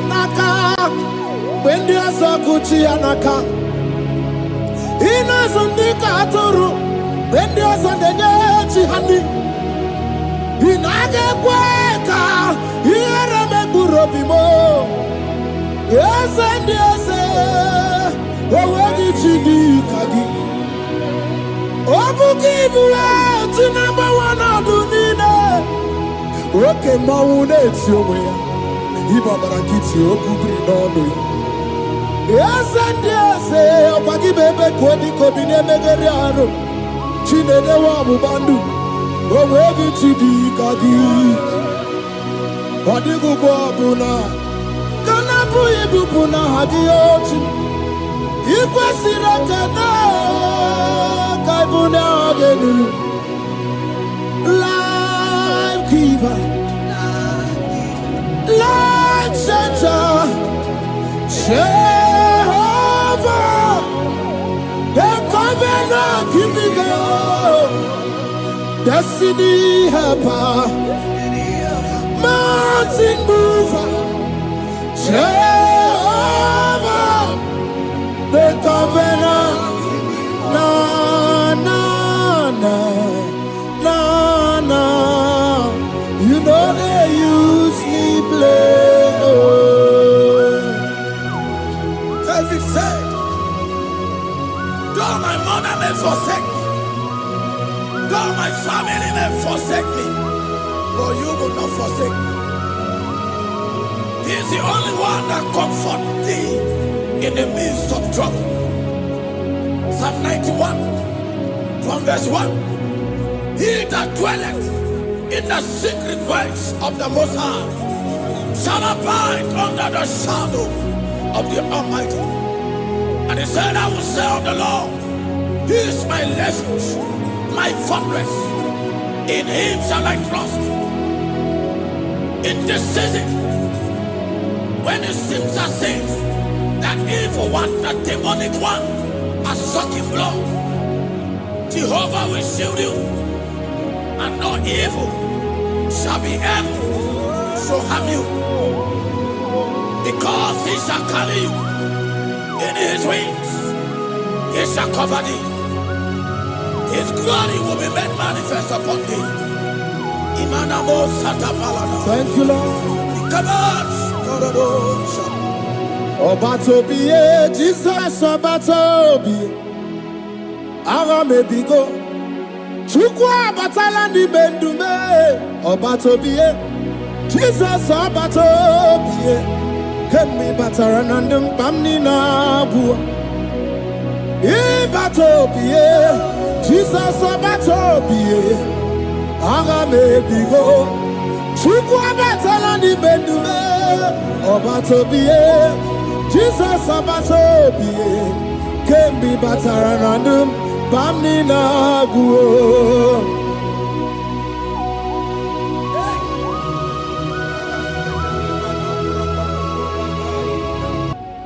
naka, when the Asakuchi anaka. Inazundika aturu, when the Asandechi hani. Inage kweka, Ierame Burobimo. Yes, and yes, Owagi Chidi Kagi. Obukibu, number one Adunina. Okay, Maune, Tiomea. Ibabarakiti, Okubri, Nono. Yes, and yes, Obagi Bebe, Kodi, Kobine, Megariano. Chine, the Wabu Owagi Chidi Kagi. Wadigu Babuna. Kanabu Ibupuna Hadioti. Ikwesira Kana Kaibuna Agenu. Life giver, life changer, Jehovah, the covenant keeping God, destiny helper, mountain mover, Jehovah, the covenant, na na na. You know they use me play. David said, though my mother may forsake me, though my family may forsake me, but you will not forsake me. He is the only one that comforts thee in the midst of trouble. Psalm 91 from verse 1. He that dwelleth in the secret place of the Most High shall abide under the shadow of the Almighty. And he said, I will say of the Lord, He is my refuge, my fortress. In Him shall I trust. In this season, when it seems as if that evil one, that demonic one, are sucking blood, Jehovah will shield you. And no evil shall be able to harm you, because He shall carry you in His wings. He shall cover thee. His glory will be made manifest upon thee. Thank you, Lord. Obatobiye, Jesus, Obatobiye. Aramebigo. Chukwa batala ni bendume. Obatobiye, Jesus, Obatobiye. Kemi bataranandum bamni na bua. Ibatobiye, Jesus, Obatobiye. Aramebigo. Chukwa batala ni bendume. Obatobiye, Jesus, Obatobiye. Kemi bataranandum bamni na guo.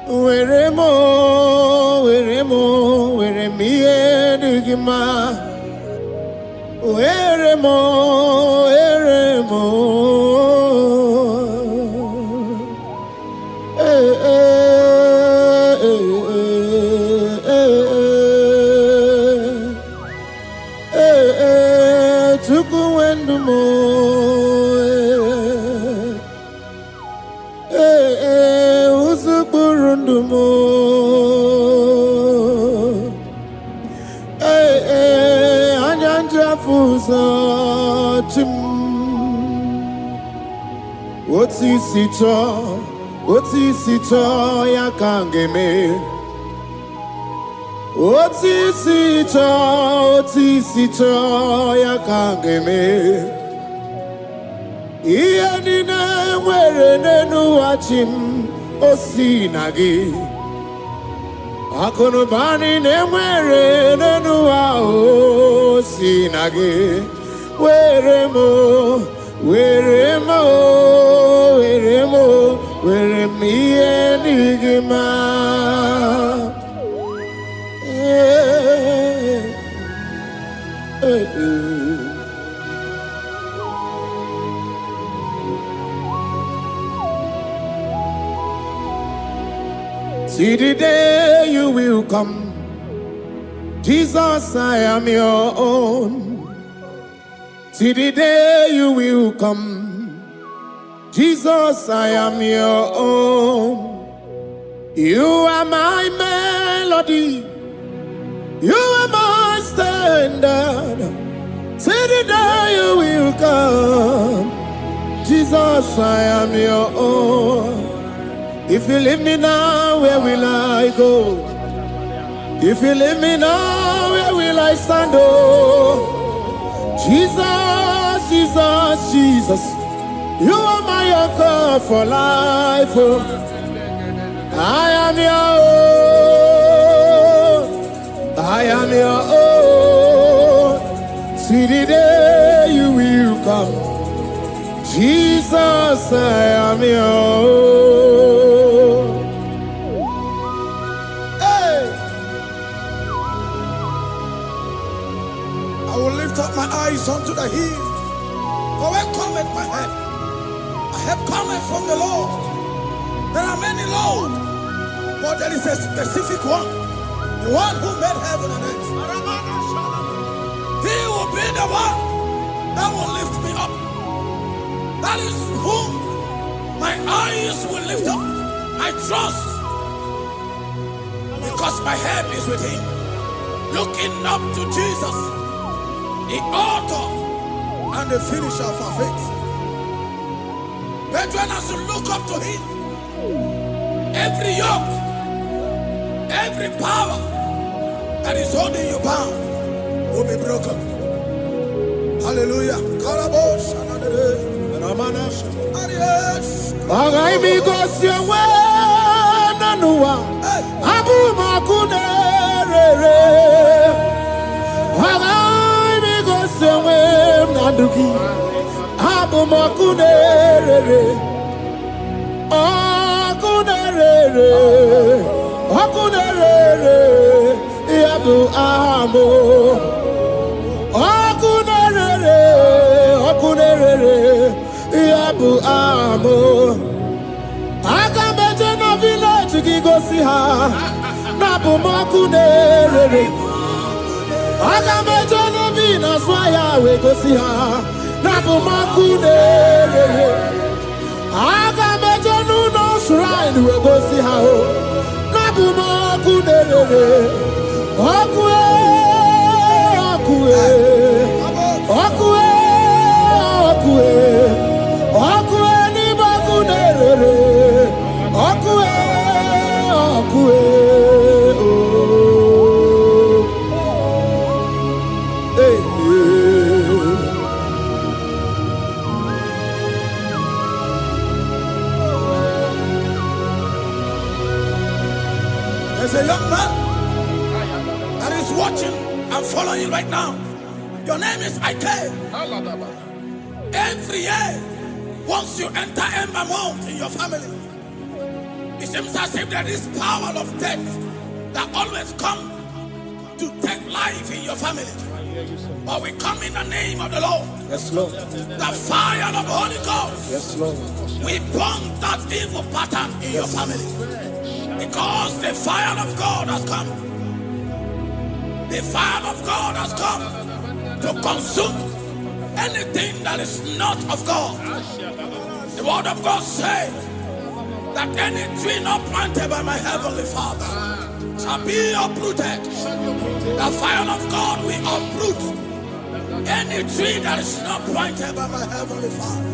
Where me edugima. Where mo. Otisito ya kangeme. Otisito ya kangeme. Iya nina mwere nenu wachim osinagi. Akono bani ne mwere nenu wa osinagi. Where me enigma. See the day you will come. Jesus, I am your own. See the day you will come. Jesus, I am your own. You are my melody. You are my standard. See the day you will come. Jesus, I am your own. If you leave me now, where will I go? If you leave me now, where will I stand? Oh, Jesus, Jesus, Jesus, you are my anchor for life. Oh, I am your own. I am your own. See the day you will come. Jesus, I am your own. Hey! I will lift up my eyes unto the hill. For where cometh my help? My help cometh from the Lord. There are many Lord, but there is a specific one. The one who made heaven and earth. He will be the one that will lift me up. That is whom my eyes will lift up. I trust, because my help is with him. Looking up to Jesus, the author and the finisher of our faith. Brethren, as you look up to him, every yoke, every power that is holding you bound will be broken. Hallelujah. Agameje village gigo si ha na bumakunere. Agameje no vina swaya we go si ha na bumakunere. Agameje no shrine we go si ha na bumakunere. Okue okue okue okue okue ni bakunere. Okue okue oh. Hey, hey. There's a young man that is watching and following right now. Your name is Ike. Every year, once you enter Ember Mount in your family, it seems as if there is power of death that always come to take life in your family. But we come in the name of the Lord. Yes, Lord. The fire of the Holy Ghost. Yes, Lord. We burn that evil pattern in your family. Because the fire of God has come. The fire of God has come to consume anything that is not of God. The word of God said that any tree not planted by my heavenly Father shall be uprooted. The fire of God will uproot any tree that is not planted by my heavenly Father.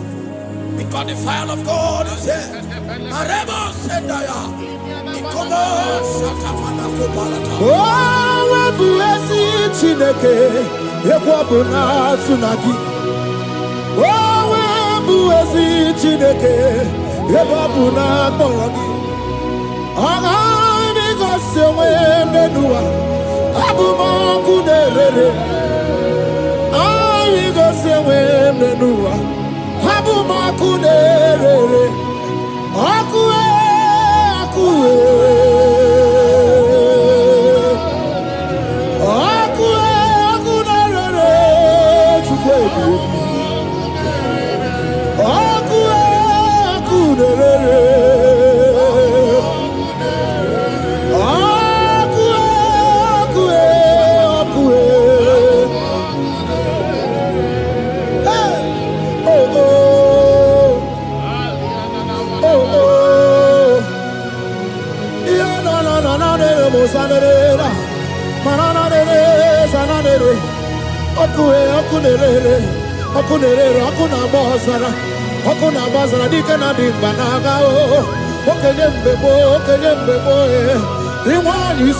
Because the fire of God is here. Marebo Sendaya. Oh, buesi Chineke, ekwabuna tsunagi. Oh, buesi Chineke, ekwabuna kporogi. Aga mi gosi we menua, abumoku nerere. Ai gosi we menua, abumoku nerere. Akue akue. zanera, mananere, zananere, okunerere, okuna bazara, dikana dimbanaga o, okenyembebo, iwani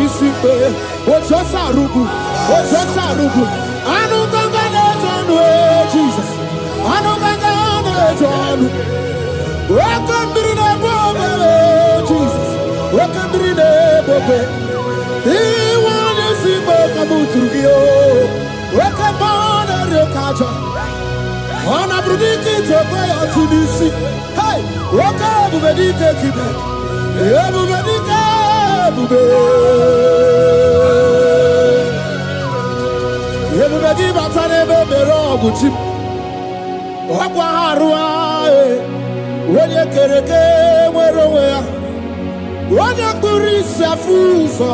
simbe, ojosarugu, anu ganga nejanu, Jesus, anu ganga nejanu, wakambirine bobe, Jesus, wakambirine bobe, iwani simbe kabuturugio, wakambana rekaja, ona brudiki tobe atunisi, hey, wakabubedike kibe, ebubedike bube, ebubedi batane bebero buchim, wakwa harua, wenye kereke mwerowe, wenye kurisa fuso,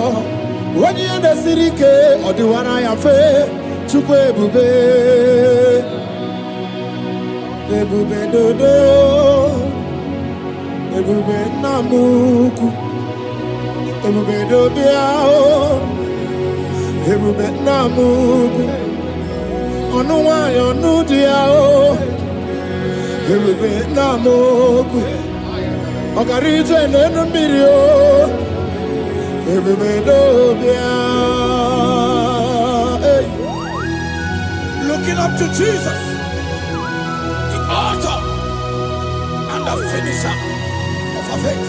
wenye nesirike odiwana ya fe, chukwe bube, ebube dodo, ebube namuku, ebube dobiao, ebube namuku, onuwa yonudiao, ebube namuku, ogarije nenu mirio, ebube dobiao. Hey. Looking up to Jesus, the author and the finisher of our faith.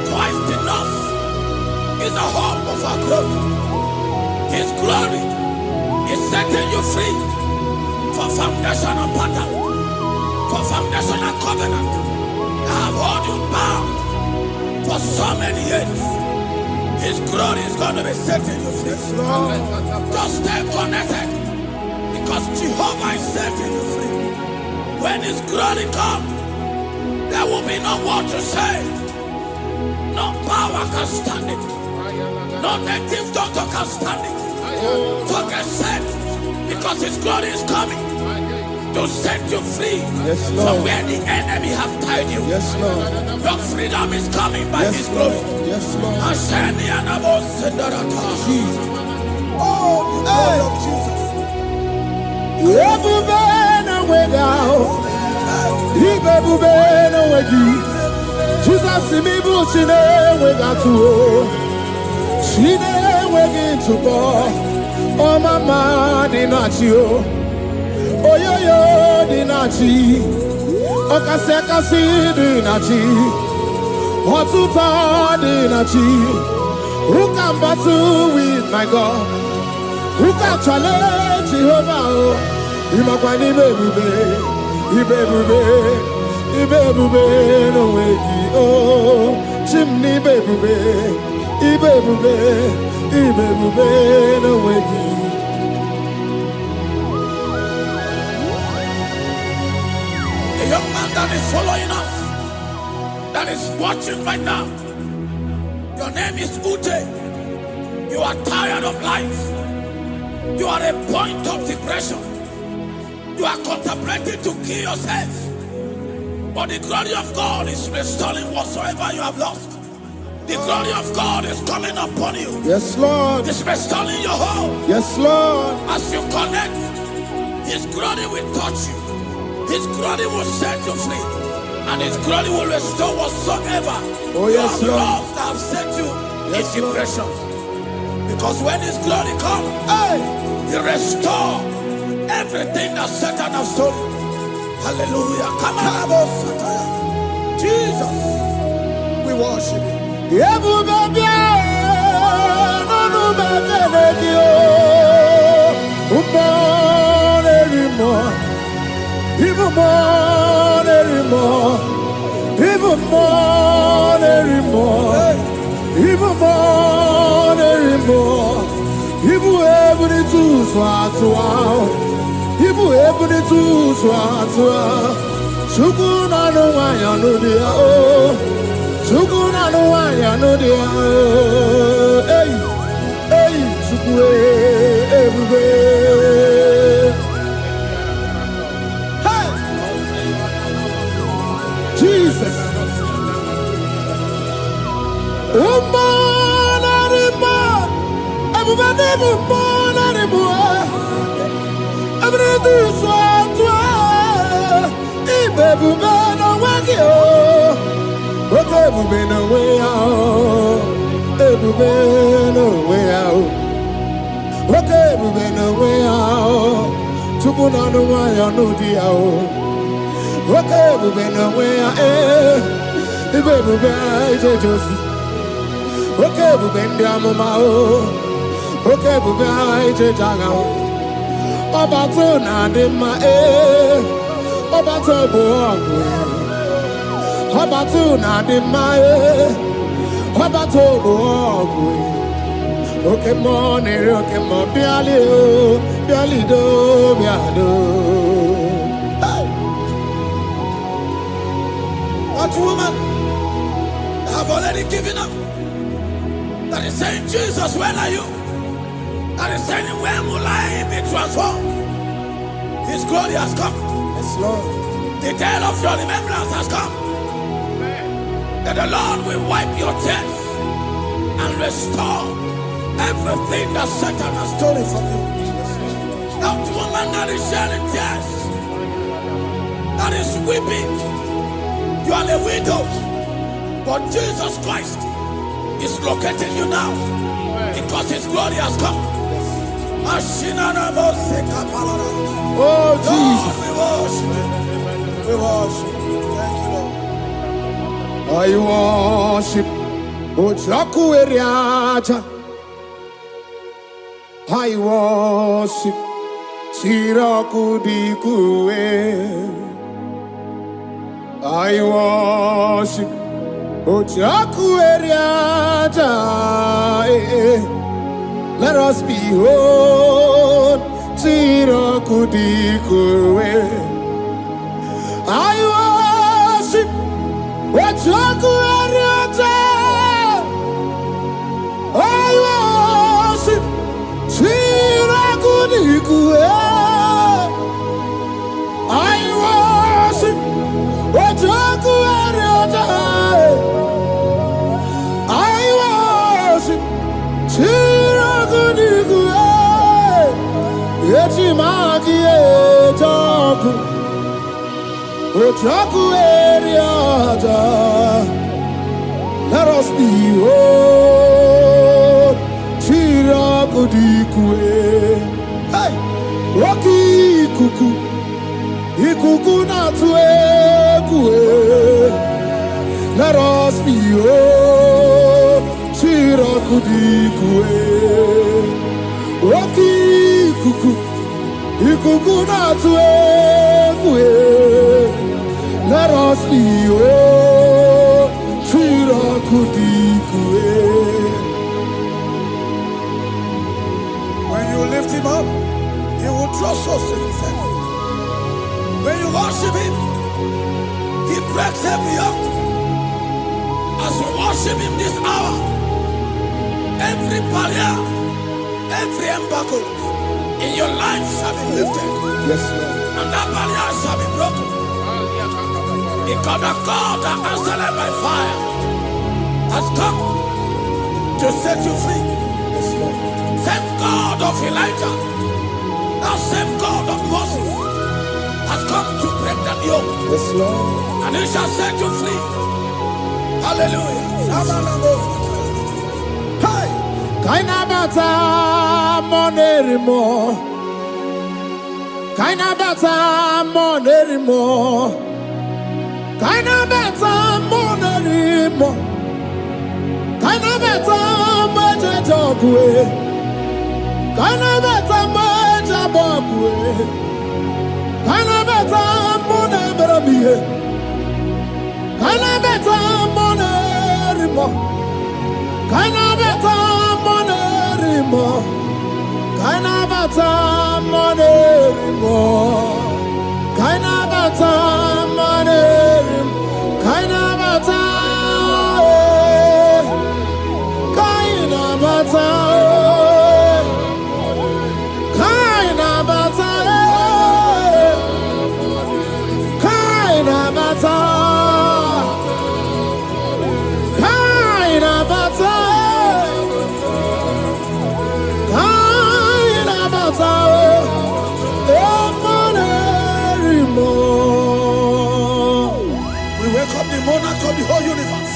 Christ in us is the hope of our glory. His glory is setting you free for foundational pattern, for foundational covenant. I have held you bound for so many years. His glory is going to be setting you free. Just stay connected, because Jehovah is setting you free. When His glory comes, there will be no word to say. No power can stand it. No native doctor can stand it. So get set, because His glory is coming to set you free from where the enemy have tied you. Yes, Lord. Your freedom is coming by His glory. Yes, Lord. Jesus. Oh, the glory of Jesus. Jesus, me bushine we got to Shine we get to go. Oh mama dinachi oh yo yo dinachi oh kase dinachi oh tuta dinachi. Who can battle with my God? Who can challenge Jehovah? Imakwani bebube, ibebube no wegi oh chimney bebube, ibebube no wegi. A young man that is following us, that is watching right now. Your name is Ute. You are tired of life. You are a point of depression. You are contemplating to kill yourself. But the glory of God is restoring whatsoever you have lost. The glory of God is coming upon you. Yes, Lord. It's restoring your home. Yes, Lord. As you connect, His glory will touch you. His glory will set you free. And His glory will restore whatsoever you have lost that have set you in depression. Because when His glory comes, He restores everything that Satan has stolen. Hallelujah. Come on, Jesus, we worship You. Jesus. Okay, we've been away out. We've been away out. Okay, we've been away out. To put on the wire, no deal. Okay, we've been away out. The baby bear, Josie. Okay, we've been down my own. Okay, we've been out. Obatona de ma Obato Obatona de ma Obato okay, morning, okay, more biali do. What woman have already given up? That is saying, Jesus, where are you? That is saying, when will I be transformed? His glory has come. Yes, Lord. The day of your remembrance has come. That the Lord will wipe your tears and restore everything that Satan has stolen from you. That woman that is shedding tears, that is weeping, you are a widow, but Jesus Christ is locating you now because His glory has come. Oh, Jesus. We worship. Thank you, Lord. I worship. Ojaku eriaja. I worship. Tiraku dikue. I worship. Ojaku eriaja. Let us behold, Tiraku dikue. I worship, Ojaku eriaja. I worship, Tiraku dikue. I worship, Ojaku eriaja. I worship, Tiraku dikue. Echimaki ejaku, Ojaku eriaja. Let us behold, Tiraku dikue. Hey, Rocky kuku, ikuku na tuekue. Let us behold, Tiraku dikue. Rocky kuku, ikuku na tuekue. Let us behold, Tiraku dikue. When you lift Him up, He will draw souls to Himself. When you worship Him, He breaks every yoke. As we worship Him this hour, every barrier, every embargo in your life shall be lifted. Yes, Lord. And that barrier shall be broken. Because the God that answered by fire has come to set you free. Yes, Lord. Same God of Elijah, that same God of Moses has come to break that yoke. Yes, Lord. And He shall set you free. Hallelujah. Hey! Kainabata monerimo. Kainabata monerimo. Kainabata monerimo. Kainabata majajogwe. Kainabata majabogwe. Kainabata monebramiye. Kainabata monerimo. Kainabata monerimo. Kainabata monerimo. Kainabata monerimo. Kainabata. Kainabata. Kainabata. Kainabata. Kainabata. Kainabata. monarch of the whole universe,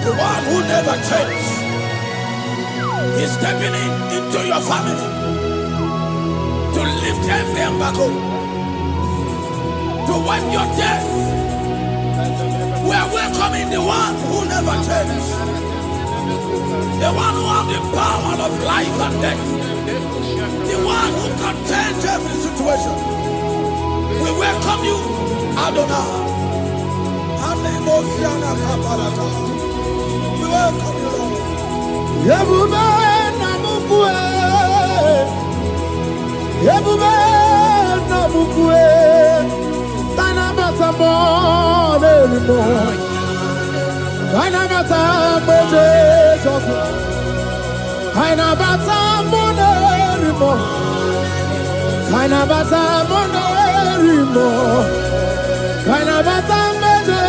the one who never changes, is stepping into your family to lift every embargo, to wipe your tears. We are welcoming the one who never changes, the one who has the power of life and death, the one who can change every situation. We welcome you, Adonai. We welcome you, Lord. Yebume namukwe, Yebume namukwe, Kanabata monerimo, Kanabata monerimo, Kanabata monerimo, Kanabata monerimo, Kanabata monerimo,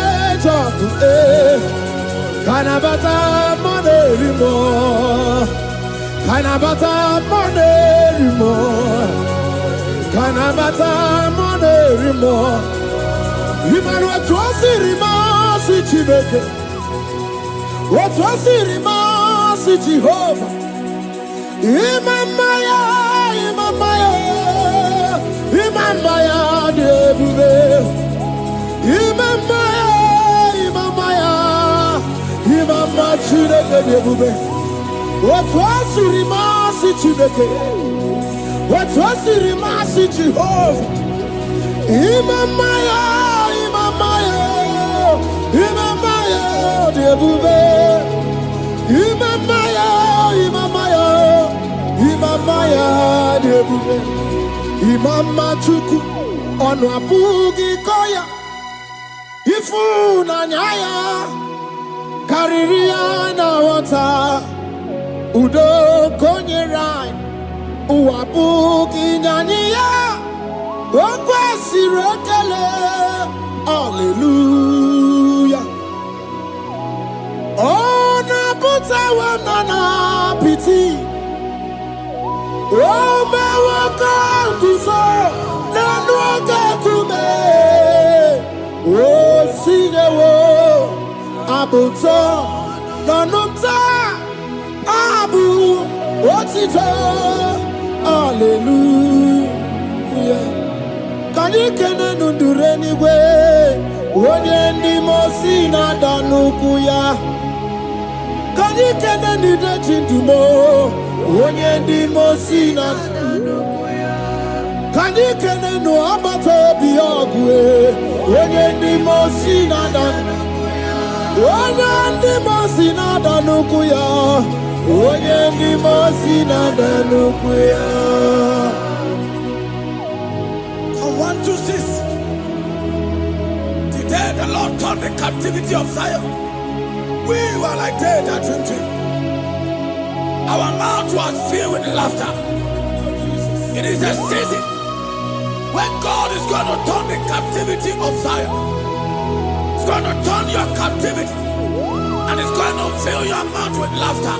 Kanabata monerimo, Kanabata monerimo, Kanabata monerimo. Imanu atwasirima si Chineke, atwasirima si Jehovah. Imamaya, Imamaya, Imamaya debube, Imamaya, Imamaya. Imama Chineke debube. Atwasirima si Chineke, atwasirima si Jehovah. Imamaya, Imamaya, Imamaya debube. Imamaya, Imamaya, Imamaya debube. Imama Chuku onu abugi koya, ifu na nyaya. Kariria na wata udo konyerai uwabuki nyaniya okwesi rekele. Hallelujah. Ona buta wanana piti ome waka kuso nanu waka kume o sinewo abuto nanumta abu otito. Hallelujah. Kanikene nundureni we onye ndi mosi na danuku ya. Kanikene nidechi ndumo onye ndi mosi na danuku ya. Kanikene no abato biogwe onye ndi mosi na danuku. Onye ndị mosi na-ada n'ukwu ya, onye ndị mosi na-ada n'ukwu ya. From 1 to 6, the day the Lord turned the captivity of Zion, we were like they that dreamed. Our mouth was filled with laughter. It is a season when God is going to turn the captivity of Zion. It's going to turn your captivity, and it's going to fill your mouth with laughter.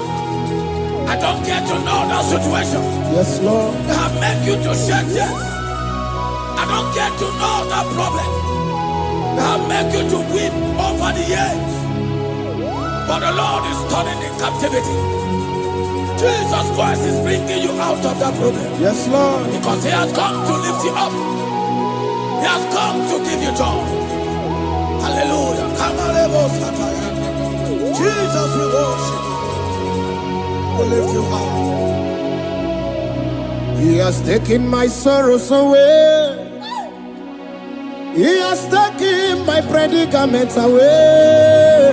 I don't care to know that situation. Yes, Lord. They have made you to shed tears. I don't care to know that problem. They have made you to weep over the years. But the Lord is turning the captivity. Jesus Christ is bringing you out of that problem. Yes, Lord. Because He has come to lift you up. He has come to give you joy. Hallelujah. Jesus, we worship you. We lift you high. He has taken my sorrows away. He has taken my predicaments away.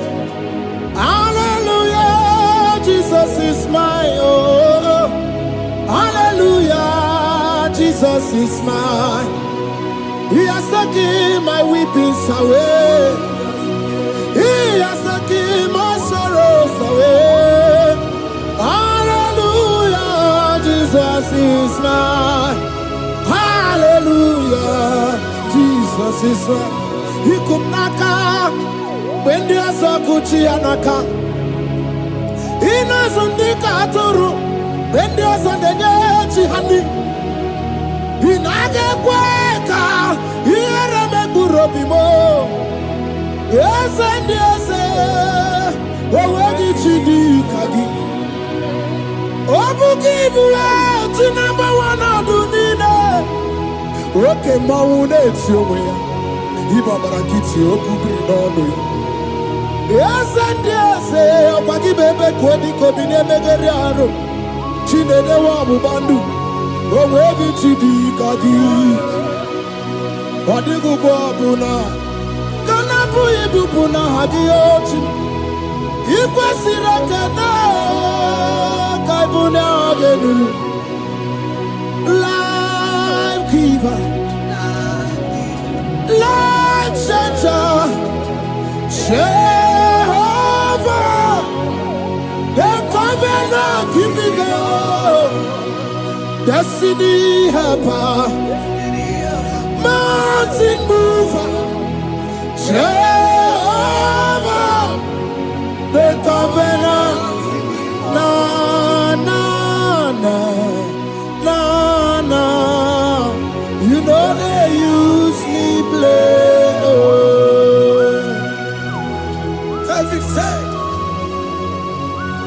Hallelujah. Jesus is my oh. Hallelujah. Jesus is mine. He has taken my weepings away. He has taken my sorrows away. Hallelujah, Jesus is mine. Hallelujah, Jesus is mine. He could naka when there's a Gucci anaka. He knows on the Katuru when there's a Nechi honey. He naga kweka. He Yes, and yes, oh, where did you do, Kagi? Oh, give you to number one of the dinner. Okay, Maune, it's your way. Ibabarakiti, Okubri, no. Yes, and yes, oh, Pagi Bebe, Kwedi, Kobine, Megariano. Chine, the Wabu oh, where did you do, Kagi? What do you go, Buna? Kanabu ibupuna hadiyochi Ikwesira kena Kaibuna agenu Life giver Life changer Jehovah The covenant keeping God Destiny helper Mountain mover Jehovah, the covenant, na na na na na. You know they use me play. David said,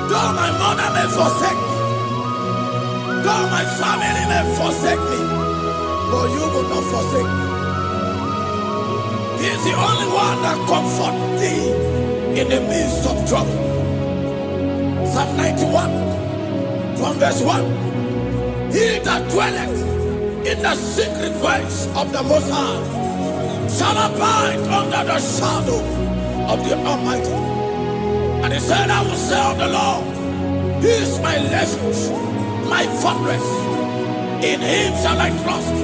though my mother may forsake me, though my family may forsake me, but you will not forsake me. He is the only one that comforts thee in the midst of trouble. Psalm 91, from verse 1. He that dwelleth in the secret place of the Most High shall abide under the shadow of the Almighty. And he said, I will say of the Lord, He is my refuge, my fortress. In Him shall I trust.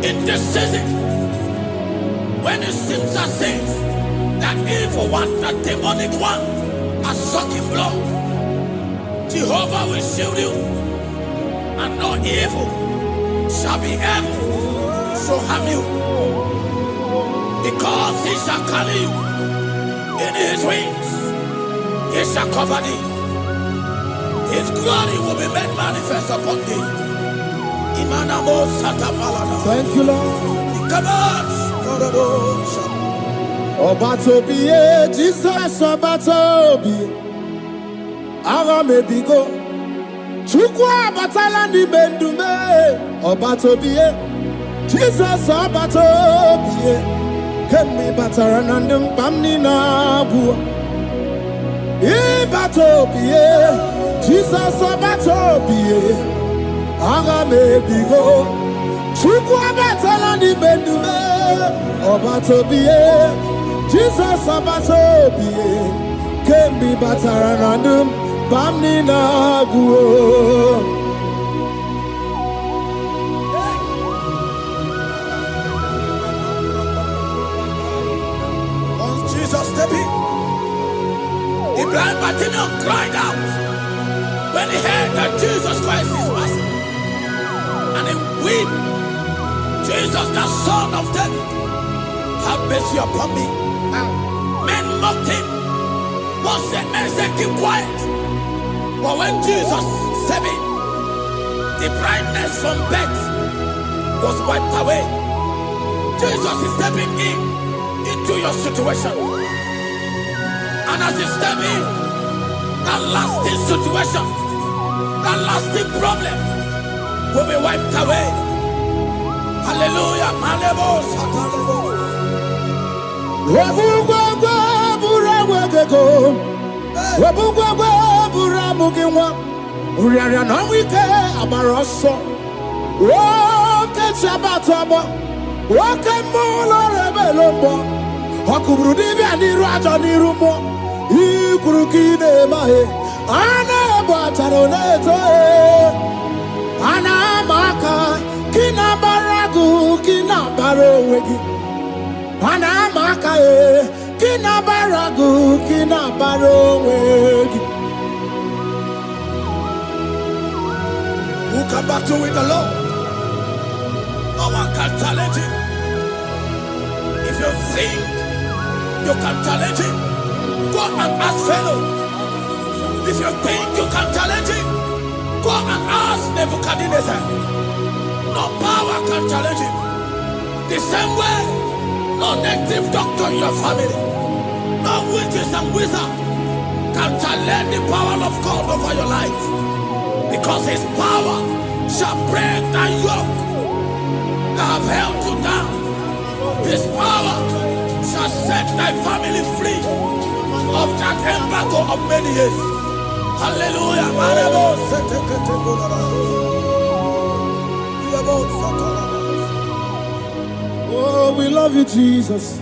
In this season, when it seems as if that evil one, that demonic one, are sucking blood, Jehovah will shield you, and no evil shall be able to harm you, because He shall carry you in His wings. He shall cover thee. His glory will be made manifest upon thee. Thank you, Lord. Come on. Obatobi, Jesus, Obatobi. Ara mebigo. Chukwa batala ni bendume. Obatobi, Jesus, Obatobi. Kemi bataranandum pamni na bua. Ibatobi, Jesus, Obatobi. Ara mebigo. Chukwa batala ni bendume. Obatobi, Jesus Obatobi, Kembi bataranandum bamni na guo. Once Jesus stepped in, the blind Bartimaeus cried out when he heard that Jesus Christ is passing, and he wept. Jesus, the Son of David, have mercy upon me. Men mocked him. One said, men said, keep quiet. But when Jesus said it, the brightness from birth was wiped away. Jesus is stepping into your situation. And as he steps in, that lasting situation, that lasting problem will be wiped away. Hallelujah. Who can battle with the Lord? No one can challenge him. If you think you can challenge him, go and ask fellow. If you think you can challenge him, go and ask Nebuchadnezzar. No power can challenge him. The same way No native doctor in your family, no witches and wizards can challenge the power of God over your life, because his power shall break that yoke that have held you down. His power shall set thy family free of that embargo of many years. Hallelujah. Oh, we love you, Jesus.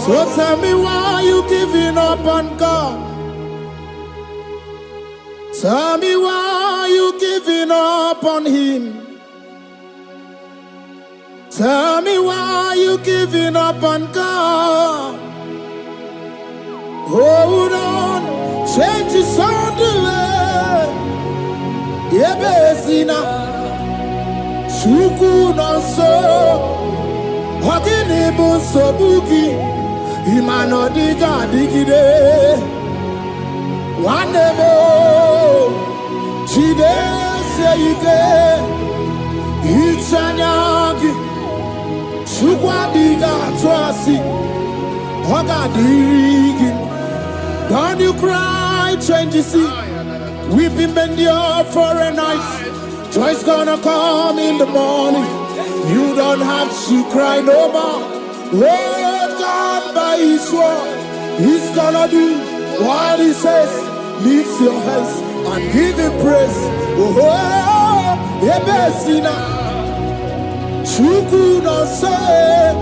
So tell me, why you giving up on God? Tell me, why you giving up on him? Tell me, why you giving up on God? Hold on, change is on the way. Yebesina, Chuku no so, Hogini so buki, Imano diga digide, one demo, Chide seyike, Ichanyagi, Chukwa diga twasi, Hoga digi. Don't you cry, change you see. Weeping endure for a night. Joy's gonna come in the morning. You don't have to cry no more. Hold God by his word. He's gonna do what he says. Lift your hands and give him praise. Oh, Ebesina. Chuku no say.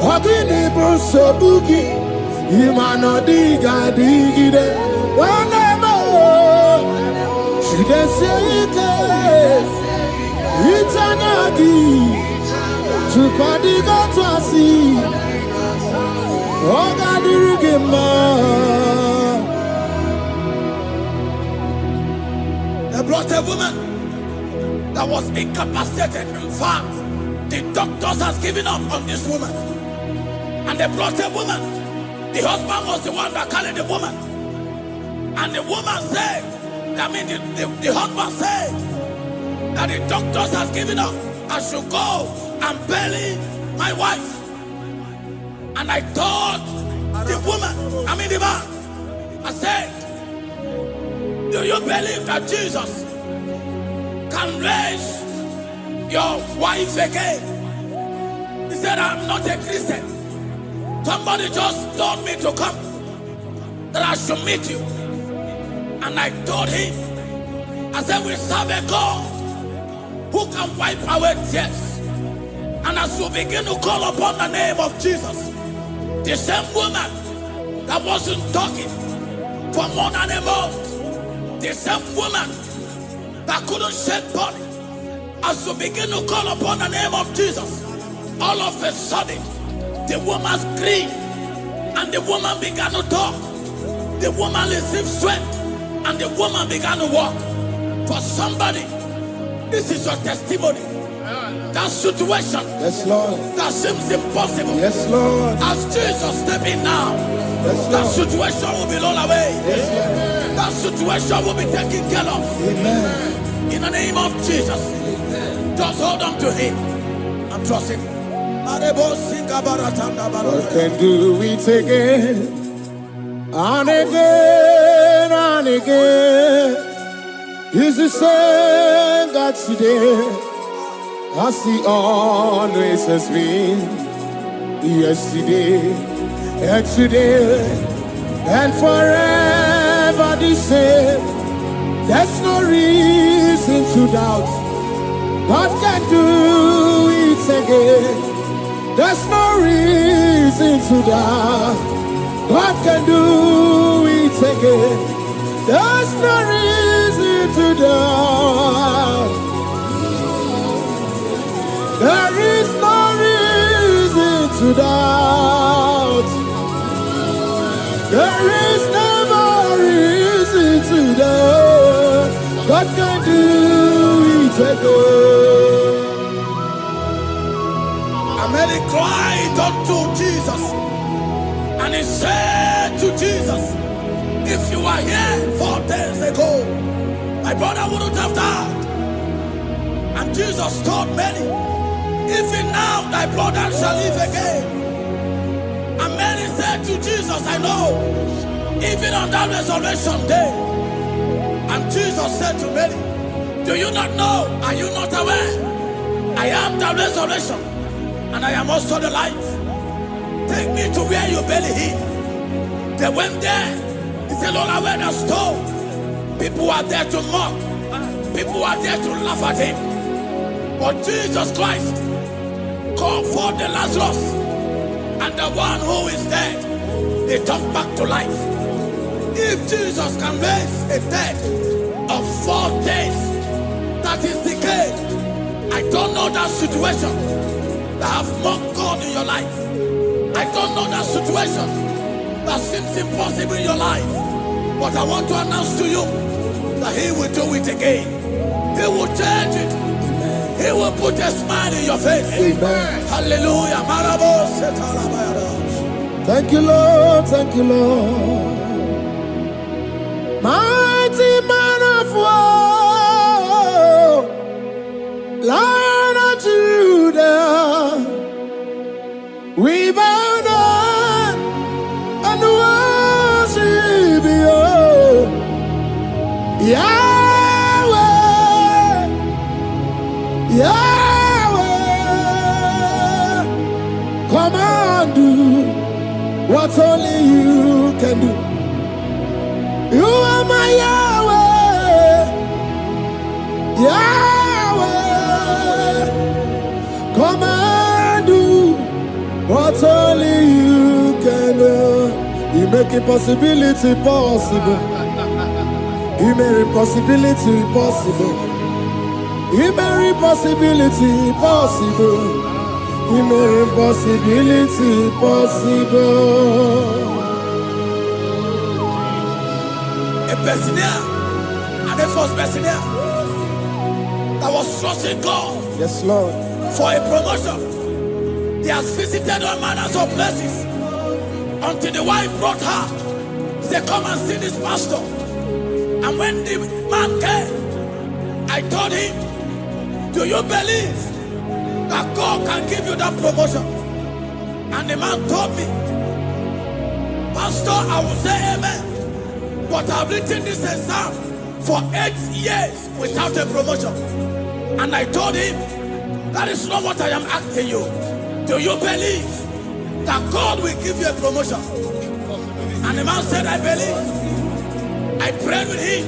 Ogini bruso bugi. Imano diga digide. She can say it, it's an agi to Padiga Twasi. Oh, God, they brought a woman that was incapacitated. In fact, the doctors has given up on this woman. And they brought a woman. The husband was the one that carried the woman. And the woman said, the husband said that the doctors has given up. I should go and bury my wife. And I told the woman, the man, I said, do you believe that Jesus can raise your wife again? He said, I'm not a Christian. Somebody just told me to come, that I should meet you. And I told him, I said, we serve a God who can wipe away tears. And as we begin to call upon the name of Jesus, the same woman that wasn't talking for more than a month, the same woman that couldn't shed blood, as we begin to call upon the name of Jesus, all of a sudden, the woman screamed and the woman began to talk. The woman received strength. And the woman began to walk. For somebody, this is your testimony. That situation, yes, Lord, that seems impossible, yes, Lord, as Jesus step in now, yes, that situation will be rolled away. Yes, that situation will be taken care of. Amen. In the name of Jesus, just hold on to him and trust him. God can do it again and again and again. He's the same God today as he always has been. Yesterday and today and forever the same. There's no reason to doubt. God can do it again. There's no reason to doubt. God can do it again. There's no reason to doubt. There is no reason to doubt. There is never reason to doubt. God can do it again. And Mary cried unto Jesus. And he said to Jesus, if you were here 4 days ago, my brother wouldn't have died. And Jesus told Mary, even now thy brother shall live again. And Mary said to Jesus, I know, even on that resurrection day. And Jesus said to Mary, do you not know? Are you not aware? I am the resurrection, and I am also the life. Take me to where you barely hid. They went there. He said, Lord, I wear the stone. People are there to mock. People are there to laugh at him. But Jesus Christ called forth the Lazarus, and the one who is dead, they come back to life. If Jesus can raise a dead of 4 days, that is decayed, I don't know that situation that have mocked God in your life. I don't know that situation that seems impossible in your life. But I want to announce to you that he will do it again. He will change it. Amen. He will put a smile in your face. Amen. Hallelujah. Thank you, Lord. Thank you, Lord. Mighty man of war, Lion of Judah, we bow down and worship you, Yahweh, Yahweh. Come and do what only you can do. You are my Yahweh, Yahweh. Come and do what only you can do. You make impossibility possible. You make impossibility possible. You make impossibility possible. You make impossibility possible. A Bethlehem, and a first Bethlehem that was trusting God, Yes, Lord. for a promotion. He has visited all manners of places until the wife brought her. He said, come and see this pastor. And when the man came, I told him, do you believe that God can give you that promotion? And the man told me, Pastor, I will say amen. But I've written this exam for 8 years without a promotion. And I told him, that is not what I am asking you. Do you believe that God will give you a promotion? And the man said, I believe. I prayed with him.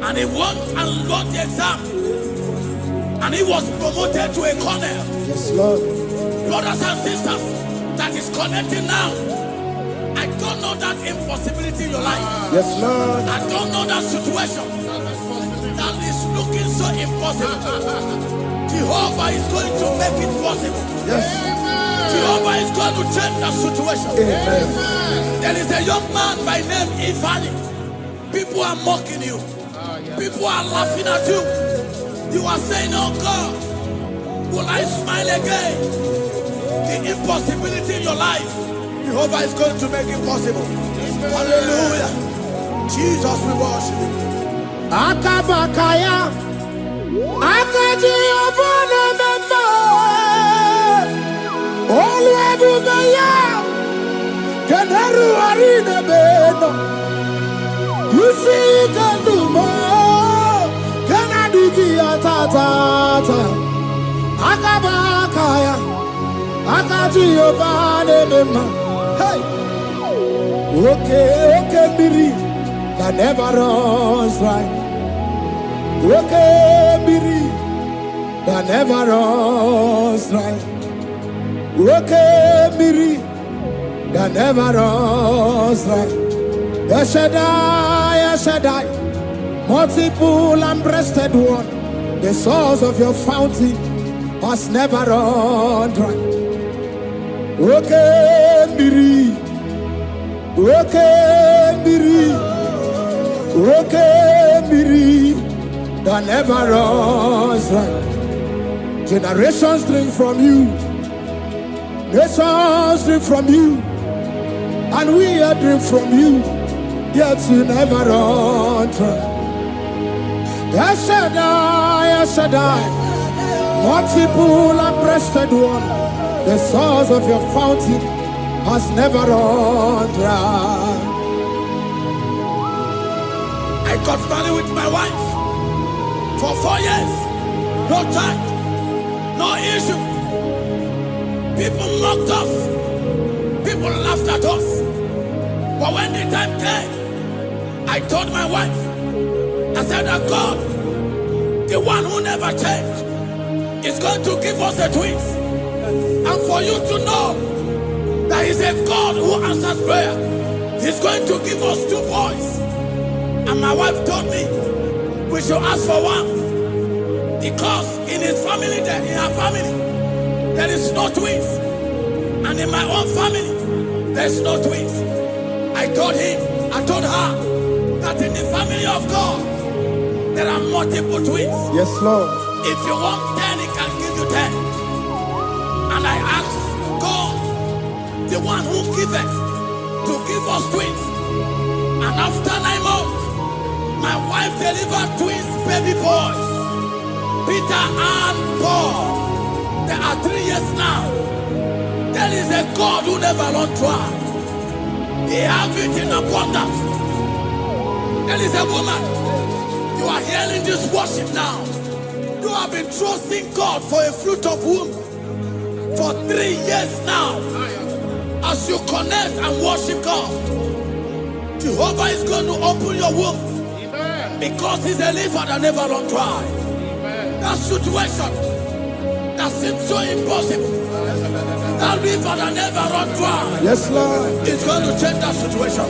And he won and wrote the exam. And he was promoted to a colonel. Yes, Lord. Brothers and sisters, that is connecting now. I don't know that impossibility in your life. Yes, Lord. I don't know that situation that is looking so impossible. Jehovah is going to make it possible. Yes. Jehovah is going to change that situation. Amen. There is a young man by name Ifani. People are mocking you. People are laughing at you. You are saying, oh God, will I smile again? The impossibility in your life, Jehovah is going to make it possible. Hallelujah. Jesus, we worship you. Akabakaya, Akaji Obana Memba, Oluwabubaya, Keneru Arina Beno, you see you can do more, Kenadiki Atata, Akabakaya, Akaji Obana Memba, hey, okay, Biri, that never runs dry. Okay, Biri, that never runs dry. Okay, Biri, that never runs dry. Shaddai, multiple and breasted one, the source of your fountain has never run dry. Okay, Biri, okay, Biri, okay, Biri, that never runs dry. Generations drink from you. Nations drink from you, and we drink from you, yet you never run dry. Yes, Shaddai, multiple and breasted one, the source of your fountain has never run dry. I got married with my wife for 4 years. No child, no issue. People mocked us. People laughed at us. But when the time came, I told my wife, I said that God, the one who never changed, is going to give us a twins. And for you to know that He's a God who answers prayer, He's going to give us 2 boys. And my wife told me we should ask for one, because in her family, there is no twins, and in my own family, there's no twins. I told her that in the family of God, there are multiple twins. Yes, Lord. If you want 10, He can give you 10. And I asked God, the one who giveth, to give us twins. And after 9 months, my wife delivered twins, baby boys, Peter and Paul. There are 3 years now. There is a God who never runs dry. He has it in abundance. There is a woman. You are hearing this worship now. You have been trusting God for a fruit of womb for 3 years now. As you connect and worship God, Jehovah is going to open your womb. Because He's a river that never runs dry. That situation that seems so impossible, that river that never runs dry, Yes, Lord. is going to change that situation.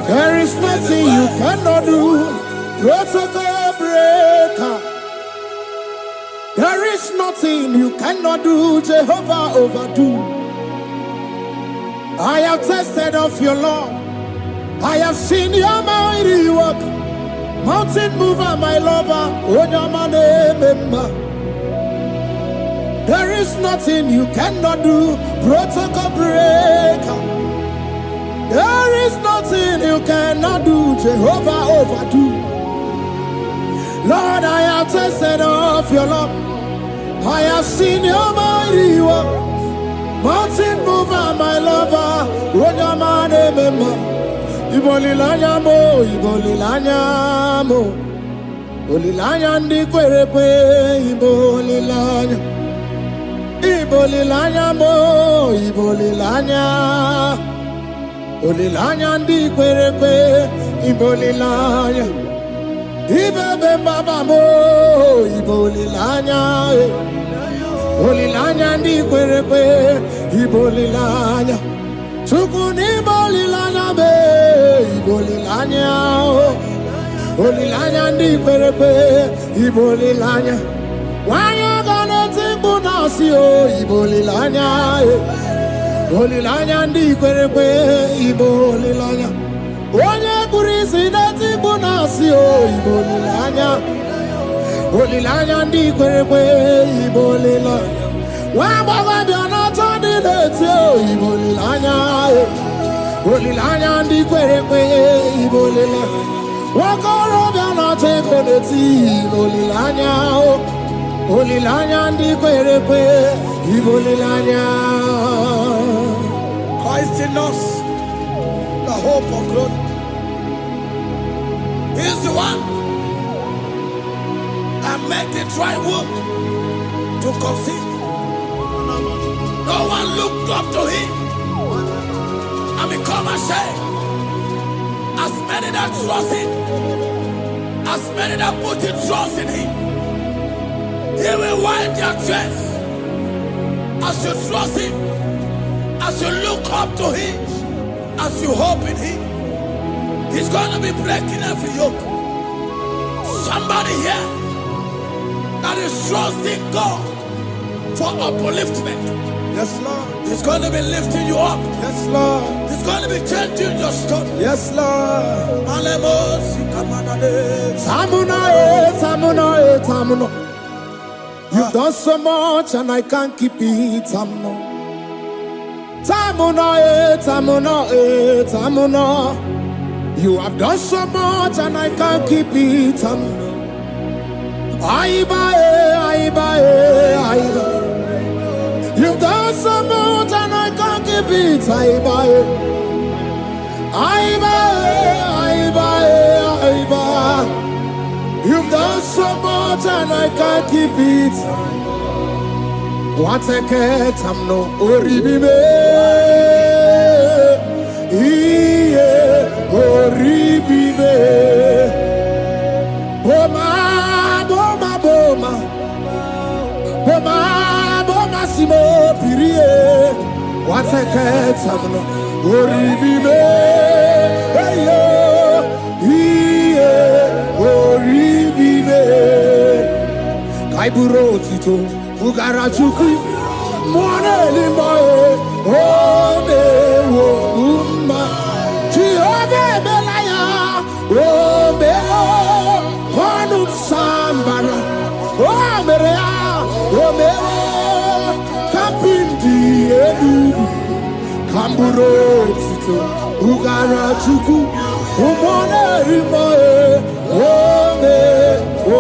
There is nothing you cannot do. Protocol breaker. There is nothing you cannot do. Jehovah overdo. I have tasted of your love. I have seen your mighty work. Mountain mover, my lover. There is nothing you cannot do. Protocol breaker. There is nothing you cannot do. Jehovah overdo. Lord, I have tasted of your love. I have seen your mighty work. Mountain mover, my lover. Ibolilanya mo, ibolilanya mo. Olilanya ndi kwerepe, ibolilanya. Ibolilanya mo, ibolilanya. Olilanya ndi kwerepe, ibolilanya. Ibebe baba mo, ibolilanya. Olilanya ndi kwerepe, ibolilanya. Tukuni bolilanya be, ibolilanya. Olilanya ndi kwerepe, ibolilanya. Wanya gana tibu nasi o, ibolilanya. Olilanya ndi kwerepe, ibolilanya. Wanya kurisi na tibu nasi o, ibolilanya. Olilanya ndi kwerepe, ibolilanya. Wabaga biana tadi leti o, ibolilanya. Olilanya ndi kwerepe, ibolilanya. Wakoro biana teko leti, ibolilanya. Olilanya ndi kwerepe, ibolilanya. Christ in us, the hope of glory. He is the one that made the dry womb to conceive. No one looked up to Him and become ashamed. As many that trust Him, as many that put in trust in Him, He will wipe their tears. As you trust Him, as you look up to Him, as you hope in Him, He's going to be breaking every yoke. Somebody here that is trusting God for upliftment. Yes, Lord. He's going to be lifting you up. Yes, Lord. He's going to be changing your story. Yes, Lord. Alemos, Ikamanade. Samuna, Samuna, Samuna. You've done so much and I can't keep it. You have done so much and I can't keep it. You've done so much and I can't keep it. You've done so much and I can't keep it. What a cat, I'm no oribibe. Oribibe. Boma, boma, boma. Boma, boma, simo pirie. What a cat, I'm no oribibe. Hey, yo. Kaiburo tito, ugara chukui, mwana limae, ome wo umma, chiove belaya, ome o, panu sambara, ome rea, ome o, kapindi edu, kamburo tito, ugara chukui, mwana limae, ome wo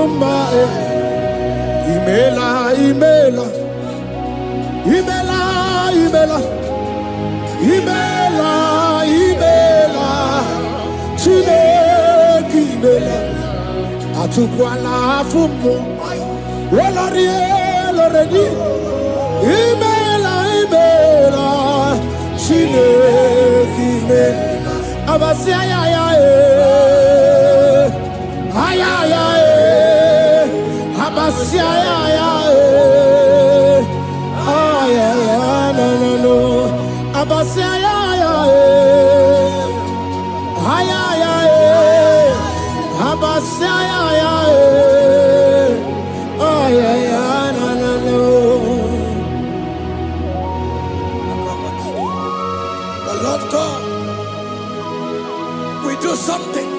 umma. Imela, imela, imela, imela, imela, imela, Chineke imela, atukwala fumo, olori, imela, imela, Chineke imela, abasi ayaya ayaya. Abasia ya no Abasia ya Abasia ya no. The Lord God will do something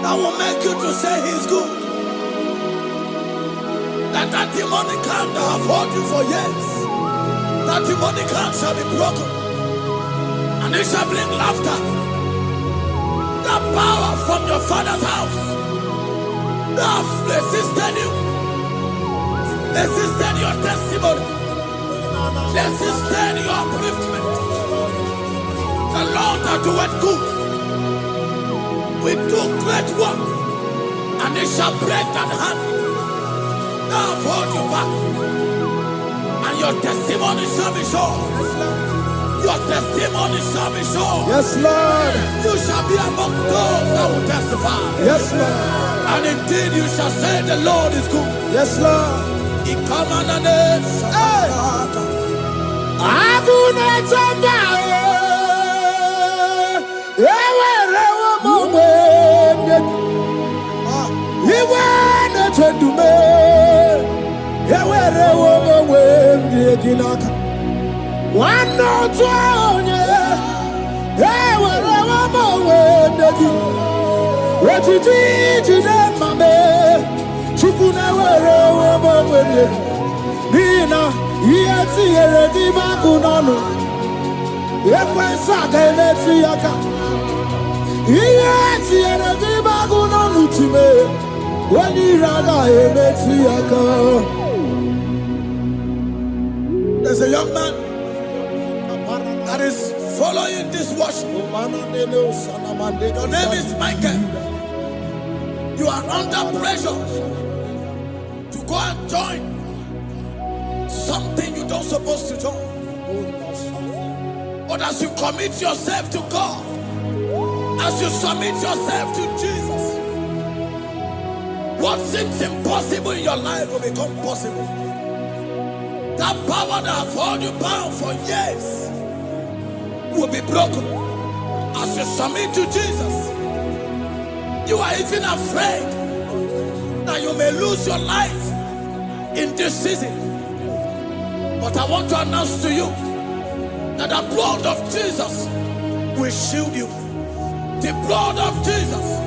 that will make you to say He's good. That demonic hand that have held you for years, that demonic hand shall be broken, and it shall bring laughter. That power from your father's house that have resisted you, resisted your testimony, resisted your upliftment. The Lord that doeth good will do great work, and it shall break that hand. I've hold you back, and your testimony shall be sure. Your testimony shall be sure. Yes, Lord. You shall be among those that will testify. Yes, Lord. And indeed you shall say the Lord is good. Yes, Lord. He come on the name. There's a young man that is following this worship. Your name is Michael. You are under pressure to go and join something you don't supposed to join. But as you commit yourself to God, as you submit yourself to Jesus, what seems impossible in your life will become possible. That power that has held you bound for years will be broken as you submit to Jesus. You are even afraid that you may lose your life in this season. But I want to announce to you that the blood of Jesus will shield you. The blood of Jesus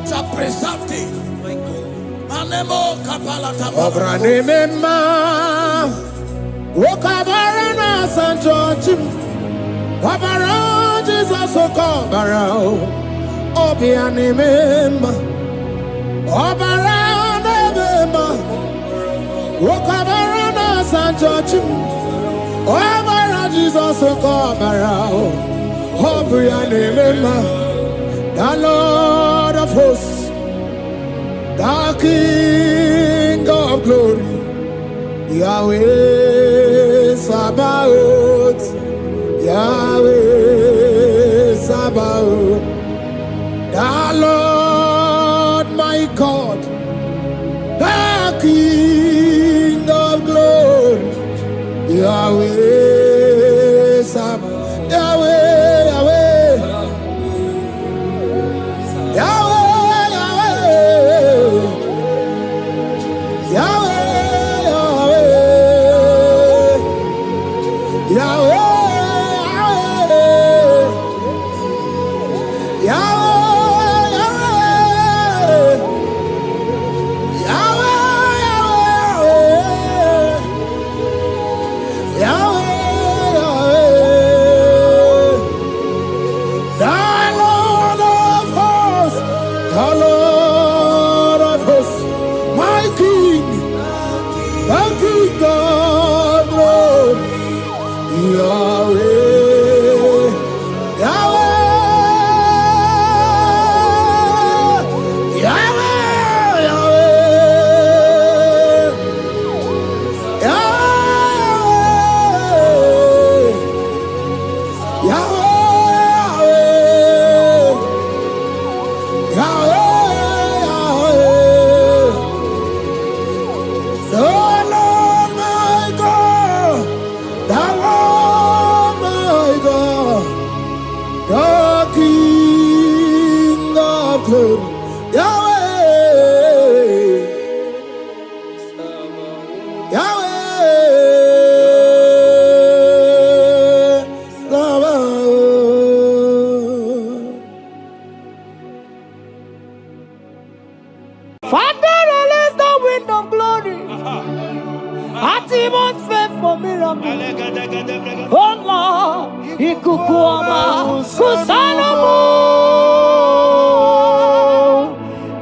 shall preserve thee. Anemo kapalata. Obranimema. Wokabarana San George. Wabara Jesus Okobara. Obianimema. Obara Nemema. Wokabarana San George. Obara Jesus Okobara. Obianimema. The Lord of hosts, the King of glory, Yahweh Sabaoth, Yahweh Sabaoth, the Lord my God, the King of glory, Yahweh Sabaoth, Yahweh.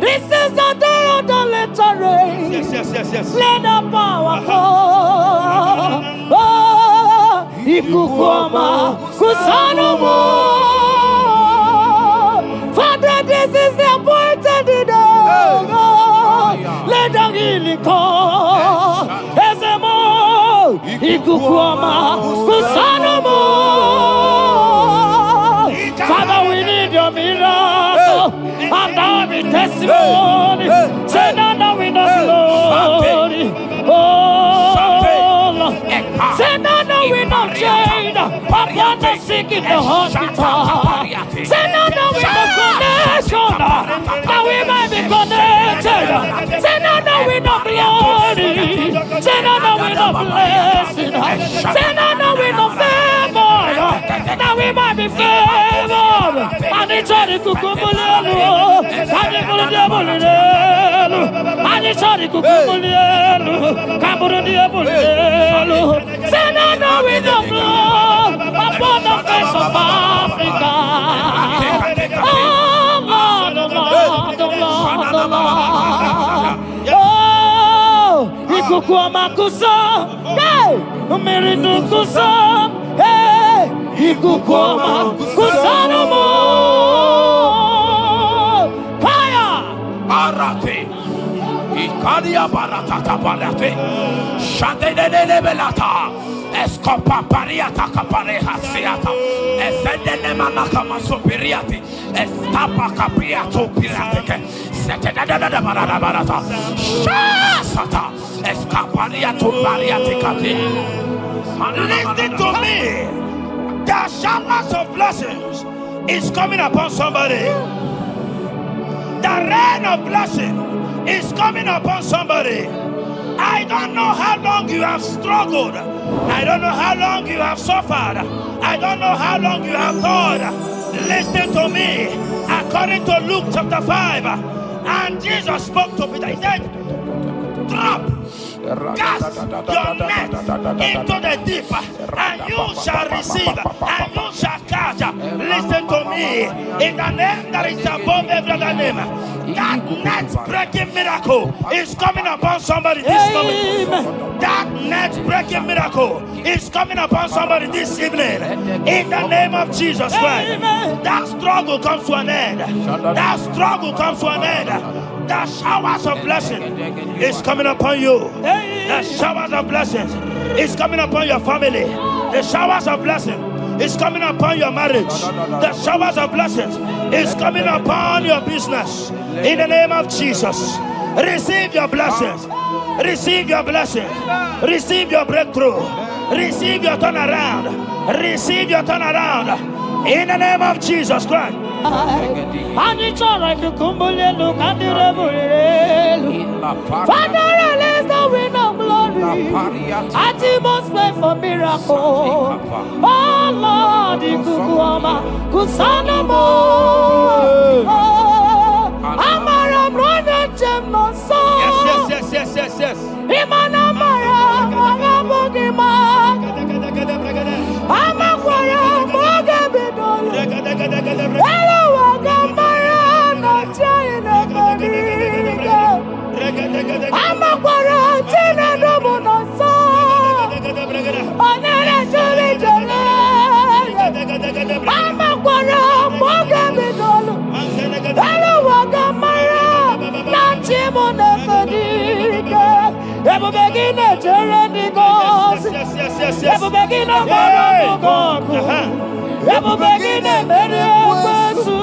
This is the day of the little rain. Yes. Let the power fall. Oh, Ikukuama, Kusanomo. Father, this is the appointed day. Let the healing come. Ezemo, Ikukuama, Kusanomo. Father, we need your miracle. And now we testimony. Say now we know glory. Oh, Lord. Say now we know change. Upon the sick in the hospital. Say now we know connection. Now we might be connected. Say now we know glory. Say now we know blessing. Say now we know favor. Now we might be favored. And it's all the kukumulelu. And it's all the diabolelu. And it's all the kukumulelu. Kaburu diabolelu. Say now we know blood upon the face of Africa. Oh Lord, oh Lord, oh Lord, oh Lord. Oh, Ikukuama kusa. Hey, Umiridu kusa. Hey, Ikukuama kusanomo. Fire! Arate. Ikadia baratata barate. Shadene belata. Escopa pariata capareha seata. Efendene manakama superiati. Estapa capriato pirate. Setedada barata. Shasata. Escapariato bariate cati. Listen to me. The showers of blessings is coming upon somebody. The rain of blessing is coming upon somebody. I don't know how long you have struggled. I don't know how long you have suffered. I don't know how long you have thought. Listen to me. According to Luke chapter 5, And Jesus spoke to Peter. He said, drop, cast your net into the deep, and you shall receive, and you shall catch. Listen to me. In the name that is above every other name, that net breaking miracle is coming upon somebody this moment. That net breaking miracle is coming upon somebody this evening. In the name of Jesus Christ. That struggle comes to an end. That struggle comes to an end. The showers of blessing is coming upon you. The showers of blessings is coming upon your family. The showers of blessing is coming upon your marriage. The showers of blessings is coming upon your business. In the name of Jesus, receive your blessings. Receive your blessings. Receive your breakthrough. Receive your turnaround. Receive your turnaround. In the name of Jesus Christ. Father, release the wind of glory. Atmosphere for miracle. Oh Lord, Ikukuama, Kusanamo. Amara brother Jemno so. Yes. Imana Mara, Magabogima. Amakwara, Mogabidolo. Hello, Wagamara, not China, Bodiga. Amakwara, Tina, Domono so. Onera, Julie, Amakwara, Mogabidolo. Hello, Wagamara, not Chimona, Bodiga. Ever begin a journey goes. Ever begin a God. Ever begin a Mediasu.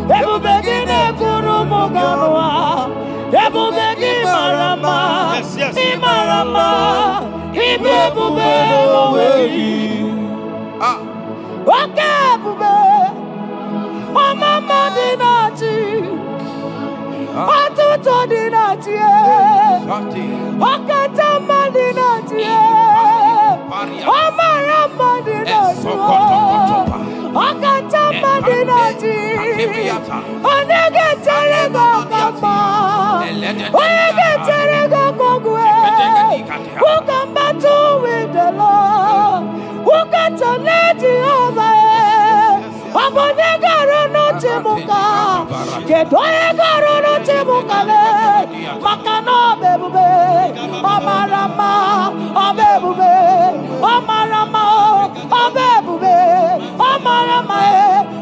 Ever begin a Kurumoganoa. Ever begin Marama. Imarama. Ibebube. Okay, Bube. Mama Dinati. Atuto Dinati. Okatama Dinati. Omarama Dinati. Okatama Dinati. Onegeterego Kama. Onegeterego Kogwe. Who can battle with the Lord? Who can turn Jehovah? Abonegaro no Timuka. Kedoegaro no Timukale. Makano bebube. Omarama. Obebube. Omarama. Obebube. Omarama.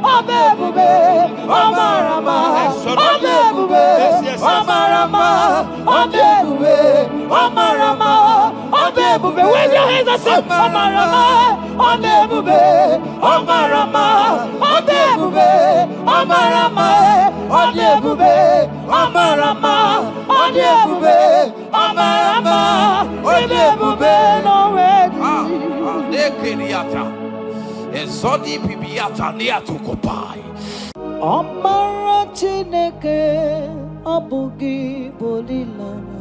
Obebube. Omarama. Obebube. Omarama. Obebube. Omarama. Obebube. Wave your hands and say Omarama. Obebube. Omarama. Obebube. Omarama. Obebube. Omarama. Obebube. Omarama. Obebube. No way. Nekeriata. Ezodi pibiata niatu kopai. Omara Chineke abugi bolilana.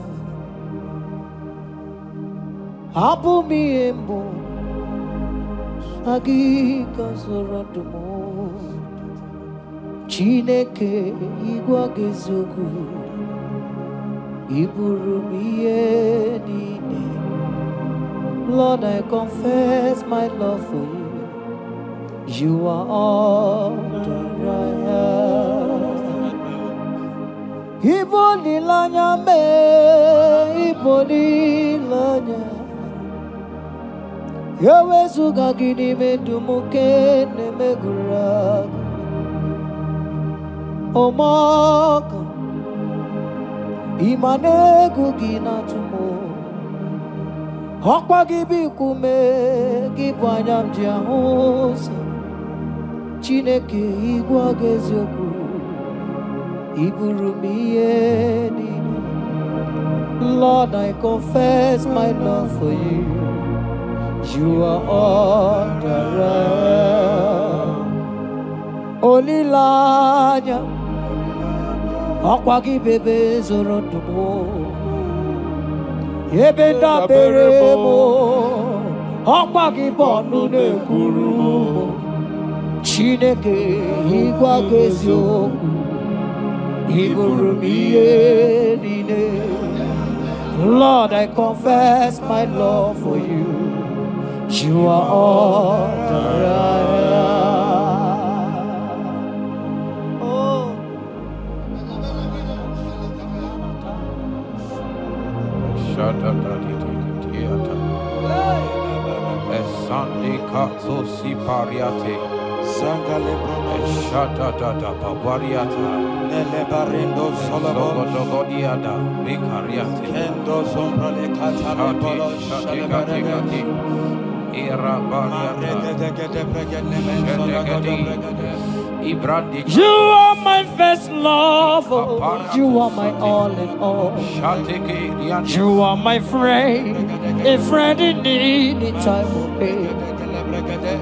Abumi embo agi kasorodumo. Chineke igwa gezogu iburumiye nine. Lord, I confess my love for you. You are all that I have. Ibonilanya me, ibonilanya. Yawezuga gini me dumuke ne megura. Omaka imane gugina tumo. Hokwa gibi kume gibanyam jiahosa. Chineke igwa gezioku iburumiye nini. Lord, I confess my love for you. You are all that I am. Olilanya akwagi bebe zorondumo. Ebenda beremo akwagi bonu nekuru. Chineke igwa gezioku Lord, I confess my love for you. You are all that I am. Oh. Sunday Katso Sipariate Sangale Shata Papariata Nelebarindo Sologodiada Vicariate Kendo Sombrale Catale Shatigati Era You are my first love, you are my all in all. You are my friend, a friend in need in time of pain.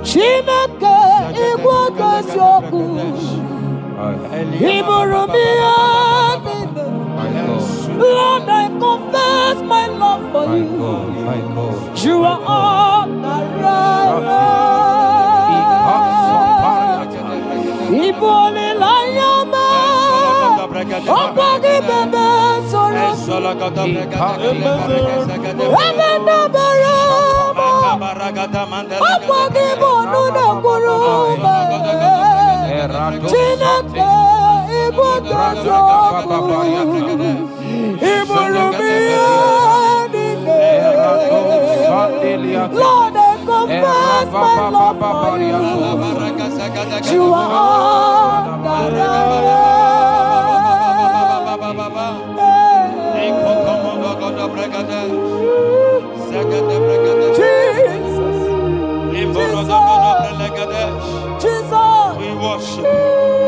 Chineke igbo gosioku Iburumia. Lord, I confess my love for you. You are all that I am. Ibole layama Opagi bebe soro Ebena barama Opagi bonu na kuruma Chineke igbo gosioku Iburumia. Lord, I confess my love for you. You are all that I am. Jesus, we worship.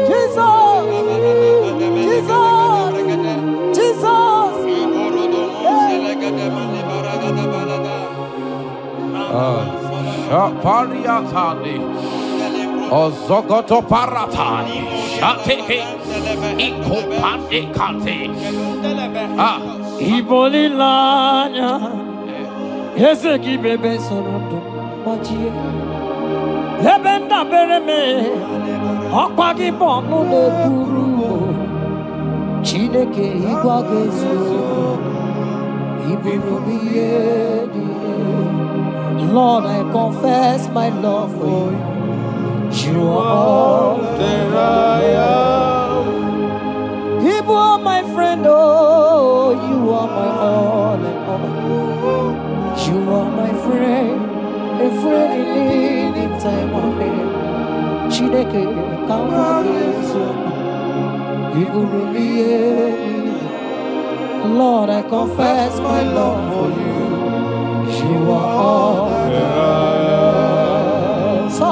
Jesus, Pariatani Ozogoto Paratani Shateke Ikopande Kante Iboli lanya Yeseki bebe sonodo Machie Lebenda bereme Okwagi bonu ne kuru Chineke igwa gezu Iburumiye. Lord, I confess my love for you. You are all that I am. You are my friend, oh, you are my all and all. You are my friend, a friend in need in time of need. Chineke kamagezo, Iburumiye. Lord, I confess my love for you. You are all that I am. So,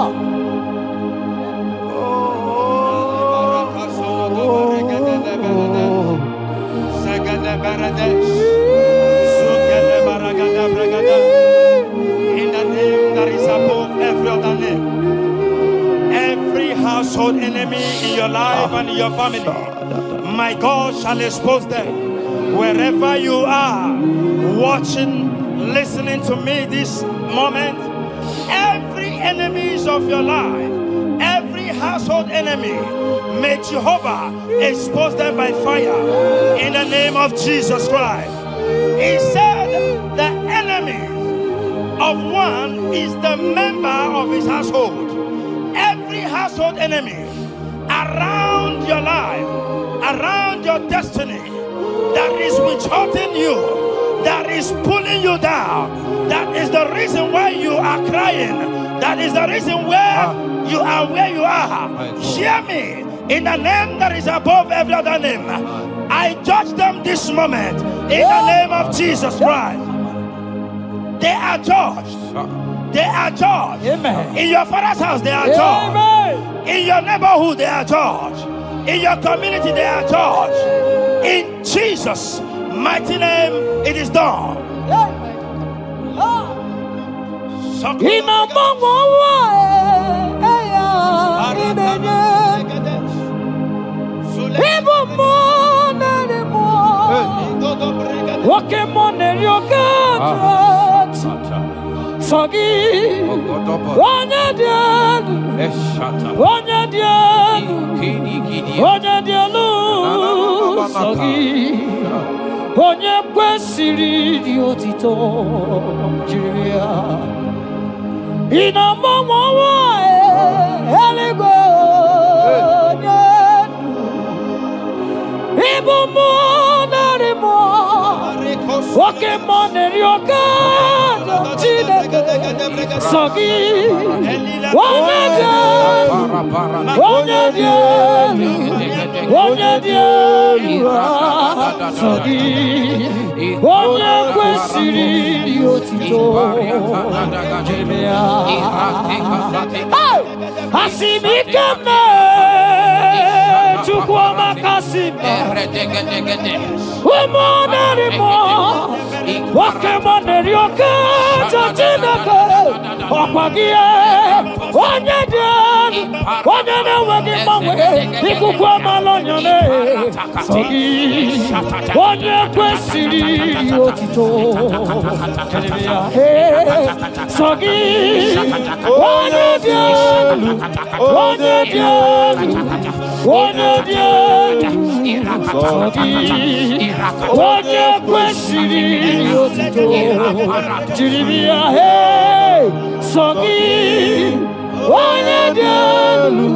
in the name that is above every other name, every household enemy in your life and in your family, my God shall expose them. Wherever you are, watching, listening to me this moment, every enemies of your life, every household enemy, may Jehovah expose them by fire in the name of Jesus Christ. He said the enemy of one is the member of his household. Every household enemy around your life, around your destiny, that is withholding you, that is pulling you down, that is the reason why you are crying, that is the reason where you are. Hear me, in the name that is above every other name, I judge them this moment in the name of Jesus Christ. They are judged. They are judged. Amen. In your father's house, they are judged. Amen. In your neighborhood, they are judged. In your community, they are judged. In Jesus' mighty name, it is done. sogi onye kwesịrị dị otito jiri ya ina mọmọwa eluigwe onye ibu mụ narị mụ oke mmụọ na-eri oke Chineke sogi onye dị elu onye dị elu onye dị elu sogi onye kwesịrị dị otito asị m ike mee Chukwu ọmaka sị m ụmụ narị mmụọ nwoke mmụọ na-eri oke Chineke ọkwa gị onye dị elu onye na-enweghị mgbanwe ikuku amala ọnyọne sọ gị onye kwesịrị otito sọ gị onye dị elu onye dị elu onye dị elu sọ gị onye kwesịrị otito jiri ya sọ gị onye dị elu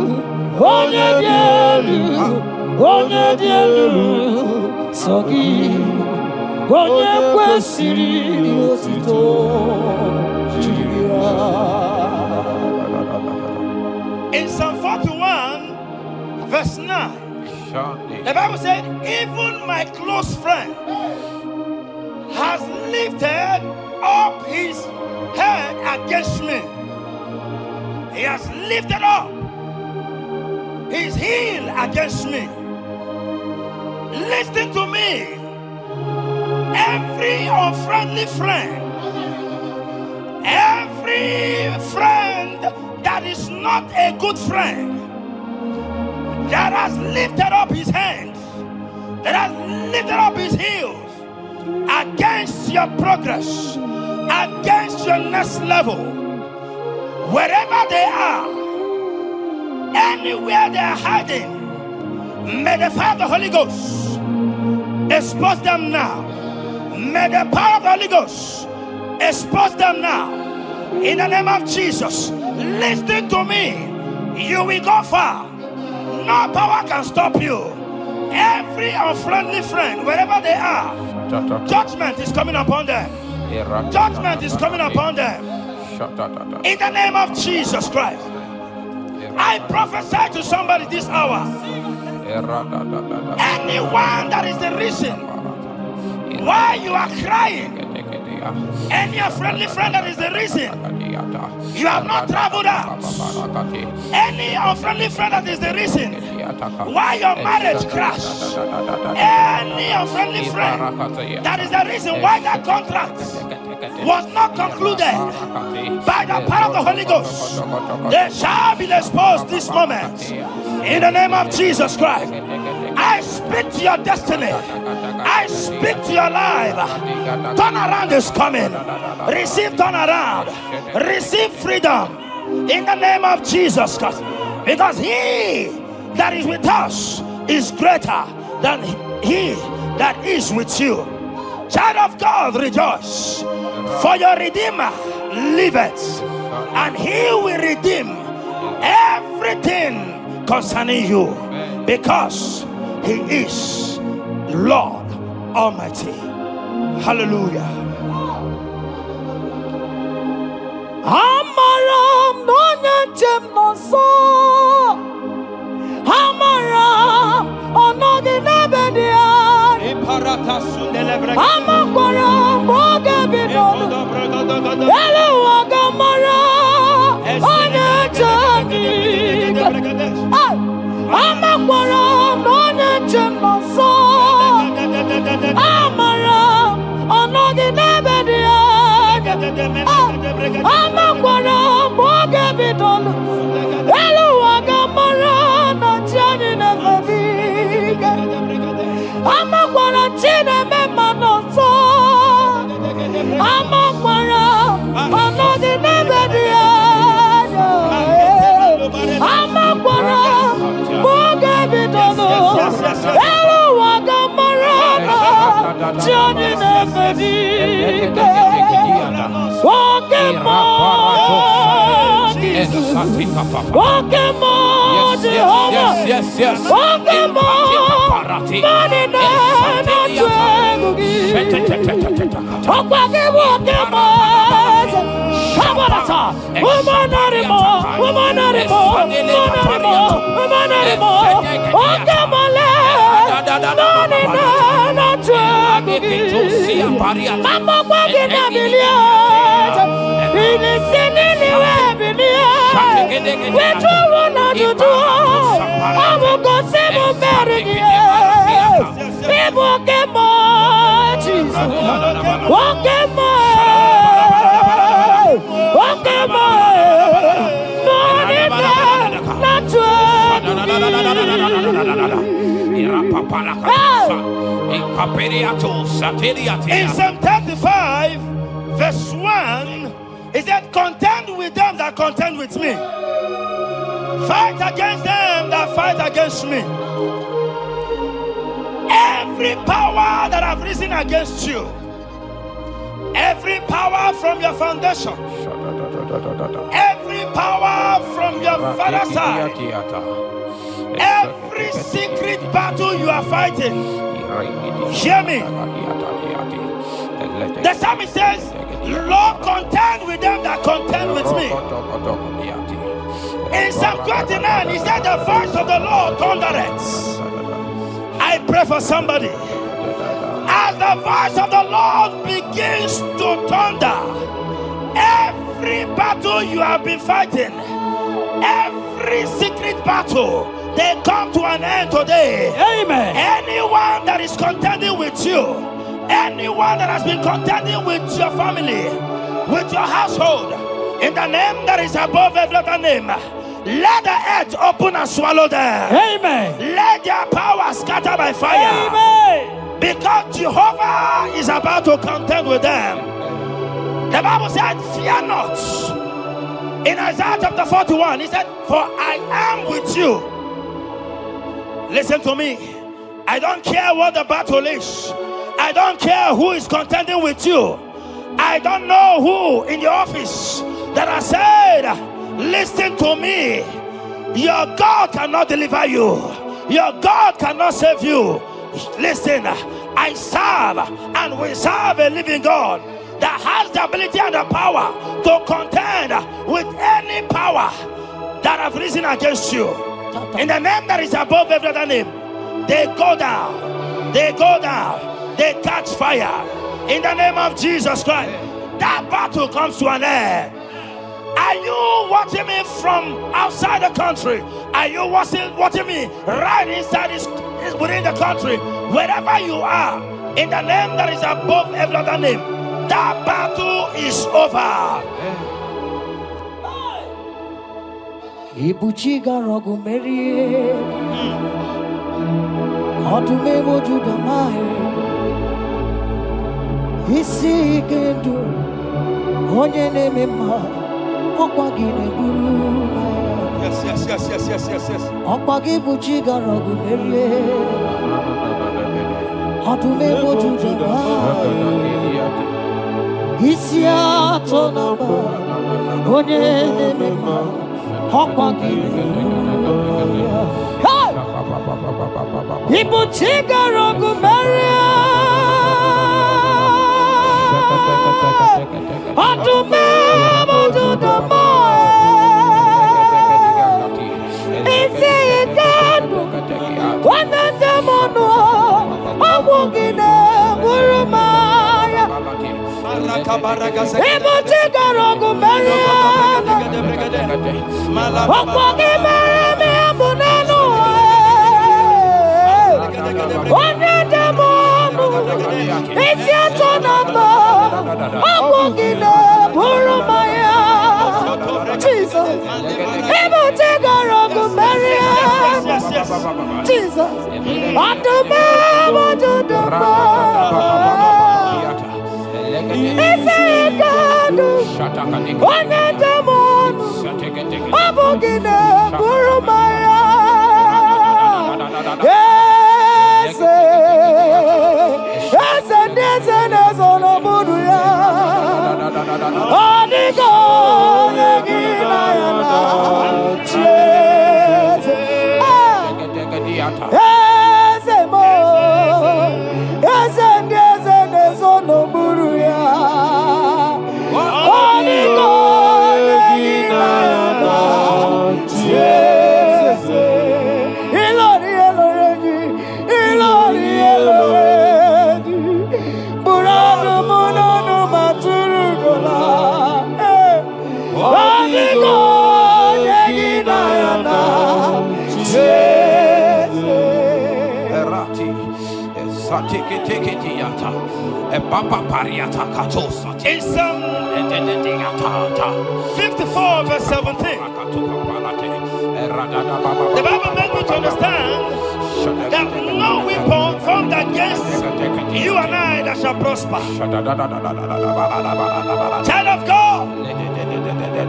onye dị elu onye dị elu sọ gị onye kwesịrị otito jiri ya. In Psalm 41 verse 9, the Bible said, even my close friend has lifted up his head against me. He has lifted up his heel against me. Listen to me. Every unfriendly friend, every friend that is not a good friend, that has lifted up his hands, that has lifted up his heels against your progress, against your next level, wherever they are, anywhere they are hiding, may the fire of the Holy Ghost expose them now. May the power of the Holy Ghost expose them now. In the name of Jesus, listen to me. You will go far. No power can stop you. Every unfriendly friend, wherever they are, judgment is coming upon them. Judgment is coming upon them. In the name of Jesus Christ, I prophesy to somebody this hour. Anyone that is the reason why you are crying, any unfriendly friend that is the reason you have not traveled out, any unfriendly friend that is the reason why your marriage crashed, any unfriendly friend that is the reason why that contract was not concluded, by the power of the Holy Ghost, they shall be exposed this moment. In the name of Jesus Christ, I speak to your destiny. I speak to your life. Turnaround is coming. Receive turnaround. Receive freedom. In the name of Jesus Christ. Because he that is with us is greater than he that is with you. Child of God, rejoice. For your Redeemer liveth, and he will redeem everything concerning you, because he is Lord Almighty. Hallelujah. Amaram no nyanchem no so. Amaram onogi nebedia. Amaram oge bidonu. Elu agamara onyanchem. Amaram no nyanchem no so. Amaram onogi nebedia. Amakwara mboge bidolu elu agamara na chani nevebiga amakwara chine mema noso amakwara anodi nebedia amakwara mboge bidolu elu Johnny Nefedika. Walking more, Jesus. Walking more, Jehovah. Yes. Walking more, money na twegugi. Walking more, Kabarata. Woman anymore, woman anymore, woman anymore. Walking more, money na twegugi. Mama walking na millions. In the city, which will not do. I will go seven marriages. People get more, Jesus. Walk in more. Walk in more. Money not In Psalm 35, verse 1, it said, contend with them that contend with me. Fight against them that fight against me. Every power that have risen against you, every power from your foundation, every power from your father's side, every secret battle you are fighting, hear me. The psalmist says, Lord, contend with them that contend with me. In Psalm 29, he said, the voice of the Lord thundereth. I pray for somebody. As the voice of the Lord begins to thunder, every battle you have been fighting, every secret battle, they come to an end today. Amen. Anyone that is contending with you, anyone that has been contending with your family, with your household, in the name that is above every other name, let the earth open and swallow them. Amen. Let their power scatter by fire. Amen. Because Jehovah is about to contend with them. The Bible said, fear not. In Isaiah chapter 41, he said, for I am with you. Listen to me. I don't care what the battle is. I don't care who is contending with you. I don't know who in the office that has said, listen to me. Your God cannot deliver you. Your God cannot save you. Listen, I serve and we serve a living God that has the ability and the power to contend with any power that have risen against you. In the name that is above every other name, they go down. They go down. They catch fire. In the name of Jesus Christ, that battle comes to an end. Are you watching me from outside the country? Are you watching me right inside within the country? Wherever you are, in the name that is above every other name, that battle is over. Ibuchiga rogu merie, odume mojuda mai, isi gendu, onye nemema, okwagine guru. Yes. Okwagi buchiga rogu merie, odume mojuda mai, isi atonaba, onye nemema. People take a rogu Maria. Atu me to the boy. It's a God. One of them on I'm walking there. Urumaya. People take a rogu Maria. Okwagi Maria Munano. One demonu. It's your tonamba. Okwagi Urumaya. Jesus. People take a rogu Maria. Jesus. Adume Wajuduma. It's a God. One demonu. Abogine Burumaya. Yes, In Psalm 54 verse 17, the Bible makes me to understand that no weapon formed against you and I that shall prosper. Child of God,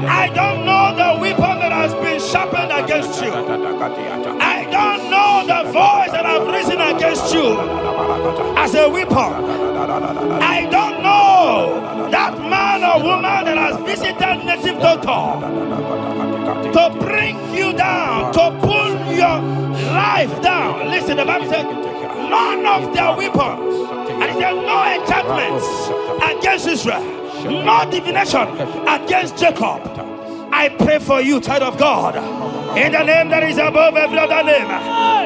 I don't know the weapon that has been sharpened against you. I don't know the voice that has risen against you as a weapon. I don't know that man or woman that has visited native doctor to bring you down, to pull your life down. Listen, the Bible said, none of their weapons, and it says no enchantments against Israel, no divination against Jacob. I pray for you, child of God, in the name that is above every other name.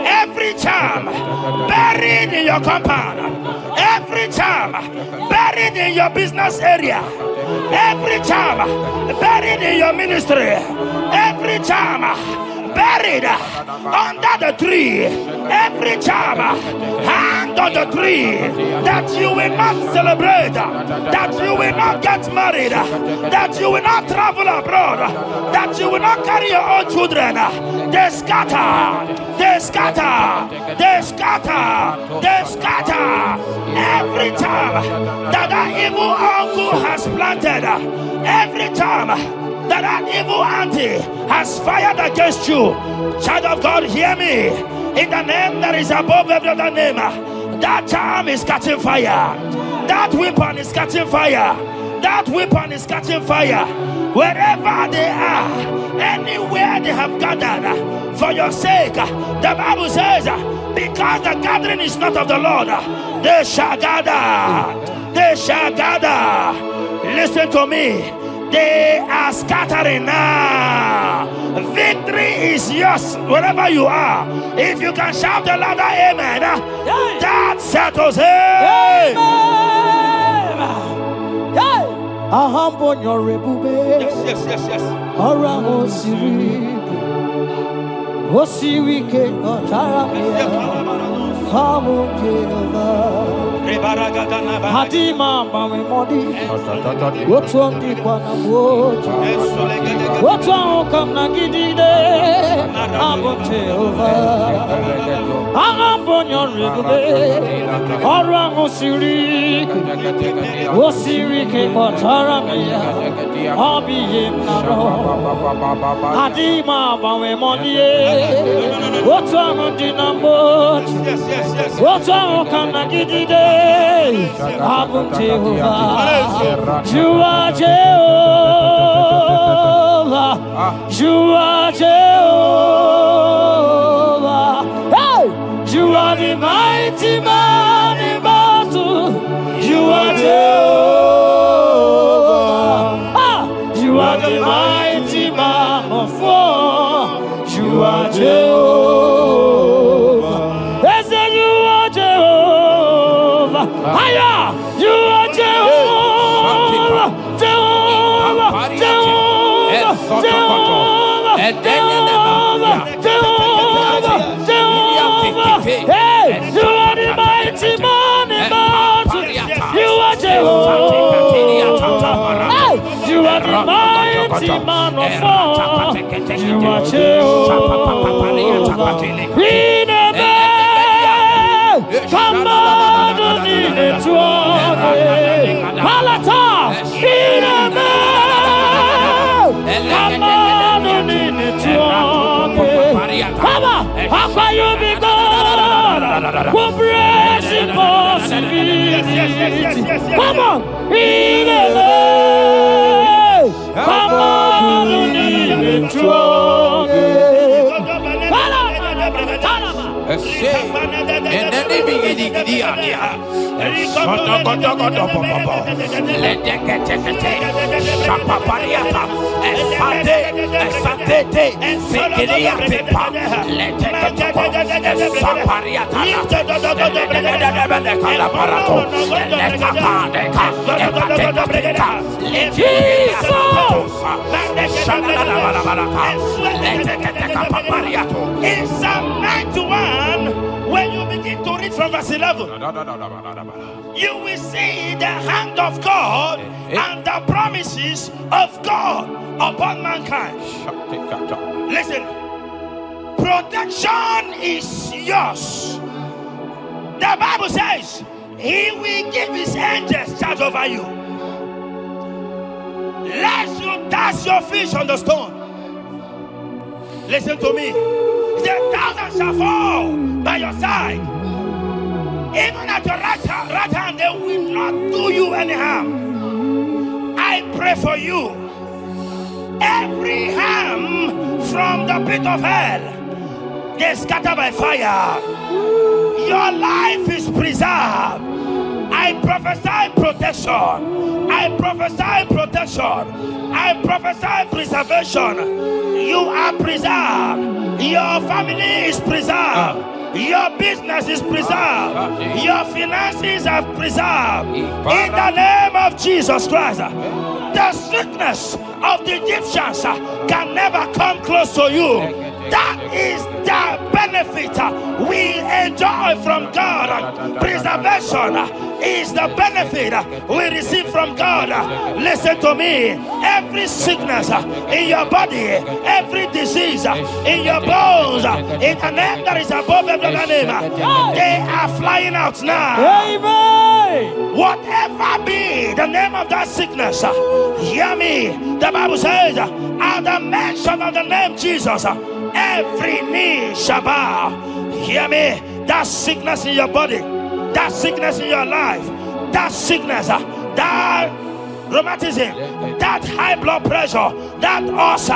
Every charm buried in your compound, every charm buried in your business area, every charm buried in your ministry, every charm buried under the tree, every charm hang on the tree, that you will not celebrate, that you will not get married, that you will not travel abroad, that you will not carry your own children. They scatter, they scatter, they scatter, they scatter. Every time that evil uncle has planted, every time that evil auntie has fired against you, child of God, hear me. In the name that is above every other name, that charm is catching fire. That weapon is catching fire. That weapon is catching fire. Wherever they are, anywhere they have gathered for your sake, the Bible says, because the gathering is not of the Lord, they shall gather. They shall gather. Listen to me. They are scattering now. Victory is yours wherever you are. If you can shout the louder amen, that settles it. Yes, yes, yes, yes. Hadima mawe modi, wotwa mdikwa na moja, wotwa ukamna gidide, abo Jehova, ahambonyo rigube, orwa osirike otaramia, obiye naro, Hadima mawe modi, wotwa mdina moja, wotwa ukamna gidide, Abu Jehovah, you are Jehovah, you are Jehovah, hey, you are the mighty man in battle, you are Jehovah, you are the mighty man of war, you are Jehovah, yes, you are Jehovah. Higher! You are Jehovah! Jehovah! Jehovah! Jehovah! Jehovah! Jehovah! Hey! You are the mighty man in battle! You are Jehovah! Hey! You are the mighty man of war! You are Jehovah! We never come on! Malata, Iname, Kamano Ninituane, Kama, Papa, you be God, who praise impossibility. Come on, Iname, In Psalm 91, when you begin to read from verse 11, you will see the hand of God and the promises of God upon mankind. Listen, protection is yours. The Bible says He will give His angels charge over you, lest you dash your fish on the stone. Listen to me. The thousand shall fall by your side, even at your right hand, they will not do you any harm. I pray for you. Every harm from the pit of hell, they scatter by fire. Your life is preserved. I prophesy protection. I prophesy protection. I prophesy preservation. You are preserved. Your family is preserved. Your business is preserved. Your finances are preserved. In the name of Jesus Christ. The sickness of the Egyptians can never come close to you. That is the benefit we enjoy from God. Preservation is the benefit we receive from God. Listen to me. Every sickness in your body, every disease in your bones, in the name that is above every other name, they are flying out now. Amen. Whatever be the name of that sickness, hear me. The Bible says, at the mention of the name Jesus, every knee shall bow. Hear me. That sickness in your body, that sickness in your life, that sickness, that rheumatism, that high blood pressure, that ulcer,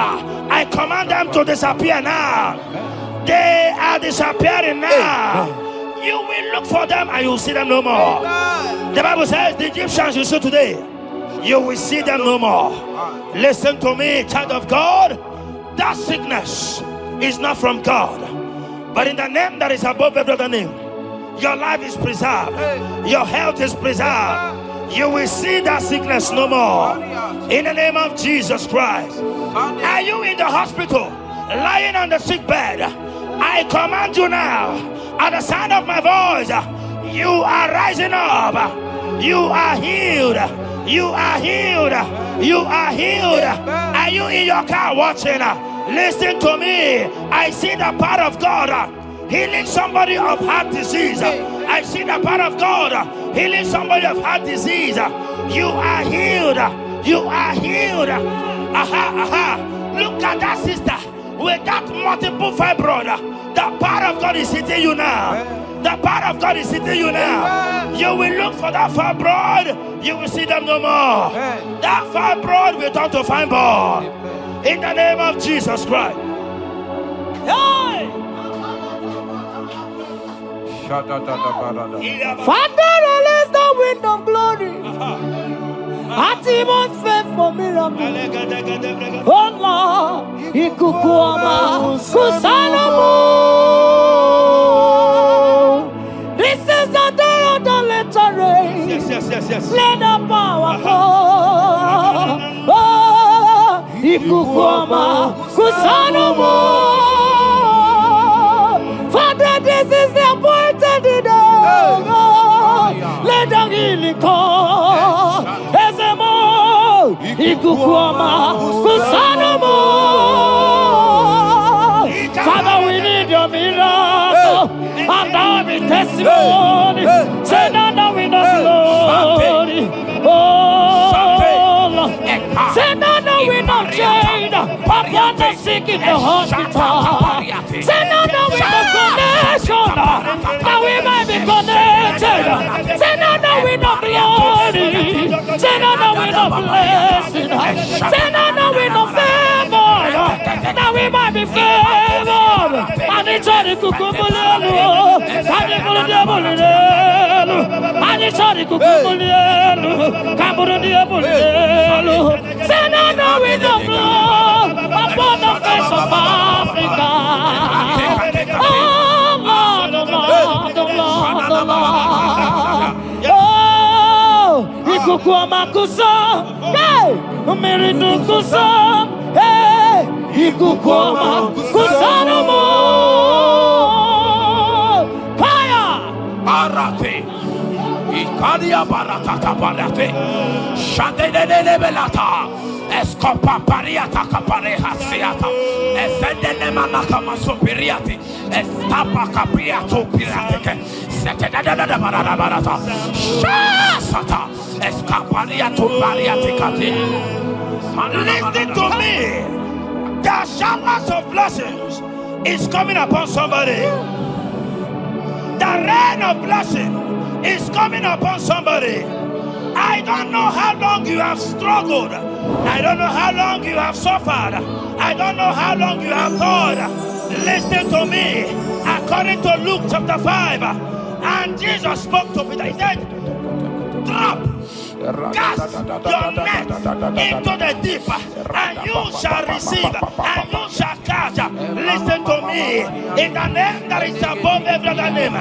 I command them to disappear now. They are disappearing now. You will look for them and you will see them no more. The Bible says the Egyptians you see today, you will see them no more. Listen to me, child of God. That sickness is not from God, but in the name that is above every other name, your life is preserved. Your health is preserved. You will see that sickness no more. In the name of Jesus Christ. Are you in the hospital, lying on the sick bed? I command you now, at the sound of my voice, you are rising up. You are healed. You are healed. You are healed. Are you in your car watching? Listen to me. I see the power of God healing somebody of heart disease. I see the power of God healing somebody of heart disease. You are healed. You are healed. Look at that sister with that multiple fibroid. The power of God is hitting you now. The power of God is hitting you now. You will look for that fibroid. You will see them no more. That fibroid will turn to fibroid. In the name of Jesus Christ. Hey! Father, release the wind of glory. Atmosphere for miracle. Oh Lord, ikukuama kusanamu. This is the day of the letter rain. Yes. Let the power fall. Oh, ikukuama kusanamu. Father, this is the appointed day. Let the healing come. Ezemo, ikukuama kusanamu. Father, we need your miracle. And now we testimony. Say now we know glory. Oh, Lord. Say now we know chain. Upon the sick in the hospital. Say now we know connection. Now we might be connected. Say now we know glory. Say now we know blessing. Say now we know favor. Now we might be favored. And it's all the cuckoo. And it's all the devil. Anitari Kukulielu, Kaburielu, send out the wind of blood upon the face of Africa. Oh Lord, oh Lord, oh Lord, oh Lord. Oh, Ikukwamakusa, hey, Mirinukusa, hey, Ikukwamakusa no more. Fire! Arate. Ikadia baratata barate. Shadene belata. Escopa pariata capareha siata. Esendene manaka masopiriati. Estapa capriato pirate. Setedada barata barata. Shasata. Escapariato bariate cati. Listen to me. The showers of blessings is coming upon somebody. The rain of blessing is coming upon somebody. I don't know how long you have struggled. I don't know how long you have suffered. I don't know how long you have thought. Listen to me. According to Luke chapter 5, and Jesus spoke to Peter. He said, drop, cast your net into the deep, and you shall receive, and you shall catch. Listen to me. In the name that is above every other name,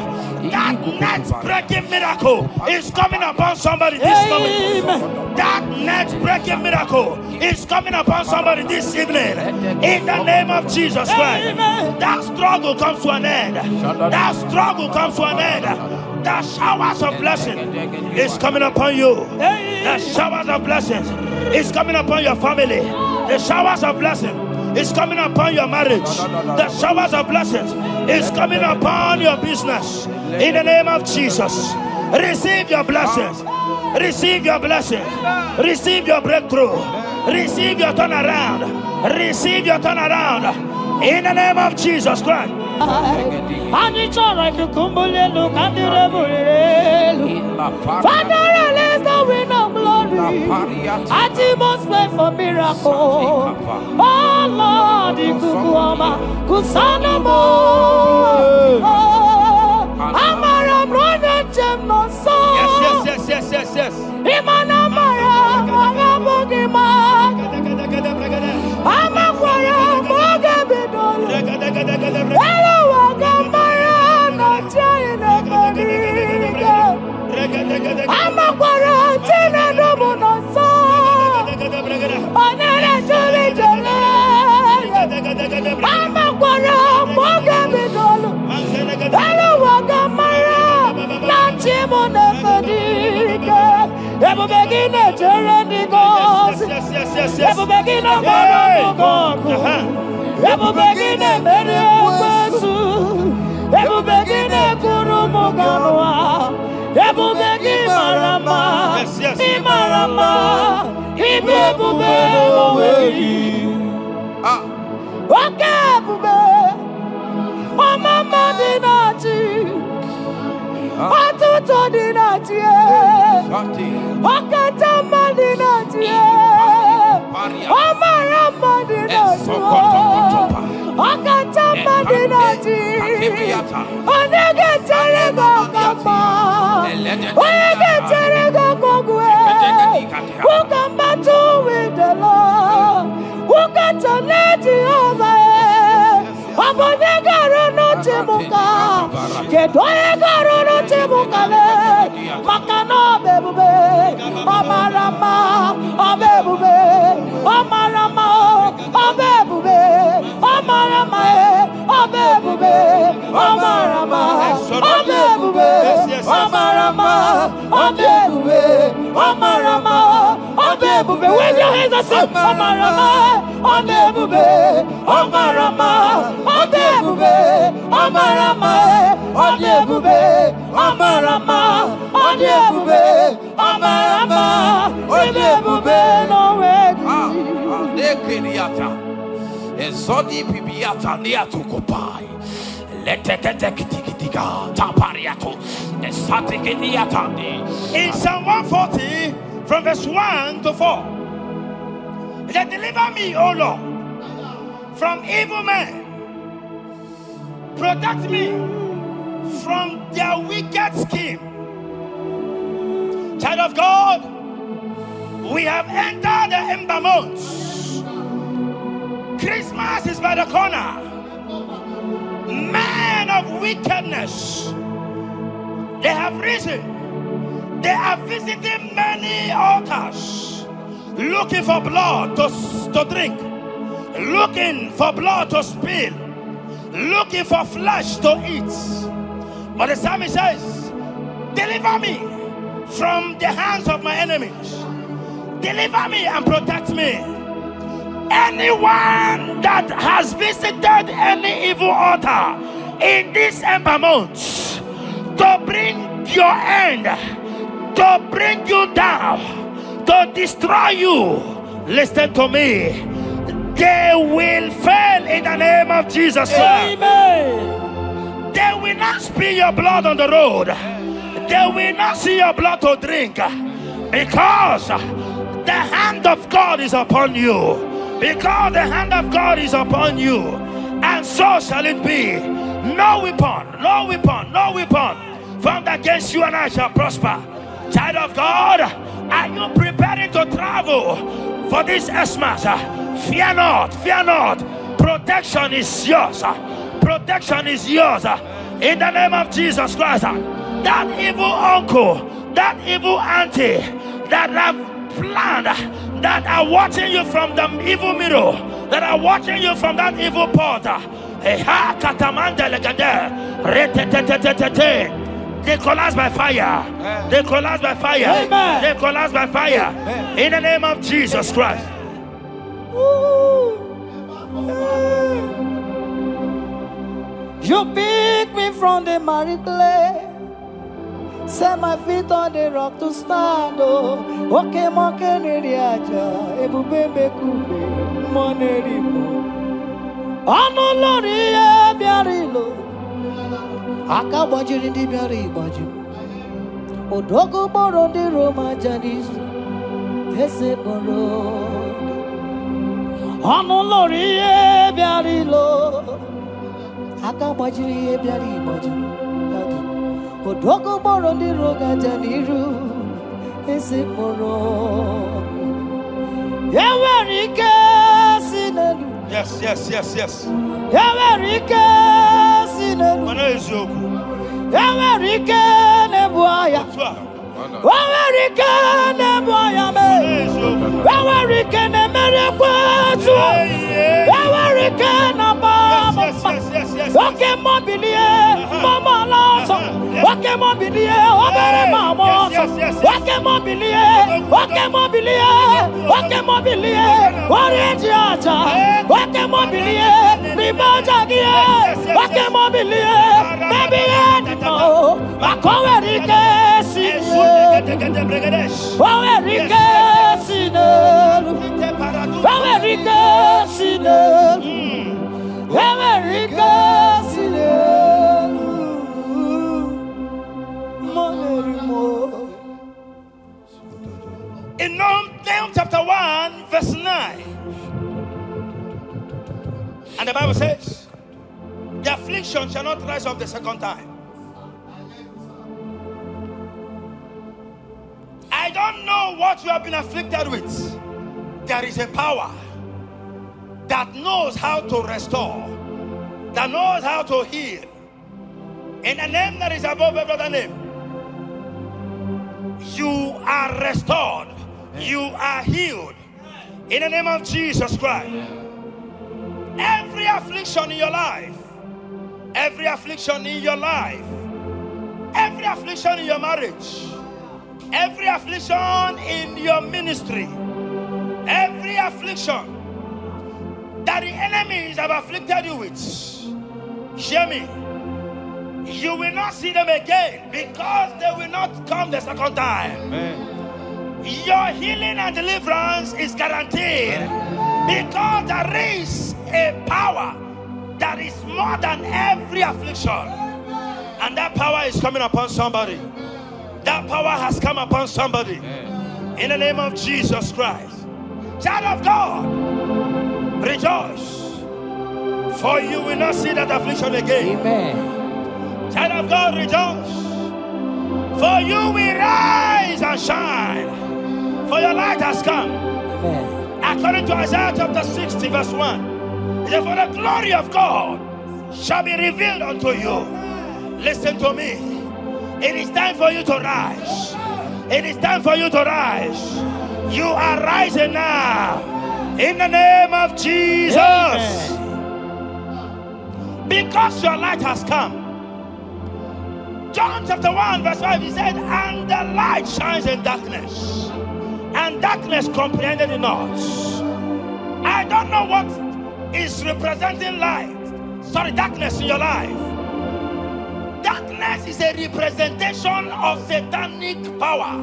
that net breaking miracle is coming upon somebody this moment. That net breaking miracle is coming upon somebody this evening. In the name of Jesus Christ, that struggle comes to an end. That struggle comes to an end. The showers of blessing is coming upon you. The showers of blessings is coming upon your family. The showers of blessing is coming upon your marriage. The showers of blessings is coming upon your business. In the name of Jesus, receive your blessings. Receive your blessings. Receive your breakthrough. Receive your turnaround. Receive your turnaround. In the name of Jesus Christ. Father, release the wind of glory. Atmosphere for miracle. Oh Lord, Ikukwama, Kusanamo. Amara brother Jemno so. Yes. Imana Mara, Magabogima. Amakwara, Mogabidolo. Hello, Wagamara, not trying Amakwara, Tina Nomono so. Onere Juli Jole. Amakwara, Mogabidolo. Hello, Wagamara, not Chimone Fadiga. Ever begin a journey goes. Ever begin a mono. Ever begin a Mediasu. Ever begin a Kurumoganoa. Ever begin Marama. Imarama. Ibebube. Okay, Bube. Oh, Mama Dinati. Atuto Dinati. Okatama Dinati. Omarama Dinati. Okatama Dinati. Onegeterego Kama. Onegeterego Kogwe. Who come battle with the Lord? Who got to let you over? Abonegaro no Timuka. Kedoegaro no Timukale. Makano bebube. Omarama. Obebube. Omarama. Obebube. Omarama. Obebube. Omarama. Obebube. Omarama. Obebube. Omarama. Obebube. Wave your hands and say Omarama. Obebube. Omarama. Obebube. Omarama. Obebube. Omarama. Obebube. Omarama. Obebube. No way. Ezodi pibiata niatu kupai. Leteketekitika tapariato. Esatikiniatandi. In Psalm 140, from verse 1 to 4, it said, deliver me, O Lord, from evil men. Protect me from their wicked scheme. Child of God, we have entered the ember months. Christmas is by the corner. Men of wickedness, they have risen. They are visiting many altars, looking for blood to drink, looking for blood to spill, looking for flesh to eat. But the psalmist says, deliver me from the hands of my enemies. Deliver me and protect me. Anyone that has visited any evil altar in this ember month to bring your end, to bring you down, to destroy you, listen to me, they will fail in the name of Jesus. Amen. They will not spill your blood on the road. They will not see your blood to drink, because the hand of God is upon you. Because the hand of God is upon you. And so shall it be. No weapon formed against you and I shall prosper. Child of God, are you preparing to travel for this Xmas? Fear not. Protection is yours. Protection is yours. In the name of Jesus Christ. That evil uncle, that evil auntie that have planned, that are watching you from the evil mirror, that are watching you from that evil portal, they collapse by fire. They collapse by fire. Amen. They collapse by fire. In the name of Jesus Christ. You pick me from the miry clay, set my feet on the rock to stand. Oh, okay, monkey neriaja, ebubebe kube, monerimo. Ano lori e biarilo, aka bajiri di biari baju. Odogo boro di Roma janis, ese boro. Ano lori e biarilo, aka bajiri e biari baju. Odogo boro di roga janiru, ese boro. Yawarike sinelu. Yes. Yawarike sinelu. Yawarike nebuaya. Yawarike nebuaya me. Yawarike ne merekwetu. Yawarike na baba. Okay, mobilie, mama laso. Okay, mobilie, obere mama. Okay, mobilie, orientiacha. Okay, mobilie, ribajagie. Okay, mobilie, baby edito. Akowerike sinu. Akowerike sinu. Akowerike sinu. In Nahum chapter 1 verse 9, and the Bible says, the affliction shall not rise up the second time. I don't know what you have been afflicted with. There is a power that knows how to restore, that knows how to heal. In the name that is above every other name, you are restored, you are healed. In the name of Jesus Christ. Every affliction in your life, every affliction in your life, every affliction in your marriage, every affliction in your ministry, every affliction that the enemies have afflicted you with, hear me, you will not see them again, because they will not come the second time. Amen. Your healing and deliverance is guaranteed, because there is a power that is more than every affliction, and that power is coming upon somebody. That power has come upon somebody. In the name of Jesus Christ. Child of God, rejoice, for you will not see that affliction again. Amen. Child of God, rejoice, for you will rise arise and shine, for your light has come. According to Isaiah chapter 60 verse 1, it says, for the glory of God shall be revealed unto you. Listen to me. It is time for you to rise. It is time for you to rise. You are rising now. In the name of Jesus. Amen. Because your light has come. John chapter 1 verse 5, he said, and the light shines in darkness, and darkness comprehended it not. I don't know what is representing light. Sorry, darkness in your life. Darkness is a representation of satanic power,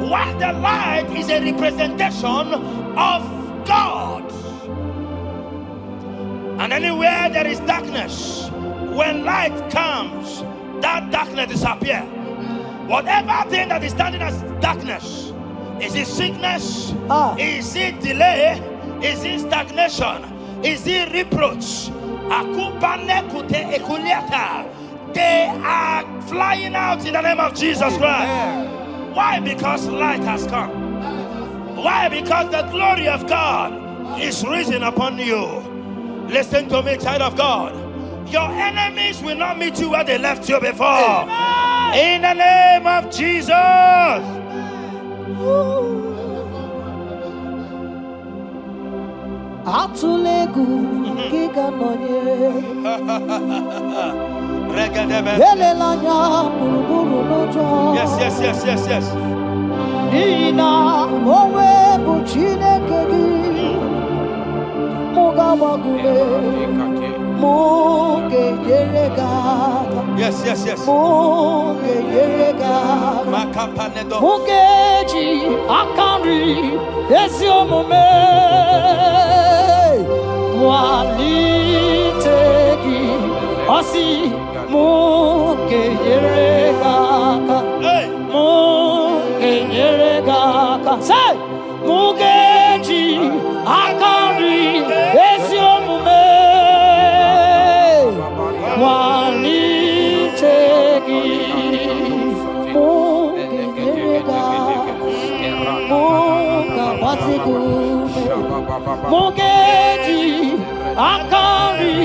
while the light is a representation of God. And anywhere there is darkness, when light comes, that darkness disappears. Whatever thing that is standing as darkness, is it sickness? Is it delay? Is it stagnation? Is it reproach? They are flying out in the name of Jesus Christ. Why? Because light has come. Why? Because the glory of God is risen upon you. Listen to me, child of God. Your enemies will not meet you where they left you before. Amen. In the name of Jesus. Yes. Yes. Mugeji akari esiomome walitegi osi mugeyeregaka say mugeji akari esiomome walitegi Mugeji akari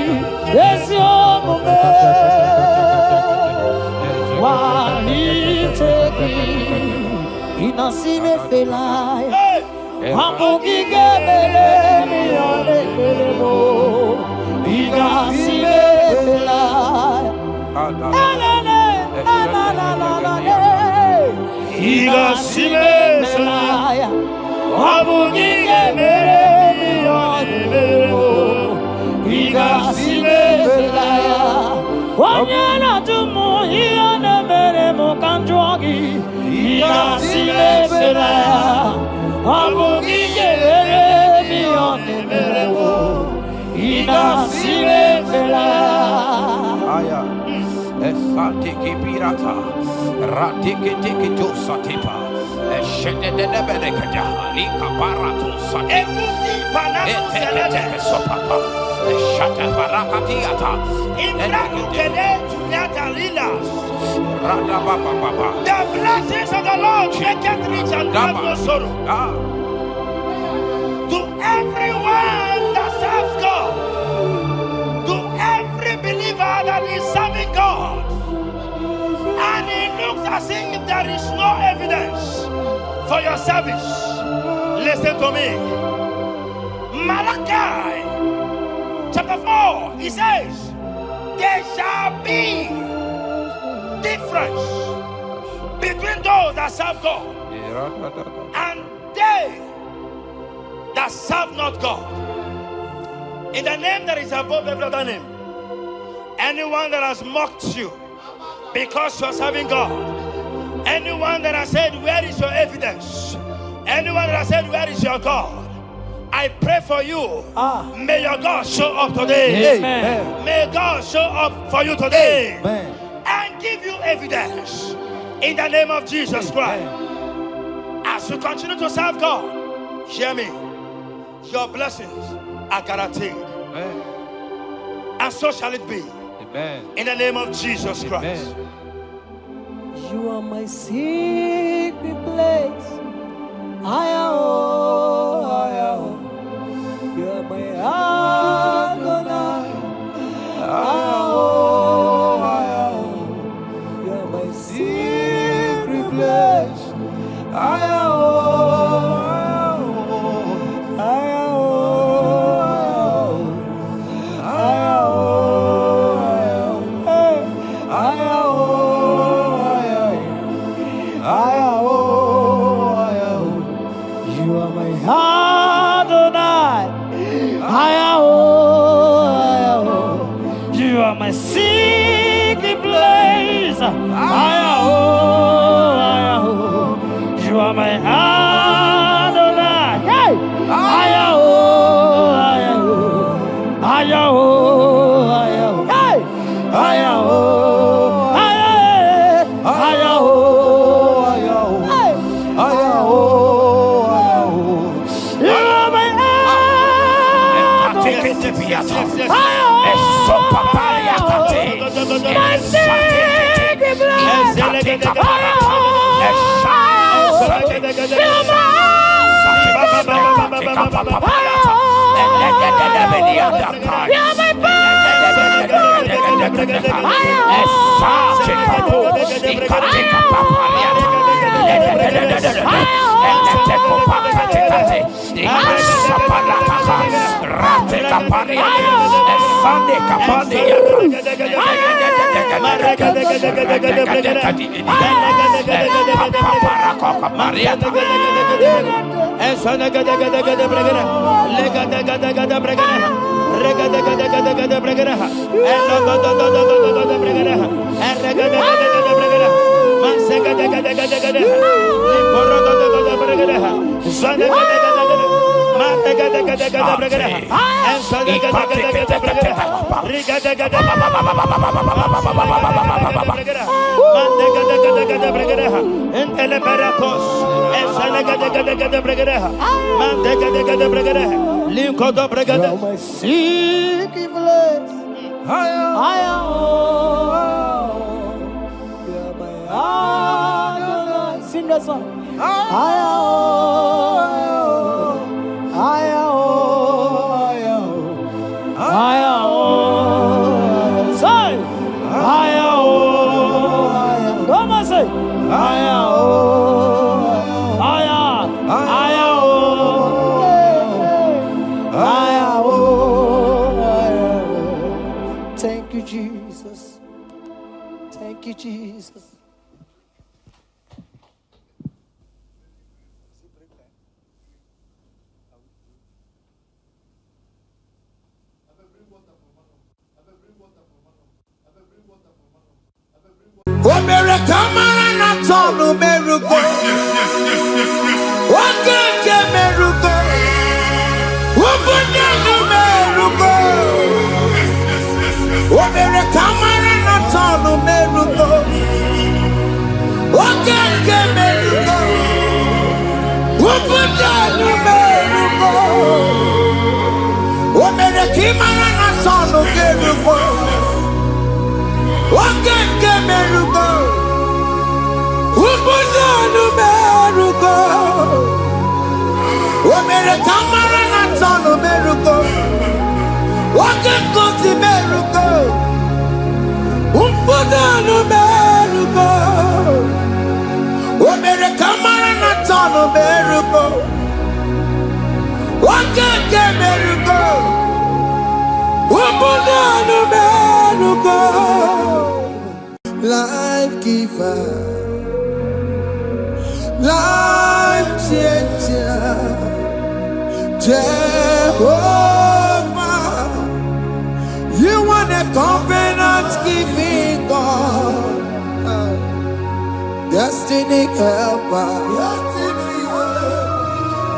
esiomome walitegi inasime felai amugige bele miyane belemo inasime felai inasime felai amugige bele miyane belemo inasime felai wanyana tumu iyane belemo kanjwagi inasime felai amugige bele miyane belemo inasime felai Esantiki pirata, ratiki tiki josatipa, eshendedebelekada, lika barato sati, eteleke sopapa, eshata barakatiata, Imrakukele tunyata lilas. rada baba. The blessings of the Lord make it rich and add no sorrow. To everyone that serves God, to every believer that is serving God, and it looks as if there is no evidence for your service, listen to me. Malachi chapter 4, he says, there shall be difference between those that serve God and they that serve not God. In the name that is above every other name, anyone that has mocked you because you are serving God, anyone that has said, where is your evidence? Anyone that has said, where is your God? I pray for you. May your God show up today. Amen. May God show up for you today. Amen. And give you evidence in the name of Jesus Christ. As you continue to serve God, hear me, your blessings are guaranteed. Amen. And so shall it be. Amen. In the name of Jesus Christ. Amen. You are my secret place. I am. You are my Adonai. I am. You are my secret place. I am. My secret place. You are my Adonai. Hey, my secret place. Sing that song. Thank you, Jesus. Thank you, Jesus. Life giver, life changer, Jehovah, you are the covenant keeping God, destiny helper,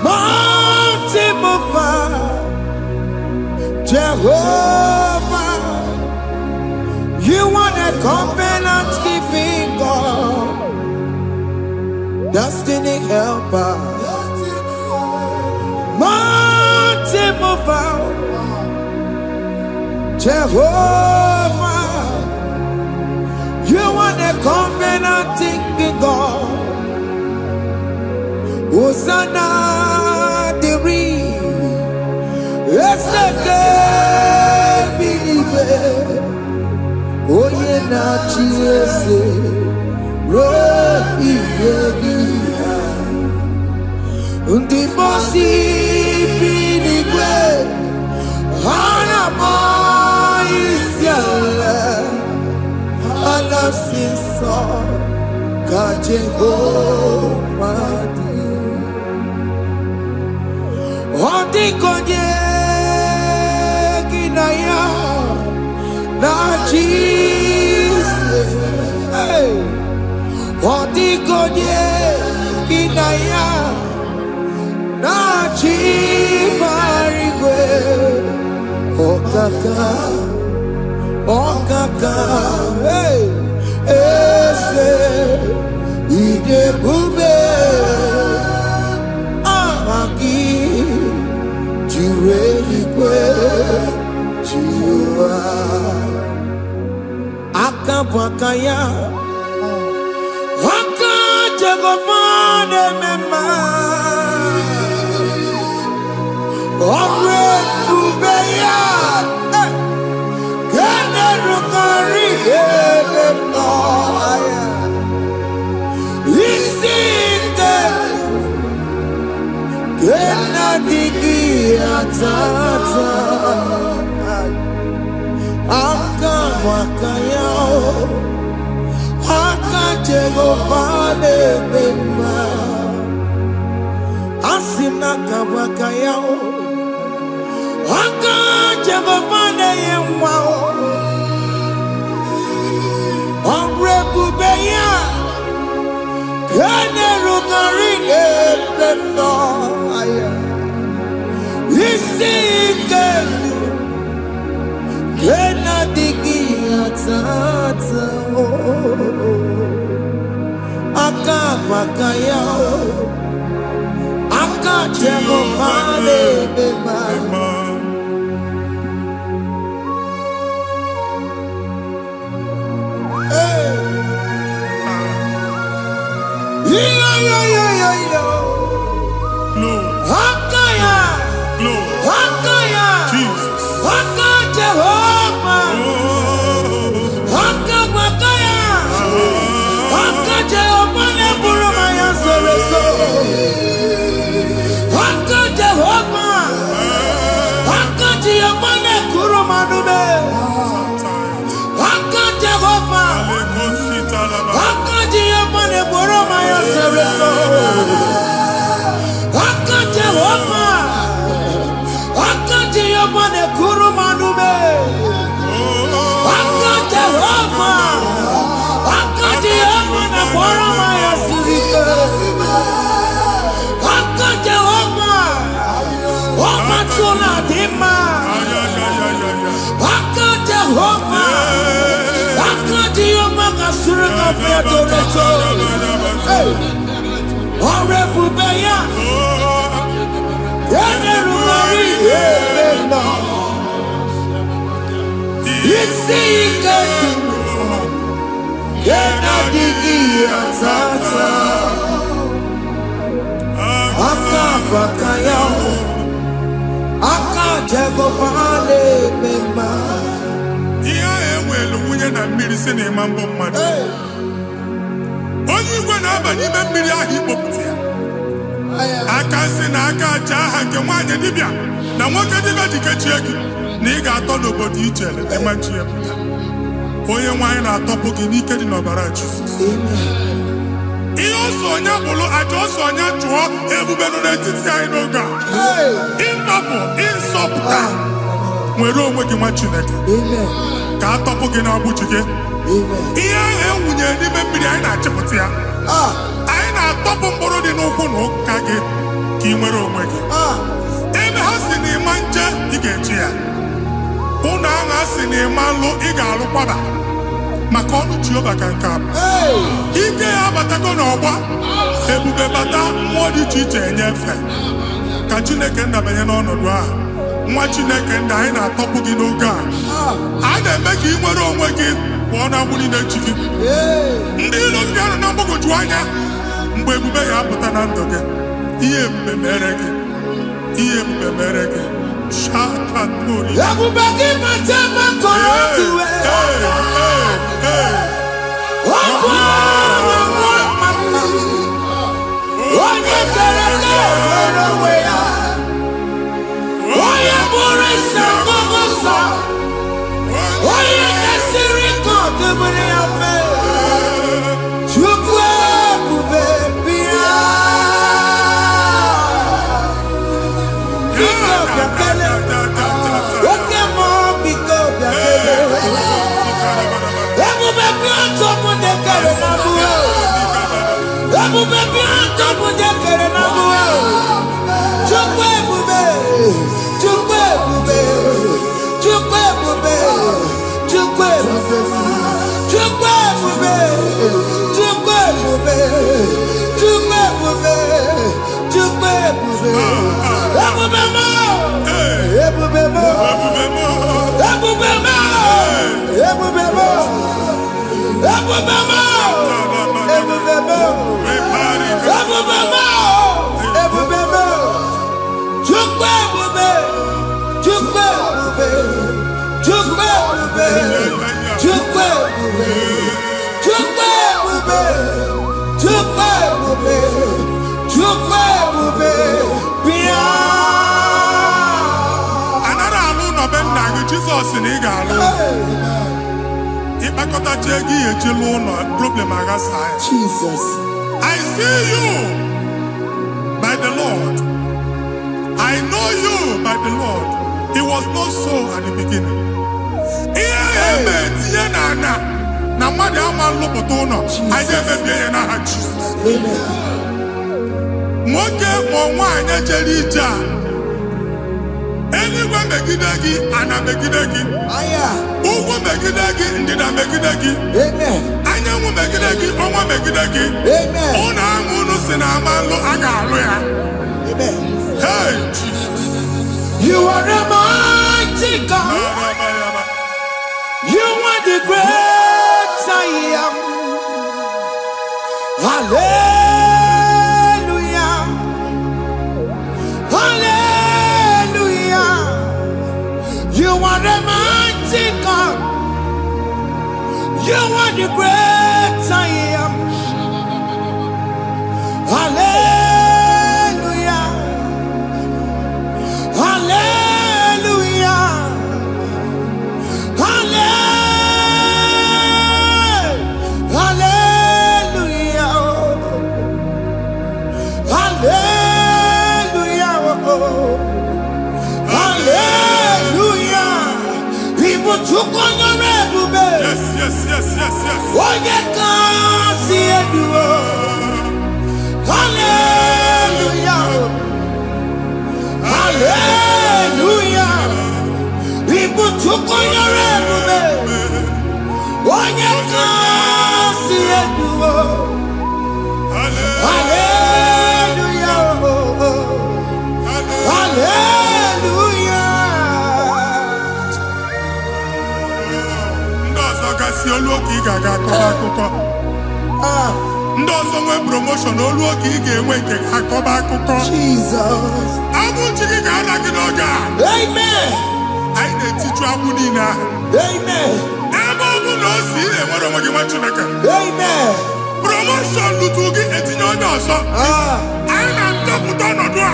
mountain mover, Jehovah, you are the covenant keeping God, destiny helper, mountain mover, Jehovah, you are the covenant God. Hosanna diri eseke bibe oye na chiese ro iyegi ndi bosi binigwe hana mo isiala ana sinso ka Jehovah di Odi konye kinaya na Jesus. Odi konye kinaya na chibarigwe. Okaka, okaka, ese ide bube amaki. Akabakaya Akajagomane mema Ore Ubeya Kene Rukari Ebenoya Isinde Kena Digi Atata Akawakaya Akajegovane bema Asina kawakaya Akajegovane yemwa Onrebubeya Kene rugari ebema Isike Kena digi atata Akabakaya Akajegovane bema Hakaya Hakaya Jesus Jehovah Hakabakaya Jehovah Neburumaya Sereso Jehovah Jehovah Nekurumanume Jehovah Jehovah Neburumaya Sereso Jehovah Jehovah Nekurumanume Jehovah Jehovah Neburumaya Sirike Jehovah Omatuna Dima Jehovah Jehovah Kasurika Fiatoreto Orebubeya Yenerumari Ebena Isike Yenadigi Atata Akabakaya Akajegovane bema Iya ewelu nwunye na mmiri si na ịma mbọ mmadụ onye igwe na-aba n'ime mmiri ahụ ikpopụta ya aka si na aka aja aha nke nwaanyị dibịa na nwoke dibịa jikechie gị na ị ga-atọ n'obodo ijele ịmachi ya pụta onye nwaanyị na-atọpụ gị n'ike dị n'ọbara Jizọs ihe ọsọ onye bụrụ aja ọsọ onye chụọ ebube nọ n'etiti anyị n'oge a ịtọpụ ịsọpụta nwere onwe gị nwa Chineke ka atọpụ gị na-agbụchi gị ihe ahụ ewunye n'ime mmiri anyị na-achịpụta ya anyị na-atọpụ mkpụrụ dị n'ụkwụ na ụka gị ka ị nwere onwe gị ebe ha si na ịma nje ị ga-eji ya ụlọ ahụ ha si na ịma nlụ ị ga-alụkwaba maka ọnụ Jehova ka nke a ike ya abatago n'ọgba ebube bata mmụọ dị iche iche enyefe ka Chineke ndabanye n'ọnọdụ ahụ nwa Chineke ndị anyị na-atọpụ gị n'oge a na-eme ka ị nwere onwe gị pụọ na agbụ niile chi gị. Ndị ilo gị ga-anọ na mgbagwoju anya mgbe ebube ya apụta na ndụ gị. Ihe ebube mere gị. Ihe ebube mere gị. Shakatori. Ebube gị mata maka otu onye kere nwere onwe ya, onye bụrụ isi ọgụgụ nsọ, onye kesịrị ka ọ dịbụrụ ya mfe. Chukwu ebube bịa, biko bịa kele, oke mmụọ biko bịa kele. Ebube bịa tọpụ ndị kere na mbuo, ebube bịa tọpụ ndị kere na mbuo. Chukwu ebube, Chukwu ebube, Chukwu ebube, Chukwu ebube, Chukwu ebube, Chukwu ebube, Chukwu ebube, Chukwu ebube. Ebube mo, ebube mo, ebube mo, ebube mo, ebube mo, ebube mo, ebube mo, ebube mo. Chukwu ebube, Chukwu ebube, Chukwu ebube, Chukwu ebube, Chukwu ebube, Chukwu ebube, Chukwu ebube, bịa. Anara alụ nọ be nna gị Jizọs na ị ga-alụ. Ịkpakọtacha ego ihe eji lụọ ụlọ problem aghasa ya. Jesus. I see you by the Lord. I know you by the Lord. It was not so at the beginning. Ihe eme tinye na ana na mmadụ ama nlụpụta ụlọ. Anyị emebie ya n'aha Jizọs. Nwoke ma nwaanyị jere ije a, eluigwe megide gị, ana megide gị, ugwu megide gị, ndịda megide gị, anyanwụ megide gị, ọnwa megide gị. Ụlọ ahụ unu si na ama nlụ a ga-alụ ya. Hey, Jesus. You are a mighty God. You are the great I am. Hallelujah. Hallelujah. You are a mighty God. You are the great I am. Hallelujah. Hallelujah. Hallelujah. Hallelujah. Hallelujah. People took on your ebube. Yes, yes, yes, yes, yes. Onye kasi eduo. Hallelujah. Hallelujah. People took on your ebube. Onye kasi eduo. Hallelujah. Hallelujah. Ndị ọzọ gasị olu oge ị ga-aga akọba akụkọ. Ndị ọzọ nwee promotion olu oge ị ga-enwe nke akọba akụkọ. Jesus. Abụ chi gị ga-ala gị n'oge a. Amen. Anyị na-etiju agbụ niile ahụ. Amen. Ebe ọ bụ na o si ị na-enwere onwe gị nwa Chineke. Amen. Promotion lutu gị etinye onye ọzọ. Anyị na-atọpụta ọnọdụ a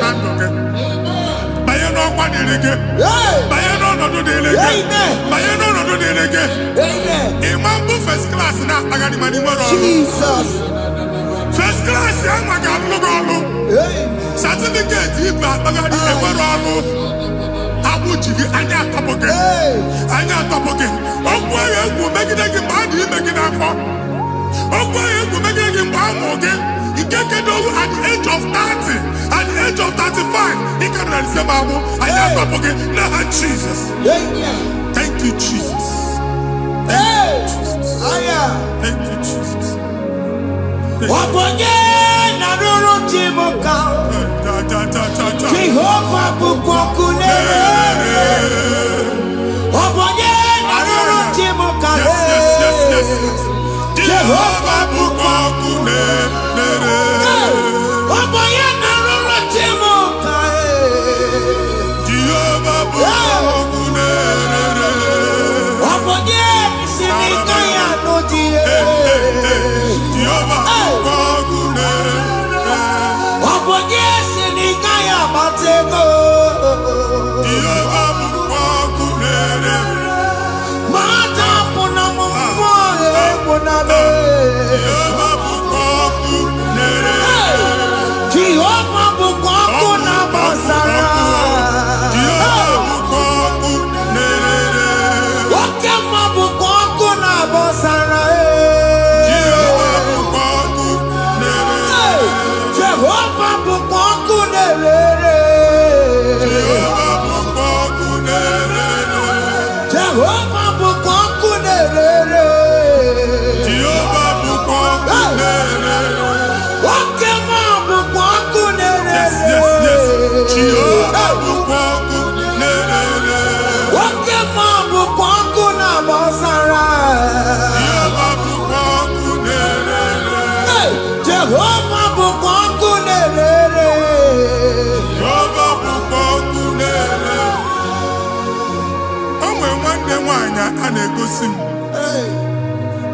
na ndụ gị. Banye n'ọkwa dịrị gị. Banye n'ọnọdụ dịrị gị. Banye n'ọnọdụ dịrị gị. Ịma mbụ first class na-akpagharị ma n'ime ọrụ. Jesus. First class ya nwa ga-alụ gị ọlụ. Certificate ibu akpagharị enwere ọlụ. Agbụ ji gị anya atọpụ gị. Anya atọpụ gị. Okwu ahụ egwu megide gị mgbe a dị ime gị n'afọ. Okwu ahụ egwu megide gị mgbe a mụrụ gị. Nke kedu at the age of 30, at the age of 35, ị ka nọ n'ise ma agbụ. Anya atọpụ gị n'aha Jesus. Thank you, Jesus. Thank you, Jesus. Thank you, Jesus. Wabonye na ruru chimuka. Jehovah bukwakunere. Wabonye na ruru chimuka. Jehovah bukokune nere. Oboye na roro timo kae. Jehovah bukokune nere. Oboye sinika ya no die. Jehovah bukokune nere. Oboye sinika ya batego. Jehovah bukokune nere. Mata puna mwa puna le. Jehovah bukokune nere. Jehovah bukokuna basara. Jehovah bukokune nere. Okema bukokuna basara. Jehovah bukokune nere. Jehovah bukokuna nere. Jehovah bukokune nere. Jehovah bukokuna nere. Jehovah bukokune nere. Okema bukokuna Yes, nere. yes, yes. Jehovah bukokune nere. Okema bukokuna basara. Jehovah bukokune nere. Jehovah bukokuna nere. Jehovah bukokune nere. O nwere nwanne nwaanyị a na-egosi m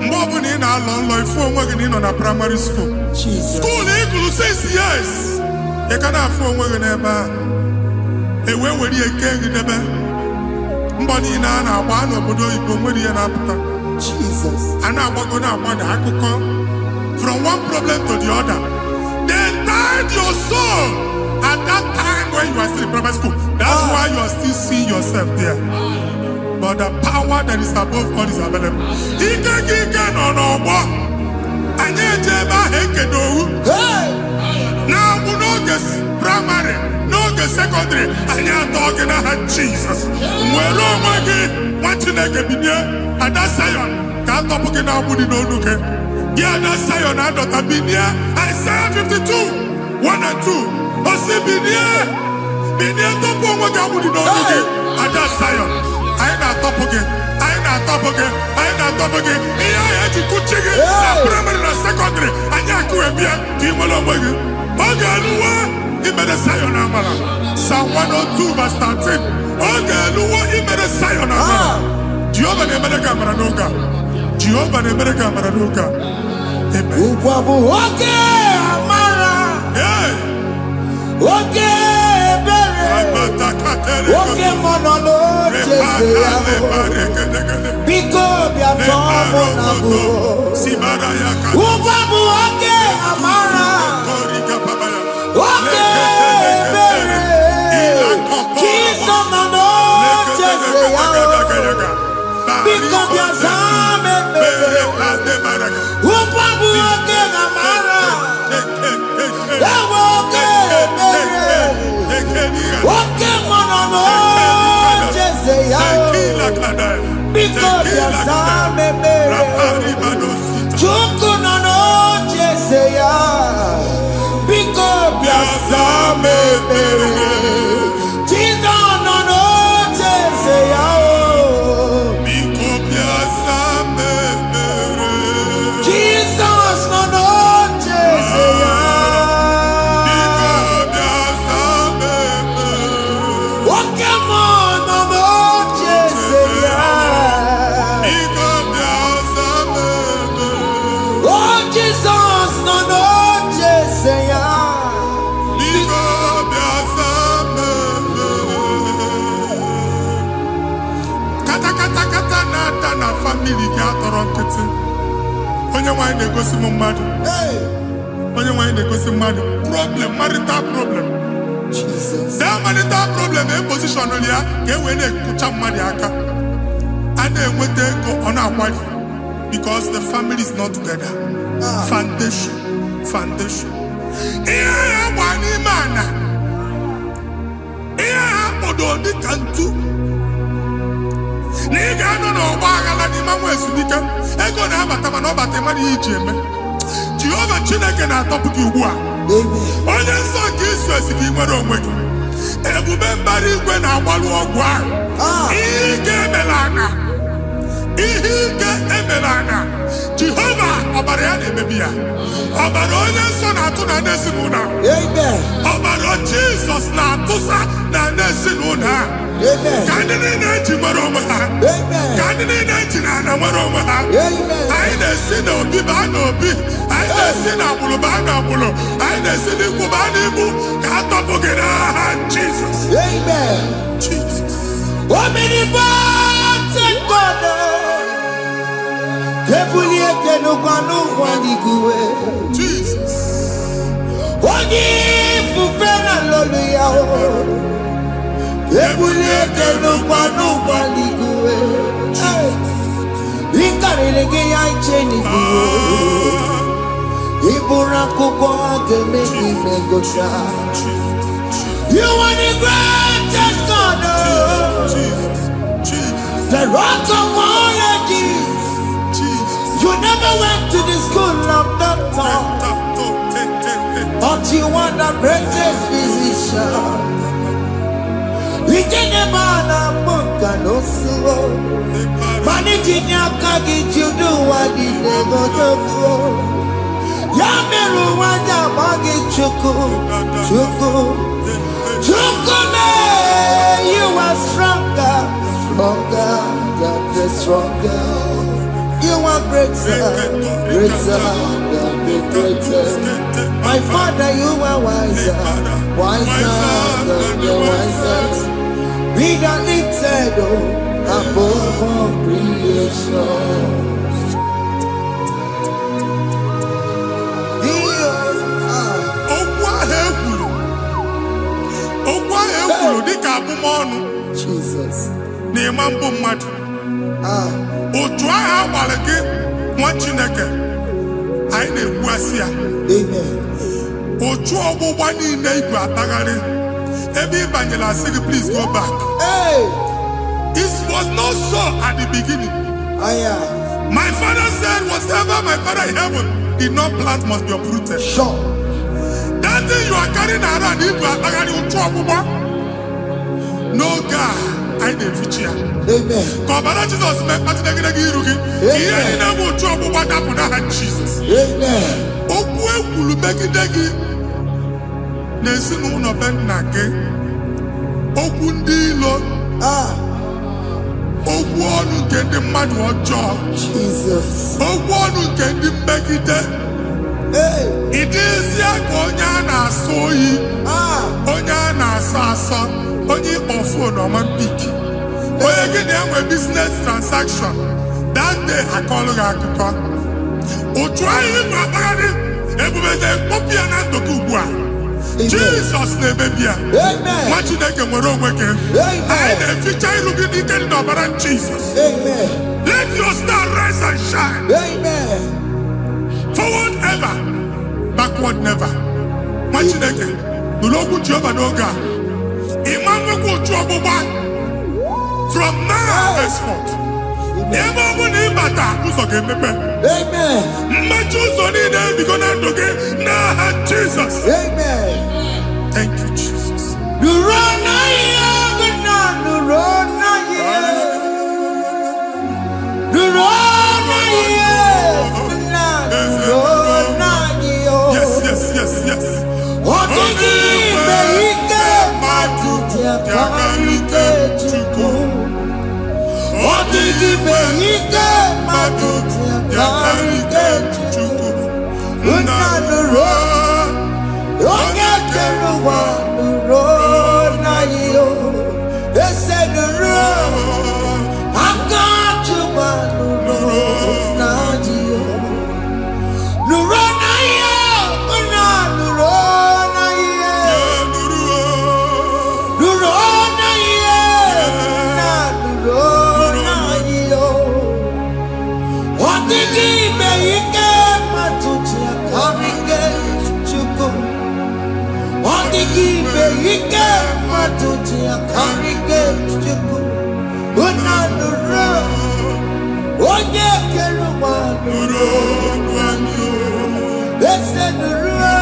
mgbe ọbụla ị na-alọ nlọ ifu onwe gị na ị nọ na praịmarị skuul Jesus. skuul ị gụrụ 6 years ị ka na-afụ onwe gị n'ebe ahụ ewee were ihe kee gị debe mbọ niile a na-agba n'obodo oyibo nwere ihe na-apụta Jesus. a na-agbago na-agbada akụkọ from one problem to the other. They tied your soul at that time when you are still in primary school. That's why you are still seeing yourself there. But the power that is above all is available. Ike no n'ọgbọ anyị eje ebe ahụ ekedo owu Hey! na-agbụ n'oge praịmarị n'oge sekọndịrị anyị atọ gị n'aha Jizọs nwere onwe gị nwa Chineke binie Ada Zion ka atọpụ gị na-agbụ dị n'onu gị gị Ada Zion adọta binie Isaiah 52 1 and 2 osi binie tọpụ onwe gị agbụ dị n'onu gị Ada Zion anyị na-atọpụ gị anyị na-atọpụ gị anyị na-atọpụ gị ihe ahụ eji kụchi gị na praịmarị na sekọndịrị anyị akụwebie ka ị nwere onwe gị oge eluwe imere Zion amara Psalm 102 verse 13 oge eluwe imere Zion amara Jehova na-emere gị amara n'oge a Jehova na-emere gị amara n'oge a Amen. Ugwu bụ oke amara, Hey! oke ebere, oke mmanụ n'oche eze ya. Biko bịa tọọ mụ na bụ. Ugwu bụ oke amara, oke ebere, Jizọs nọ n'oche eze ya. Biko bịa zaa m ekpere. Ugwu bụ oke amara, ewe oke ebere, oke mmanụ n'oche eze ya. Biko bịa zaa m ekpere. Chukwu nọ n'oche eze ya. Biko bịa zaa m ekpere. Jizọs nọ n'oche eze ya. Jizọs nọ n'oche eze ya. Oke mmụọ nọ n'oche eze ya. O Jizọs nọ n'oche eze ya. Kata na-ata na famili gị atọrọ nkịtị onye nwaanyị na-egosi m mmadụ onye nwaanyị na-egosi mmadụ problem marital problem that marital problem position ya ka e wee na-ekụcha mmadụ aka a na-enweta ego ọ na-akwali because the family is not together. Foundation ihe ya gba n'ime ana ihe ha kpọdo dị ka ntu na ị ga-anọ n'ọgba aghara n'ime nwa ezumike ego na-abata mana ọ bata mmadụ ihe iji eme Jehova Chineke na-atọpụ gị ugbu a onye nsọ nke isu esi gị nwere onwe gị ebube mbara igwe na-agbalụ ọgwụ ahụ ihe ike emela ana Jehova ọbara ọbara ya na-emebi ya. Ọbara onye nsọ na-atụ na n'ezinụlọ. Amen. Ọbara Jizọs na-atụsa na n'ezinụlọ. Amen. Ka ndị niile eji nwere onwe ha. Amen. Ka ndị niile eji na ana nwere onwe ha. Amen. Anyị na-esi n'obi baa n'obi. Anyị na-esi n'agbụrụ baa n'agbụrụ. Anyị na-esi n'ikwu baa n'ikwu. Ka a tọpụ gị n'aha Jizọs. Amen. Jesus. Omnipotent God. Kebulie kenukanu waniguwe. Jesus. Onye fufena lolu ya o. Kebulie kenukanu waniguwe. Inkarele ge ya icheni guwe. Ibura kuko ageme imegosha. You are the greatest God. Jesus. Jesus. The rock of all ages. Jesus. You never went to the school of doctor, but you are the greatest physician. We did the man of Munga no slow. Managing your kagi, you do what you never do. Yamiru wanda magi chuku, chuku, chuku me. You are stronger, stronger, God is stronger. You are greater, greater, God is greater. My Father, you are wiser, wiser than the wisest. Be the lifted above all creation. Jesus. Otu agha agbara gị nwa Chineke anyị na-egbu asị ya. Amen. Otu ọgbụgba niile igwe atagharị ebe ị banyere asị gị please go back. Hey. It was not so at the beginning. My father said whatever my father in heaven did not plant must be uprooted. Sure. That thing you are carrying around igwe atagharị otu ọgbụgba. No God. I didn't feature. Amen. Kọbara Jizọs mee mkpatụ negidegi iru gị. Ihe niile bụ otu ọgbụgba dapụ n'aha Jizọs. Amen. Okwu ekwuru megide gị n'ezinụlọ be nna gị. Okwu ndị ilo. Okwu ọnụ nke ndị mmadụ ọjọọ. Jesus. Okwu ọnụ nke ndị mmegide. Ị dịzie ka onye a na-asọ oyi. Onye a na-asọ asọ. Onye ịkpọ fon ọma mpiki. Onye gị na-enwe business transaction. That day akọlụ gị akụkọ. Otu anyị bụ akpagharị ebube na-ekpọpụ ya na ndụ gị ugbu a. Jizọs na-emebi ya. Nwa Chineke nwere onwe gị. Anyị na-eficha iru gị n'ike dị n'ọbara Jizọs. Let your star rise and shine. Forward ever, backward never. Nwa Chineke nụrụ okwu Jehova n'oge a. Imamwekwu otu ọgbụgba from now henceforth. Ebe ọ bụ na ịbata ụzọ ga-emepe. Mmechi ụzọ niile ebigo na ndụ gị n'aha Jizọs. Thank you, Jesus. Yes, yes, yes, yes. Yakarike Chukwu. Odigi Behike Maduti Yakarike Chukwu. Unanuro Onye Keruwa Nuro Nayo Ese Nuro Akachuba Nuro Nayo Nuro Nayo Unanuro Ike matuti akarike chuku unanuro onye keruwa nuro wanyo ese nuro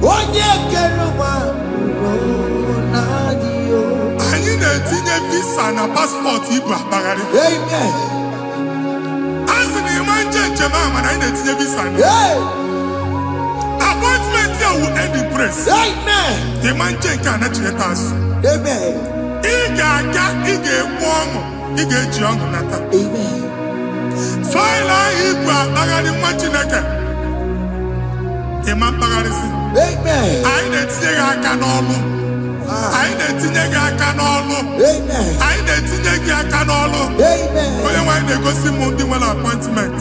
onye keruwa nuro nadio. Anyị na-etinye visa na paspọtụ ibu akpagharị. Amen. Asị na ịma nche njem ahụ mana anyị na-etinye visa na appointment ya will end in praise. Amen. Ịma nche nke a na-echeta azụ. Amen. Ị ga-aga, ị ga-ekwu ọṅụ, ị ga-eji ọṅụ nata. Amen. Faịlụ ahụ ibu akpagharị nwa Chineke. Ịma mkpagharịsị. Amen. Anyị na-etinye gị aka n'ọlụ. Anyị na-etinye gị aka n'ọlụ. Amen. Anyị na-etinye gị aka n'ọlụ. Amen. Onye nwaanyị na-egosi m ndị nwere appointment.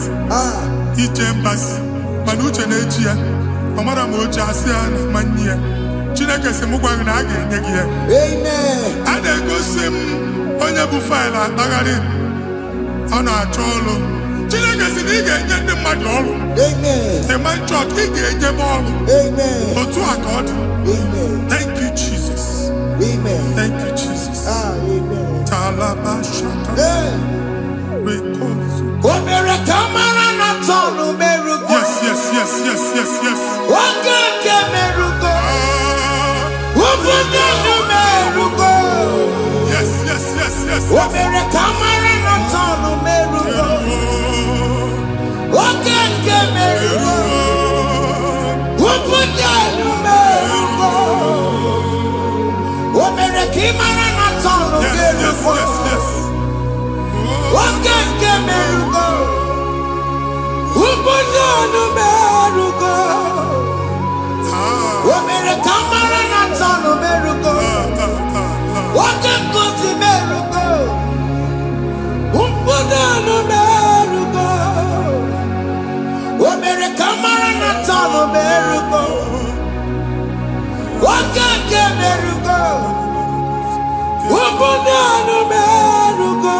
Ije mbasi mana uche na-eji ya. Ọ mara ma oche asị ya na ma nne ya. Chineke sị m gwa gị na a ga-enye gị ya. Amen. A na-egosi m onye bụ faịlụ akpagharị. Ọ na-achọ ọlụ. Chineke sị na ị ga-enye ndị mmadụ ọrụ. Amen. The man church, ị ga-enye m ọrụ. Amen. Otu a ka ọ dị. Amen. Thank you, Jesus. Amen. Thank you, Jesus. Amen. Talaba shaka. Rekosu. Omere kamara na tonu merugo. Yes, yes, yes, yes, yes, yes. Okeke merugo. Obunya merugo. Yes, yes, yes, yes. Omere kamara na tonu merugo. Okeke merugo. Obunya merugo. Omere kamara na tonu merugo. Yes, yes, yes. Okeke merugo. Obunya merugo. Omere kamara na tonu merugo. Okeke merugo. Obunya merugo. Omere kamara na tonu merugo. Okeke merugo. Obunya merugo.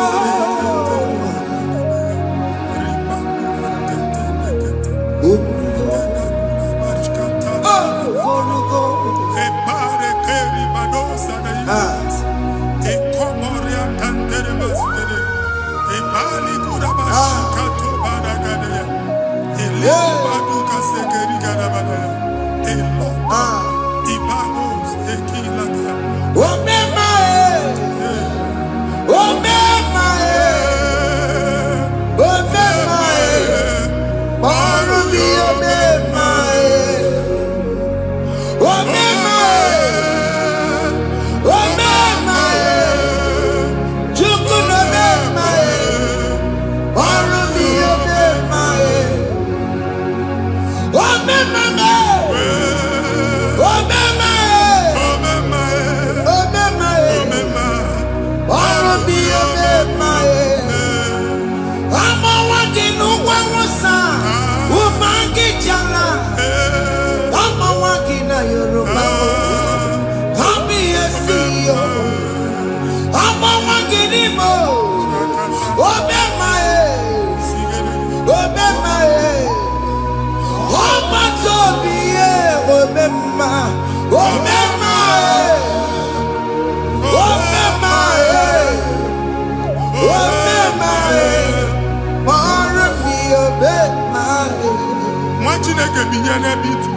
Chineke binye n'ebe itu.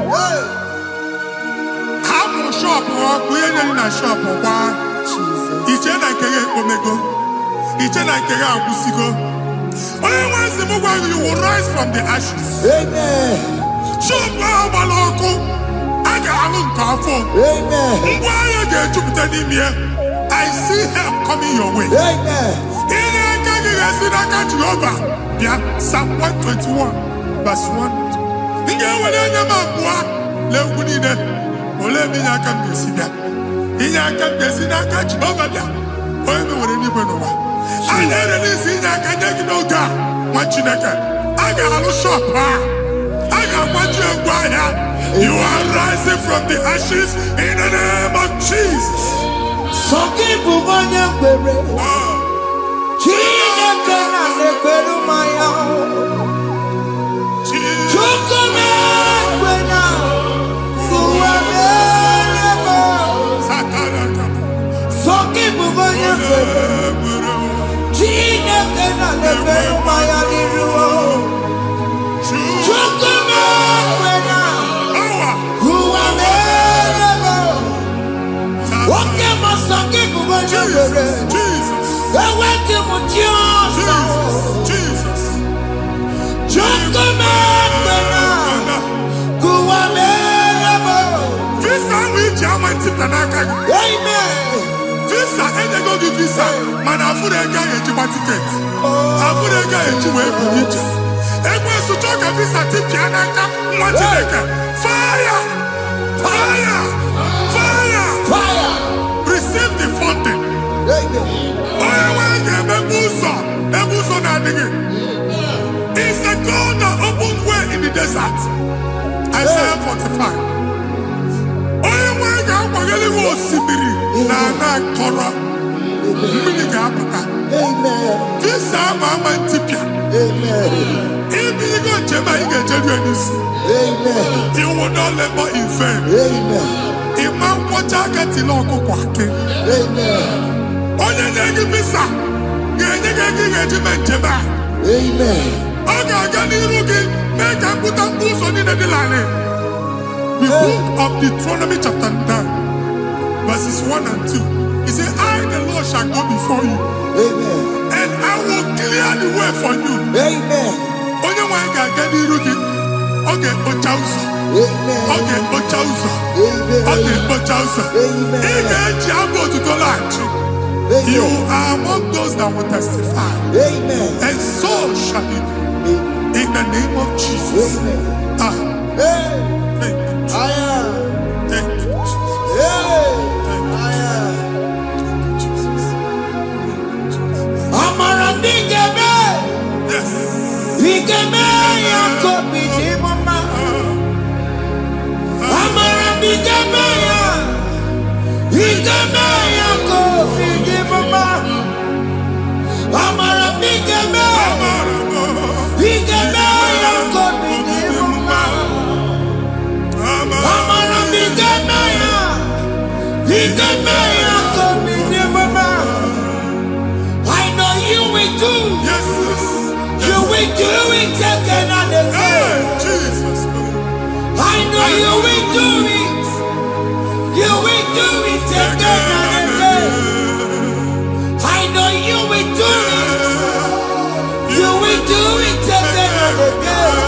Hapụ shọpụ ọkụ ihe nyere na shọpụ gbaa. Iche na nke ya ekpomego. Iche na nke ya agwụsigo. Onye nwe nsị m gwa you will rise from the ashes. Amen. Shọpụ ahụ gbara ọkụ. A ga-alụ nke afọ. Amen. Ngwa ahịa ga-ejupụta n'ime ya. I see help coming your way. Amen. Ihe aka gị ga-esi n'aka Jehova bịa. Psalm 121 verse 1. Ị ga-ewere anya m abụọ n'egwu niile. Olee ebe inye aka m ga-esi bịa? Inye aka m ga-esi n'aka Jehova bịa. Onye mewere n'igwe n'ụwa. A na-erele isi inye aka nye gị n'oge a nwa Chineke. A ga-alụ shọpụ a. A ga-agbaji egwu ahịa. You are rising from the ashes in the name of Jesus. Sọkị bụ onye kwere. Chineke na-ekwere mmanya. Chukwu na-ekwe na ụwa na-erebe. Sọkị bụ onye kwere. Chineke na-ekwere mmanya n'iru. Chukwu na-ekwe na ụwa na-erebe. Nwoke ma sọkị bụ onye kwere. Enweghị m chi ọzọ. Chukwu ntịpịa n'aka gị. Visa enyego gị visa mana afụrụ ego ahụ ejikwa tiketi. Afụrụ ego ahụ eji wee buru ije. Ekwensu chọọ ka visa tipịa n'aka nwa Chineke. Fire! Fire! Fire! Fire! Receive the funding. Onye nwe ga-emebu ụzọ ebe ụzọ na-adịghị. It's the God that opens way in the desert. Isaiah 45. Onye nwe ga-akwanyere gị osimiri na ana akọrọ. Mmiri ga-apụta. Visa ama ntịpịa. Ibigo njem anyị ga-ejeru ya n'isi. You will not labor in vain. Ịma nkwọcha aka tili ọkụkọ akị. Onye na-enye visa ga-enye gị ego ị ga-eji mee njem a. Ọ ga-aga n'iru gị mee ka mpụta mkpụ ụzọ niile dị larịị. The book of Deuteronomy chapter 9 verses 1 and 2. He said, I the Lord shall go before you. And I will clear the way for you. Onye nwe anyị ga-aga n'iru gị. Ọ ga-ekpocha ụzọ. Ọ ga-ekpocha ụzọ. Ọ ga-ekpocha ụzọ. Ị ga-eji abụ otuto laghachi. You are among those that will testify. And so shall it be. In the name of Jesus. Thank you. Thank you, Jesus. Yes. I know you will do. Yes. You will do it again and again. Jesus. I know you will do it. You will do it again and again. I know you will do it. You will do it again and again.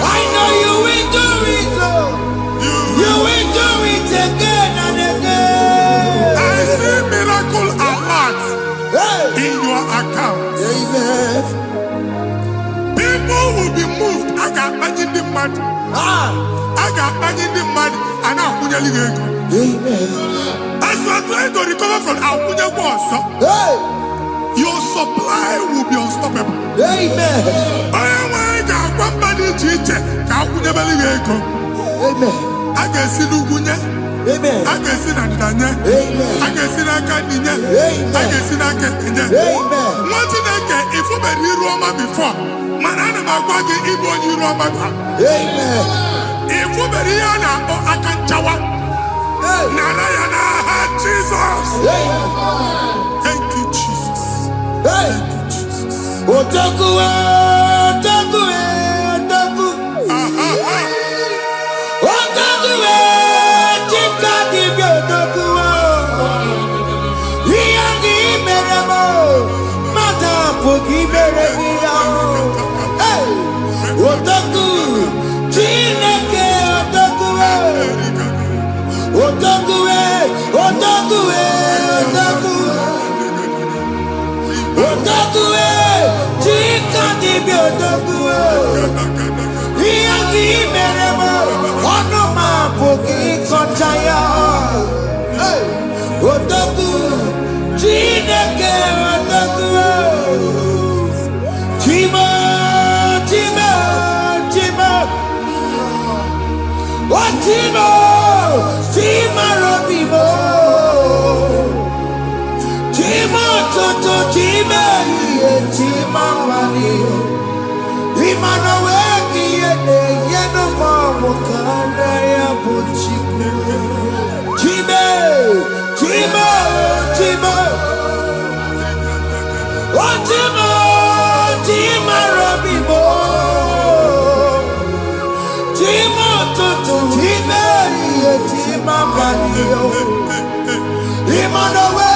I know you will do it, Lord. You will do it again and again. I see miracle alert in your account. People will be moved. I got imagine the mad. I got imagine the mad. And I'm going to leave. As you are trying to recover from Abuja Boss, your supply will be unstoppable. Amen. I got one body teacher. Abuja Beliego. I can see Lugunya. Amen. I can see Nadanya. Amen. I can see Nakaninya. I can see Nakaninya. Amen. One thing I can, if you been here Roma before, man, I'm going to give you Roma. Amen. If you been here now, I can chawa. Narayana, Jesus. Thank you, Jesus. Thank you, Jesus. Otaku, Otaku, Otaku. Otaku, Chika, Dibio, Otaku. Iyangi, Meramo. Madam, forgive me. Otaku, Chineke, Otaku. Otaku, Otaku, Otaku. Otaku, Chika, Dibio, Otaku. Iyangi, Meramo. Onoma, Poki, Kochaya. Otaku, Chineke, Otaku. Chima, Chima, Chima. What Chima? Chima, Robimo. Chima, Toto, Chima, Chima, Mani. Imanowe, Yeno, Mamo, Kanaya, Buchiku. Chima, Chima, Chima. What Chima? Chima, Robimo. Chima, Toto, Chima, Chima, Mani. Imanowe,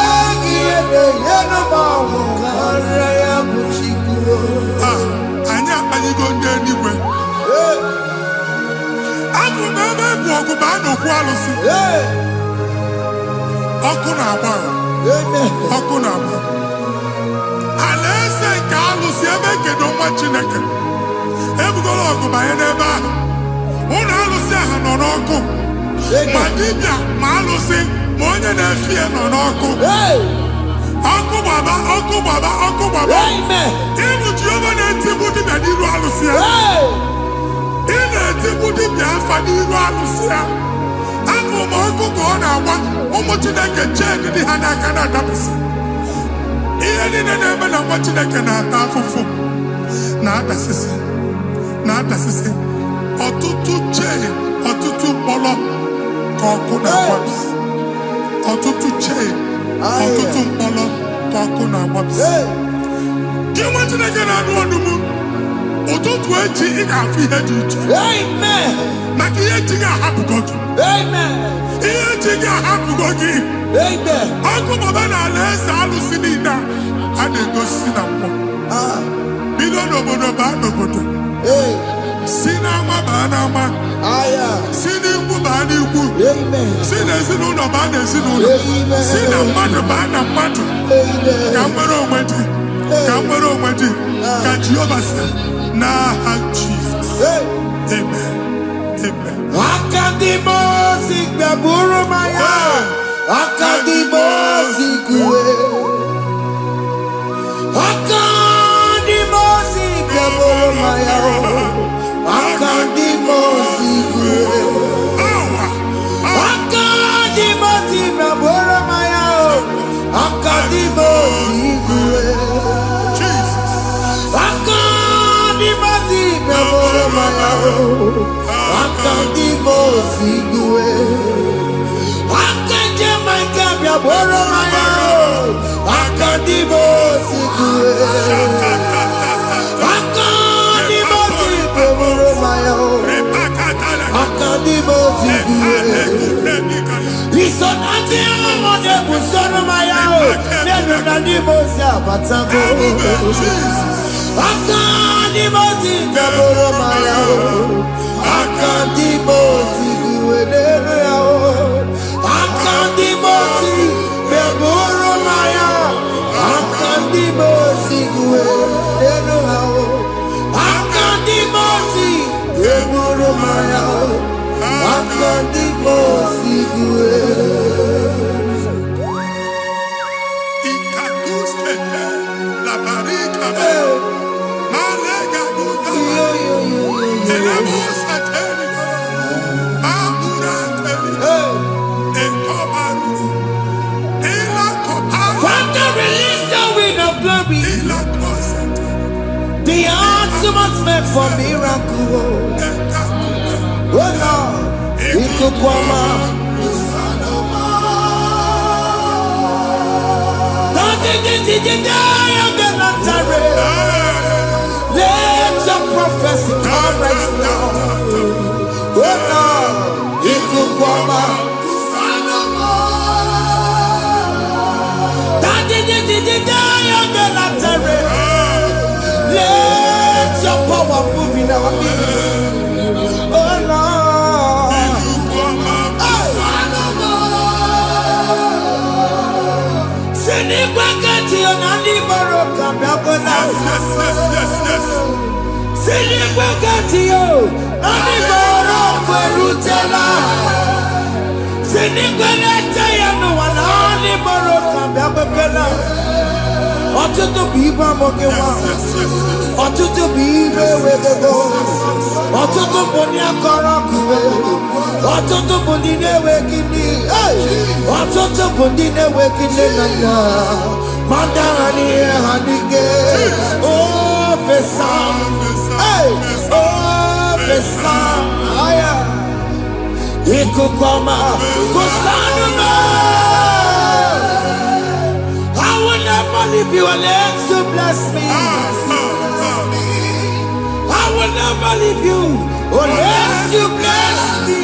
Yeno, Mamo, Kanaya, Buchiku. Anya, are you going there anywhere? I'm from Baba, n'okwu alụsị. Ọkụ na-agba. Ọkụ na-agba. Alaeze nke alụsị ebe kedu nwa Chineke. Ebugoro ọgụ banye n'ebe ahụ. Ụlọ alụsị ahụ nọ n'ọkụ. Ma dibịa ma alụsị ma onye na-efi ya nọ n'ọkụ. Ọkụ gbaba, ọkụ gbaba, ọkụ gbaba. Ịbụ Jehova na-etigbu dibịa n'iru alụsị ya. Ị na-etigbu dibịa afa n'iru alụsị ya. Afọ ma ọkụ ka ọ na-agba ụmụ Chineke chee dị ha n'aka na-adapụsị. Ihe niile na-eme na nwa Chineke na-ata afụfụ na-adasịsị na-adasịsị. Ọtụtụ chee, ọtụtụ mkpọrọ ka ọkụ na-agbapụsị. Ọtụtụ chee, ọtụtụ mkpọrọ ka ọkụ na-agbapụsị. Gị nwa Chineke na-anụ ọdụm, ụtụtụ echi ị ga-afụ ihe dị iche. Maka ihe echi ga-ahapụgo gị. Ihe echi ga-ahapụgo gị. Ọkụ baba na alaeze alụsị niile a na-egosi na mmụọ. Bido n'obodo baa n'obodo. Si n'ama baa n'ama. Si n'ikwu baa n'ikwu. Si n'ezinụlọ baa n'ezinụlọ. Si na mmadụ baa na mmadụ. Ka nwere onwe dị. Ka nwere onwe dị. Ka Jehova sị n'aha Jizọs. Amen. Amen. Akadimosi gbaburu maya. Akadimosi kuwe. Akadimosi gbaburu maya. Akadimosi kuwe. Akadimosi gbaburu maya. Akadimosi kuwe. Akadimosi gbaburu maya. Akadimosi kuwe. Akadimosi gbaburu maya. Akadimosi kuwe. Akadimosi gbaburu maya. Akadimosi kuwe. Isonati amode busono maya. Nenu nadimosi abatago. Akadimosi gbaburu maya. Akadimosi kuwe nenu yao. Akadimosi gbaburu maya. Akadimosi kuwe nenu yao. Akadimosi gbaburu maya. Akadimosi kuwe. Ikakuskete la barika. Malega duga. Elemos ateligo. Amura ateligo. Ekobaru. Ela koparu. Father, release the wind of glory. Ela kosete. The atmosphere for miracle. Oh Lord, Ikukwama. Let your prophecy come right now. Oh Lord, Ikukwama. Let your power move in our midst. Oh Lord. Sinikwakati onani baroka biabona. Sinikwakati yo nani baroka rutela. Sinikwakati ya no wanani baroka biabona. Ọtụtụ bụ ibe amụghị nwa. Ọtụtụ bụ ibe ewegego. Ọtụtụ bụ ndị akọrọ ọkụwe. Ọtụtụ bụ ndị na-enweghị nne. Ọtụtụ bụ ndị na-enweghị nne na nna. Ma ndị agha n'ihe ha n'ike. O fesa. O fesa. Ikuku ọma. Kụsanụ m. I will never leave you unless you bless me. I will never leave you unless you bless me.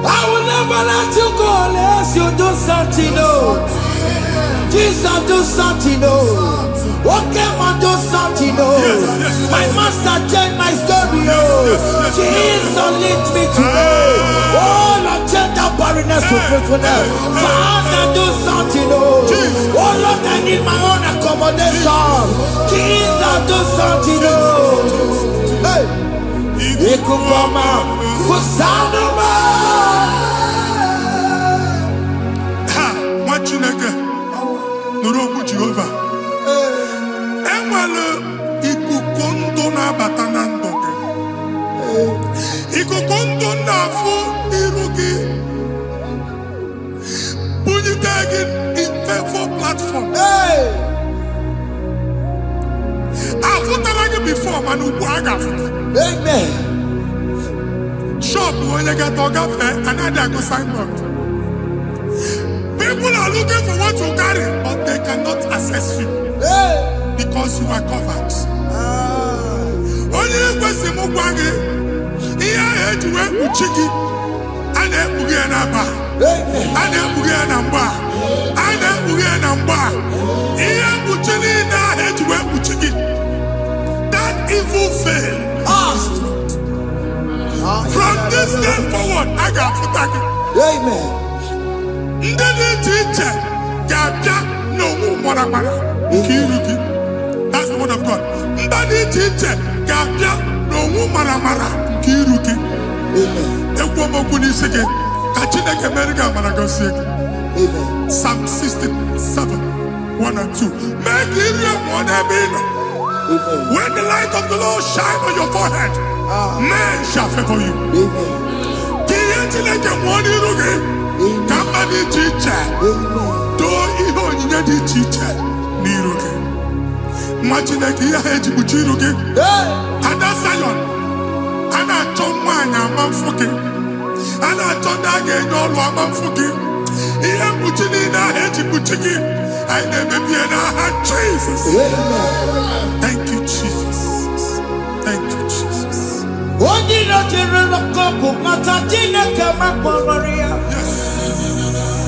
I will never let you go unless you do something. No. Jesus do something, oh. What came on do something, oh. My master changed my story, oh. Jesus lead me today. Oh, Lord, change that barrenness to fruitfulness. Father, do something, oh. Oh, Lord, I need my own accommodation. Jesus, do something, oh. Hey. Ikukoma, kusanuma. Ha, Machineke, Nuroku Jehovah. Enwale ikukondo na batana ndoke. Ikukondo na fu irugi. Bunitagin in faithful platform. Hey. Afuta before manu waga futa. Amen. Shop when you get to cafe another go signboard. People are looking for what you carry, but they cannot access you because you are covered. Only person who wangi, iya ejuwe uchiki, ane buge namba, ane buge namba, ane buge namba, iya uchini na ejuwe uchiki. That evil fail. From this day forward, I got to thank you. Amen. That's the word of God. Amen. Psalm 67, 1 and 2. Make when the light of the Lord shine on your forehead, men shall favor you. Imagine Ada Zion, Ana Chomwana Manfuki, Ana Tondaga no Manfuki, Ia Putinina Heji Putiki, I never be an Jesus. Thank you, Jesus. Thank you, Jesus. Odino General Coco, Matatina Kamakoria.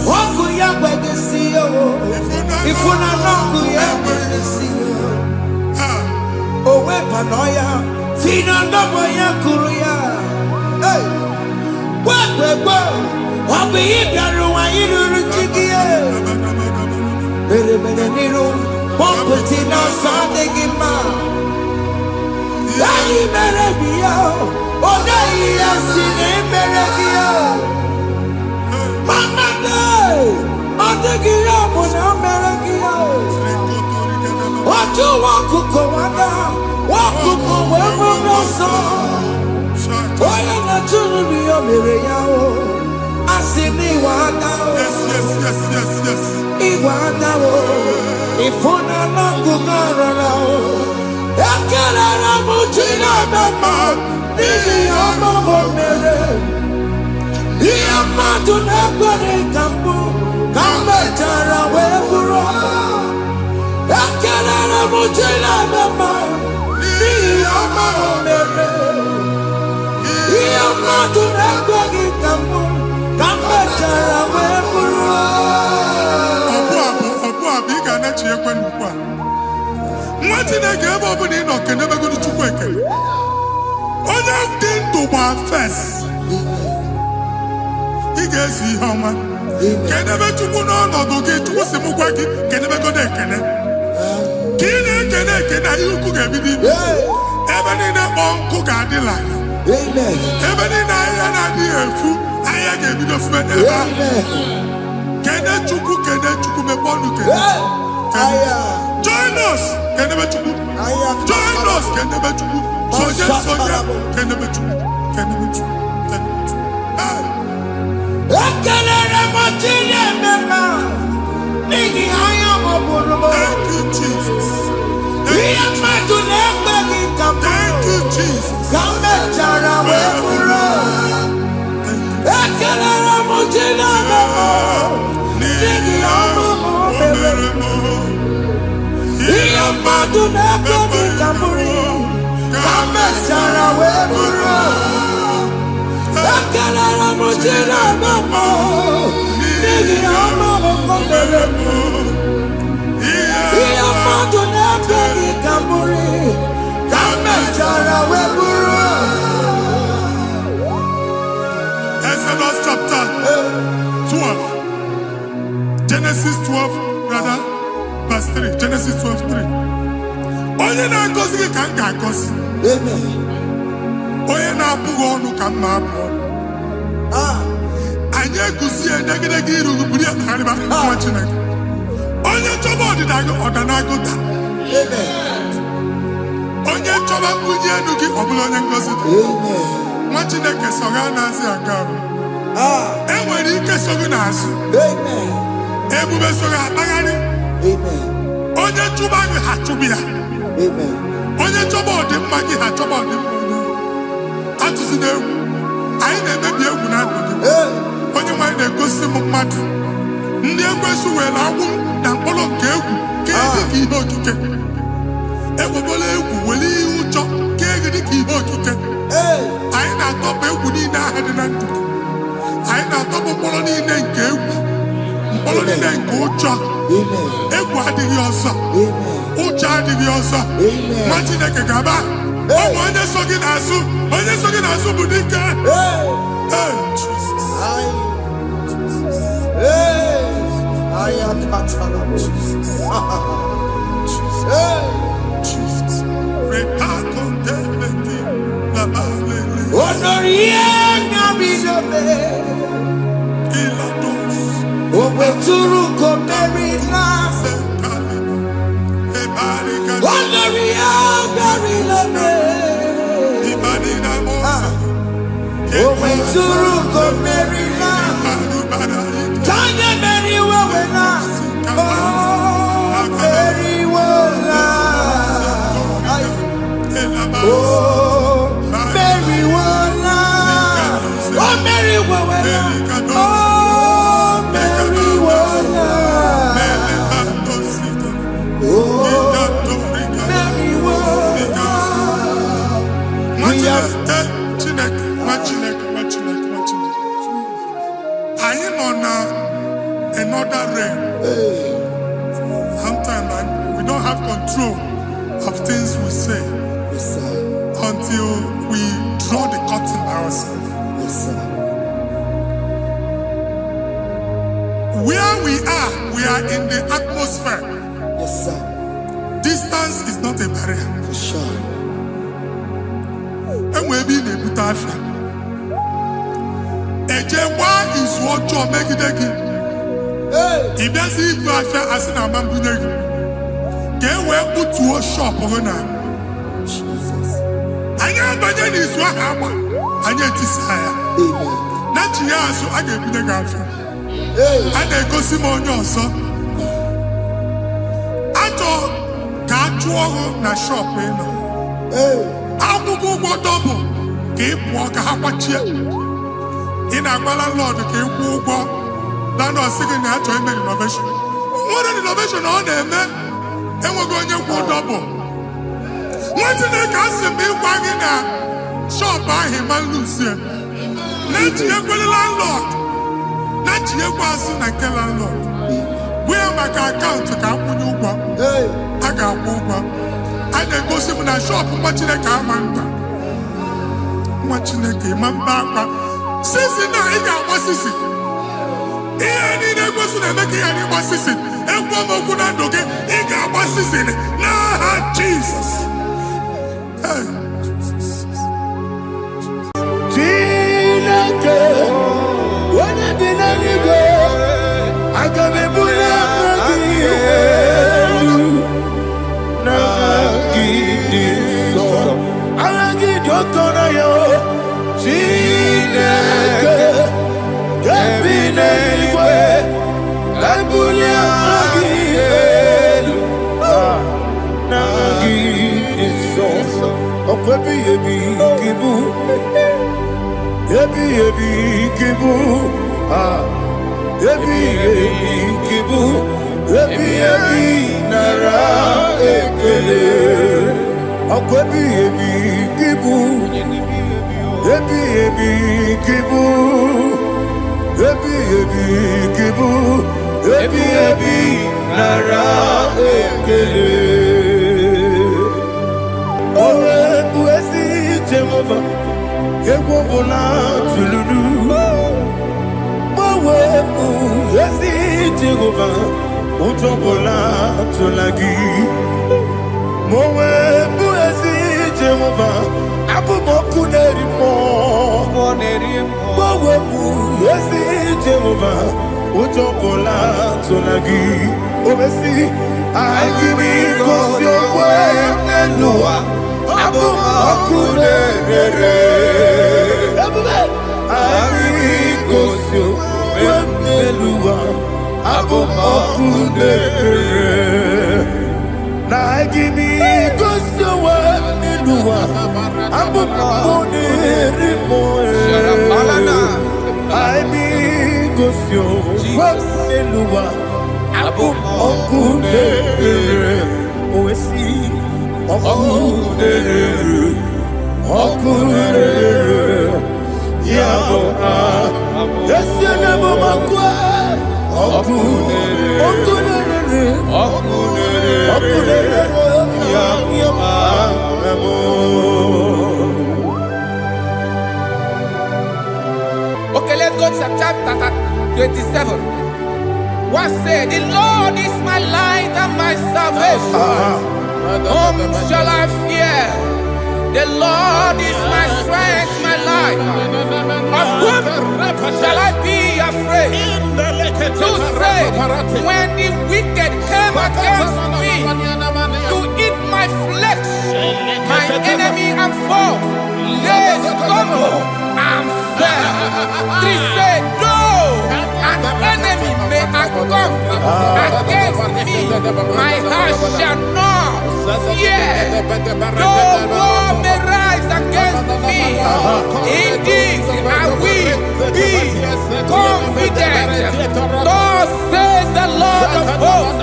Oku Yagwe see you. If you not know Yagwe see you. Oh, Wepanoya, Fina Noboya Kuria. Hey, what? I'll be here, you Chikia. Berebeniro, Pompetina Sandegima. Dai Berebia, Odai Sine Berebia. Mama Day, Odegia, Mona Beregia. What you want to go on? Walk to go where we go so. Why not to be a miracle? I see me one now. Yes. Iwana ifuna nakugara yakala mujina mama ni amabo mere iyama tunakore kambu kametara weburo yakala mujina mama ni amabo mere iyama tunakore kambu kametara weburo. Imagine gave up in no can never go to Chukweke. Other thing to my face. He gets the hammer. Can never to go on or get to Simukwaki, can never go there. Can you cook everything? Even in a bomb cook at the line. Even in a dear food, I gave you the friend. Can I chuku me bonu join us, can never chuku. Join us, can never chuku. Soja, can never chuku. Can never chuku. Thank you, Jesus. Thank you, Jesus. Genesis 12, rather, verse 3. Genesis 12:3. Onye na-agọzi gị ka m ga-agọzi. Amen. Onye na-abụghị ọnụ ka m na-abụ ọnụ. Anyị eguzie negedege iru gị buru ya kpagharịba nwa Chineke. Onye chọba ọdịda gị ọda na-agụta. Onye chọba mbunye elu gị ọ bụla onye ngọzi dị. Nwa Chineke so gị na-azị aga ahụ. Enwere ike so gị n'azụ. Ebube so gị akpagharị. Onye chụba gị ha chụba ya. Onye chọba ọdịmma gị ha chọba ọdịmma onye. Atụzi n'egwu. Anyị na-emebi egwu na ndụ gị. Onye nwanyị na-egosi m mmadụ. Ndị ekwensu were agwụ na mkpụrụ nke egwu kee gị ka ihe okike. Ekwebola egwu were ihe ụjọ kee gị ka ihe okike. Anyị na-atọpụ egwu niile ahụ dị na ndụ gị. Anyị na-atọpụ mkpọrọ niile nke egwu. Mkpọrọ niile nke ụjọ. Egwu adịghị ọzọ. Ụjọ adịghị ọzọ. Nwa Chineke ga-aba. Ụmụ onye so gị n'azụ. Onye so gị n'azụ bụ dike. I am Jesus. Jesus. Another realm. Sometimes we don't have control of things we say until we draw the curtain by ourselves. Where we are in the atmosphere. Distance is not a barrier. For sure. And we'll be in a butafia. Ejewa is what you're making. If there's a butafia as in a man, get where put to a shop or not. I am Bajan is what happened. I get desire. Not you, so I get the girlfriend. And I go Simon also. I thought, can't you na shop? I will go double. Keep walk a half in a landlord, keep walk. Land or second natural innovation. What an innovation on them, man. And we're going to go double. What did they cast me wagging a shop by him and Lucia? Let you go landlord. Let you go as a landlord. Where my account to come when you go? I got over. And then go see when I shop, watching a car man. Watching a game and back. Since now, he got what's this? He ain't able to make any what's this? And one more good and okay, he got what's this in it. Nah, Jesus. When I did go, I got me put Jehovah, Jehovah, utobola tulagi. Mowe buezi Jehovah, abu moku nerimo. Mowe buezi Jehovah, utobola tulagi. Obesi, I give you cause your way nelua. Abu moku nerere. I give you cause your way nelua. Abu moku nerere. Now give me cause your way nelua. Abu moku nerere. I be cause your way nelua. Abu moku nerere. Oh, see, moku nerere. Moku nerere. Yabo ah. Yes, you never moku. Moku nerere. Moku nerere. Moku nerere. Moku nerere. Yabo. Okay, let's go to chapter 27. What said, the Lord is my light and my salvation. Whom shall I fear? The Lord is my strength, my life. Of whom shall I be afraid? To say, when the wicked came against me to eat my flesh, my enemy and foe, they stumble and fell. They said, though an enemy may come against me, my heart shall not fear. Though war may rise against me, in this I will be confident. Thus says the Lord of hosts.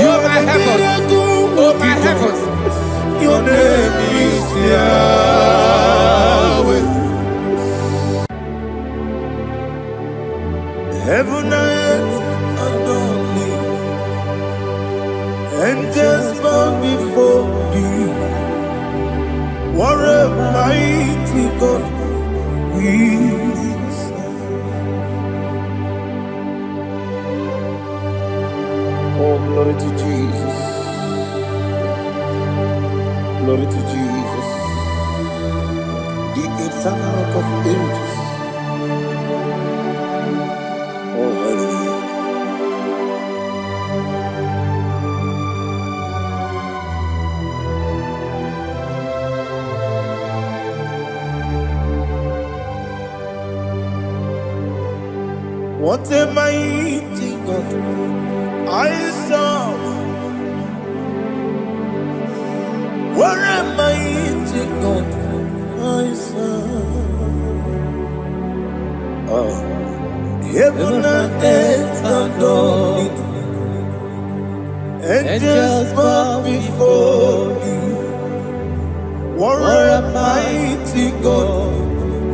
Oh my heavens, oh my heavens, your name is Yahweh. Heaven and earth adore me, angels bow before thee. What a mighty God we serve. Oh, glory to Jesus. Glory to Jesus. The eternal rock of ages. Oh, hallelujah. What a mighty God I serve. What a mighty God I serve. Oh. Heaven and earth adore it. Angels bow before you. What a mighty God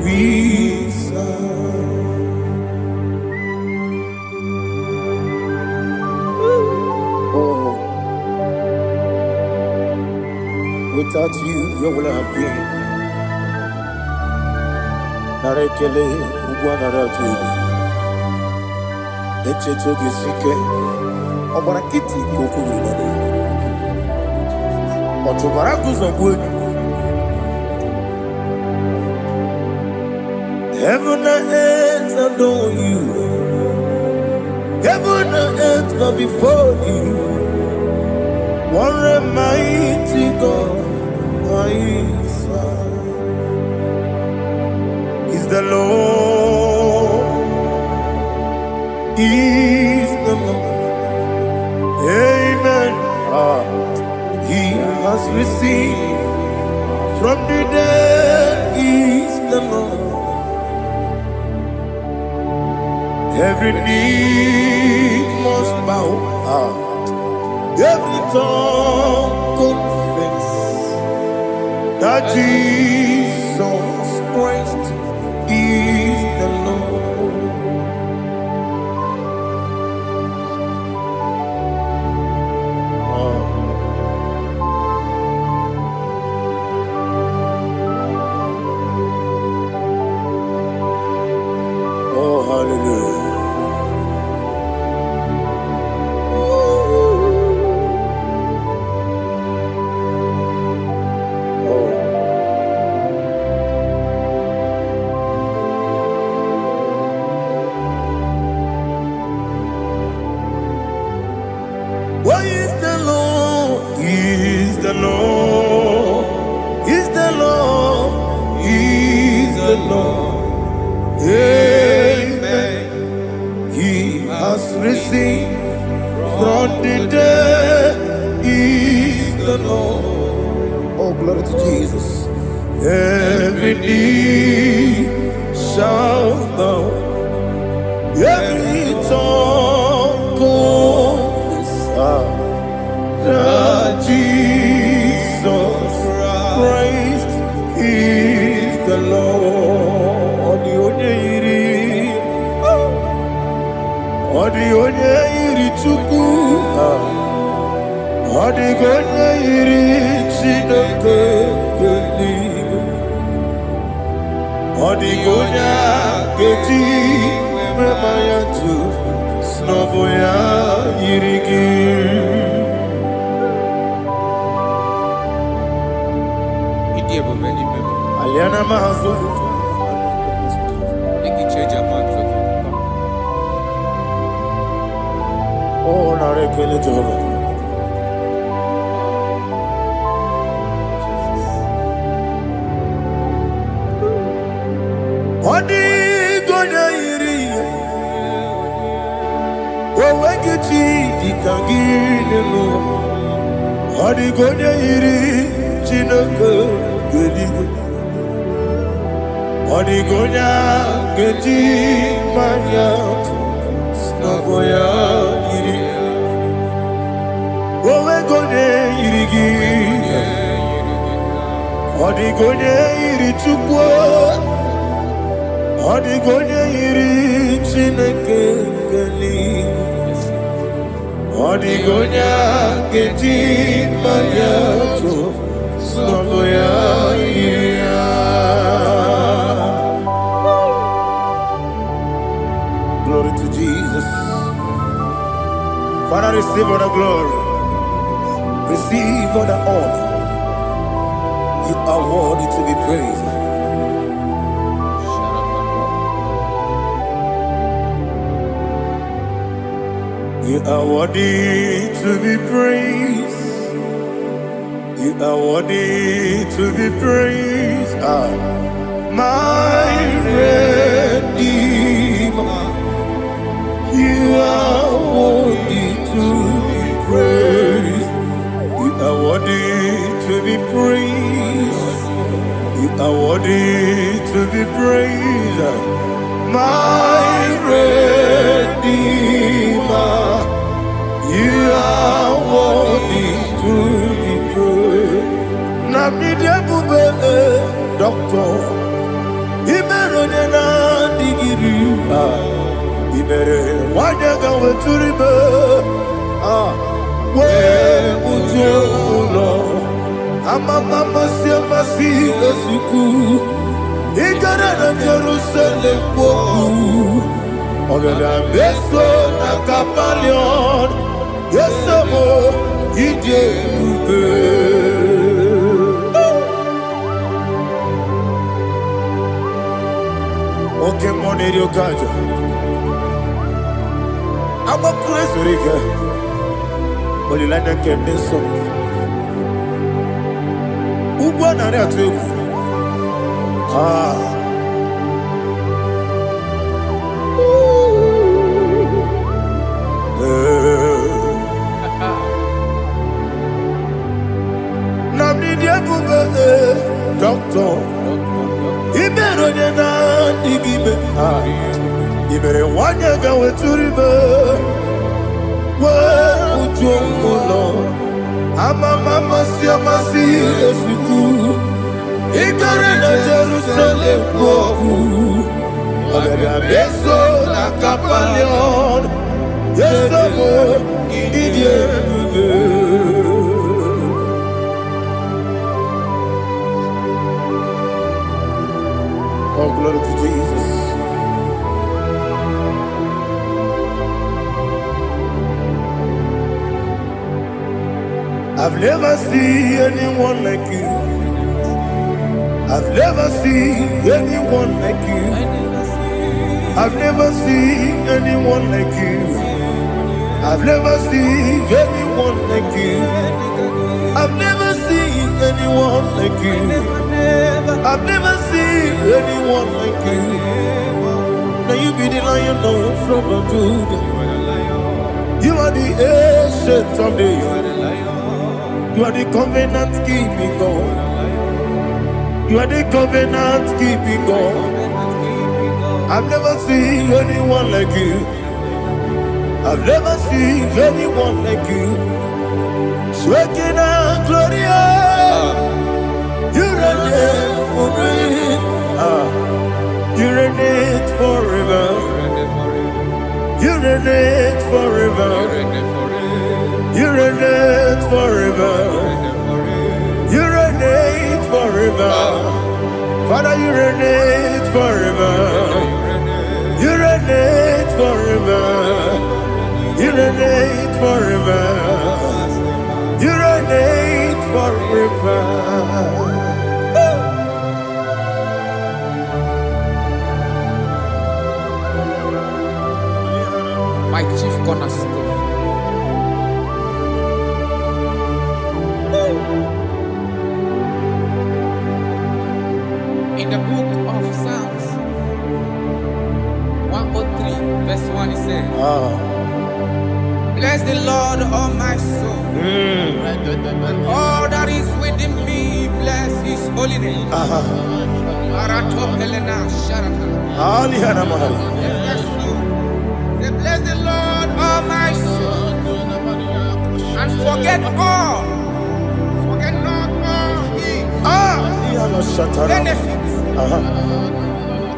we serve. Without you, where will I have been? Narekele, Ugwanaratu. Echeto Gisike, Obarakiti, Kokuru. Otobarakus of wood. Heaven and earth adore you. Heaven and earth bow before you. What a mighty God I serve. Is the Lord. Is the Lord. Amen. He has received from the dead. Is the Lord. Every knee must bow. Every tongue confess that Jesus Christ is the Lord. Lord. He's the Lord. He's the Lord. Amen. He has risen from the dead. He's the Lord. Oh, glory to Jesus. Every knee shall bow, every tongue confess that Jesus Christ is the Lord. Odi onye iri Chukwu, odi onye iri Chineke eluigwe, odi onye ga-eji mema ya tu n'ọbụ ya yiri gị. Aliana Mahazo. Oh, narekele Jehovah. Odi gonya iri, owegiti dikagilelo. Odi gonya iri, Chineke geligo. Odi gonya geti manya, snaboya iri. Owegonya irigi, odi gonya iri Chukwu. Odi gonya iri Chineke eluigwe, odi gonya geti manya to n'ọbụ ya yiri ya. Glory to Jesus. Father, receive all the glory, receive all the honor. You are worthy to be praised. You are worthy to be praised. You are worthy to be praised. My Redeemer. You are worthy to be praised. You are worthy to be praised. You are worthy to be praised. My Redeemer. You are worthy to be praised. Namidebube doctor, Imerone na digiri, Imere wanyaga weturibe, we ujulo, Amama siamasi esuku, Igara na Jerusalem poku, Ogada beso na kapalion. Yes, amo, idie ube. Okay, money rio kaja. Amo crazy rike. Olilanya kemeso. Ugwa na ria tuku. Doctor, Iberone na digibe, Ibere wanyaga weturibe, we ujomulo, Amama siamasi esuku, Igare na Jerusalem poku, Ogada beso na kapalion, Yesamo idie ube. Oh, glory to Jesus. I've never seen anyone like you. I've never seen anyone like you. I've never seen anyone like you. I've never seen anyone like you. I've never seen anyone like you. I've never seen anyone like you. Now you be the Lion from Judah. You are the ancient of days. You are the covenant keeping God. You are the covenant keeping God. I've never seen anyone like you. I've never seen anyone like you. Sweating and glorious. You reign for me. You reign forever. You reign forever. You reign forever. You reign forever. Father, you reign forever. You reign forever. You reign forever. You reign forever. My chief cornerstone. In the book of Psalms 103, verse 1, it says, bless the Lord, all my soul, and all that is within me, bless his holy name. Bless the Lord, all my soul, and forget not all his benefits.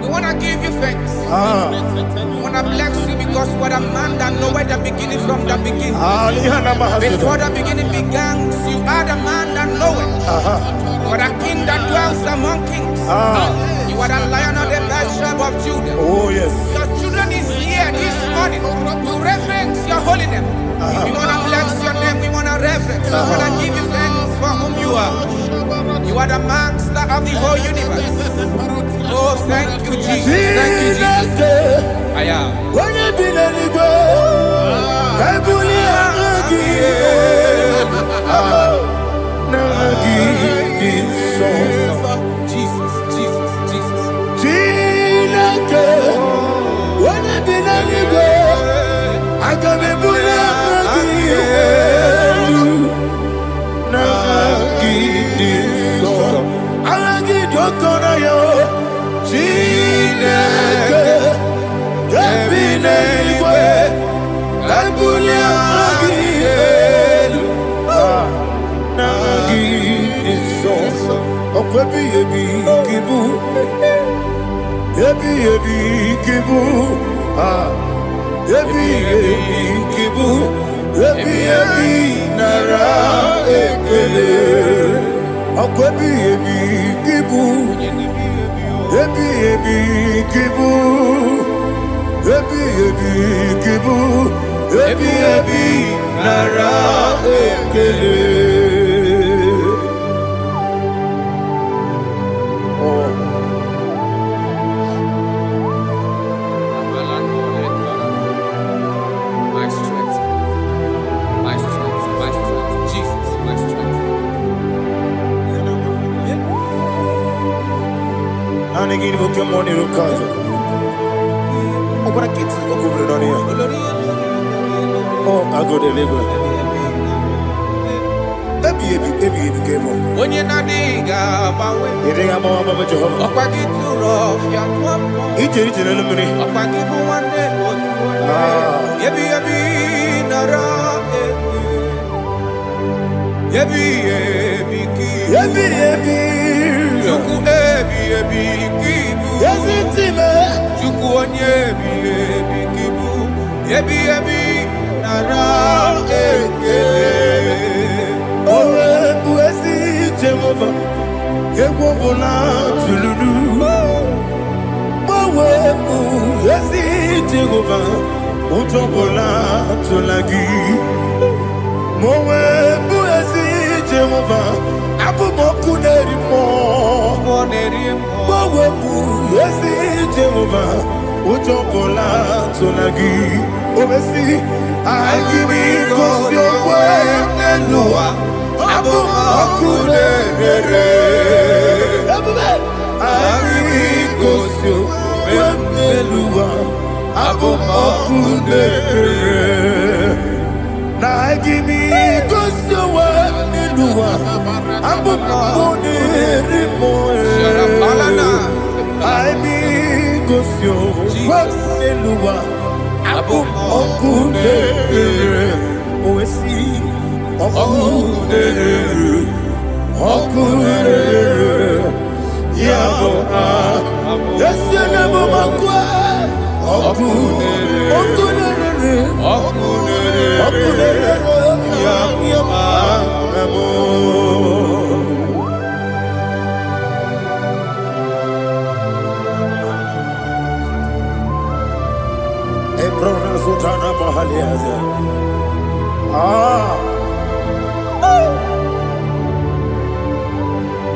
We want to give you thanks. We want to bless you because what a man that knoweth the beginning from the beginning. Before the beginning began, you are the man that knoweth. What a king that dwells among kings. You are the Lion of the tribe of Judah. Oh yes. Your children is here this morning to reverence your holy name. We want to bless your name. We want to reverence. We want to give you thanks for whom you are. You are the master of the whole universe. Oh, thank you, Jesus. Thank you, Jesus. I am. When you be the Jesus, Jesus, Jesus. When you be the I can be I go deliver. When you're not diga, I give me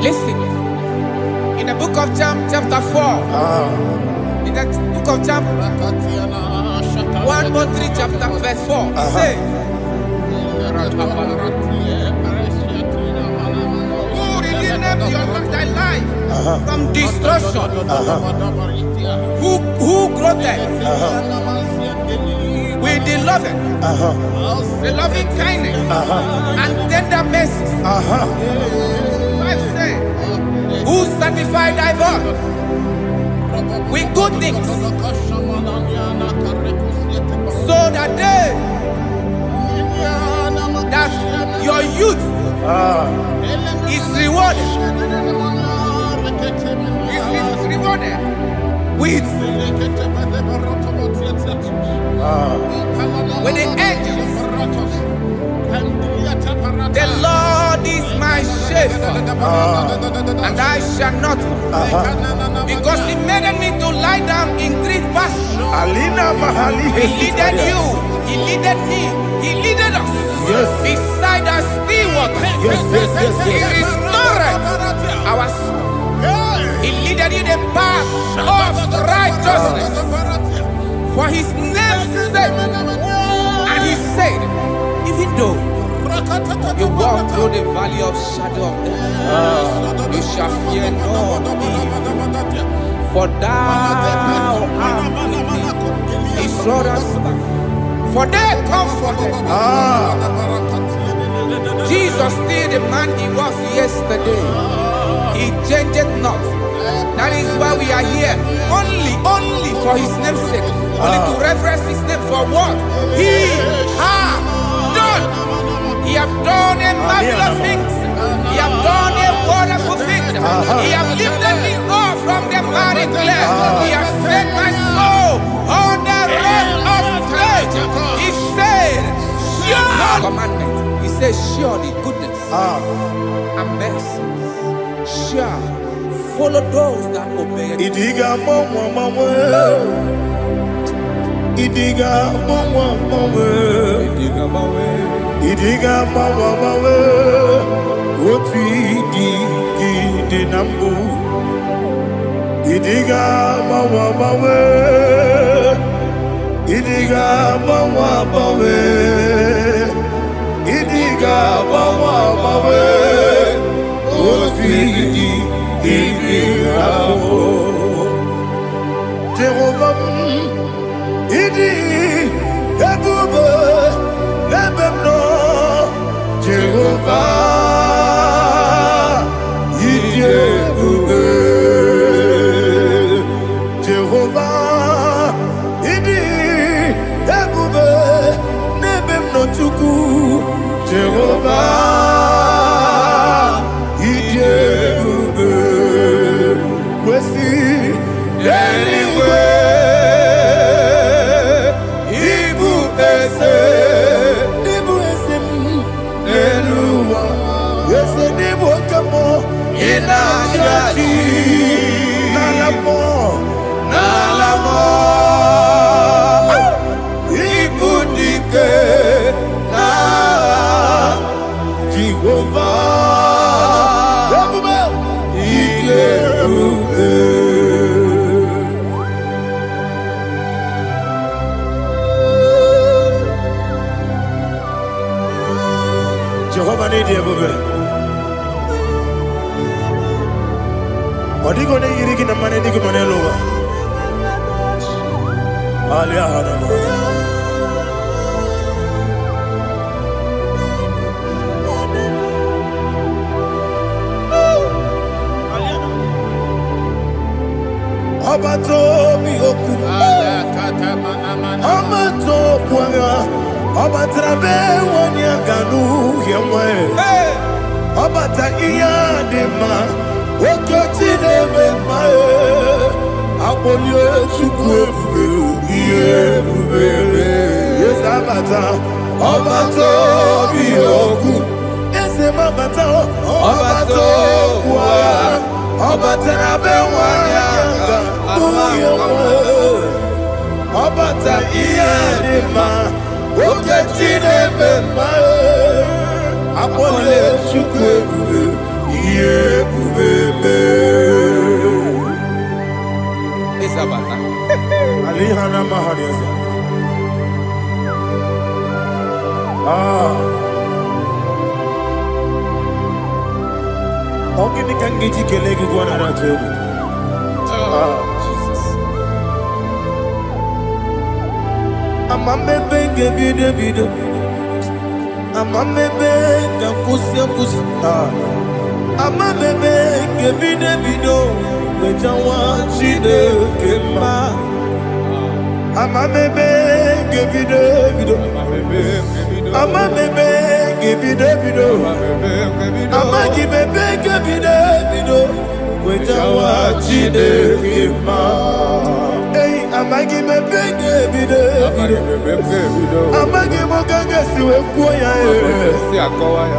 Listen, in the book of John, chapter 4, in the book of John 1:3, chapter verse 4, it says, who redeemed thy life from destruction, who groweth with the loving kindness and tender mercies. Who sanctify thy voice with good things, so that your youth is rewarded. Is rewarded with the angels. The Lord is my shepherd, and I shall not want, because He made me to lie down in green pastures. He leaded you, He leaded me, He leaded us beside the still waters. He restored our soul. He leaded you the path of righteousness for His name's sake. And He said, even though you walk through the valley of shadow of death, you shall fear no evil, for thou art with me. His rod and staff, for they comforted. Jesus still the man He was yesterday. He changed not. That is why we are here, only for His name's sake, only to reverence His name for what He has done. He has done a marvelous things. He has done a wonderful thing. He has lifted me up from the miry clay. He has set my soul on the rock of faith. He said, surely commandment. He said, surely goodness and mercy shall follow those that obey. Idiga mama, Idiga mama, Idiga mama, Idiga mama, what we did nambu. Idiga mama, Idiga mama, Idiga mama, what we Jehovah, Idi, Ebube, Lebebno, Jehovah, Idi, Ebube, Jehovah, Idi, Ebube, Lebebno Chuku, Jehovah, Idi, Ebube, Wesi, anyway. Jehovah need Ebube. Odigo ne yirigi na mane digi mane lowa. Alia hana ma. Obato mi oku. Obato kwanga. Obatrabe wonya ganu yemwe. Obata iya dema. Okoti nebe mae. Abolio chukwe bube. Yes abata. Obato mi oku. Ese mabata. Obato kwanga. Obatrabe wonya Obata iyadima okechine bemae apole chukwe iye bubebe Isabata. alihana mahariza Ogini kangiji kelegi gwana ratogu Amamebe gebido Amamebe gakusi Amamebe gebido Wejawa chide kema Amamebe gebido Amamebe gebido Amagibebe gebido Wejawa chide kema Amagi mebenge bido Amagi mokanga siwe kuya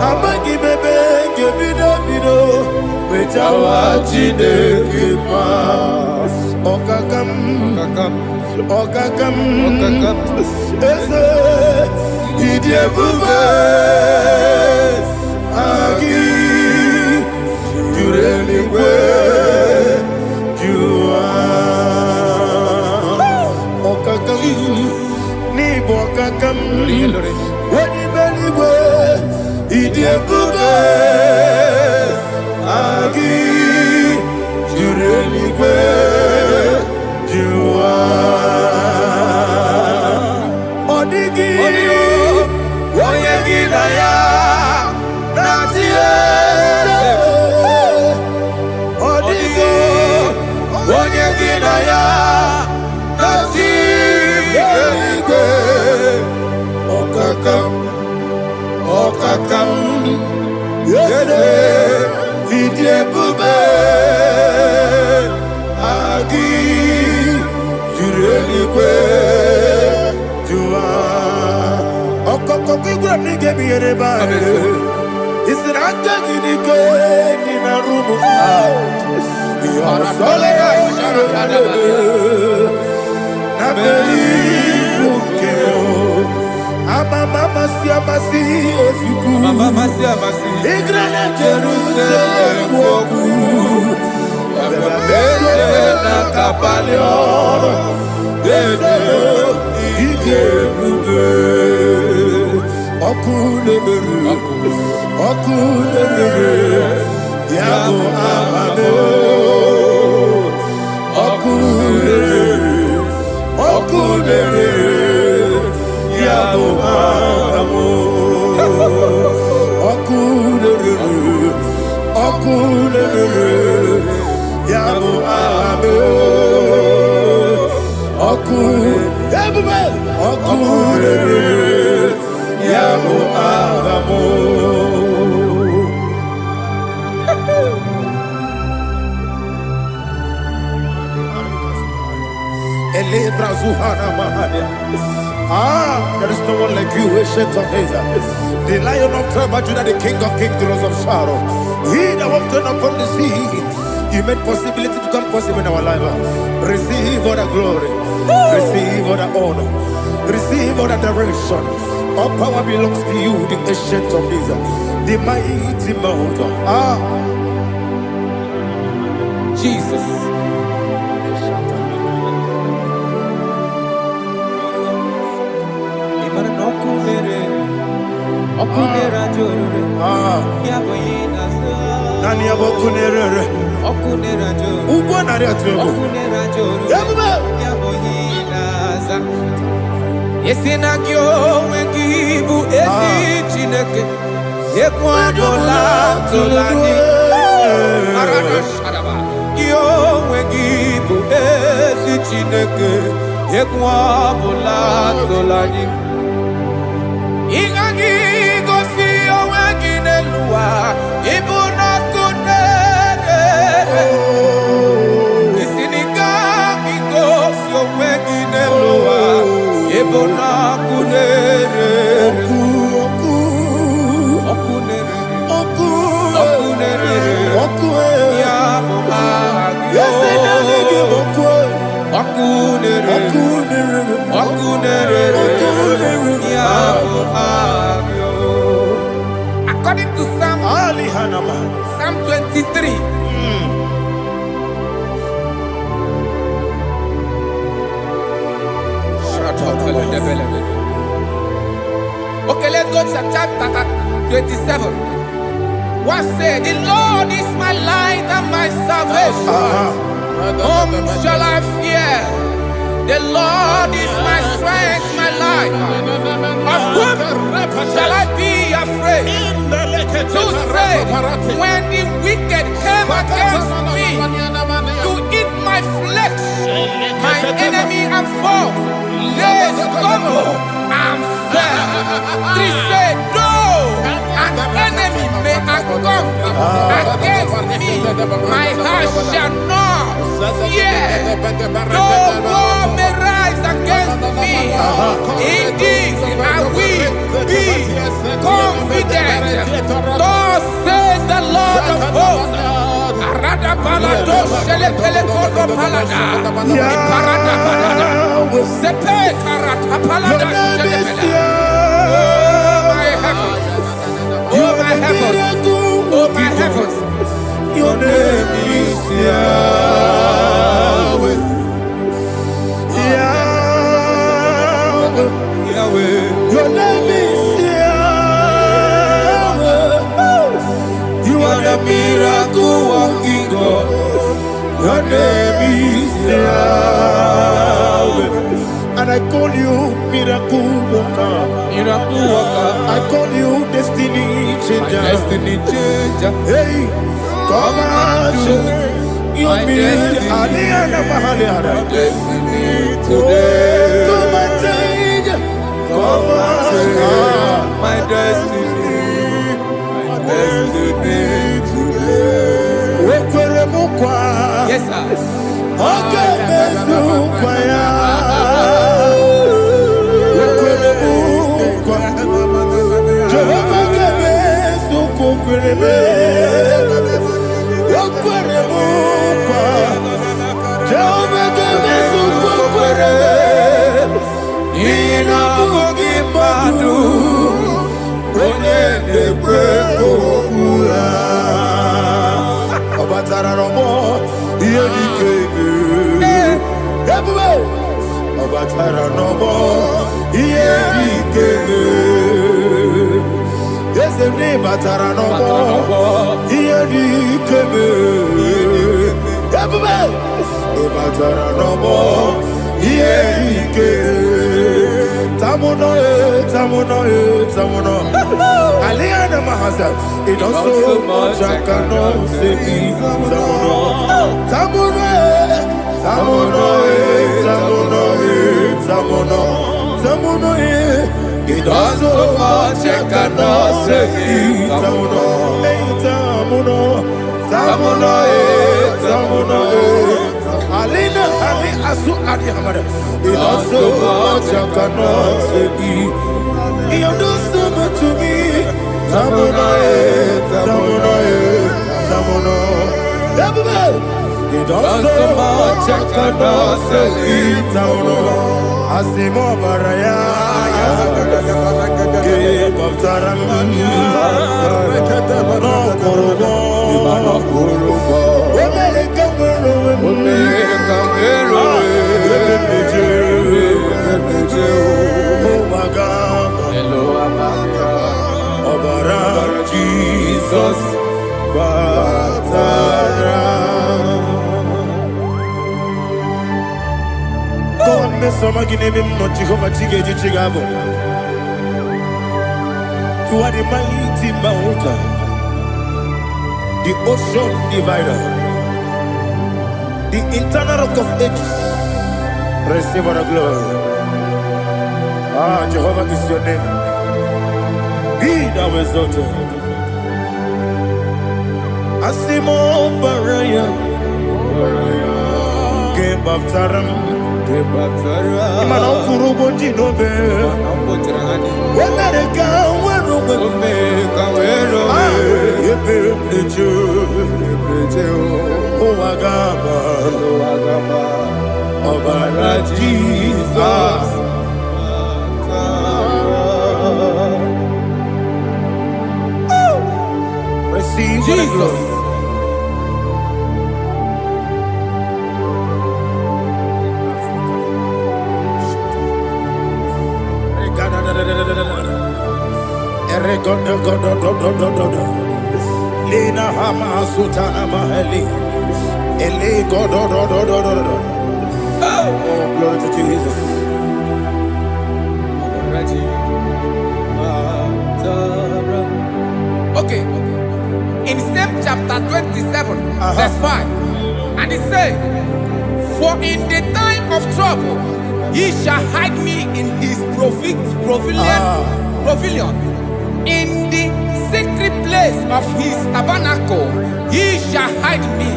Amagi mebenge bido Wejawa chide kima Okakam Eze Idie bube Agi Jureli kwe Ni bokakam Wadi beligwe Idie bube Agi Jureligwe Jua Odigi Oyegi daya Natie Odigi Oyegi daya Okakam Yede Idie bube Agi Jureligwe Jua Okokokigura nige biyereba Isiranga gidike Nina rumu Yosolega Nabeli Bukeo Mama siamasi ofiku Mama siamasi Igrana Jerusalem woku Bebe na kapalion Dede ige bube Okulebere Yabo amame Okulebere Yabo amo Okulebere Yabo amo Okulebere Yabo amo Elebra Zuhana Mahania. There is no one like you, ancient of days. The Lion of tribe of Judah, the King of kings, the Rose of Sharon. He that walked upon the sea. You made possibility to come possible in our life. Receive all the glory. Receive all the honor. Receive all the direction. All power belongs to you, the ancient of days. The mighty mountain. Jesus. Ani abokunere. Okunerajo. Ugbo nari atuego. Okunerajo. Ebube. Yaboyinaza. Yesinagyo wengibu ezi Chineke. Yekwabola tolani. Arada shadaba. Yo wengibu ezi Chineke. Yekwabola tolani. Ingagi gosi owenginelua. Ibuna kunere. Isinika gosi owenginelua. Ibuna kunere. According to Psalm 23. Okay, let's go to chapter 27. What said? The Lord is my light and my salvation. Whom shall I fear? The Lord is my strength, my life. Of whom shall I be afraid? Who said, when the wicked came against me to eat my flesh, my enemy and foe, they stumble and fell. They said, though an enemy may come against me, my heart shall not fear. Though war may rise against me, in this I will be confident. Thus says the Lord of hosts. Arada palado shele pele kodo palada. Iparada palada. Sepe karata palada shele pele. Oh my heavens. Oh my heavens. Your name is Yahweh. Yahweh. Yahweh. Your name is Yahweh. You are the miracle working God. Your name is Yahweh. And I call you miracle worker. Miracle worker. I call you destiny changer. Destiny changer. Hey, come on, your destiny. Destiny today. Come on, change. Come on, my destiny. My destiny today. Yes, sir. Okay, it does so much I cannot say. It does so much I cannot say. Alina Ali Asu Adi Hamada. It does so much I cannot say. You do so much to me. Tamuno. It does so much I cannot say. Tamuno. Asimo Baraya. Give up Taramani. No Kurubo. Oh my God. Jesus. You are the mighty mountain, the ocean divider, the internal rock of ages. Receive our glory. Ah, Jehovah is your name. Be thou exalted. Asimo Baraya, Game of Taram, Imano Kurubo Jinobe, when they come, when oh, Agaba, Jesus. Receive Jesus. Lina Hama Sutana Maheli. Oh, glory to Jesus. Okay. In same chapter 27, verse 5, and it says, "For in the time of trouble, he shall hide me in his pavilion. In the secret place of his tabernacle, he shall hide me.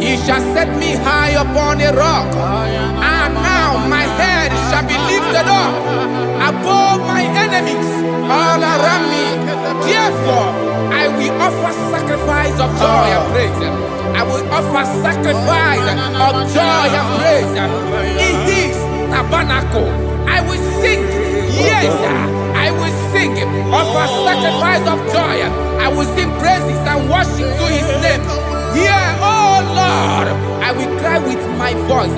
He shall set me high upon a rock, and now my head shall be lifted up above my enemies all around me. Therefore, I will offer sacrifice of joy and praise. I will offer sacrifice of joy and praise in his tabernacle. I will sing, yes, I will sing, offer sacrifice of joy. I will sing praises and worship to his name. Here, oh Lord, I will cry with my voice.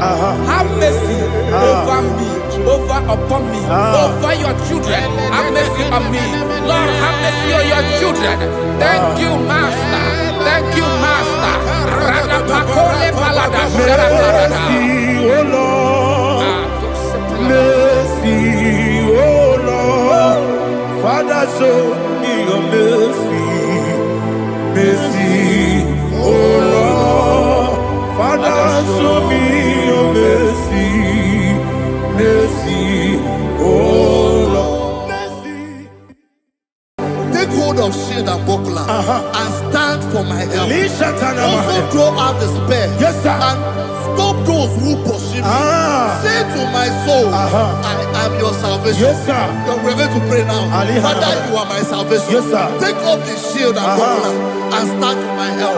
Have mercy over me, upon me, over your children. Have mercy on me. Lord, have mercy on your children. Thank you, Master. Thank you, Master. Radapakole balada sharakarada. Oh Lord, mercy, oh Lord, Father, show me your mercy, mercy. Oh Lord, Father, show me your mercy, mercy, oh Lord, mercy. Take hold of shield and buckler and stand for my help. Also throw out despair. Yes, sir. And stop those who pursue me. Say to my soul, I am your salvation. Yes, sir. We're going to pray now. Father, you are my salvation. Yes, sir. Take off the shield and buckler and stand for my help.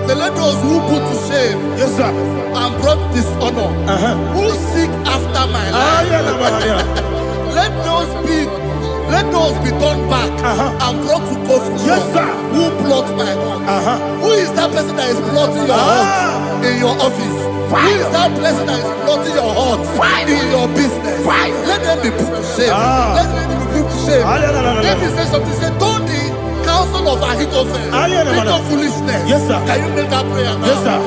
Say, let those who put to shame, Yes, sir. and brought dishonor, who seek after my life, let those be turned back and brought to confusion. Yes, sir. Who plot my heart? Who is that person that is plotting your heart in your office? Who is that person that is plotting your heart in your business? Let them be put to shame. Let them be put to shame. Let me say something. Say, don't the counsel of Ahithophel think of foolishness. Yes, sir. Can you make that prayer now? Yes, sir.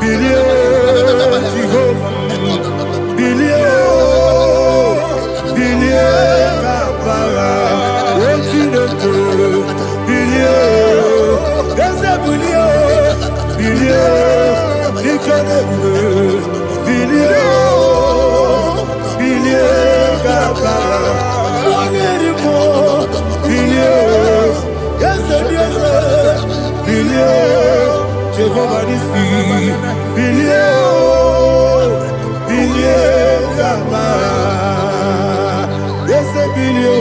Billy, Jehovah Nissi. Bilie Gama. Yes, Bilio.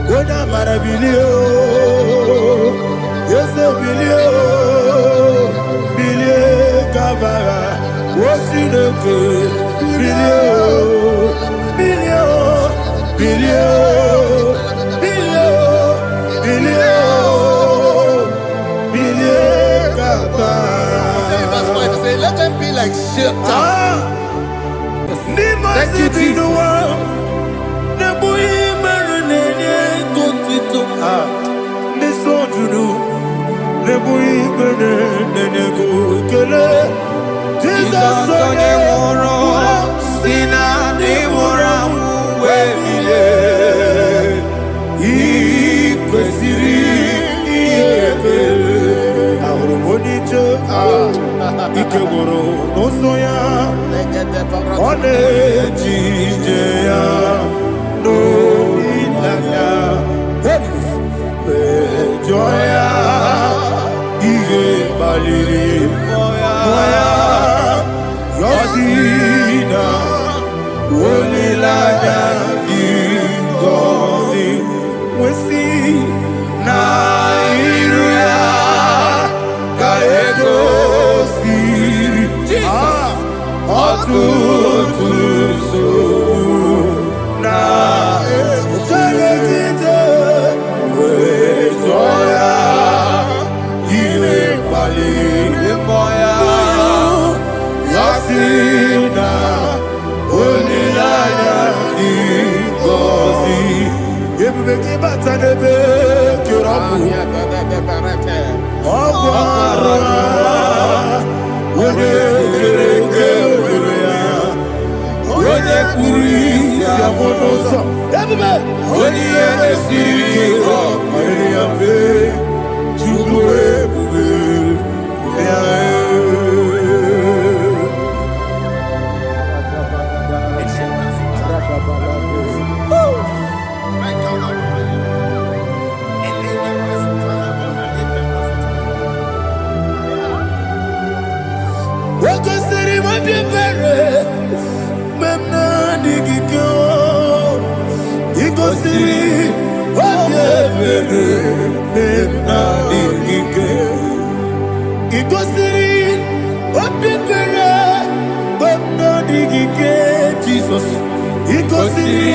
Wena Marabilio. Yes, Bilio. Bilie Gama. What's in the good? Bilio. Bilio. Bilio. Bilio. Bilio. Bilie Gama. Say, let them be like shelter. Thank you, Jesus. Ikegoro n'ụzọ One Jijaya no Ilaya Joya Ihe Baliri Moya Yosina Olilaya Ngozi Wesi Na Iruya Kaego Otutu na Etelekite Wejoya Ile Pali Moya Yasina Onilaya Ngozi Ebubeki Batanebe Kirabu Okwara Onye kwuru isi amụrụ ụzọ onye ihe na-esiri ike mere ya mfe Chukwu ebube ya Wakasiri mabibere Memna digiko Igosiri mabibere Memna digike Igosiri mabibere Memna digike Jesus Igosiri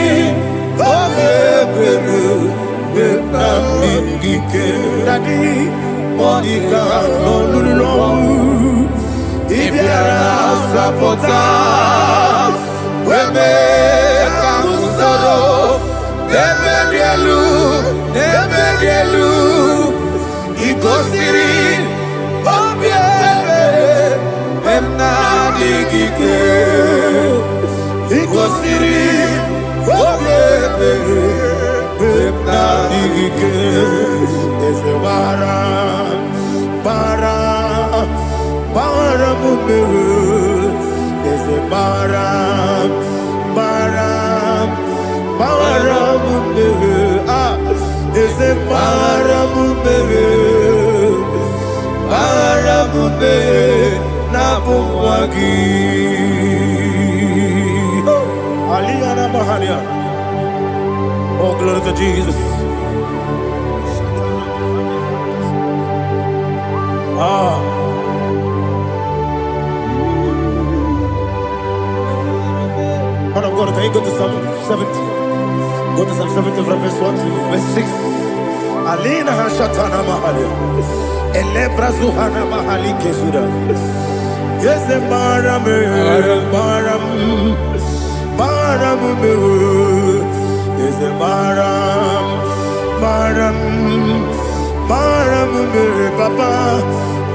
mabibere Memna digike Daddy Monica no Ibiara sapota Weme kamusoro Nebelielu Igosiri Obiebe Memna digike Igosiri Obiebe Memna digike Eze bara Mumere, there's a Baram Mumere, there's a Baram Mumere, Nabumwagi. Aliyana Mahalia. Oh, glory to Jesus. Man of God, can you go to Psalm 70? Go to Psalm 70 from verse 1 to verse 6. Alina Hashatana Mahalia. Elebra Zuhana Mahali Kesuda. Yes, the Baram. Yes, the Baram. Papa.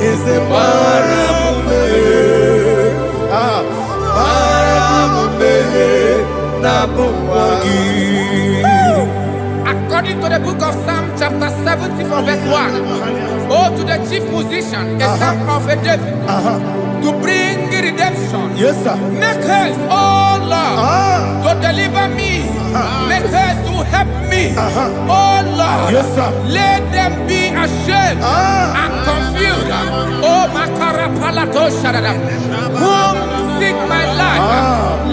Yes, the Baram. According to the book of Psalm chapter 70 from verse 1, oh, to the chief musician, a psalm of a David, to bring redemption. Yes, sir. Make haste, oh Lord, to deliver me make haste to help me. Oh Lord, Yes, sir. let them be ashamed and confused. Oh Makarapalato Shadada, who seek my life,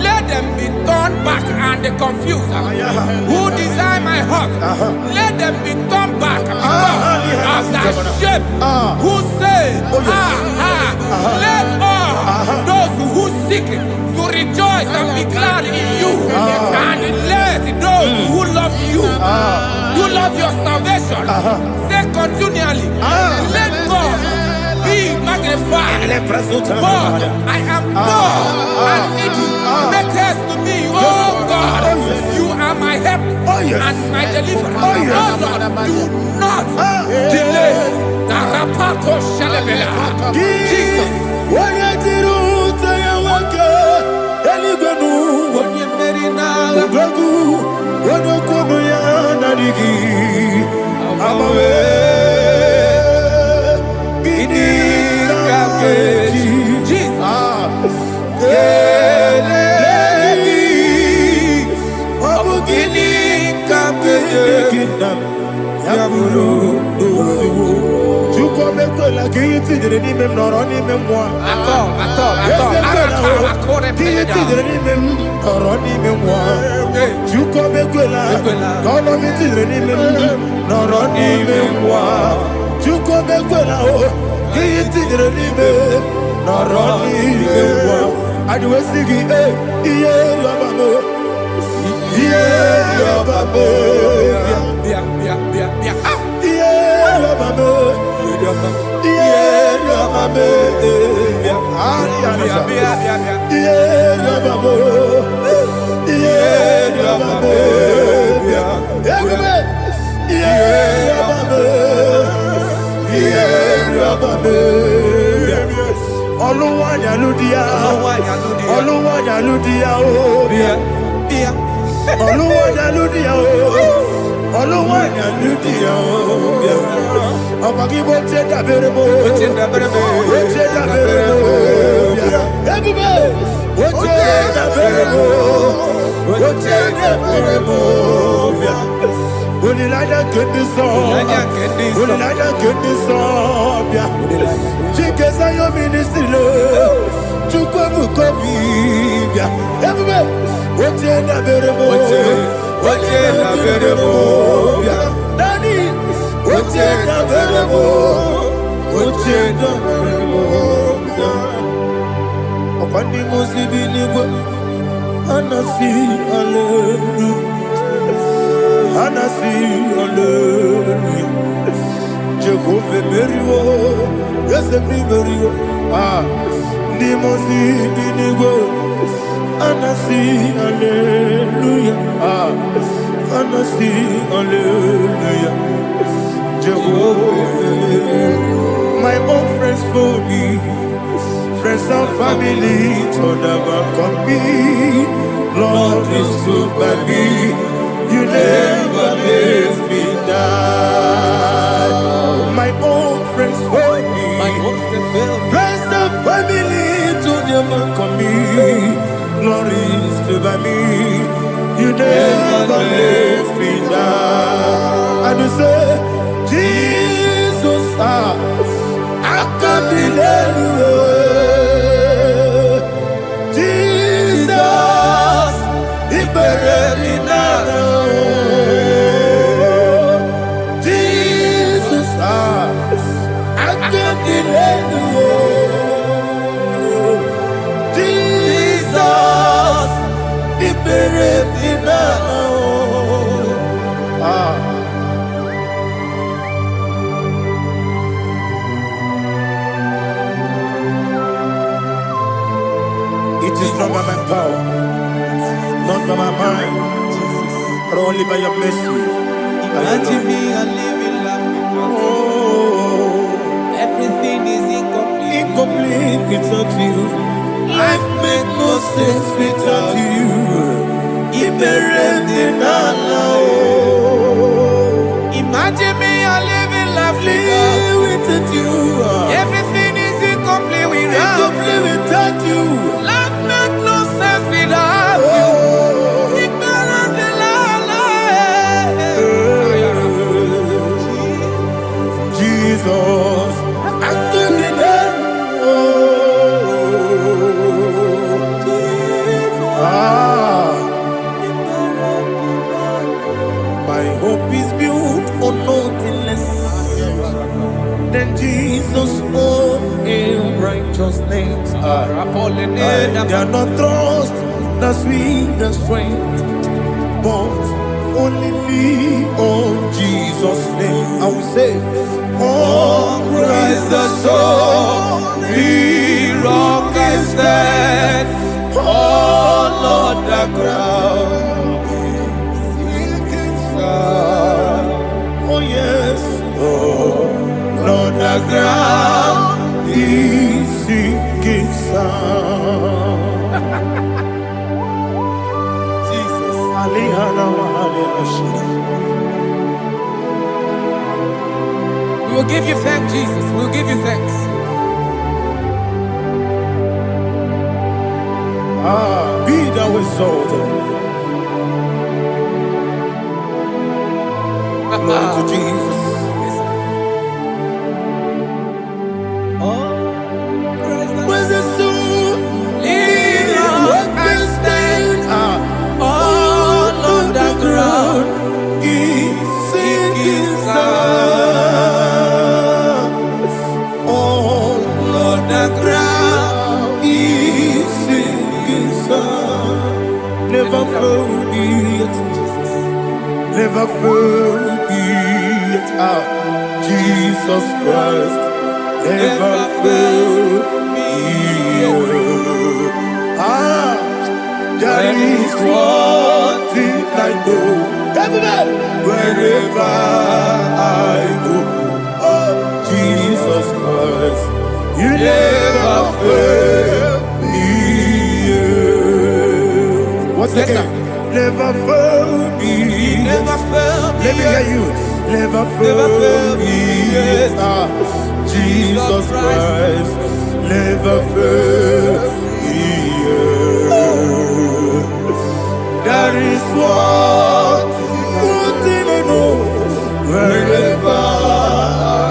let them be turned back and confused. Who desire my heart, let them be turned back because of that shape. Who say, let all those who seek to rejoice and be glad in you, and let those who love you, who love your salvation, say continually, let God be magnified. But I am poor and needy. Make haste to me, oh God. You are my help and my deliverer. Oh Lord, do not delay. Tarapato Shalabela. Jesus. My own friends for me, friends and family to never come me. Lord is good by me, you never let me die. My own friends for me, friends and family to never come me. Lord is good by me, you never let me die. And you say, Jesus, I can't believe you. Jesus, He buried in Jesus, I can't believe you. Jesus, He buried in It is not by my power, not by my mind, but only by your mercy. Imagine me a living life. Everything is incomplete. Incomplete without you. Life makes no sense without you. Imagine me a living life without you. Everything is incomplete without you. Life makes no sense without you. Ignorant the life. They are not trust the sweetest strength, but only lean on Jesus' name. I will say, on Christ the solid rock I stand. Oh Lord, the ground is sinking sand. Oh yes, oh Lord, the ground is sinking sand. Jesus, We will give you thanks, Jesus. We will give you thanks. Be thou exalted. Glory to Jesus. Where's the soul? What can stand? All on the ground is sinking sand. All on the ground is sinking sand. Never forget, never forget, Jesus Christ. Never fail me. There is one thing I know. Wherever I go, oh Jesus Christ, you never fail me. What's the name? Never fail me. Never fail me. Let me hear you. Never fail me. Jesus Christ, never fail me. There is one thing I know. Wherever I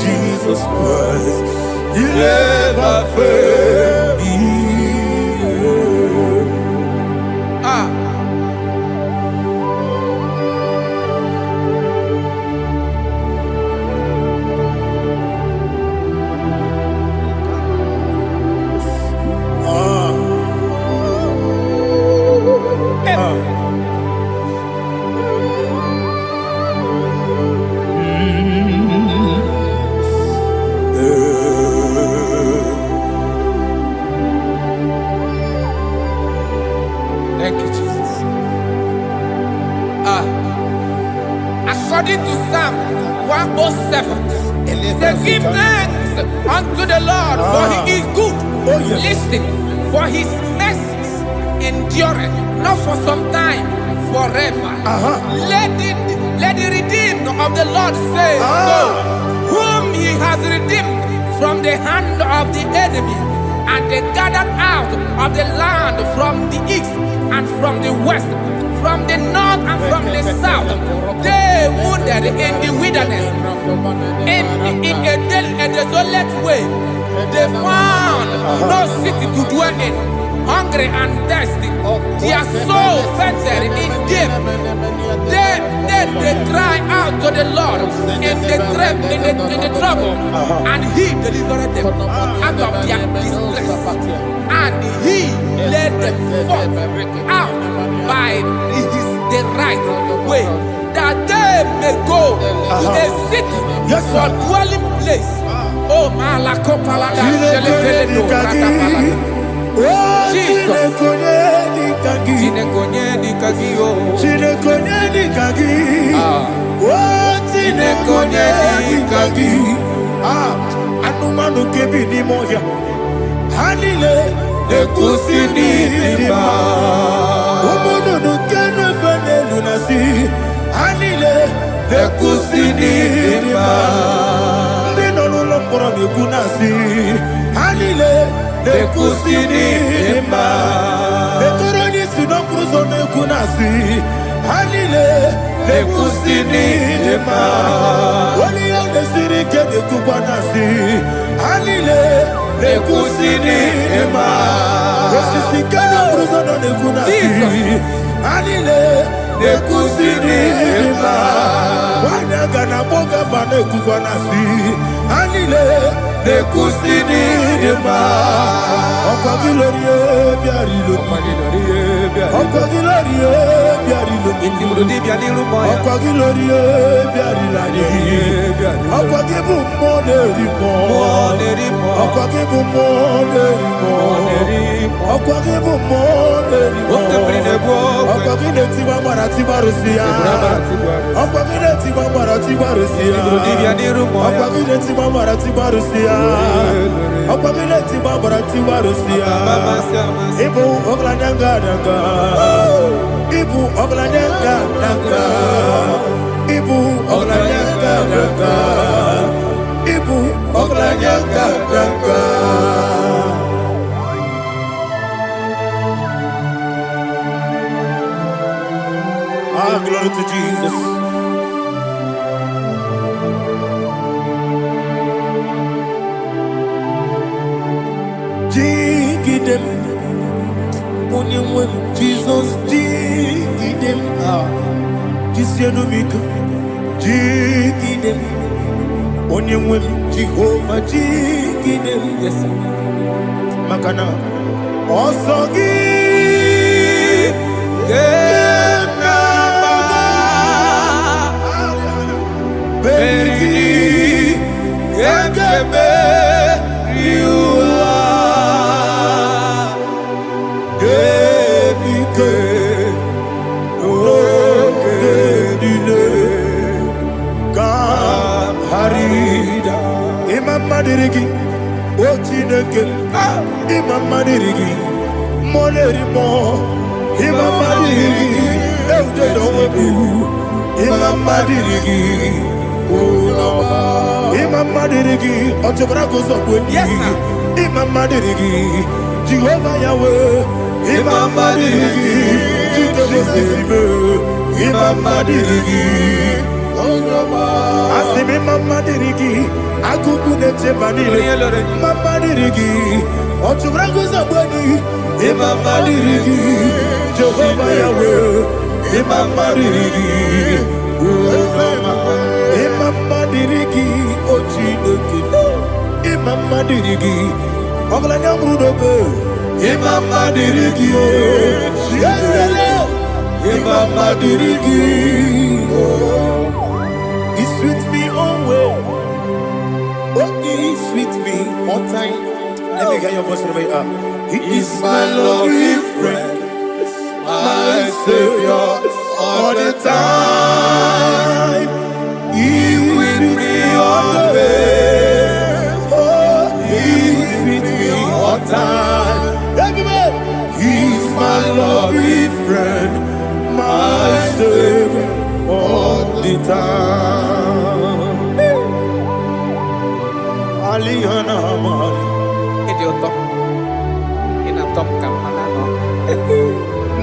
Jesus Christ, you never fail me. Thank you, Jesus. According to Psalm 107, they give thanks unto the Lord, for he is good. Listen, for his mercies endureth, not for some time, forever. Let the redeemed of the Lord say so, whom he has redeemed from the hand of the enemy, and they gathered out of the land from the east and from the west, from the north and from the south. They wandered in the wilderness, in a desolate way. They found no city to dwell in, hungry and thirsty. Their soul fettered in deep. They cry out to the Lord in the trouble, and he delivered them out of their distress. And he led them forth out by the right way, that they may go to a city for dwelling place. Oh, Malakopalada, Jesus. Anumanu kebi ni moya. Hanile ekusini lima. Umudu nukene fene lunasi. Hanile ekusini lima. Lino lulopora mikunasi. Hanile ekusini lima. Etoroni sinokruzo mekunasi. Hanile ekusini lima. Wali yone sirike de kubanasi. Hanile ekusini lima. Esisikana bruzo no nekunasi. Hanile ekusini lima. Wanyagana boga bane kubanasi. Hanile nekusini dema. Okwagilorie biarilo. Okwagilorie biarilo. Itimrudi bianilu moya. Okwagilorie biarilani. Okwagibu monerimo. Okwagibu monerimo. Okwagibu monerimo. Okwagine tiwa mara tibarusia. Okwagine tiwa mara tibarusia. Okwagine tiwa mara tibarusia. Okwagine tiwa mara tibarusia. Ibu oglanyanga danga. Ibu oglanyanga danga. Ibu oglanyanga danga. Ibu oglanyanga danga. Ah, glory to Jesus. Jigidem, Onyemwem, Jesus, Jigidem, Jisianomika, Jigidem, Onyemwem, Jehovah, Jigidem, yes, Makana, Osogi, Beri, Yakebe, Riua, Gebike, Ogedine, Harida, Imam Madirigi, Ochineke, Imam Madirigi, Monerimo, Imam Madirigi, Eudedobu, Imam Madirigi. Imam Madirigi, Otobrago Zobweni. Yes, sir. Imam Madirigi, Jehovah Yahweh. Imam Madirigi, Jitobosisibe. Imam Madirigi, Asim Imam Madirigi, Akukunete Manile. Imam Madirigi, Otobrago Zobweni. Imam Madirigi, Jehovah Yahweh. Imam Madirigi, Imam Madirigi, Ochineke. Imam Madirigi, Oglanya Brudobe. Imam Madirigi, Imam Madirigi. He's with me always. Oh, he's with me all time. Let me hear your voice from here. He is my lovely friend, my Savior all the time. He's with me always. Oh, he's with me all time. He's my lovely friend, my Savior all the time. Aliyana Mari. Idioto. Inatom kamanano.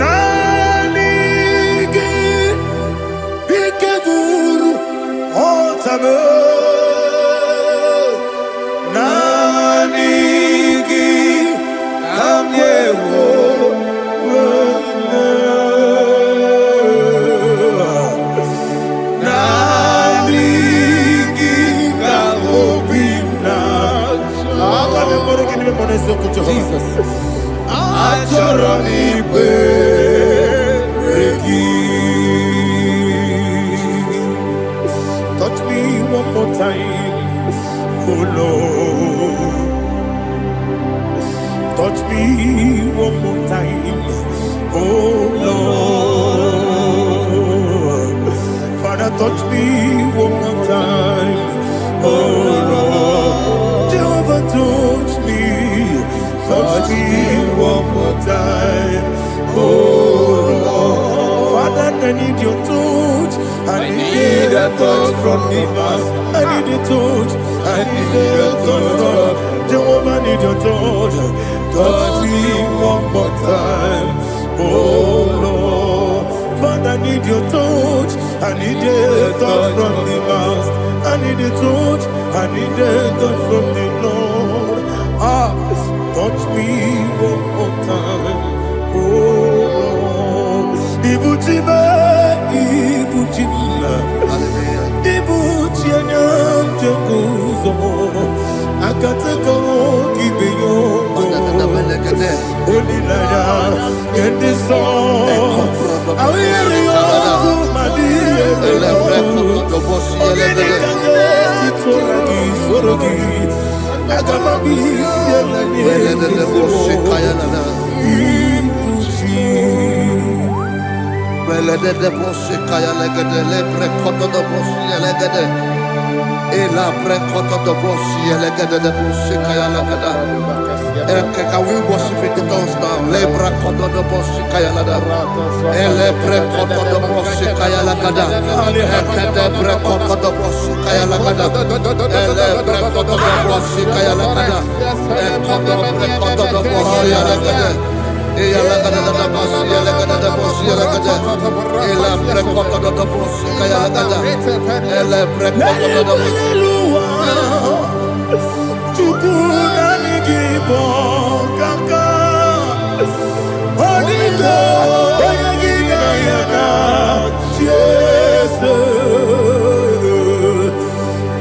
Nanigi Ikeguru Otame Nanigi Kamyewo Nanigi Kamobina Jesus Achoronipe touch me one more time, oh Lord. Touch me one more time, oh Lord. Father, touch me one more time, oh Lord. Jehovah, touch me one more time, oh Lord. Father, I need your touch. I need a touch from the master. I need a touch. I need a touch from Jehovah. I need your touch. Touch me one more time, oh Lord. Father, I need your touch. I need a touch from the master. I need a touch. I need a touch from the Lord. Touch me one more time, oh Lord. Ibuchime, Ibuchime, Ibuchianyam Jeguzo. Akateko kibeyo. Onilaya kendiso. Awiyeri okumadi elelo. Ogini kange titoragi sorogi. Agamabi sielani Belede bosse kaya legede le prekoto do bosse legede e la prekoto do bosse legede de bosse kaya legede can we worship in the tongues now? Le prekoto do bosse kaya legede e le prekoto do bosse kaya legede e de prekoto do bosse kaya legede e le prekoto do bosse kaya legede e koto prekoto do bosse legede. E la gada da boss, e la gada da boss, e la gada. E la precoto da boss, e la gada. E la precoto da boss. Chukuna nigibo kaka. Onigo, oyagiga yana. Jesus,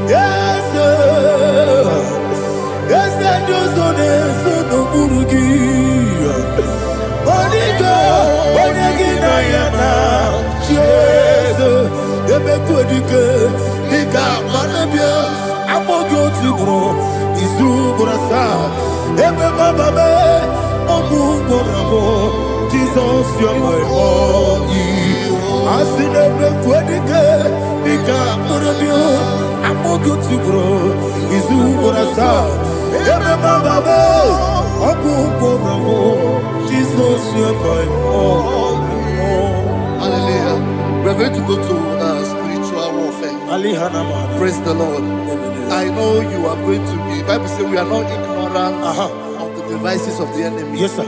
yes, yes, and Josone sono burugi. Onigo, oyagina yana, Jesus, ebe kodike, nika manabia, amogo tibro, isu brasa, ebe bababe, ogu gorabo, Jesus, you're my all. Asine ebe kodike, nika manabia, amogo tibro, isu brasa, ebe bababe, ogu gorabo. Jesus, you're my all. Hallelujah. We're going to go to spiritual warfare. Praise the Lord. I know you are going to be. Bible says we are not ignorant of the devices of the enemy. Yes, sir.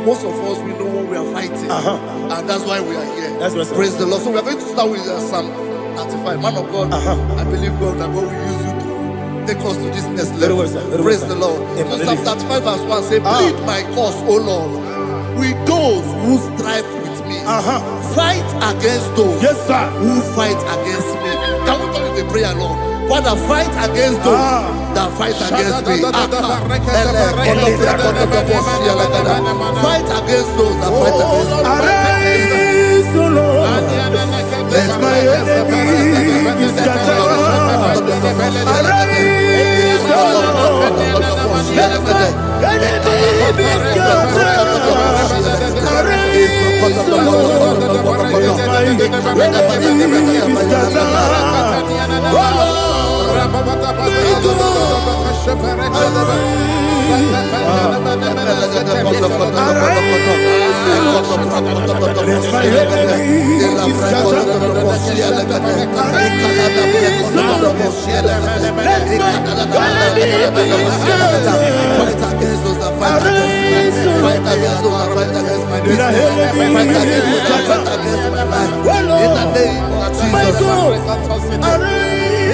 Most of us, we know what we are fighting. And that's why we are here. That's right, sir. Praise the Lord. So we are going to start with Psalm 95. Man of God, I believe God that God will use you to take us to this next level. Very well, sir. Very Praise well, the Lord. So Psalm 35 verse 1 say, plead my cause, O Lord, with those who strive with me. Fight against those who fight against me. Can we come with the prayer, Lord? Father, fight against those that fight against me. Fight against those that fight against me. Arise, O Lord, let my enemy be scattered. Arise, O Lord, let my enemy be scattered. Arise, O Lord, let my enemy be scattered. Oh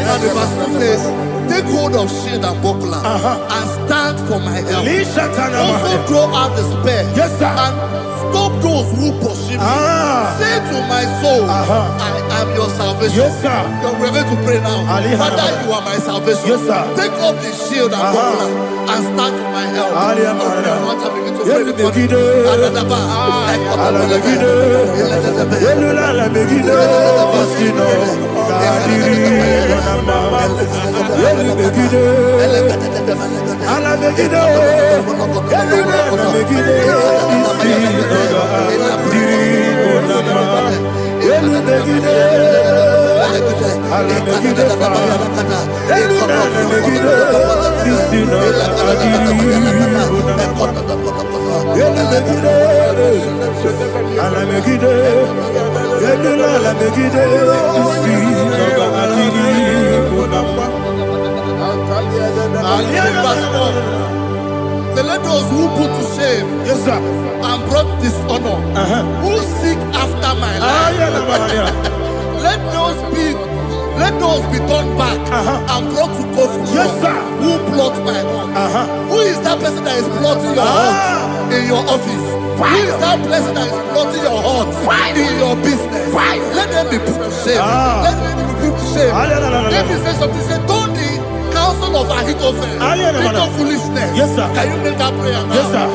And the verse 2 says, take hold of shield and buckler and stand for my help. Also draw out the spear and stop those who pursue me. Say to my soul, I am your salvation. We're going to pray now. Father, you are my salvation. Take off the shield and buckler and stand for my help. So let those who put to shame and brought dishonor, who seek after my life, let those be turned back and brought to confusion. Who plot my own? Who is that person that is plotting your heart in your office? Who is that person that is plotting your heart in your business? Let them be put to shame. Let them be put to shame. Let me say something. Say, don't the counsel counsel of Ahithophel. Think of foolishness. Yes, sir. Can you make that prayer now? Yes, sir.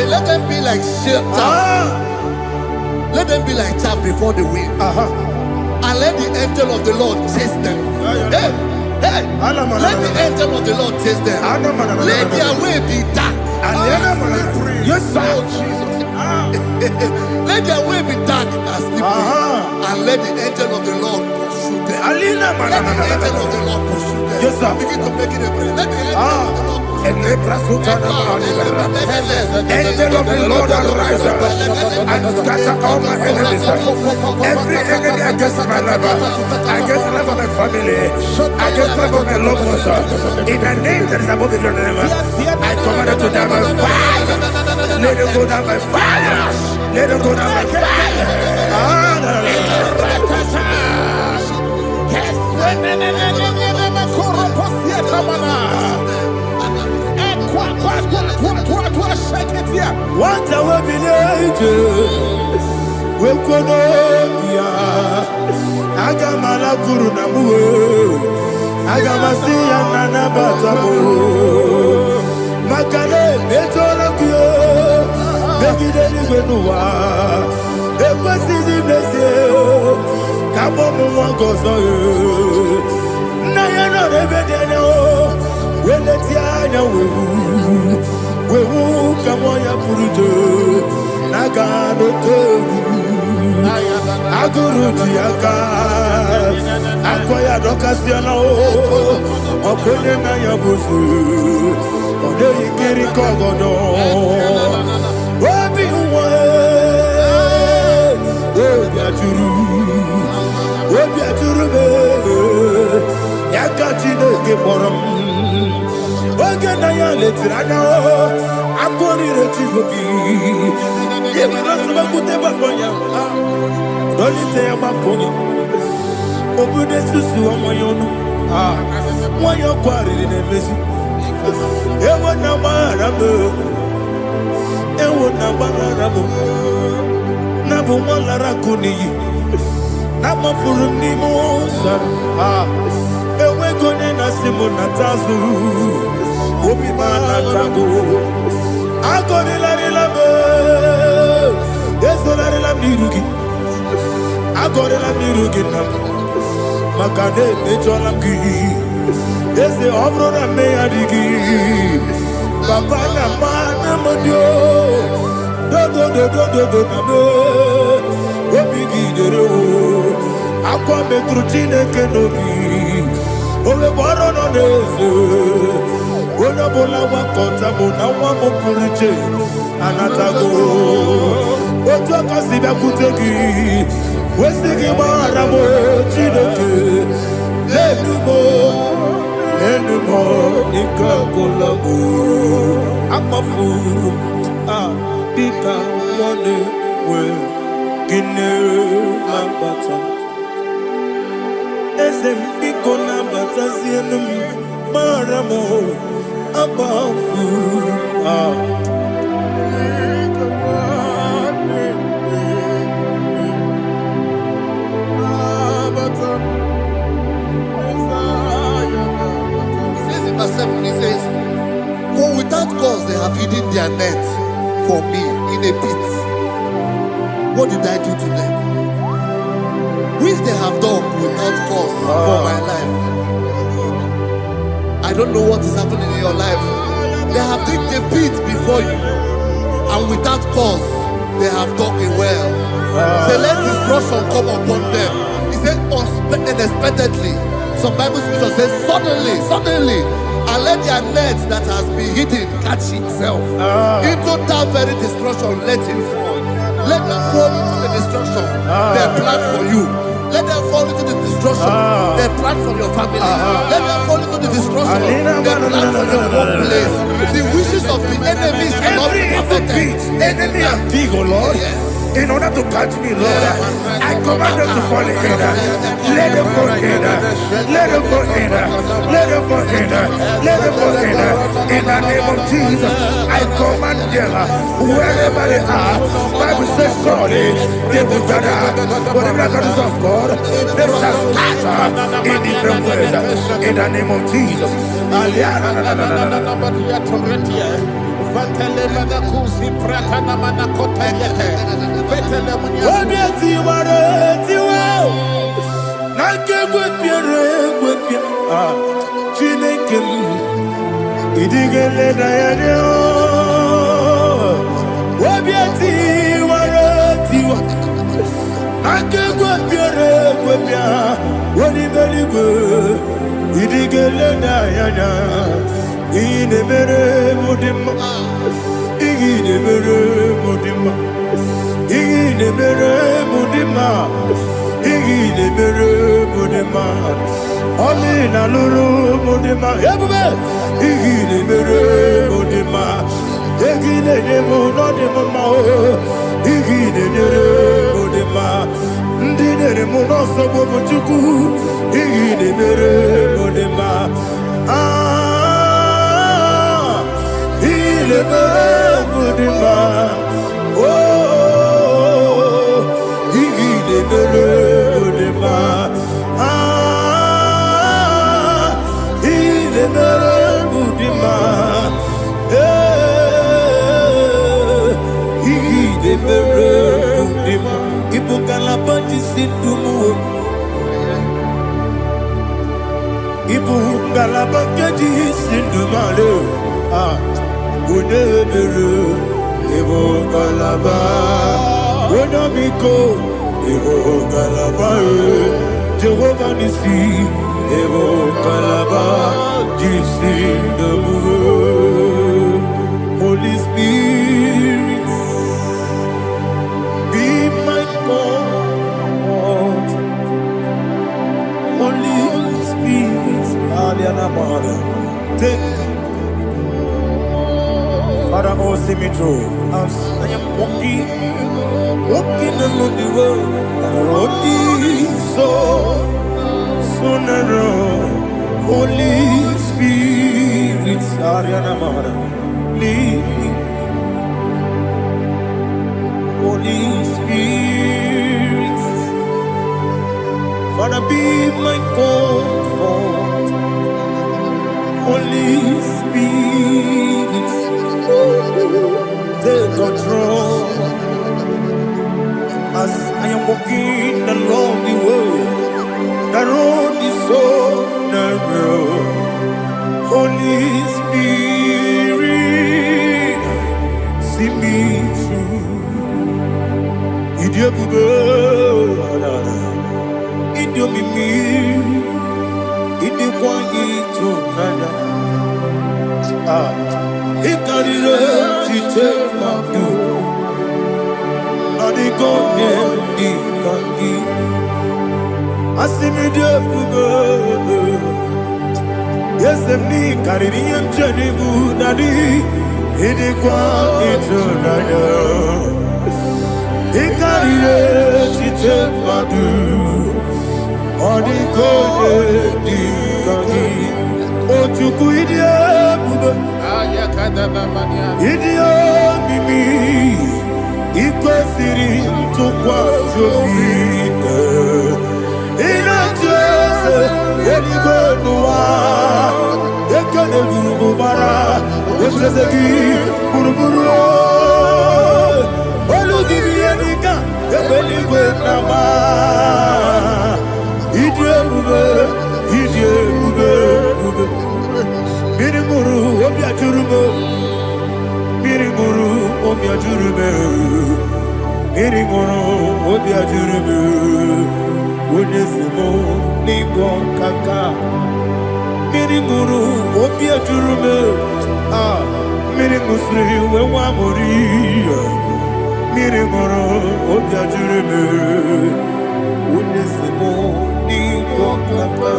Let them be like chaff. Let them be like chaff before the wind. And let the angel of the Lord chase them. Hey, hey. Let the angel of the Lord chase them. Let their way be dark. Yes, sir. Let their way be dark and slippery. And let the angel of the Lord pursue them. Let the angel of the Lord pursue them. Yes, sir. Begin to make it a prayer. Let the angel of the Lord Angel of the Lord arise and scatter all my enemies. Every enemy against my life, against the life of my family, against the life of my loved ones. In the name that is above the name, I command it to die by fire. Let it go down by fire. Let it go down by fire. What a village, we could Agamala Guru Namu, Agamasia Nana Batamu, Makale, Betolakio, Begideni Benua, the Pasisi Blessio, Kabomu Wangozo, Nayana Rebedeno, Weletiana. We will come on your Purujo, Nagano Togu, Aguru Tiaka, Aquaya Docasiano, Oponena Yabusu, Ode Kiri Kogodo, Wabi Wabiaturu, Yakatino Giborum. Oganaya letrana akori rechigobi yebira suba kuteba konya dolite amakonya obude susu omoyono moyo kwari nemezi ewo na marabu na bu molara kuni na mafuru ni mosa ewe gone na simona tazu Obi mana tango, agore la relabe, yesolare la mirugi, agore la mirugi na, makane mejola ki, yese obro na me adigi, papa na mana modio, do na me, obi gidero, akwa metrutine kenobi, ole boro no nezo. Ona bola wakota mona wamo puriche anatago oto kasiba kutegi wesigi maramo chideke lenumo nikakolamu amafu bika one we gine lambata ezem biko lambata zienum maramo above Verse 7. hung their net for me in a pit. What did I do to them? Which they have done without cause for my life. I don't know what is happening in your life. They have digged a pit before you, and without cause, they have dug a well. Say, let destruction come upon them. He said, unexpectedly. Some Bible scripture says, suddenly, and let their net that has been hidden catch itself. Into that very destruction, let it fall. Let them fall into the destruction they plan for you. Let them fall into the destruction they plan for your family. Let them fall into the destruction they plan for your workplace. The wishes of the enemies are not perfected. Enemy are big, oh Lord. Yes. In order to catch me, Lord, I command them to fall in. Let them fall in. Let them fall in. Let them fall in. Let them fall in. In the name of Jesus, I command them wherever they are. Bible says surely they will gather. But the miracles of God, they shall scatter in different ways. In the name of Jesus. Jehovah Nissi, Evo Kalaba, Holy Spirit, be my God. Holy Spirit, take Father, oh, see me through. As I am walking along the road, the road is so narrow. Holy Spirit, lead me. Holy Spirit, Father, be my comfort. Holy Spirit, take control. As I am walking along the road is so narrow. Holy Spirit, see me through. Idiabube, Idiomimi, Idikwanyito nana. Ikarire chitemaku. Adigone ikangi. Asimidabube. Yes, me carrying Jenny Budadi. Idikwanyito nana. Ikarire chitemadu. Adigone ikangi. Ochuku idiabube. Idio mimi ikwesiri tukwasopite inatese eligwenua ekene gurugubara Zezegi, Buruburu, Olugibianika, Ebeligwe Nama, Idrebube, Mirimuru, Obiajurume, Mirimuru, Obiajurume, Mirimuru, Obiajurume, Unesimo, Nigo Kaka, Mirimuru, Obiajurume, Mirimusri, Wawamuri, Mirimuru, Obiajurume, Unesimo, Nigo Kaka.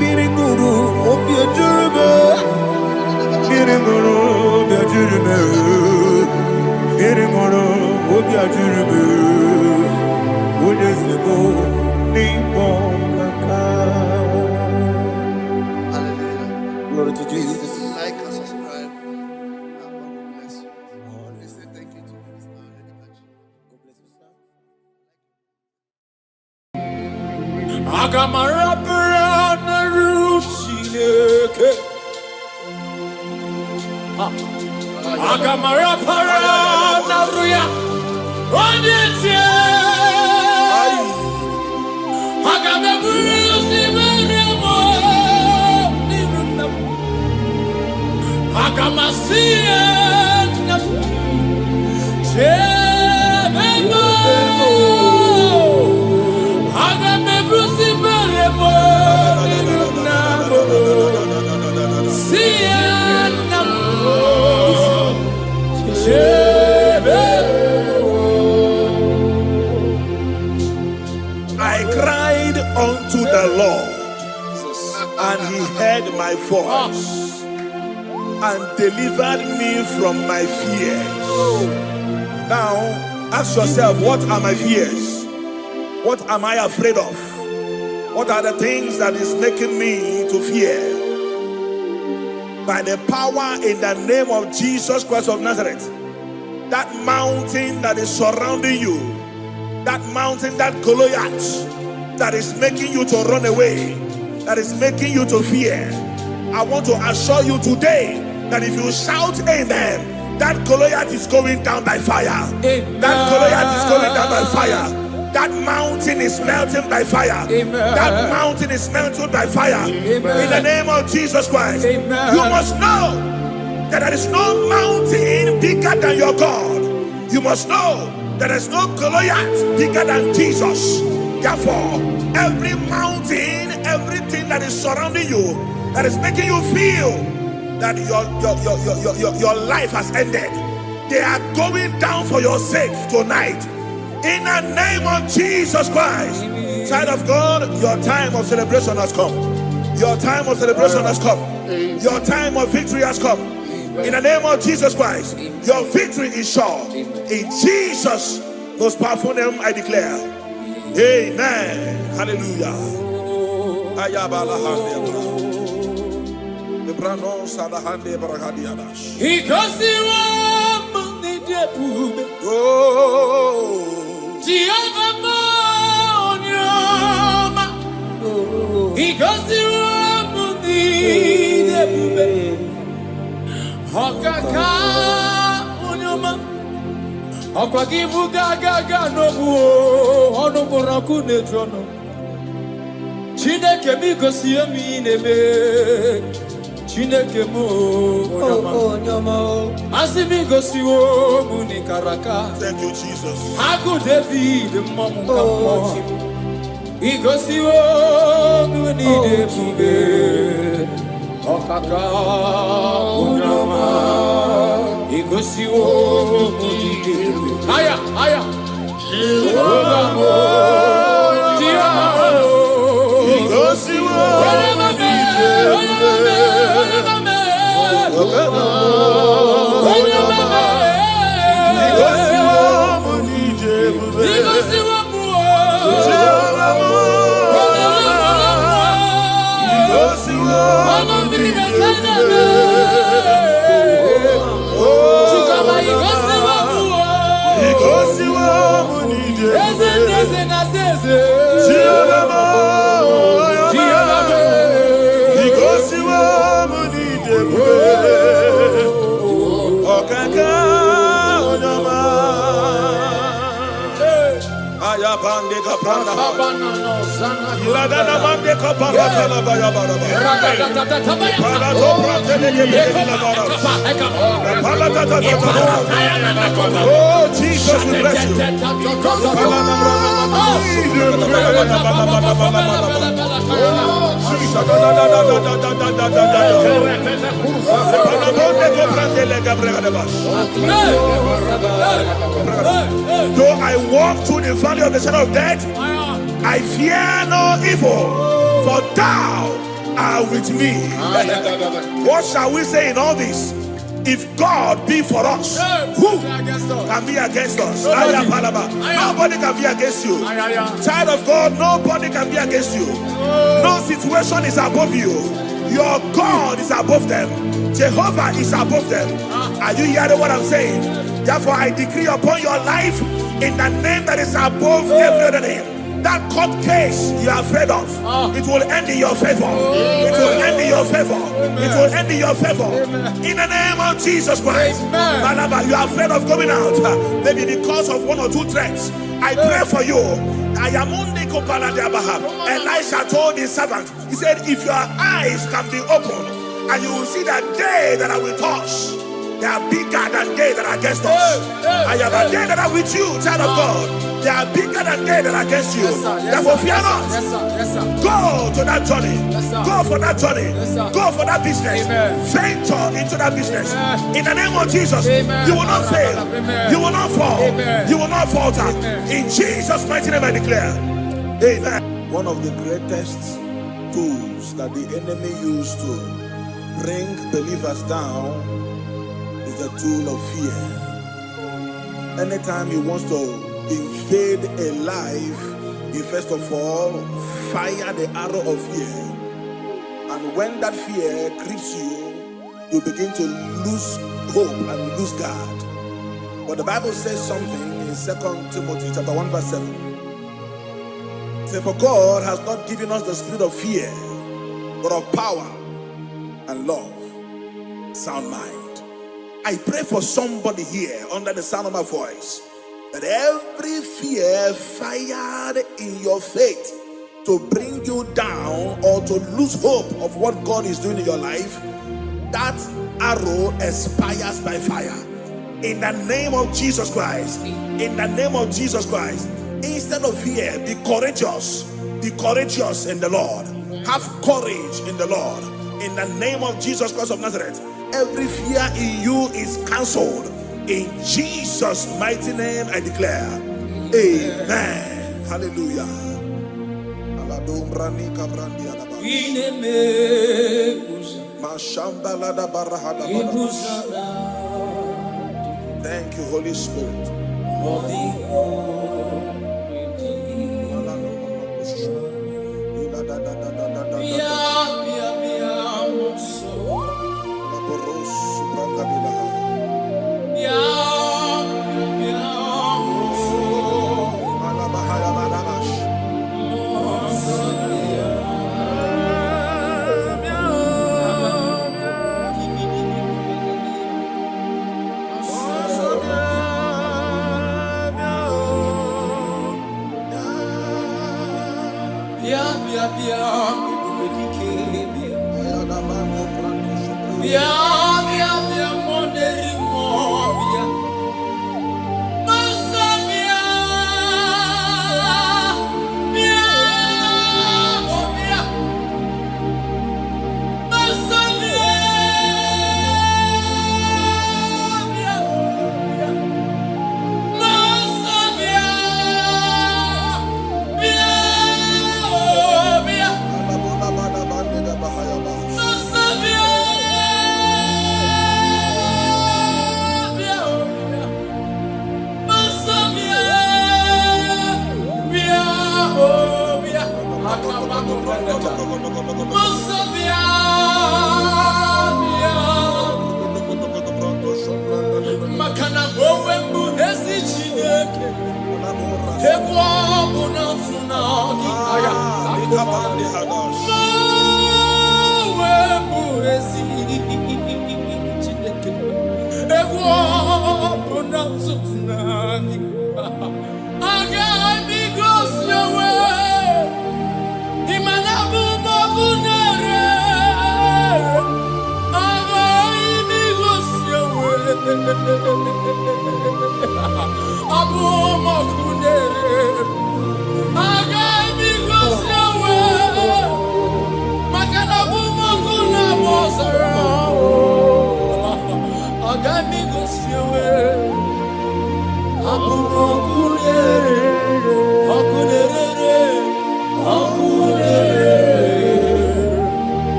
Mirimuru, Obiajurume, Mirimuru, Obiajurume, Mirimuru, Obiajurume, Unesimo, Nigo Kaka. Hallelujah. Glory to Jesus. Like and subscribe. God bless you. Let's say thank you to Minister Edikachi. God bless you, sir. Agamarapurana Ruchineke. Agamarapurana Ruya. Onyetie. Agameburusi Mariamo. Nirunam. Agamasia. Chebemo. Agameburusi Mariamo. Nirunam. Sienam. I cried unto the Lord, and he heard my voice and delivered me from my fears. Now, ask yourself, what are my fears? What am I afraid of? What are the things that is making me to fear? By the power in the name of Jesus Christ of Nazareth, that mountain that is surrounding you, that mountain, that Goliath that is making you to run away, that is making you to fear, I want to assure you today that if you shout amen, that Goliath is going down by fire. That Goliath is going down by fire. That mountain is melting by fire. That mountain is melted by fire. In the name of Jesus Christ. You must know that there is no mountain bigger than your God. You must know that there is no Goliath bigger than Jesus. Therefore, every mountain, everything that is surrounding you, that is making you feel that your life has ended, they are going down for your sake tonight. In the name of Jesus Christ. Child of God, your time of celebration has come. Your time of celebration has come. Your time of victory has come. In the name of Jesus Christ, your victory is sure. In Jesus' most powerful name, I declare. Amen. Hallelujah. Chineke mi gosi emi nebe. Chineke mo onyama. Asimi gosi wo muni karaka. Thank you, Jesus. Aku David mamu kamo. Igosi wo muni debube. Okaka onyama. Igosi wo muni debube. Aya, aya. Onyama. Igosi wo muni Ayabande kapranda. Iladana mande kaparata la baya baraba. Para dobra telege la baraba. Palata ta ta. Oh Jesus, we bless you. Though I walk through the valley of the shadow of death, I fear no evil, for thou art with me. What shall we say in all this? If God be for us, who can be against us? Nobody can be against you. Child of God, nobody can be against you. No situation is above you. Your God is above them. Jehovah is above them. Are you hearing what I'm saying? Therefore, I decree upon your life in the name that is above every other name. That court case you are afraid of, it will end in your favor. It will end in your favor. It will end in your favor. In the name of Jesus Christ. You are afraid of going out, maybe because of one or two threats. I pray for you. Elisha told his servant, he said, if your eyes can be opened, and you will see that day that I will touch, they are bigger than they that are against us. I have a day that are with you, child of God. They are bigger than they that are against you. Therefore, fear not. Go to that journey. Go for that journey. Go for that business. Venture into that business. In the name of Jesus, you will not fail. You will not fall. You will not falter. In Jesus' mighty name I declare. Amen. One of the greatest tools that the enemy used to bring believers down is the tool of fear. Anytime he wants to invade a life, he first of all fire the arrow of fear. And when that fear grips you, you begin to lose hope and lose God. But the Bible says something in 2 Timothy chapter 1 verse 7. It says, for God has not given us the spirit of fear, but of power and love, sound mind. I pray for somebody here under the sound of my voice, that every fear fired in your faith to bring you down or to lose hope of what God is doing in your life, that arrow expires by fire. In the name of Jesus Christ. In the name of Jesus Christ. Instead of fear, be courageous. Be courageous in the Lord. Have courage in the Lord. In the name of Jesus Christ of Nazareth. Every fear in you is cancelled. In Jesus' mighty name I declare. Amen. Hallelujah. Thank you, Holy Spirit. Egwo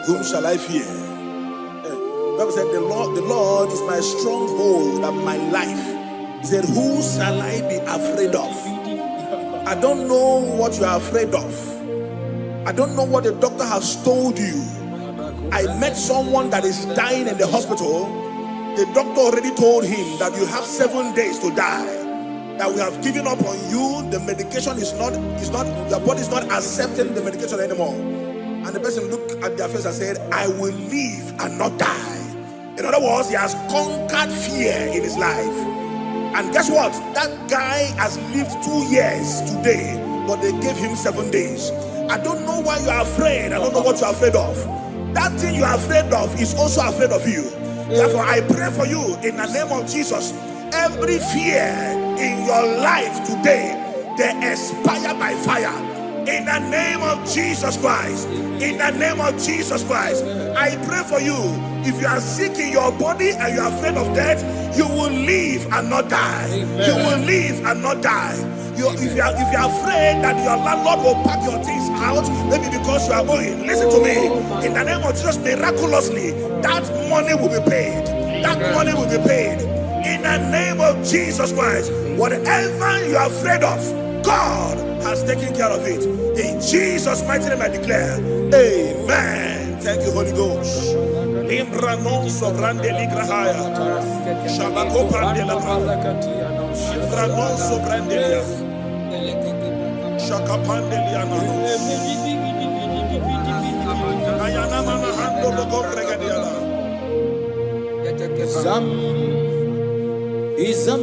Whom shall I fear? The Bible said, the Lord is my stronghold and my life. He said, who shall I be afraid of? I don't know what you are afraid of. I don't know what the doctor has told you. I met someone that is dying in the hospital. The doctor already told him that you have 7 days to die. That we have given up on you. The medication is not, your body is not accepting the medication anymore. And the person looked at their face and said, I will live and not die. In other words, he has conquered fear in his life. And guess what? That guy has lived 2 years today, but they gave him 7 days. I don't know why you are afraid. I don't know what you are afraid of. That thing you are afraid of is also afraid of you. Therefore, I pray for you in the name of Jesus. Every fear in your life today, they expire by fire. In the name of Jesus Christ. In the name of Jesus Christ. I pray for you. If you are sick in your body and you are afraid of death, you will live and not die. Amen. You will live and not die. If you are afraid that your landlord will pack your things out, maybe because you are going, listen to me. In the name of Jesus, miraculously, that money will be paid. That money will be paid. In the name of Jesus Christ. Whatever you are afraid of, God has taken care of it. In Jesus' mighty name I declare, amen. Thank you, Holy Ghost. Imbranon sobrande ligrahaya. Shabako prandela. Imbranon sobrande lia. Shakapandeliana. Ayana manahando logo pregadiala. Ism.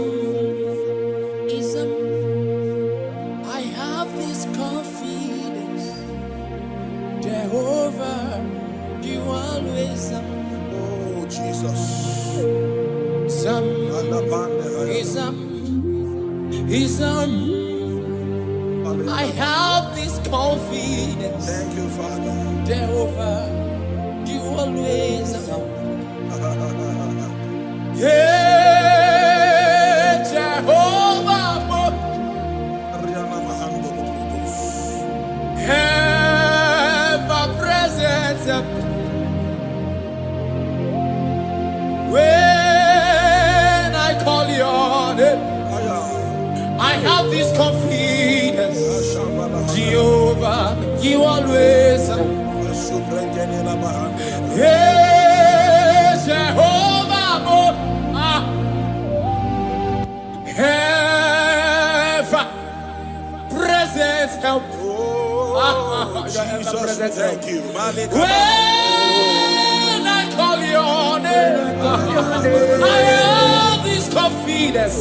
I have this confidence, Jehovah, you always are. Oh Jesus. I have this confidence. Thank you, Father. Jehovah, you always are. Yeah, Jehovah. Ever present. When I call your name, I have this confidence. Jehovah, you always. Yeah, Jehovah. Ever present help. Jesus, thank you. When I call your name, I have this confidence.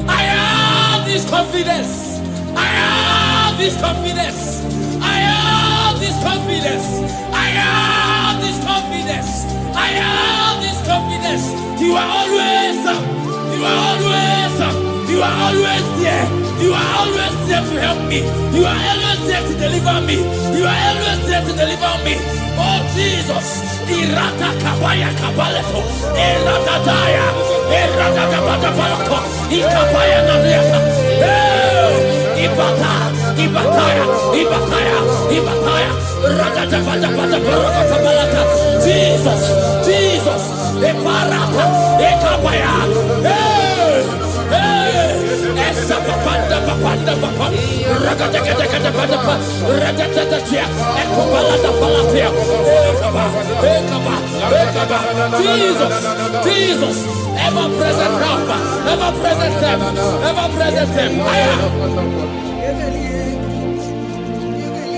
I have this confidence. I have this confidence. I have this confidence. I have this confidence. I have this confidence. You are always up. You are always up. You are always there. You are always there to help me. You are always there to deliver me. You are always there to deliver me. Oh Jesus. Irata kabaya kabaleto. Iratadaya. Iratadabadabalato. Ikabaya nadiata. Ibata. Ibataya. Ibataya. Ibataya. Radadabadabadabarakabalata. Jesus. Jesus. Eparata. Ekabaya. Esapapanda papanda papa. Ragadagadagadabadapa. Ragadagadia. Ekobalata palatia. Ekaba. Ekaba. Ekaba. Jesus. Jesus. Ever present help. Ever present help. Ever present help.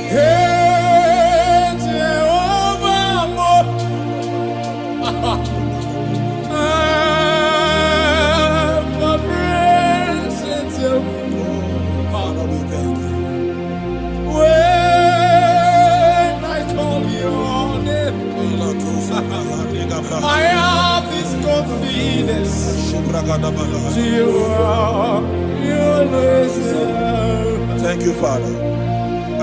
Hey, Jehovah. Father, we thank you. When I call your name, I have this confidence. You are Thank you, Father.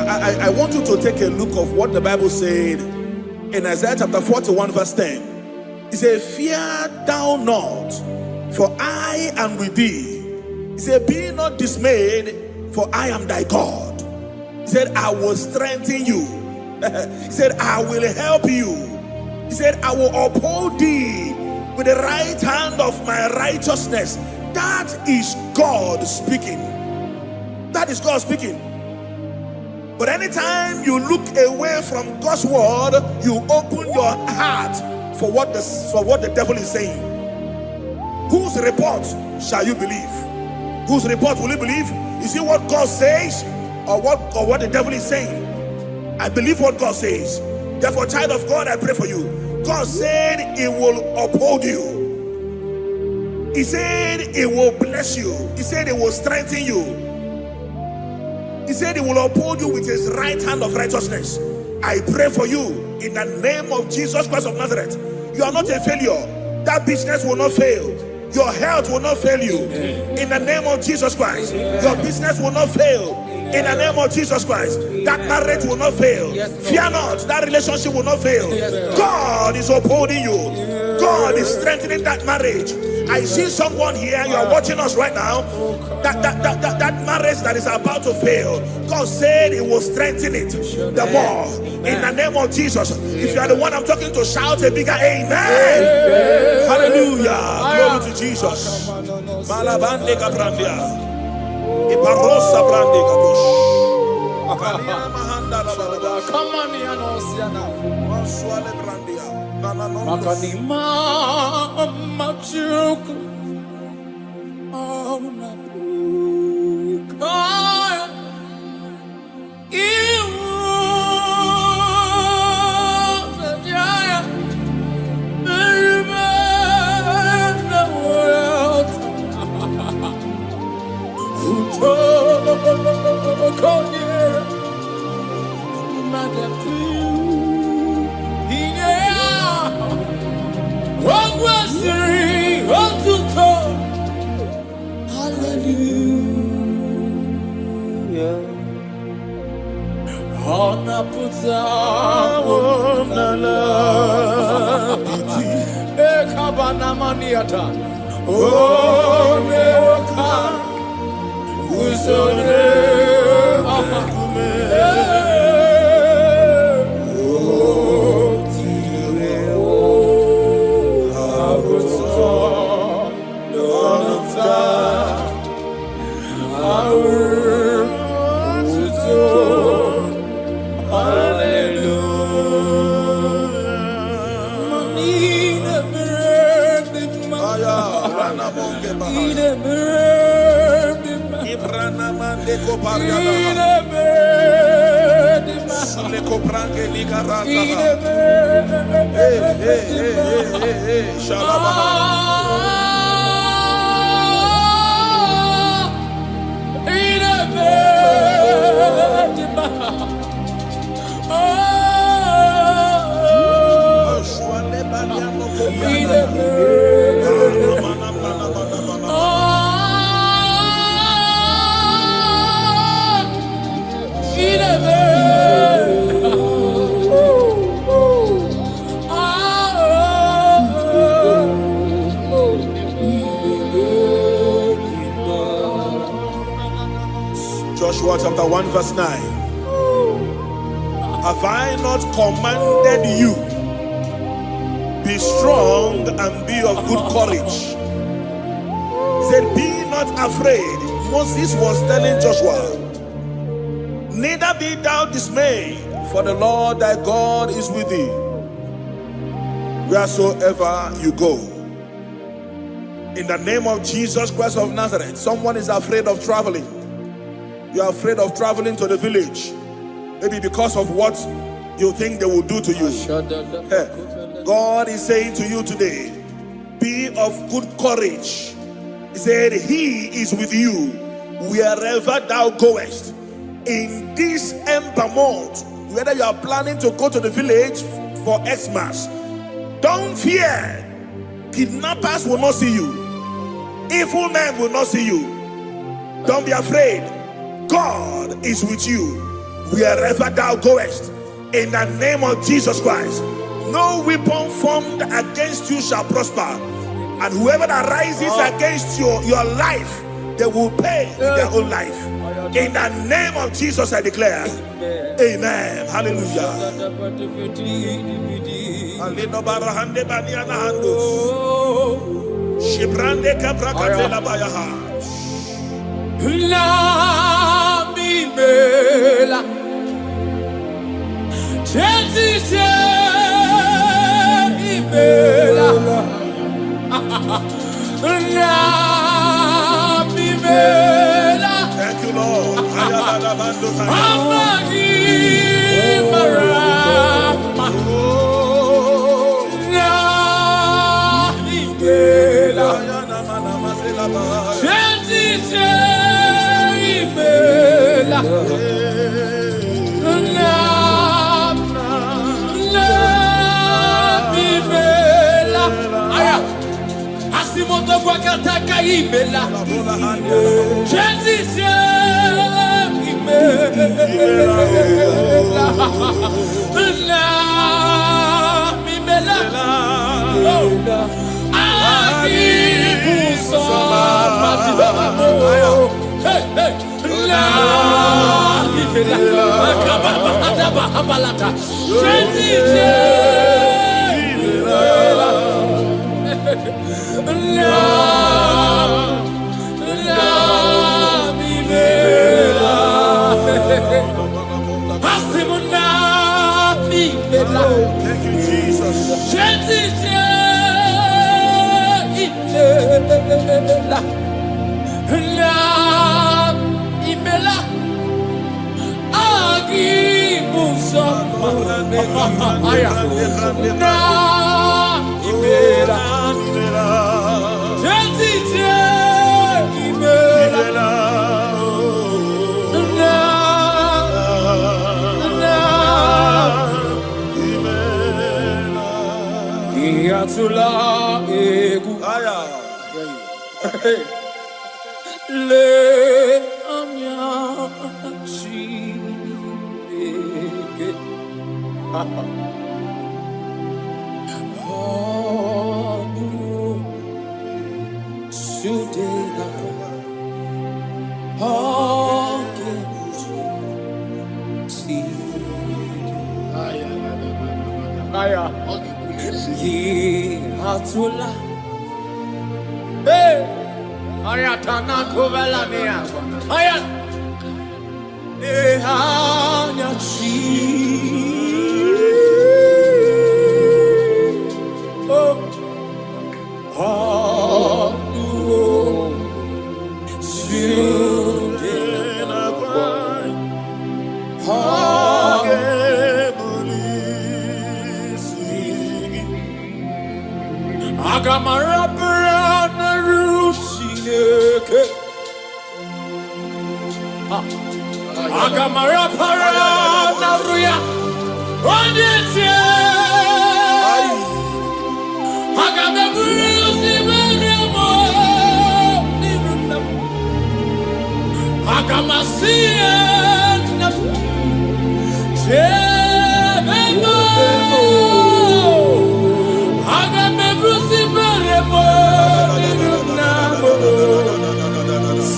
I want you to take a look of what the Bible said in Isaiah chapter 41 verse 10. It said, fear thou not, for I am with thee. He said, be not dismayed, for I am thy God. He said, I will strengthen you. He said, I will help you. He said, I will uphold thee with the right hand of my righteousness. That is God speaking. That is God speaking. But anytime you look away from God's word, you open your heart for what the devil is saying. Whose report shall you believe? Whose report will you believe? Is it what God says or what the devil is saying? I believe what God says. Therefore, child of God, I pray for you. God said He will uphold you. He said He will bless you. He said He will strengthen you. He said He will uphold you with His right hand of righteousness. I pray for you in the name of Jesus Christ of Nazareth. You are not a failure. That business will not fail. Your health will not fail you. In the name of Jesus Christ. Your business will not fail. In the name of Jesus Christ. That marriage will not fail. Fear not. That relationship will not fail. God is upholding you. God is strengthening that marriage. I see someone here, you are watching us right now, that marriage that is about to fail, God said He will strengthen it the more. In the name of Jesus. If you are the one I'm talking to, shout a bigger amen. Hallelujah. Glory to Jesus. Malabande Gabrandia. Iparosa Brande Gabush. Come on, Yanosiana. Swale Brandia. Makanima Machuku. Joshua chapter 1 verse 9. Have I not commanded you? Be strong and be of good courage. He said, be not afraid. Moses was telling Joshua, neither be thou dismayed, for the Lord thy God is with thee, wheresoever you go. In the name of Jesus Christ of Nazareth, someone is afraid of traveling. You are afraid of traveling to the village. Maybe because of what you think they will do to you. God is saying to you today, be of good courage. He said, he is with you wherever thou goest. In this Ember month, whether you are planning to go to the village for Xmas, don't fear. Kidnappers will not see you. Evil men will not see you. Don't be afraid. God is with you wherever thou goest. In the name of Jesus Christ, no weapon formed against you shall prosper. And whoever that rises against your life, they will pay with their own life. In the name of Jesus, I declare. Amen. Hallelujah. Thank you, Lord. Thank you, Jesus.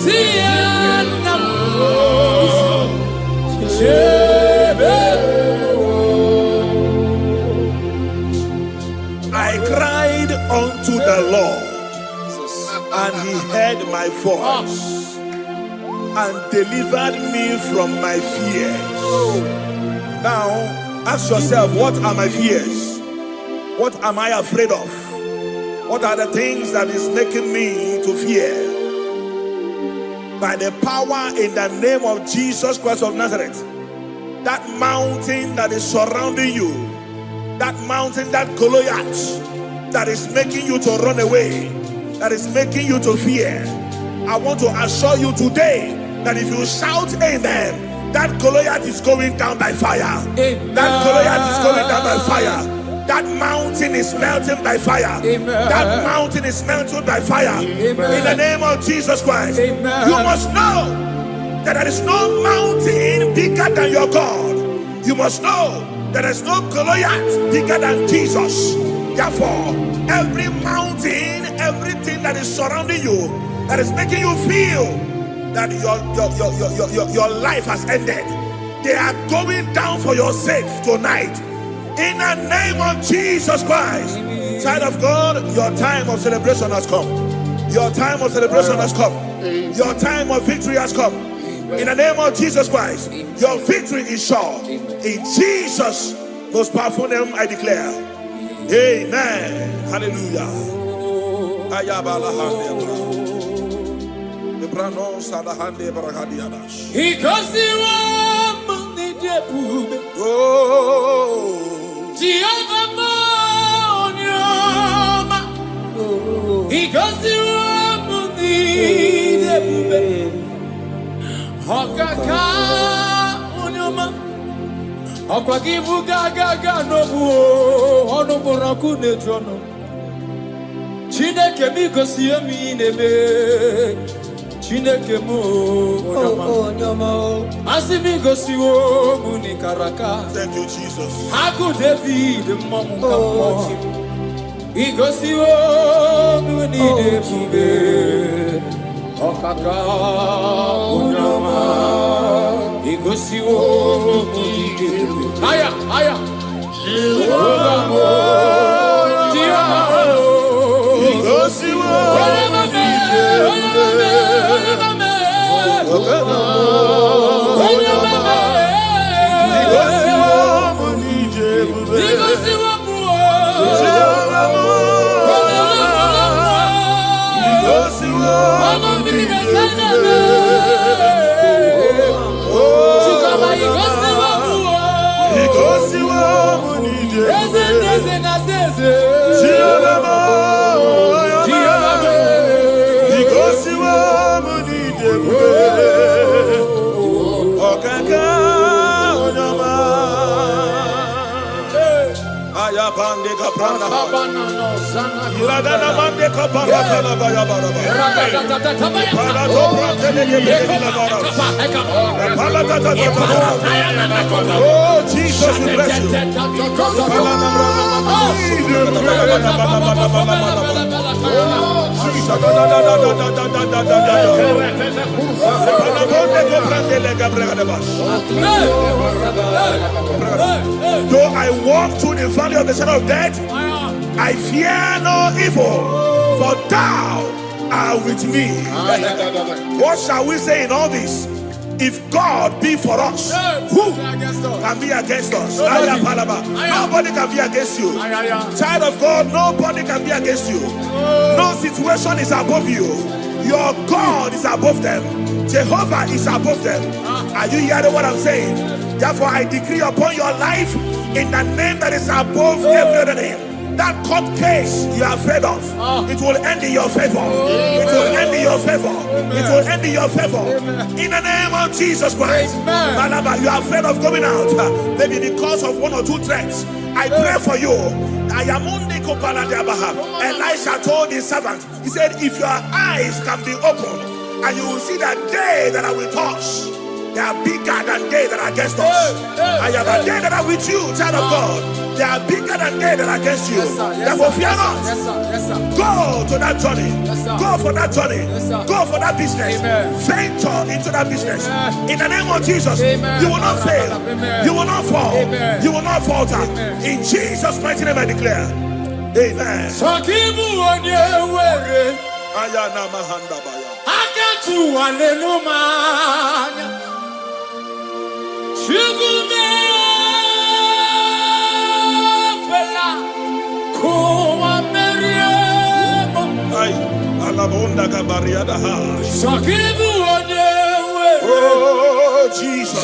See ya. my voice and delivered me from my fears. Now, ask yourself, what are my fears? What am I afraid of? What are the things that is making me to fear? By the power in the name of Jesus Christ of Nazareth, that mountain that is surrounding you, that mountain, that Goliath that is making you to run away, that is making you to fear, I want to assure you today that if you shout amen, that Goliath is going down by fire. Amen. That Goliath is going down by fire. That mountain is melting by fire. Amen. That mountain is melted by fire. Amen. In the name of Jesus Christ. Amen. You must know that there is no mountain bigger than your God. You must know that there is no Goliath bigger than Jesus. Therefore, every mountain, everything that is surrounding you, that is making you feel that your life has ended, they are going down for your sake tonight. In the name of Jesus Christ. Child of God, your time of celebration has come. Your time of celebration has come. Your time of victory has come. In the name of Jesus Christ, your victory is sure. In Jesus' most powerful name, I declare. Amen. Hallelujah. Chineke mi gosi emi nebe, Chineke mo onyama, asimi gosi wo muni karaka. Thank you, Jesus. Haku David mamu, he gosi wo muni debube, okaka onyama, he gosi wo muni debube. Aya, aya. Oh, Jesus, we bless you. Though I walk through the valley of the shadow of death, I fear no evil, for thou art with me. What shall we say in all this? If God be for us, who can be against us? Nobody can be against you. Child of God, nobody can be against you. No situation is above you. Your God is above them. Jehovah is above them. Are you hearing what I'm saying? Therefore, I decree upon your life in the name that is above every other name. That court case you are afraid of, it will end in your favor. It will end in your favor. It will end in your favor. In the name of Jesus Christ. Malaba, you are afraid of going out, maybe because of one or two threats. I pray for you. Elisha told his servant, he said, if your eyes can be opened and you will see that they that are with us, they are bigger than they that are against us. I am a they that are with you, child of God. They are bigger than they that are against you. Therefore, fear not. Go to that journey. Go for that journey. Go for that business. Venture into that business. In the name of Jesus, you will not fail. You will not fall. You will not falter. In Jesus' mighty name, I declare. Amen. Oh, Jesus.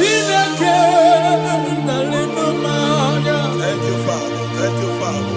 Thank you, Father. Thank you, Father.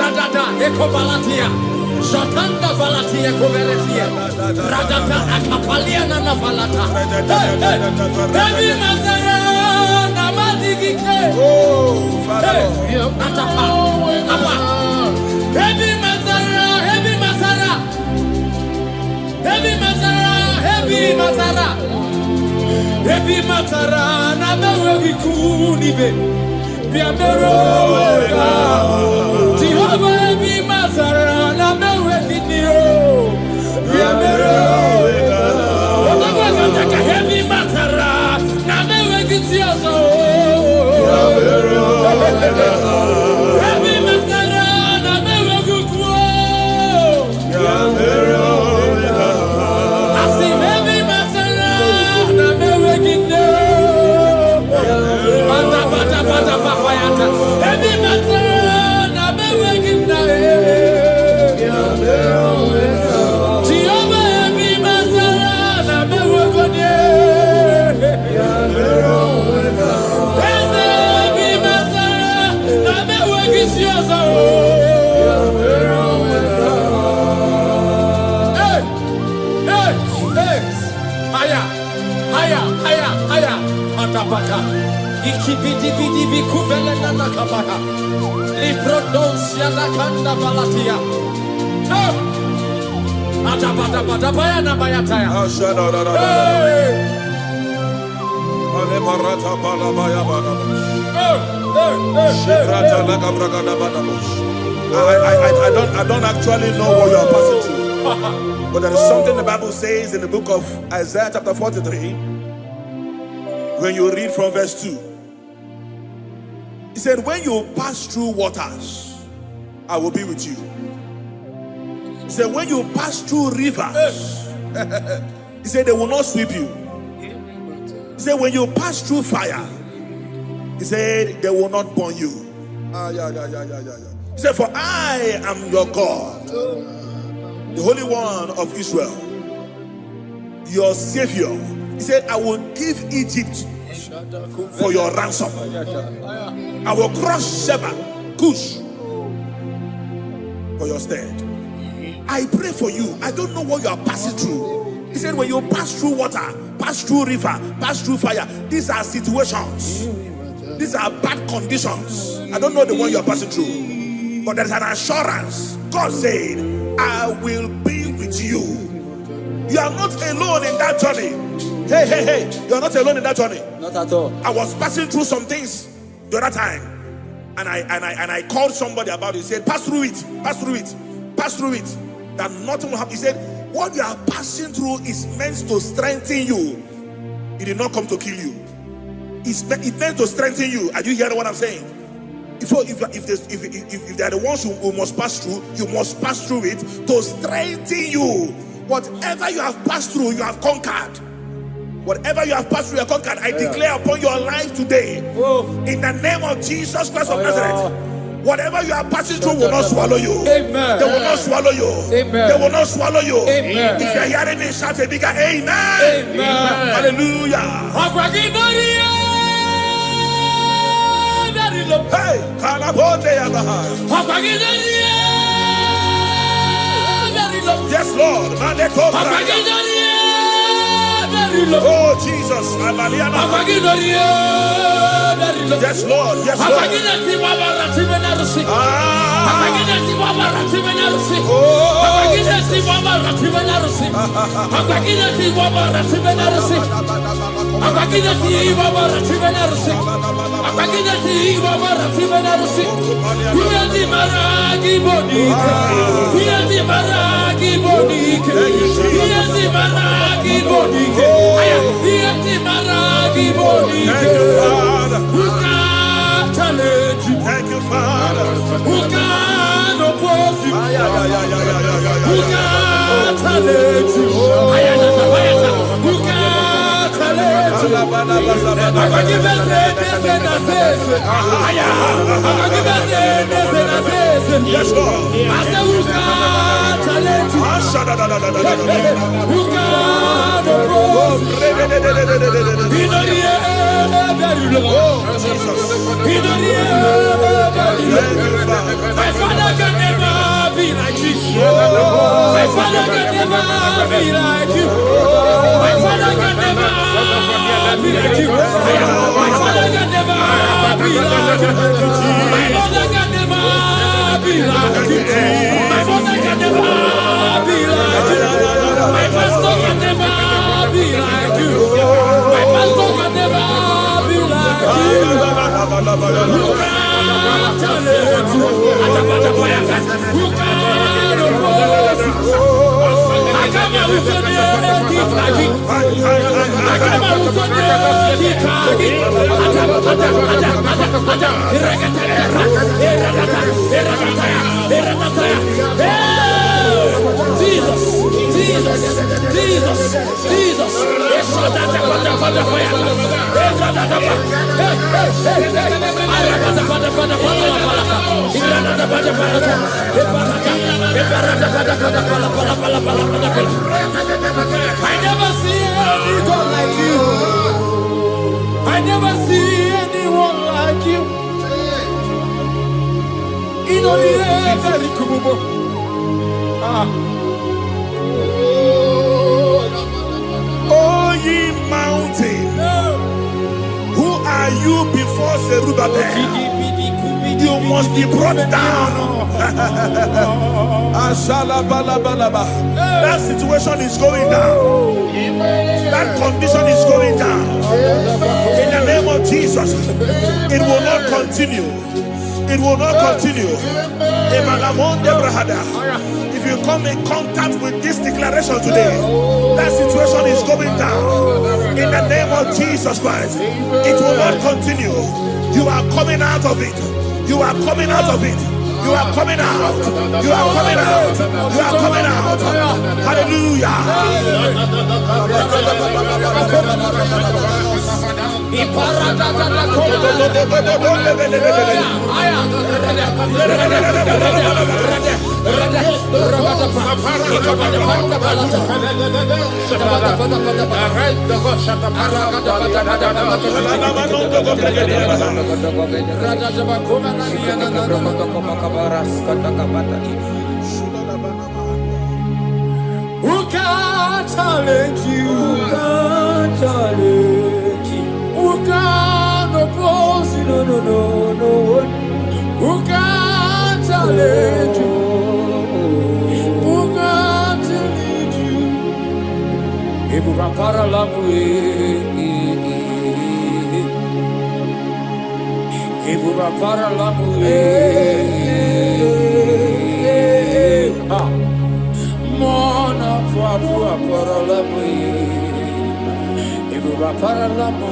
Radada ekobalatia Shotanda valatia koveratia Radada akapalia na valata Baby Mazara namadigike Oh Father Atapa Apa Baby Mazara Heavy Mazara Heavy Mazara Heavy Mazara Heavy Mazara namewe kunibe Biamerowega Jehovah be Mazara namewe kiniro Biamerowega Otagwaka heavy Mazara namewe kitioso Biamerowega Heavy Mazara namewe kukwo Biamerowega Asim heavy Mazara namewe kiniro Heavy Mazara namewe kiniro Jehovah heavy Mazara namewe kone Heavy Mazara namewe kisioso Hey, hey, hey Haya, haya, haya, haya Matapata Ikibidi kuvele na nakabaha Liprodosia na kanda valatia Atabata baya na bayataya I don't actually know what you are passing through. But there is something the Bible says in the book of Isaiah chapter 43 when you read from verse 2. He said, when you pass through waters, I will be with you. He said, when you pass through rivers, he said, they will not sweep you. He said, when you pass through fire, he said, they will not burn you. He said, for I am your God, the Holy One of Israel, your Savior. He said, I will give Egypt for your ransom. I will crush Sheba, Cush, for your stead. I pray for you. I don't know what you are passing through. He said, when you pass through water, pass through river, pass through fire, these are situations. These are bad conditions. I don't know the one you are passing through. But there's an assurance. God said, I will be with you. You are not alone in that journey. Hey, you are not alone in that journey. Not at all. I was passing through some things the other time, and I called somebody about it. He said, pass through it, pass through it, pass through it. That nothing will happen. He said, what you are passing through is meant to strengthen you. It did not come to kill you. It meant to strengthen you. Are you hearing what I'm saying? if they are the ones who must pass through, you must pass through it to strengthen you. Whatever you have passed through, you have conquered. Whatever you have passed through, you have conquered. I declare upon your life today, in the name of Jesus Christ of Nazareth, whatever you are passing through will not swallow you. Amen. They will not swallow you. Amen. They will not swallow you. Amen. If you are hearing me, shout a bigger amen. Amen. Hallelujah. Hey, Kalabonde Yabahai. Yes, Lord. Oh, Jesus. Yes, Lord. Yes, Lord. Thank you, Father. Who can oppose you? Who can challenge you? Who can challenge you? Yes, Lord. I said, who can challenge you? Who can oppose you? He know the air very low. He know the air very low. My father can never be like you. My father can never be like you. My father can never be like you. My father can never be like you. My mother can never be like you. My mother can never be like you. My pastor can never be like you. My pastor can never be like you. Who can challenge you? Who can oppose you? I come out with your name, I come out with Jesus, Jesus, Jesus, Jesus. I never see anyone like you. I never see anyone like you. In only very kububo. Oh, ye mountain, who are you before Zerubbabel? You must be brought down. That situation is going down. That condition is going down. In the name of Jesus, it will not continue. It will not continue. If you come in contact with this declaration today, that situation is going down. In the name of Jesus Christ, it will not continue. You are coming out of it. You are coming out of it. You are coming out. You are coming out. You are coming out. Hallelujah. Who can challenge you? Who can challenge you? Who can oppose you? No. Who can challenge you? Who can challenge you? Ibu rapara lamu Ibu rapara lamu Mona fua para lamu Ibu rapara lamu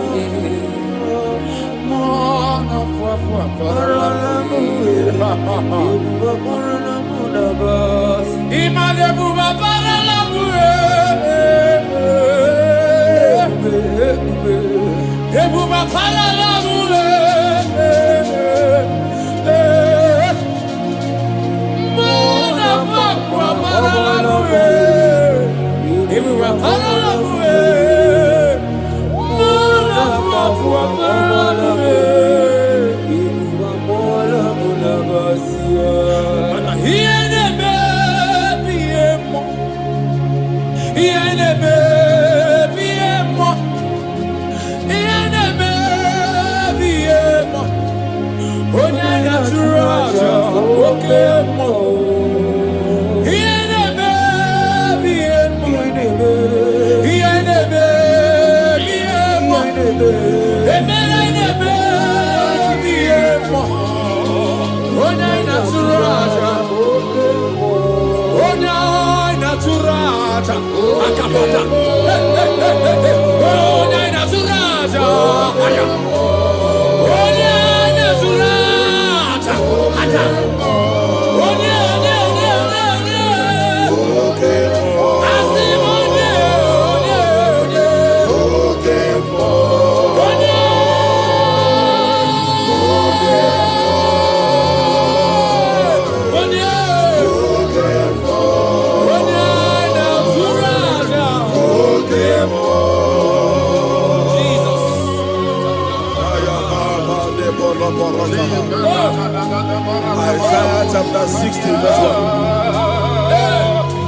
Isaiah chapter 60 verse 1.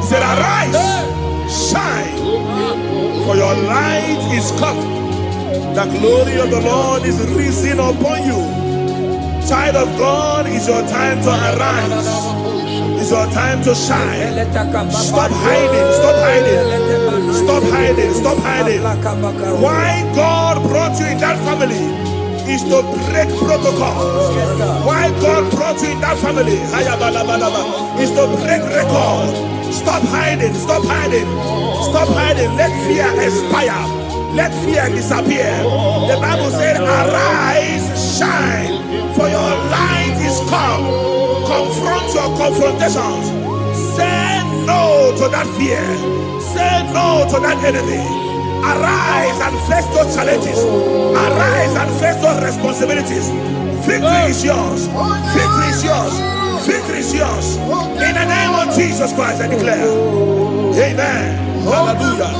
He said, arise, shine, for your light is come. The glory of the Lord is risen upon you. Child of God, it's your time to arise. It's your time to shine. Stop hiding, stop hiding. Stop hiding, stop hiding. Why God brought you in that family is to break protocol. Why God brought you in that family is to break record. Stop hiding, stop hiding, stop hiding. Let fear expire, let fear disappear. The Bible said, arise, shine, for your light is come. Confront your confrontations. Say no to that fear. Say no to that enemy. Arise and face those challenges. Arise and face those responsibilities. Victory is yours. Victory is yours. Victory is yours. In the name of Jesus Christ, I declare. Amen. Hallelujah.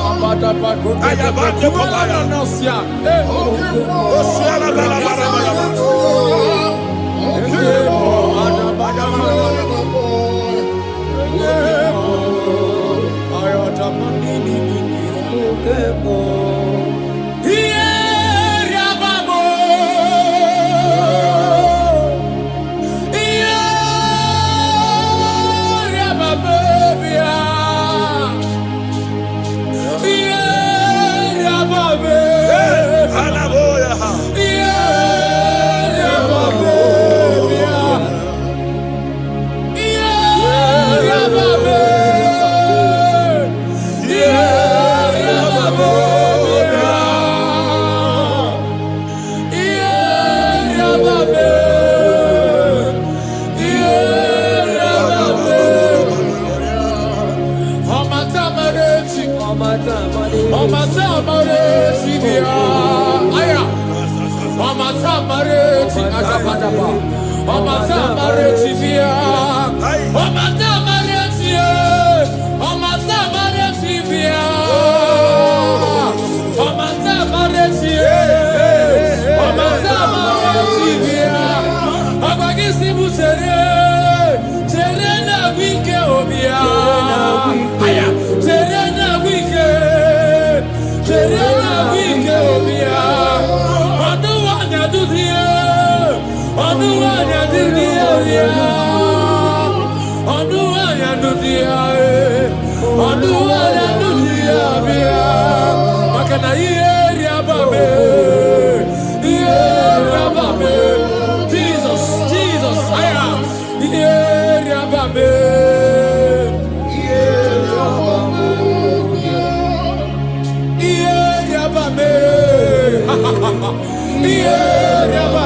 Yeah.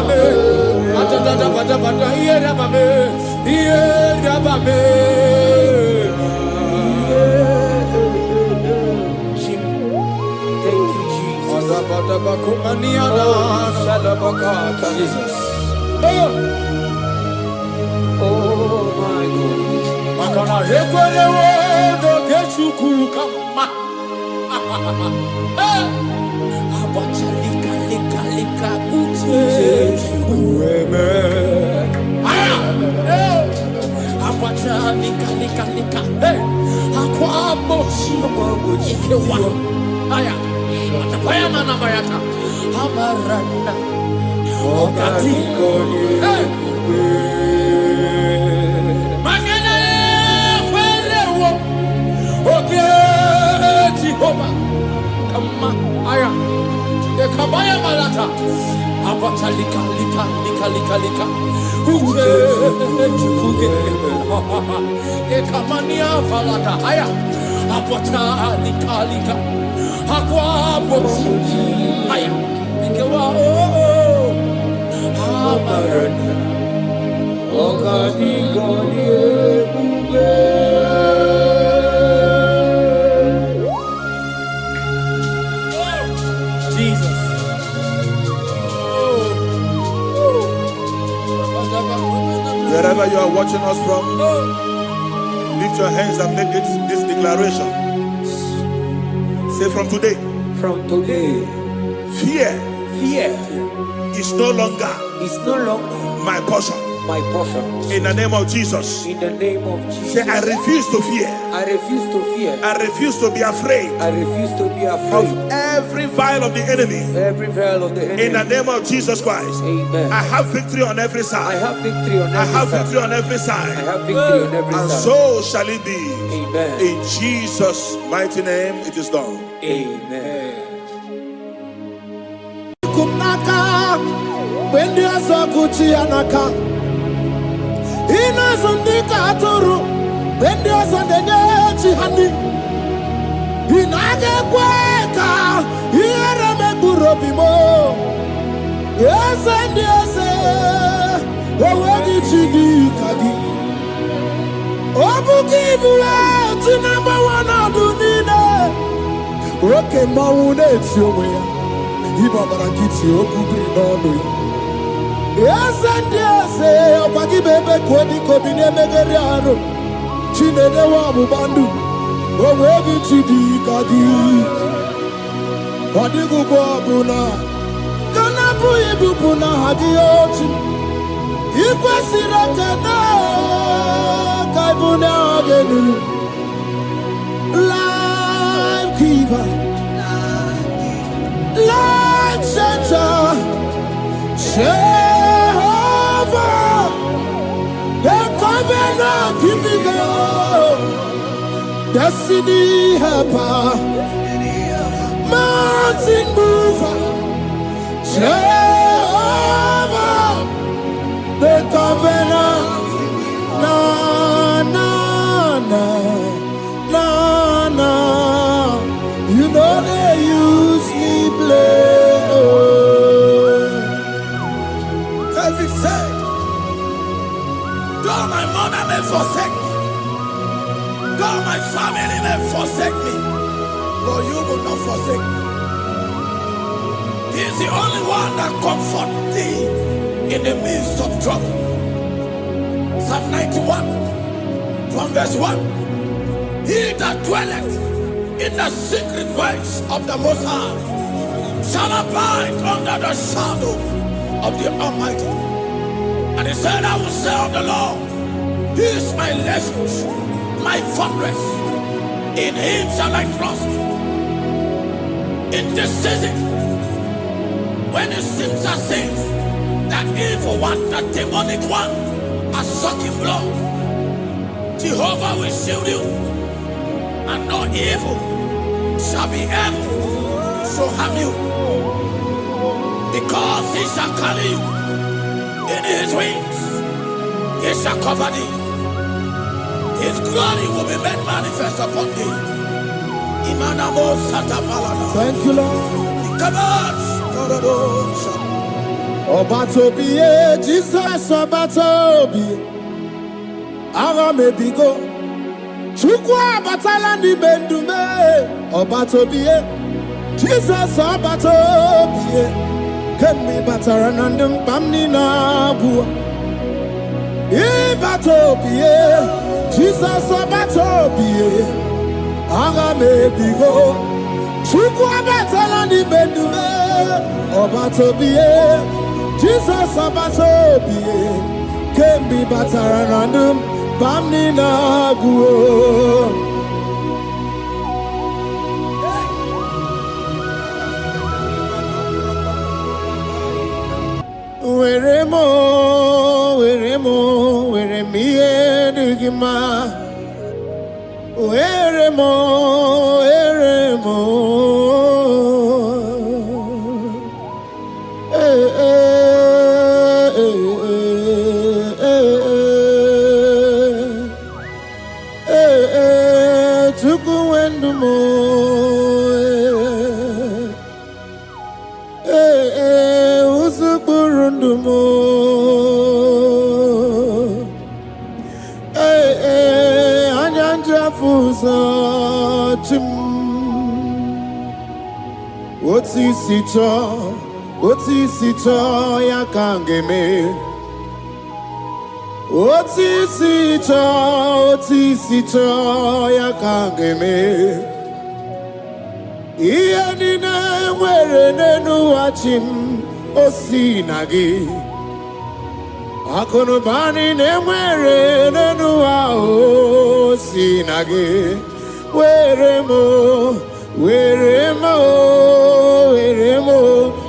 Jesus. Oh my God. Makana hekwere wo ke chukwu kama. Abacha lika uche chukwu abacha lika akwa mochi ikewa aya atapaya mana bayata amarana okati magana felewo oke Jehovah kama aya ekabaya malata abacha lika uche chukuge ekamania falata aya abacha lika akwa bochi aya ikewa amarana okati goni ebube. Wherever you are watching us from, lift your hands and make this declaration. Say, from today, fear is no longer my portion. In the name of Jesus. Say, I refuse to fear. I refuse to be afraid. Of every vial of the enemy. In the name of Jesus Christ. Amen. I have victory on every side. I have victory on every side. And so shall it be. Amen. In Jesus' mighty name it is done. Amen. Inazundika aturu bendi azandenye chihani inage kweka iyereme burobimo yeze owedi chidi kagi obuki buwe tinamba wana dunine oke mawune tiyowe ya ibabara kiti okubri nono ya Yes, opagi bebe kodi kobine megeri aro. Chinede wa bubandu. Owegi chidi kadi. Wadi gugu abuna. Kana buyi bubuna hadi ochi. Ikwesi rakena. Kaibune agenu. Life giver. Life changer. Jehovah, the covenant keeping God, destiny helper, mountain mover. Jehovah, the covenant, na. You know they use me play. David said, though my mother may forsake me, though my family may forsake me, but you will not forsake me. He is the only one that comforts thee in the midst of trouble. Psalm 91, from verse 1. He that dwelleth in the secret place of the Most High shall abide under the shadow of the Almighty. And he said, I will say of the Lord, He is my refuge, my fortress. In Him shall I trust. In this season, when it seems as if that evil one, that demonic one, are sucking blood, Jehovah will shield you, and no evil shall be able to harm you. Because He shall carry you in His wings, He shall cover thee. His glory will be made manifest upon thee. Thank you, Lord. Obatobie, Jesus Obatobie. Ara mebigo. Chukwa batala ni bendume. Obatobie, Jesus Obatobie. Kemi bataranandum bamni na bua. Ibatobie, Jesus Obatobie. Ara mebigo. Chukwa batala ni bendume. Obatobie, Jesus Obatobie. Kemi bataranandum bamni na guo. Where me digima. Where mo. Otisito ya kangeme. Otisito ya kangeme. Iya nina mwere nenu wachim osinagi. Akono bani ne mwere nenu wa osinagi.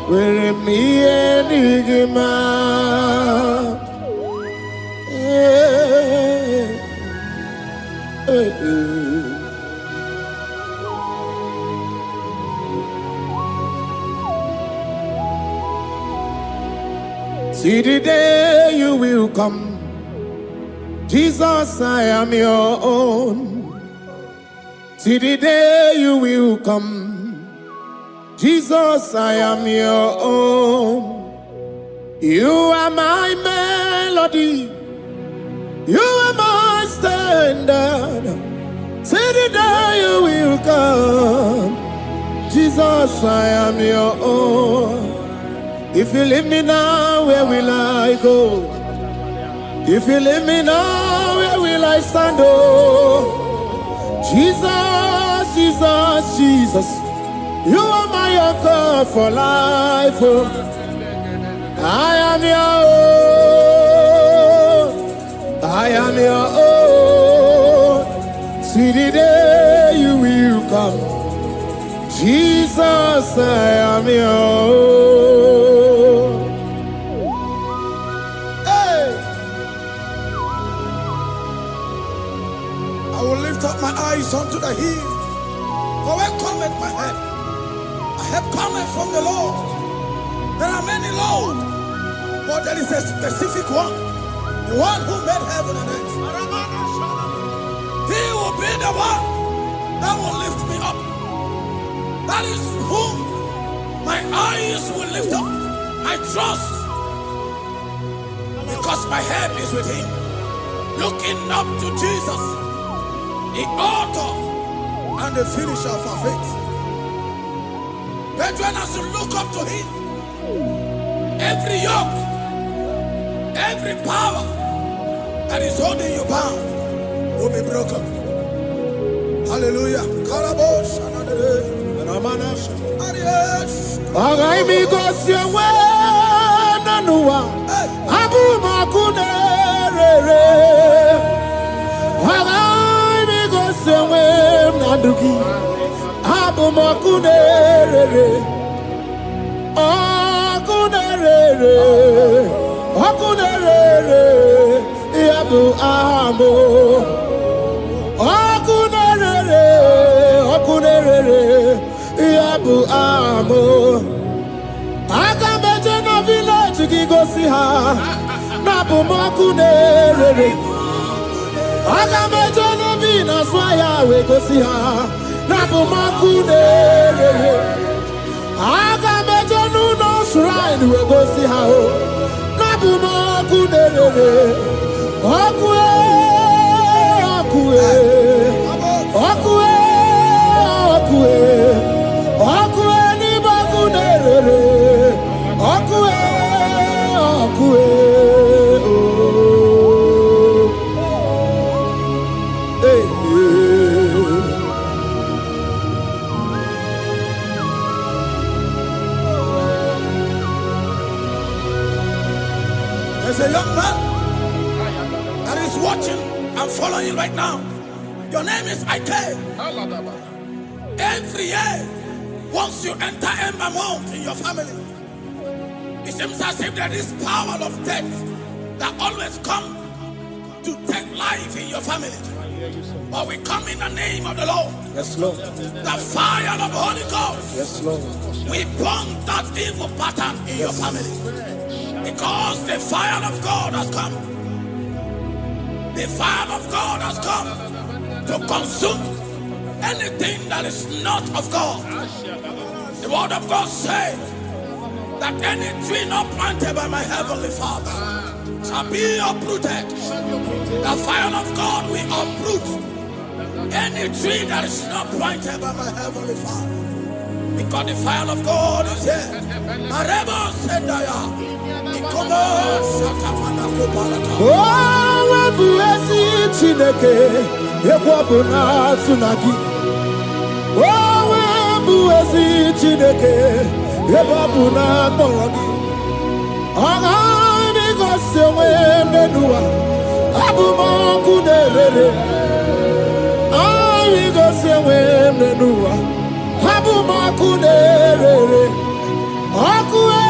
Where me enigma. See the day you will come, Jesus, I am your own. See the day you will come, Jesus, I am your own. You are my melody, you are my standard. See the day you will come, Jesus, I am your own. If you leave me now, where will I go? If you leave me now, where will I stand? Oh, Jesus, Jesus, Jesus, you are my anchor for life. Oh, I am your own. I am your own. See the day you will come, Jesus, I am your own. Hey, I will lift up my eyes unto the hill. For where cometh my help? My help cometh from the Lord. There are many Lord, but there is a specific one, the one who made heaven and earth. He will be the one that will lift me up. That is whom my eyes will lift up. I trust, because my help is with him. Looking up to Jesus, the author and the finisher of our faith. Brethren, as you look up to him, every yoke, every power that is holding you bound will be broken. Hallelujah. Karabosh, Agaimi gosyewe nanua abu makunere. Agaimi gosyewe naduki abu makunere. Akunere yabu amo. Akunere yabu amo. Akameje na village kigosi ha nabu makunere. Akameje na vina swaya we gosi ha nabu makunere. Akameje no shrine we go si ha o. Nabu mo kunerere. Okue, okue, okue, okue, okue ni ba kunerere. Okue, okue. There's a young man that is watching and following right now. Your name is Ike. Every year, once you enter Ember Mount in your family, it seems as if there is power of death that always come to take life in your family. But we come in the name of the Lord. Yes, Lord. The fire of the Holy Ghost. Yes, Lord. We burn that evil pattern in your family. Because the fire of God has come. The fire of God has come to consume anything that is not of God. The word of God says that any tree not planted by my heavenly Father shall be uprooted. The fire of God will uproot any tree that is not planted by my heavenly Father. Because the fire of God is here. Marebo Sendaya. Oh, webuesi Chineke, ekwabuna tsunagi. Oh, webuesi Chineke, ekwabuna kporogi. Ogani gosi wenenua, abumo kunerere. Ogani gosi wenenua, abumo kunerere. Okue.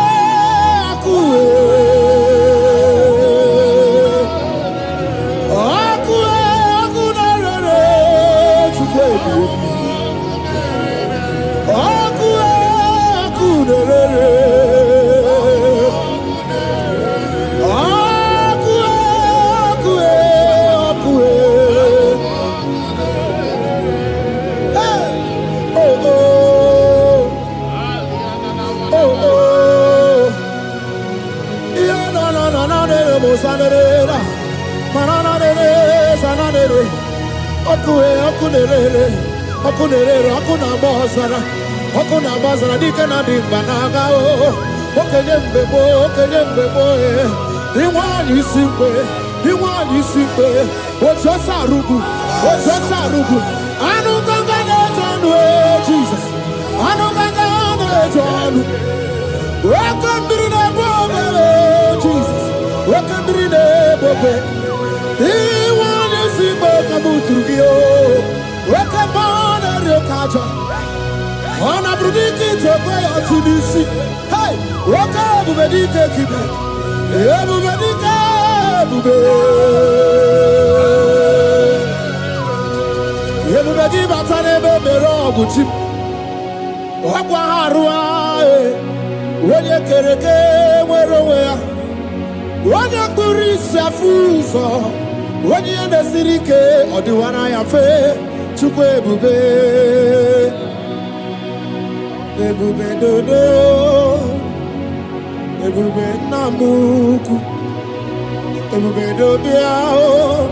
Okuna bazara dikena dimbanaga o. Okenye mbebo Iwani simpe. Ojosa rugu. Anu ganga nejanu Jesus. Anu ganga nejanu. Wakambiri ne bobe Jesus. Wakambiri ne bobe. Iwani simpe kabuturugio. Wakambana rekaja. Ona brudiki tope atunisi. Hey, waka bubedike kibe. Bubedike bube. Bubedi batane bebero buchim. Wakwa harua. Wenye kereke mwerowea. Wenye kurisi afuso. Wenye nesirike odiwana yafe. Chukwe bube. Ebube dodo, ebube namuku, ebube dobiao,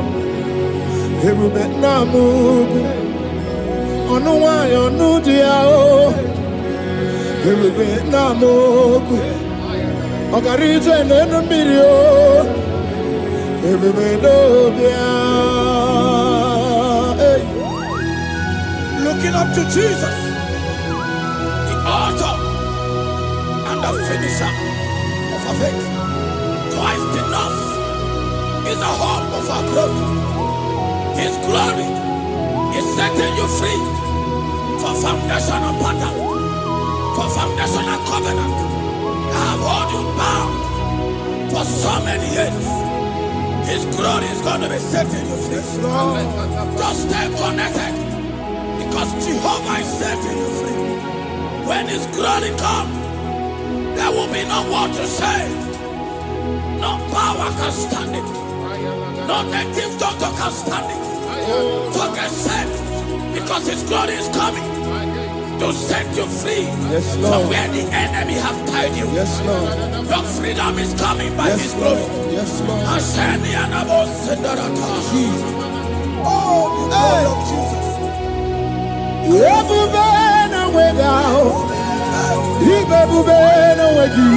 ebube namuku, onuwayo nudiao, ebube namuku, ogarije nenu mirio, ebube dobiao. Looking up to Jesus, author and the finisher of our faith. Christ in us is the hope of our glory. His glory is setting you free for foundational pattern, for foundational covenant. I have held you bound for so many years. His glory is going to be setting you free. Just stay connected because Jehovah is setting you free. When His glory comes, there will be no word to say. No power can stand it. No native doctor can stand it. So get set, because His glory is coming. to set you free Yes, Lord. from where the enemy have tied you. Yes, Lord. Your freedom is coming by His Yes, glory. Lord. Yes, Lord. Asheni anabo sendarata. Jesus. Oh, the glory of Jesus. Ebubena wegao. Ibebubena wegi.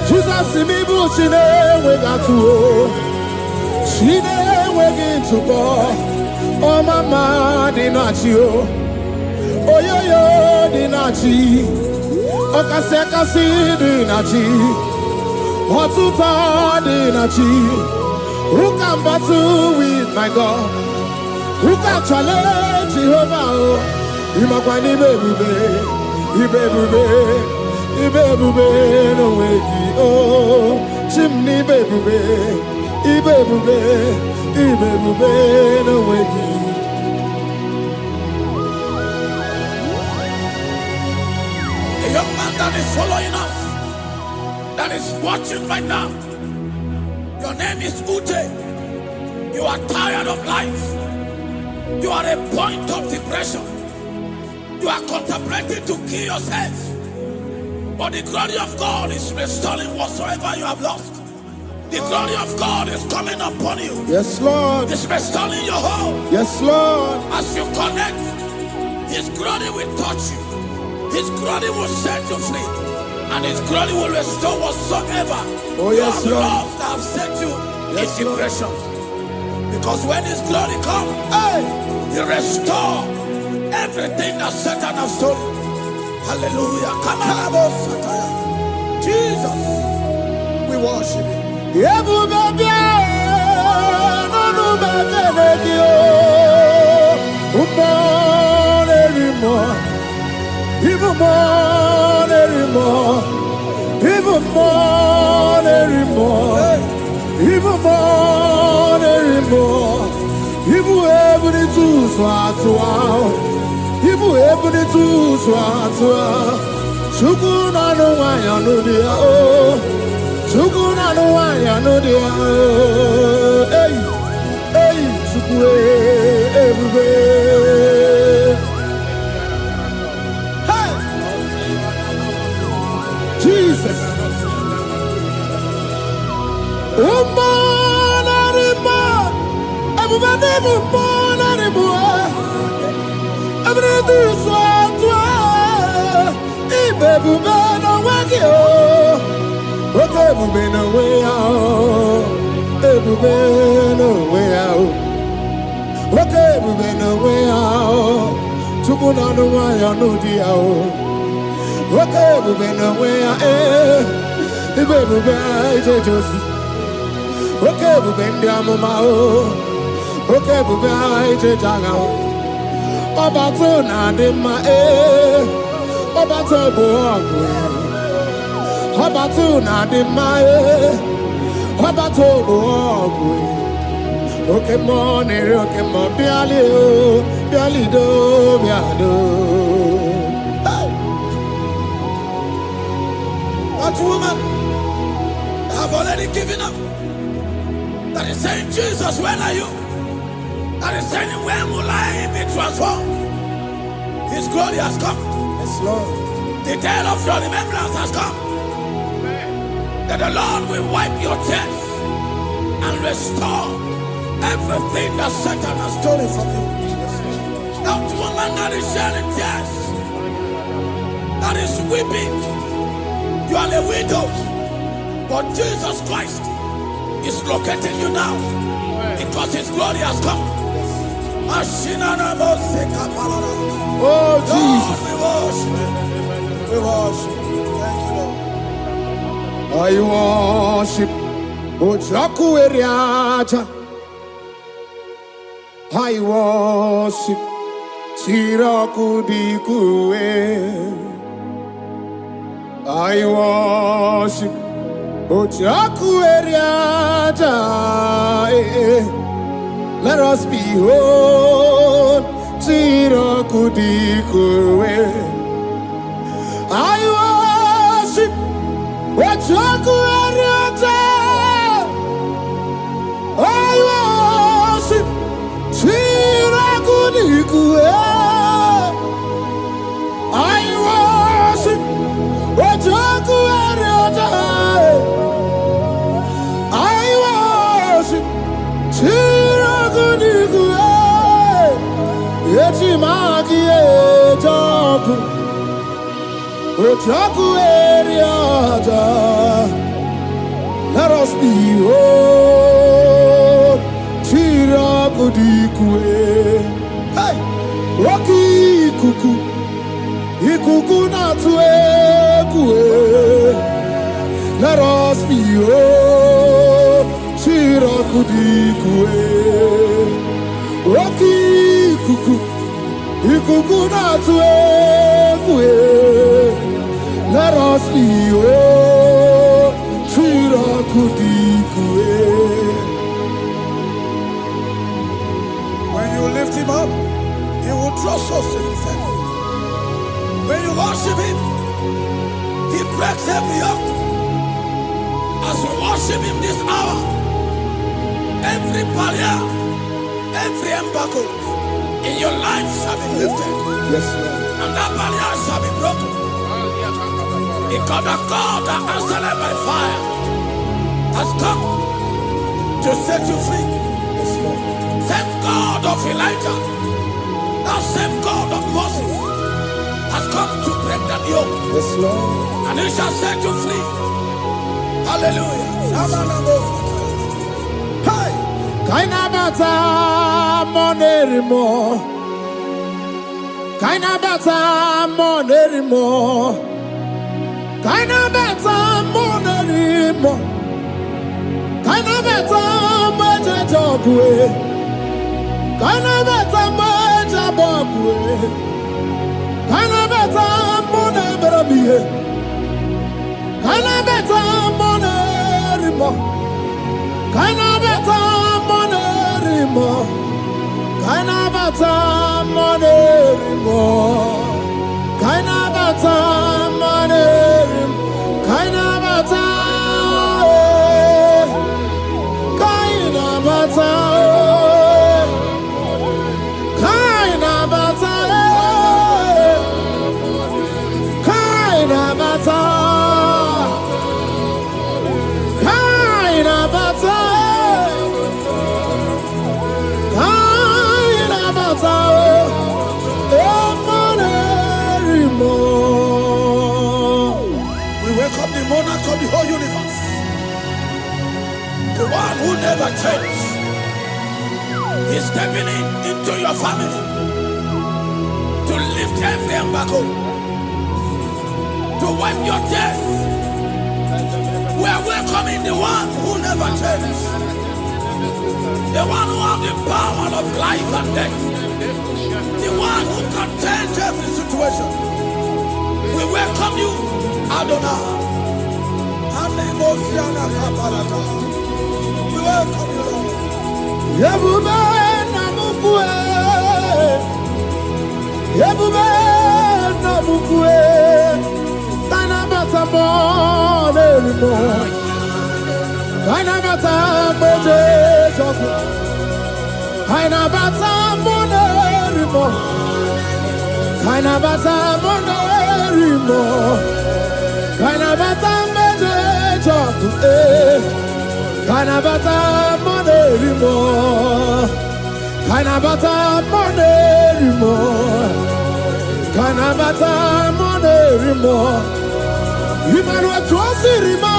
Jesus imibu chine wegatu. Chine wegi tubo. Oh mama dinachio. Oh yo yo dinachi. Okase kasi dinachi. Otuta dinachi. Who can battle with my God? Who can challenge Jehovah? Imakwani ibebube no wegi oh chimney ibebube no wegi. A young man that is following us, that is watching right now. Your name is Ute. You are tired of life. You are a point of depression. You are contemplating to kill yourself. But the glory of God is restoring whatsoever you have lost. The glory of God is coming upon you. Yes, Lord. It's restoring your home. Yes, Lord. As you connect, His glory will touch you. His glory will set you free. And His glory will restore whatsoever Oh, you yes, have Lord. lost that have set you Yes, in Lord. depression. Because when His glory comes, He restore everything that Satan has stolen. Hallelujah. Come on, Jesus, we worship you. Even more anymore. Even more anymore. Even more anymore. Even every two swat. Even every two swat. Shukuna no one ya no dia oh. Shukuna no one ya no dia oh. Hey, hey, shukwe everywhere. Hey, Jesus. Oh man, anymore. Everybody, man, anymore. Every two swat. Baby, man, I'm working. Okay, baby, no way out. Baby, no way out. Okay, baby, no way out. Chukuna no way out, no dia. Okay, baby, no way out. Baby, baby, Josie. Okay, baby, ndiamo mao. Okay, baby, janga. Baba to na de ma Obato boagwe, Obato na de mae, Obato boagwe. Okay mo biali do. That woman have already given up. That is saying, Jesus, where are you? That is saying, when will I be transformed? His glory has come. Yes, Lord. The day of your remembrance has come. That the Lord will wipe your tears and restore everything that Satan has stolen from you. That woman that is shedding tears, that is weeping, you are a widow, but Jesus Christ is locating you now because His glory has come. Oh, Jesus. We worship. Thank you, Lord. I worship Ojaku Eriaja. I worship Tiraku Dikue. I worship Ojaku Eriaja. Let us behold Tiraku Dikue. I worship Ojaku Eriaja. I worship Tiraku Dikue. I Ochaku area, let us be whole. Chirakudikwe. Hey, Waki kuku, ikuku natue kue. Let us be whole. Chirakudikwe. Waki kuku, ikuku natue kue. Let us be whole. Chirakudikwe. When you lift him up, he will draw souls to himself. When you worship him, he breaks every yoke. As we worship him this hour, every barrier, every embargo in your life shall be lifted. Yes, Lord. And that barrier shall be broken. Because the God that answered by fire has come to set you free. Yes, Lord. Same God of Elijah, that same God of Moses, has come to break that yoke, Yes, Lord. and he shall set you free. Hallelujah. Hey! Kainabata monerimo. Kainabata monerimo. Kainabata monerimo. Kainabata majajogwe. Kainabata majabogwe. Kainabata moneberabie. Kainabata monerimo. Kainabata monerimo. Kainabata monerimo. Kainabata monerimo. Kainabata. Kainabata. Kainabata. Kainabata. Kainabata. Kainabata. We welcome the monarch of the whole universe, the one who never changed. He's stepping into your family to lift every embargo, to wipe your tears. We are welcoming the one who never changed, the one who has the power of life and death, the one who can change every situation. We welcome you, Adonai. We welcome you, Lord. Yebube namukwe. Yebube namukwe. Kainabata monerimo. Kainabata monerimo. Kainabata monerimo. Kainabata monerimo. Kainabata monerimo. Kainabata monerimo. Kainabata monerimo. Kainabata monerimo. Imanu atwasirima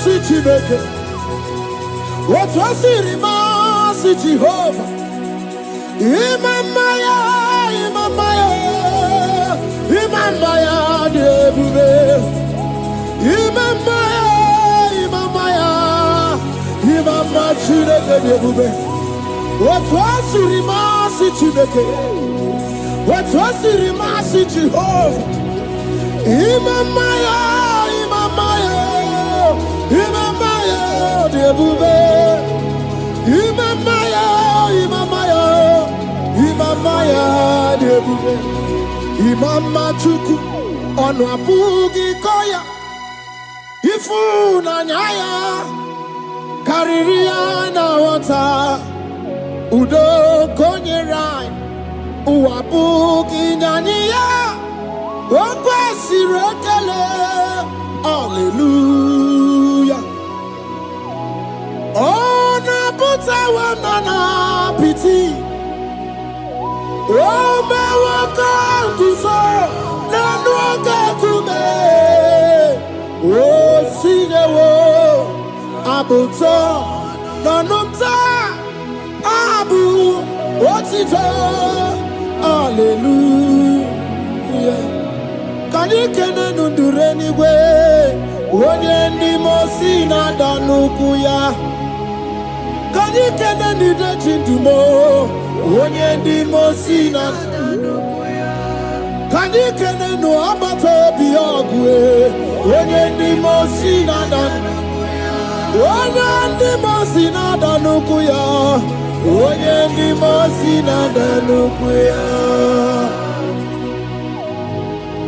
si Chineke. Watwasirima si Jehovah. Imamaya, imamaya, imamaya debube. Imamaya, imamaya, imamaya Chineke debube. Watwasirima si Chineke. Watwasirima si Jehovah. Imamaya, imamaya, imamaya debube. Imamaya, imamaya, imamaya debube. Imama chuku onu abugi koya. Ifu na nyaya kariria na wata. Udo konye rai uabugi nyaniya. Okwesi rekele. Hallelujah. Ona puta wanana piti. Ome waka kuzo. Nanu waka kume. abuto nanumta abu otito hallelujah kani kene nundure niwe onye ndi mosi na danuku ya kani kene nide chindumo onye ndi mosi na kani kene no abato biogwe onye ndi mosi na danuku onye ndi mosi na danuku ya onye ndi mosi na danuku ya.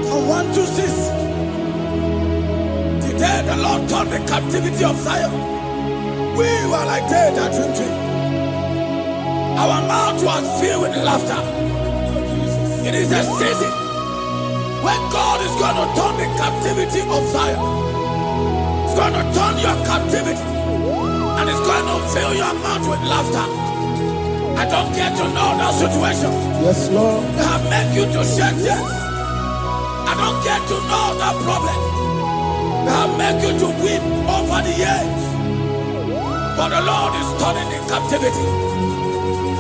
From 1 to 6. Today the Lord turned the captivity of Zion. We were like they that dream. Our mouth was filled with laughter. It is a season when God is going to turn the captivity of Zion. He's going to turn your captivity, and it's going to fill your mouth with laughter. I don't get to know that situation. Yes, Lord. That make you to shed tears. I don't get to know that problem. That make you to weep over the years. But the Lord is turning the captivity.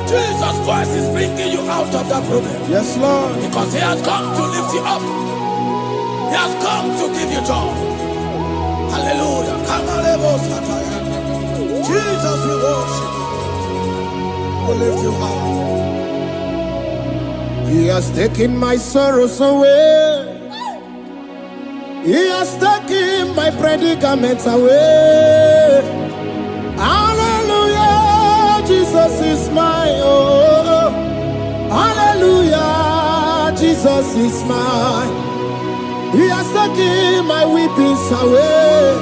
Jesus Christ is bringing you out of that problem. Yes, Lord. Because He has come to lift you up. He has come to give you joy. Hallelujah. Jesus, we worship you. We lift you high. He has taken my sorrows away. He has taken my predicaments away. Hallelujah, Jesus is my oh. Hallelujah, Jesus is mine. He has taken my weepings away.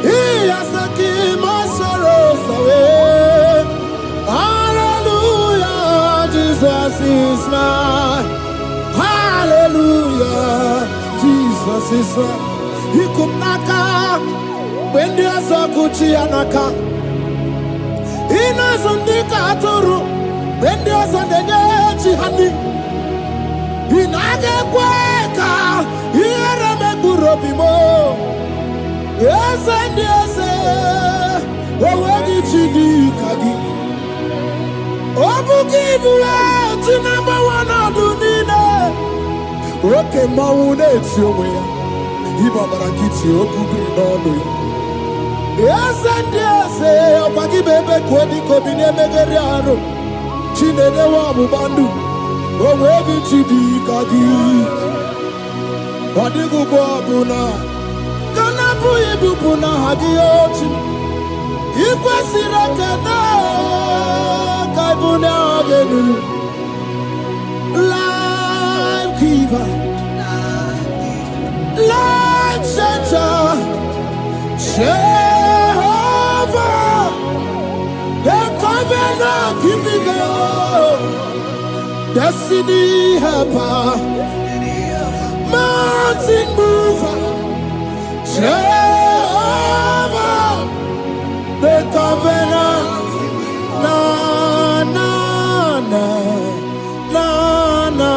He has taken my sorrows away. Hallelujah, Jesus is mine. Hallelujah, Jesus is mine. He could naka when there's a Gucci anaka. He knows on the Katuru when there's a Nechi honey. He naga kweka. He rame burobimo. Yes and yes, where chidi kagi. Obu give way to number one of Dunina. Okay, Maune, it's your way. Ibabarakiti, Okubri, no. Yes and yes, Opaki Bebe, Kwadi, Kobine, Megariano. Chine, the Wabu Bandu. Oh, where chidi kagi. Wadigu Buna. Kanabu ibupuna hagiochi. Ikwasira kana kaibuna agenu. Life giver, life changer, Jehovah, the covenant keeping God, destiny helper, mountain mover. Jehovah, the covenant, na na na na na.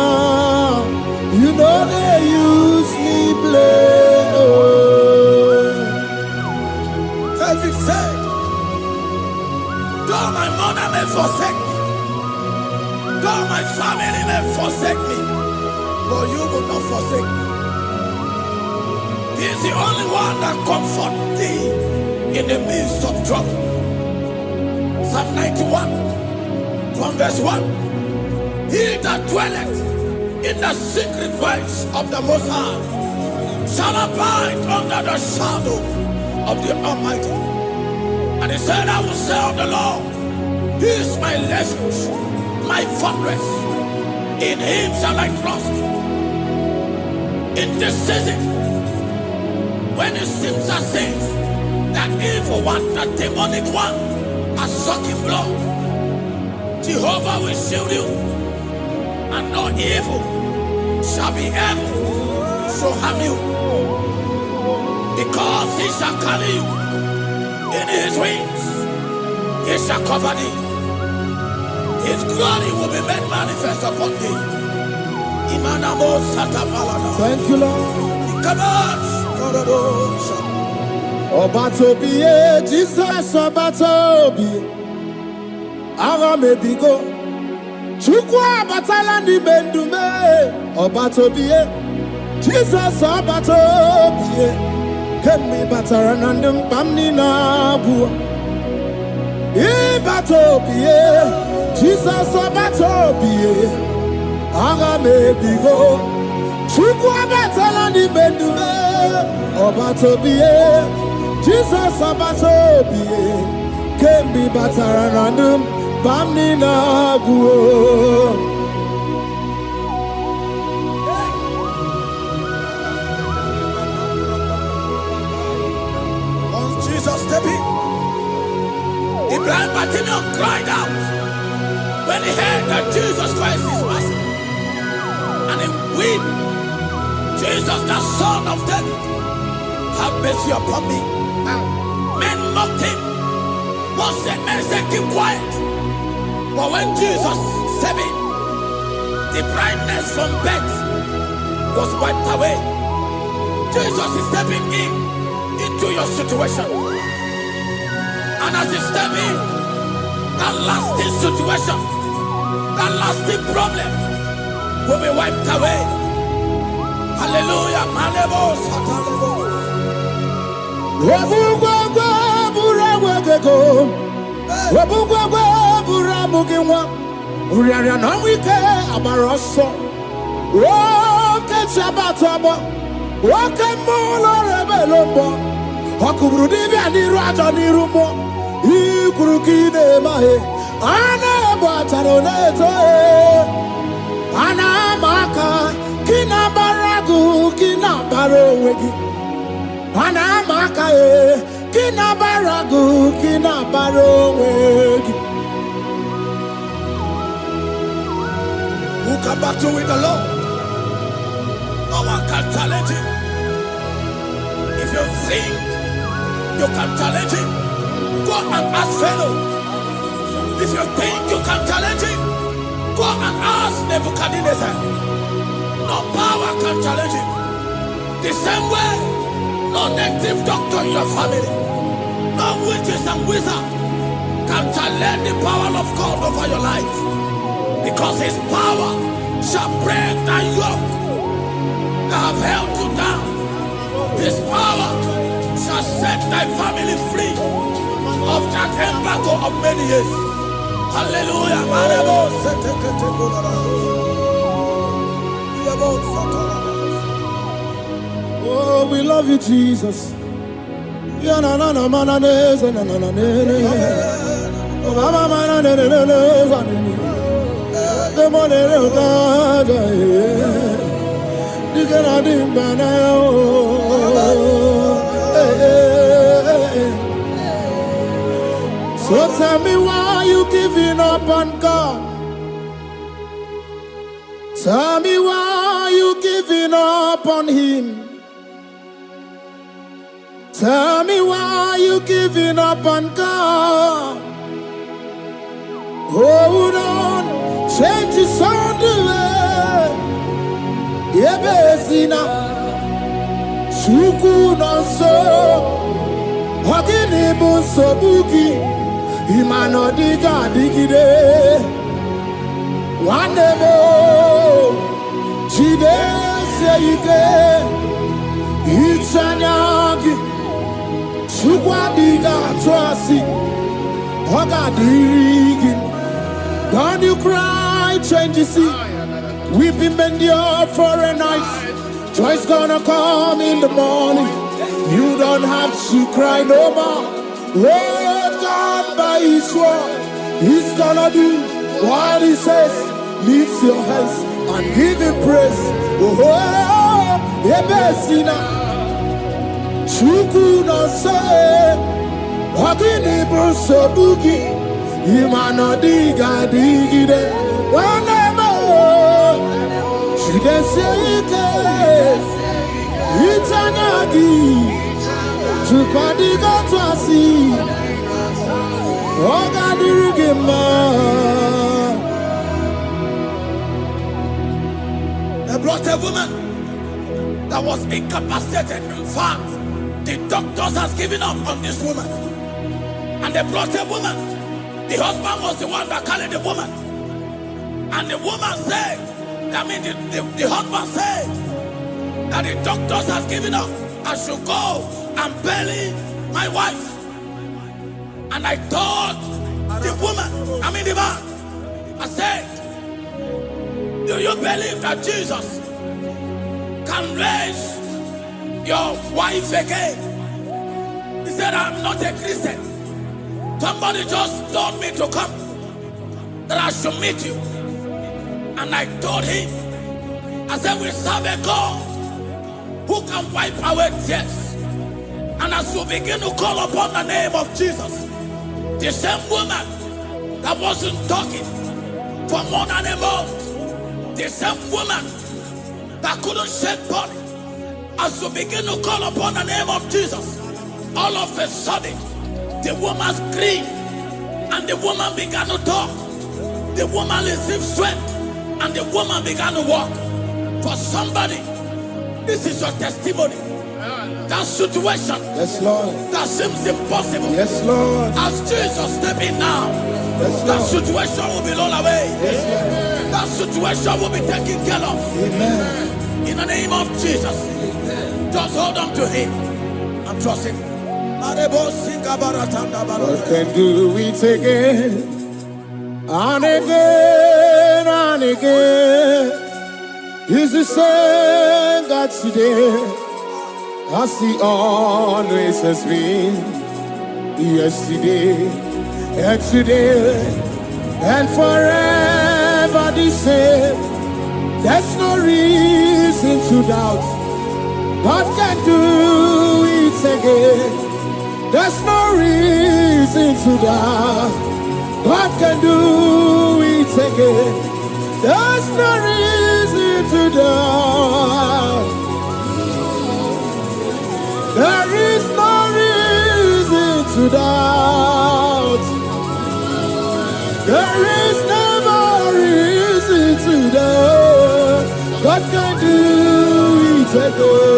You know they use me play. Oh. David said, though my mother may forsake me, though my family may forsake me, but you will not forsake me. He is the only one that comforts thee in the midst of trouble. Psalm 91, from verse 1. He that dwelleth in the secret place of the Most High shall abide under the shadow of the Almighty. And he said, I will say of the Lord, He is my refuge, my fortress. In Him shall I trust. In this season, when it seems as if that evil one, that demonic one, are sucking blood, Jehovah will shield you, and no evil shall be able to harm you, because He shall carry you in His wings. He shall cover thee. His glory will be made manifest upon thee. Thank you, Lord. Obatobiye, Jesus Obatobiye. Ara mebigo. Chukwa batala ni mendume. Obatobiye, Jesus Obatobiye. Kemi batara nandum bamni na bua. Ibatobiye, Jesus Obatobiye. Ara mebigo. Chukwa batala ni mendume. Obatobiye, Jesus Obatobiye. Kemi batara nandum bamni na bua. Jesus stepped in. The blind Bartimaeus cried out when he heard that Jesus Christ is passing. And he wept, Jesus, the Son of David, have mercy upon me. Men mocked him. Men said, keep quiet. But when Jesus stepped in, the blindness from birth was wiped away. Jesus is stepping into your situation. And as he step in, that lasting situation, that lasting problem will be wiped away. Hallelujah. Anamaka kinabaragu kinabarowegi. Anamaka kinabaragu kinabarowegi. Who can battle with the Lord? No one can challenge him. If you think you can challenge him, go and ask fellow. If you think you can challenge him, go and ask Nebuchadnezzar. No power can challenge him. The same way, no native doctor in your family, no witches and wizards can challenge the power of God over your life. Because his power shall break the yoke that have held you down. His power shall set thy family free of that embargo of many years. Hallelujah. Oh, we love you, Jesus. So tell me why you giving up on God. Tell me why you giving up on him. Tell me why you giving up on God. Hold on, change is on the way. Yebezina, Chuku no so, Hogini bunso buki, Imano diga digide. One demo, Chide seike, Ichanyagi, Chukwa diga twasi, Hoga digi. Don't you cry, change you see. Weeping endure for a night. Joy's gonna come in the morning. You don't have to cry no more. Lord God by his word, he's gonna do what he says. Lift your hands and give him praise. Oh, Ebesina, Chuku no say, Hogini Bruso Bugi. Imano diga digide, wanemo. She dey say it, itanyagi. Chuka diga twasi, oga dirigema. They brought a woman that was incapacitated. In fact, the doctors has given up on this woman. And they brought a woman. The husband was the one that carried the woman. And the woman said, the husband said that the doctors has given up. I should go and bury my wife. And I told the woman, the man, I said, do you believe that Jesus can raise your wife again? He said, I'm not a Christian. Somebody just told me to come, that I should meet you. And I told him, I said, we serve a God who can wipe away tears. And as we begin to call upon the name of Jesus, the same woman that wasn't talking for more than a month, the same woman that couldn't shed body, as we begin to call upon the name of Jesus, all of a sudden, the woman screamed and the woman began to talk. The woman received strength and the woman began to walk. For somebody, this is your testimony. That situation, Yes, Lord. that seems impossible, Yes, Lord. as Jesus step in now, Yes, that Lord. situation will be rolled away. Yes, That situation will be taken care of. Lord. Amen. In the name of Jesus, just hold on to him and trust him. God can do it again and again and again. He's the same God today as he always has been. Yesterday and today and forever the same. There's no reason to doubt. God can do it again. There's no reason to doubt. God can do it again. There's no reason to doubt. There is no reason to doubt. There is never reason to doubt. God can do it again.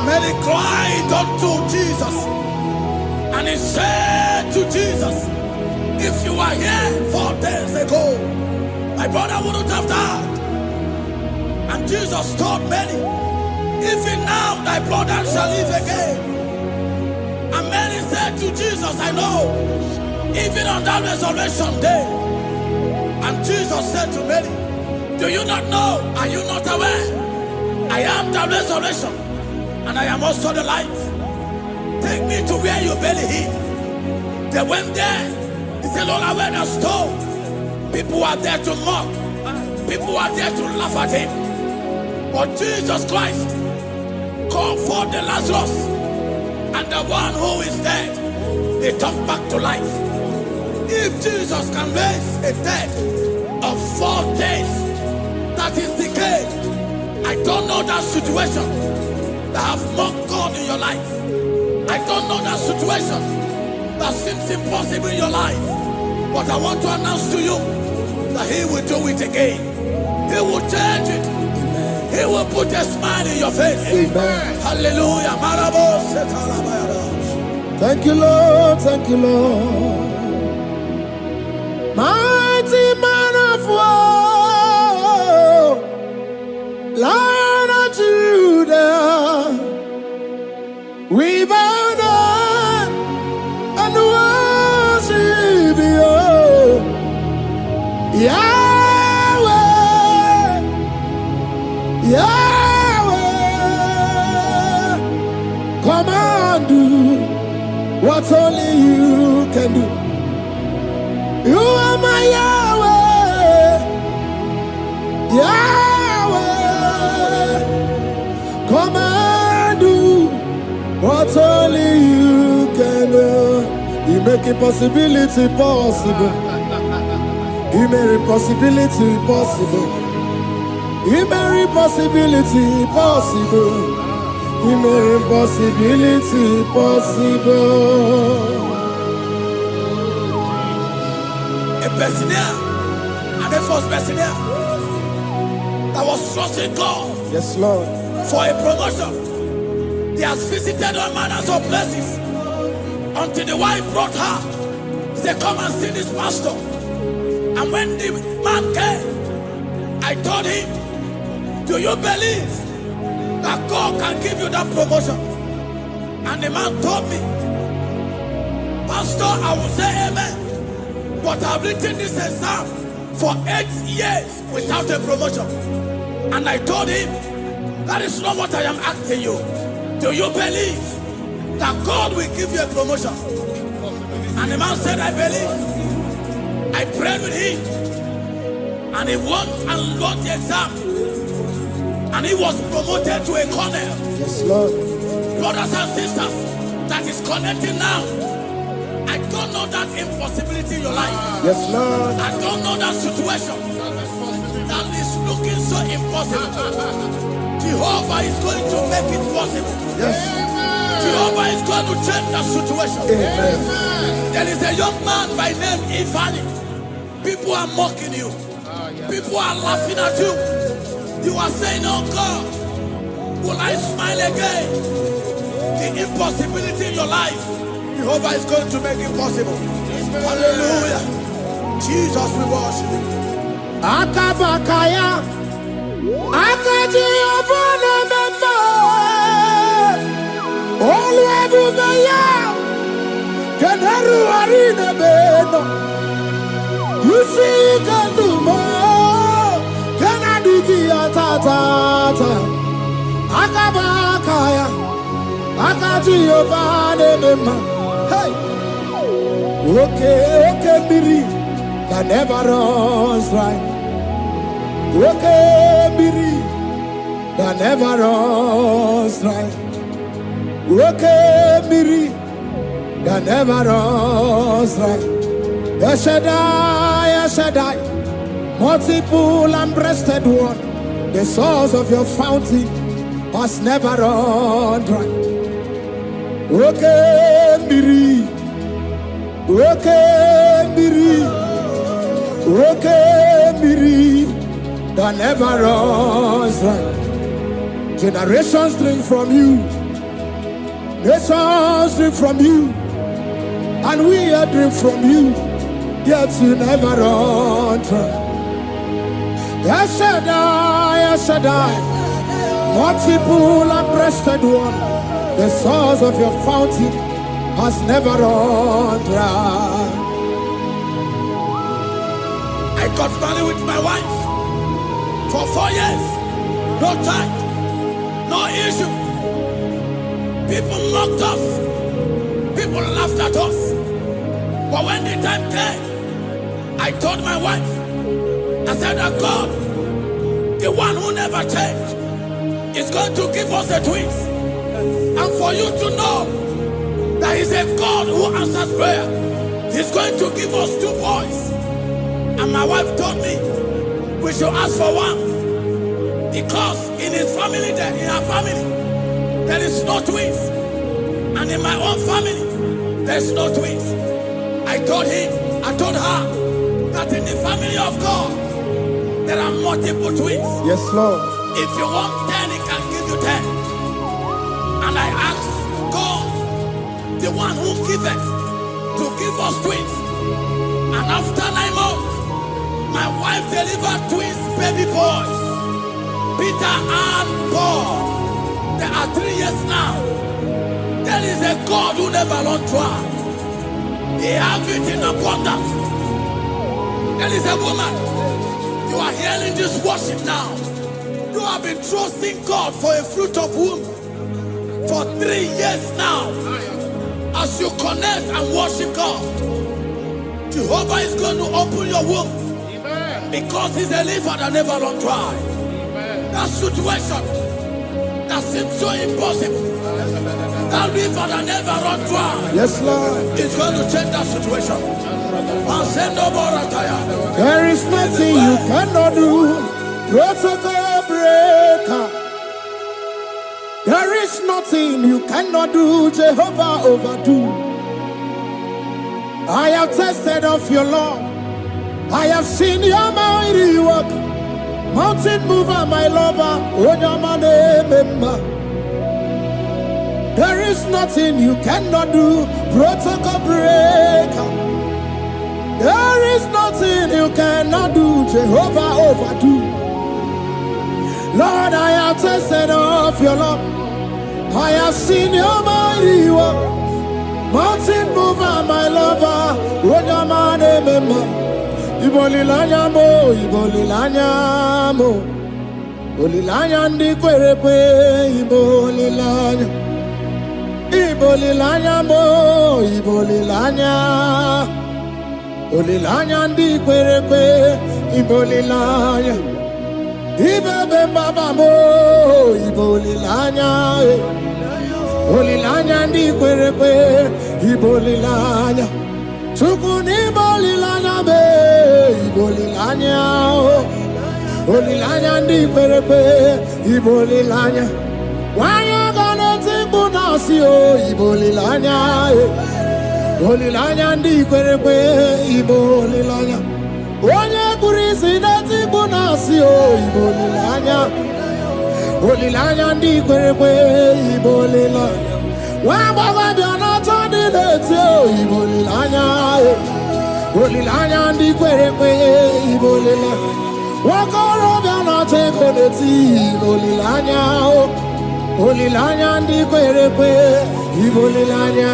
Mary cried unto Jesus, and he said to Jesus, if you were here 4 days ago, my brother wouldn't have died. And Jesus told Mary, even now thy brother shall live again. And Mary said to Jesus, I know, even on that resurrection day. And Jesus said to Mary, do you not know? Are you not aware? I am the resurrection, and I am also the life. Take me to where you bury him. They went there. He said, Lord, I went a stone. People are there to mock. People are there to laugh at him. But Jesus Christ called forth the Lazarus, and the one who is dead, they come back to life. If Jesus can raise a dead of 4 days that is decayed, I don't know that situation that have mocked God in your life. I don't know that situation that seems impossible in your life. But I want to announce to you that he will do it again. He will change it. He will put a smile in your face. Amen. Hallelujah. Thank you, Lord. Thank you, Lord. Mighty man of war, Lion of Judah, we bow down and worship you, Yahweh, Yahweh. Come and do what only you can do. You are my Yahweh, Yahweh. Come and do what only you can do. You make impossibility possible. You make impossibility possible. You make impossibility possible. You make impossibility possible. A Bethlehem, and the first Bethlehem that was trusting God Yes, Lord. for a promotion. He has visited all manners of places until the wife brought her. He said, come and see this pastor. And when the man came, I told him, do you believe that God can give you that promotion? And the man told me, Pastor, I will say amen, but I've written this exam for 8 years without a promotion. And I told him, that is not what I am asking you. Do you believe that God will give you a promotion? And the man said, I believe. I prayed with him, and he won and wrote the exam, and he was promoted to a colonel. Yes, Lord. Brothers and sisters, that is connecting now. I don't know that impossibility in your life. Yes, Lord. I don't know that situation that is looking so impossible. Jehovah is going to make it possible. Yes. Jehovah is going to change that situation. Amen. There is a young man by name Ifani. People are mocking you. People are laughing at you. You are saying, oh God, will I smile again? The impossibility in your life, Jehovah is going to make it possible. Hallelujah. Jesus, we worship you. Akabakaya, Akaji Abana Mama, Oluwabumeya, Kanaru Arina Beno, you see Kanuma, Kanadiki Atata, Akabakaya, Akaji Abana Mama, hey, okay, Biri. That never runs dry. Okay, Biri, that never runs dry. Okay, Biri, that never runs dry. Yes, Shaddai, multiple and breasted one, the source of your fountain has never run dry. Okay, Biri, okay, Biri. Okay, Miri, that never runs dry. Generations drink from you, nations drink from you, and we are drink from you, yet you never run dry. Yes, Shaddai, multiple and breasted one, the source of your fountain has never run dry. I got married with my wife for 4 years. No time, no issue. People mocked us. People laughed at us. But when the time came, I told my wife, I said that God, the one who never changed, is going to give us the twins. And for you to know that He's a God who answers prayer, He's going to give us 2 boys. And my wife told me we should ask for one, because in her family, there is no twins, and in my own family, there's no twins. I told her that in the family of God, there are multiple twins. Yes, Lord. If you want 10, He can give you 10. And I asked God, the one who giveth, to give us twins. And after 9 months, my wife delivered twins, baby boys, Peter and Paul. They are 3 years now. There is a God who never runs dry. He has it in abundance. There is a woman. You are hearing this worship now. You have been trusting God for a fruit of womb for 3 years now. As you connect and worship God, Jehovah is going to open your womb. Because He's a river that never runs dry. That situation that seems so impossible, that river that never runs dry, Yes, Lord. is going to change that situation. There is nothing you cannot do. Protocol breaker. There is nothing you cannot do. Jehovah overdo. I have tested of your love. I have seen your mighty work. Mountain mover, my lover, Onyamane member. There is nothing you cannot do, protocol breaker. There is nothing you cannot do, Jehovah overdo. Lord, I have tasted of your love. I have seen your mighty work. Mountain mover, my lover, Onyamane member. Ibolilanya mo, ibolilanya mo. Ibolilanya ndi kwerepe, ibolilanya. Ibolilanya mo, ibolilanya. Ibolilanya ndi kwerepe, ibolilanya. Ibebe baba mo, ibolilanya. Ibolilanya ndi kwerepe, ibolilanya. Tukuni bolilanya be, ibolilanya. Ibolilanya ndi kwerepe, ibolilanya. Wanya gana timbu nasi o, ibolilanya. Ibolilanya ndi kwerepe, ibolilanya. Wanya kurisi na timbu nasi o, ibolilanya. Ibolilanya ndi kwerepe, ibolilanya. Wamba biana tandi lete o, ibolilanya. Ibolilanya ndi kwerepe, ibolilanya. Wakoro biana teko leti, ibolilanya o. Ibolilanya ndi kwerepe, ibolilanya.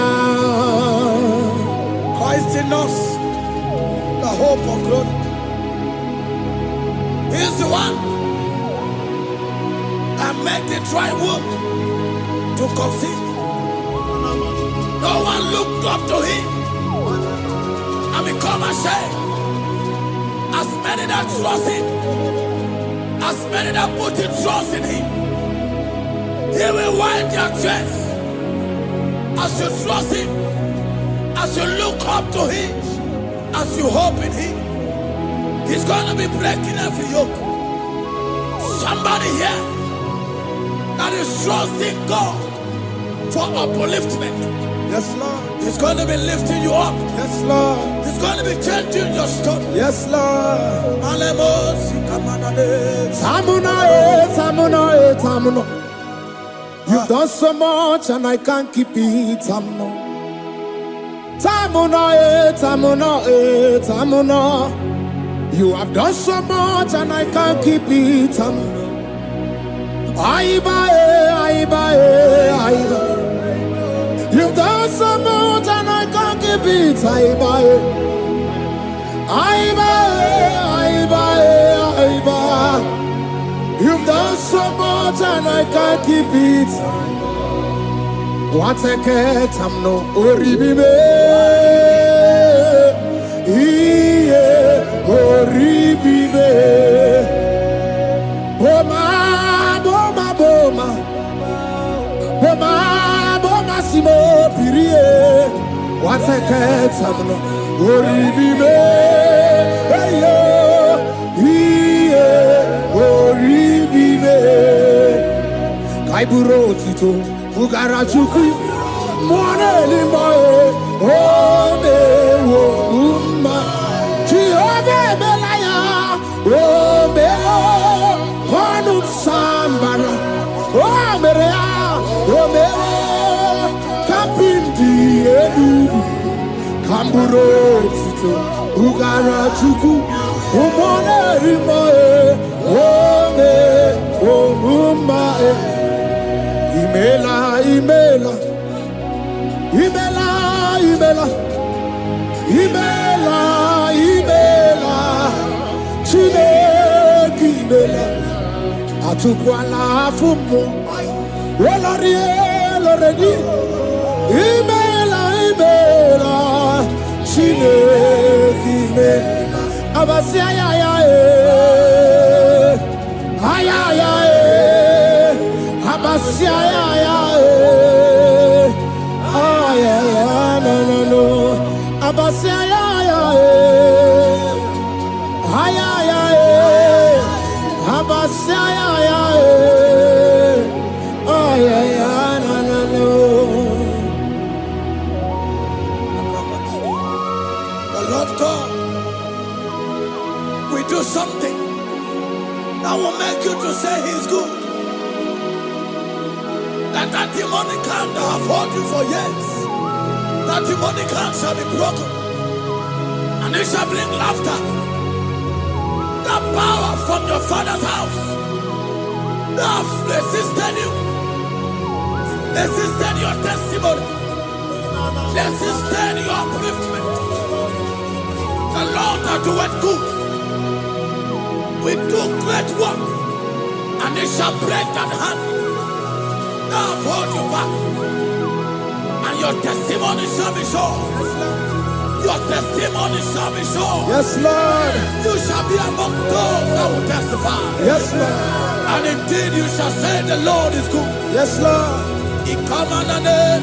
Christ in us, the hope of glory. He is the one that made the dry womb to conceive. No one looked up to him and become ashamed. As many that trust him, as many that put their trust in him, he will wipe their tears. As you trust him, as you look up to him, as you hope in him, he's going to be breaking every yoke. Somebody here that is trusting God for upliftment. Yes, Lord. He's going to be lifting you up. Yes, Lord. He's going to be changing your story. Yes, Lord. Tamuna, Tamuna, Tamuna. You've done so much and I can't keep it, Tamuna. Tamuna, Tamuna, Tamuna. You have done so much and I can't keep it, Tamuna. Aiba. You've done so much and I can't keep it, Aiba. You've done so much and I can't keep it. What a cat, I'm no oribibe. Oribibe. Boma, simo pirie. What a cat, I'm no oribibe. Kaiburo tito, Ugarachuku, Moneli Moe, Ode Woma, Jehovah Belaya, Omeo, Ponum Sambara, Omerea, Omeo, Kapindi Edu, Kamburo tito, Ugarachuku, Moneli Moe, Ode Woma. Imela, Chineke imela, atukwala fumo, Loredi, imela, Chineke imela, Abasia I will make you to say he's good. That demonic hand that have held you for years, that demonic hand shall be broken, and it shall bring laughter. That power from your father's house that have resisted you, resisted your testimony, resisted your upliftment. The Lord that doeth good will do great work, and it shall break that hand that have held you back, and your testimony shall be sure. Your testimony shall be sure. Yes, Lord. You shall be among those that will testify. Yes, Lord. And indeed you shall say the Lord is good. Yes, Lord. He come on the name.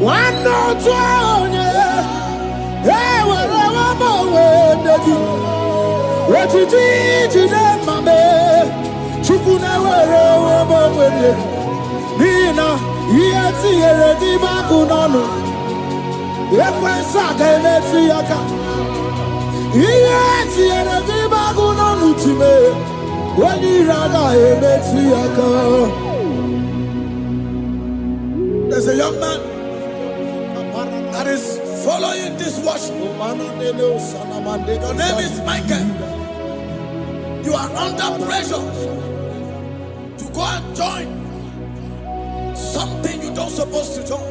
One no twenty, what you did, Mamma, Chukuna, Nina, yet here, the Bakunano, Yakwasaka, let's see Yaka, yet here, the Bakunano to me, when you rather, let's see Yaka. There's a young man that is following this worship. Your name is Michael. You are under pressure to go and join something you don't supposed to join.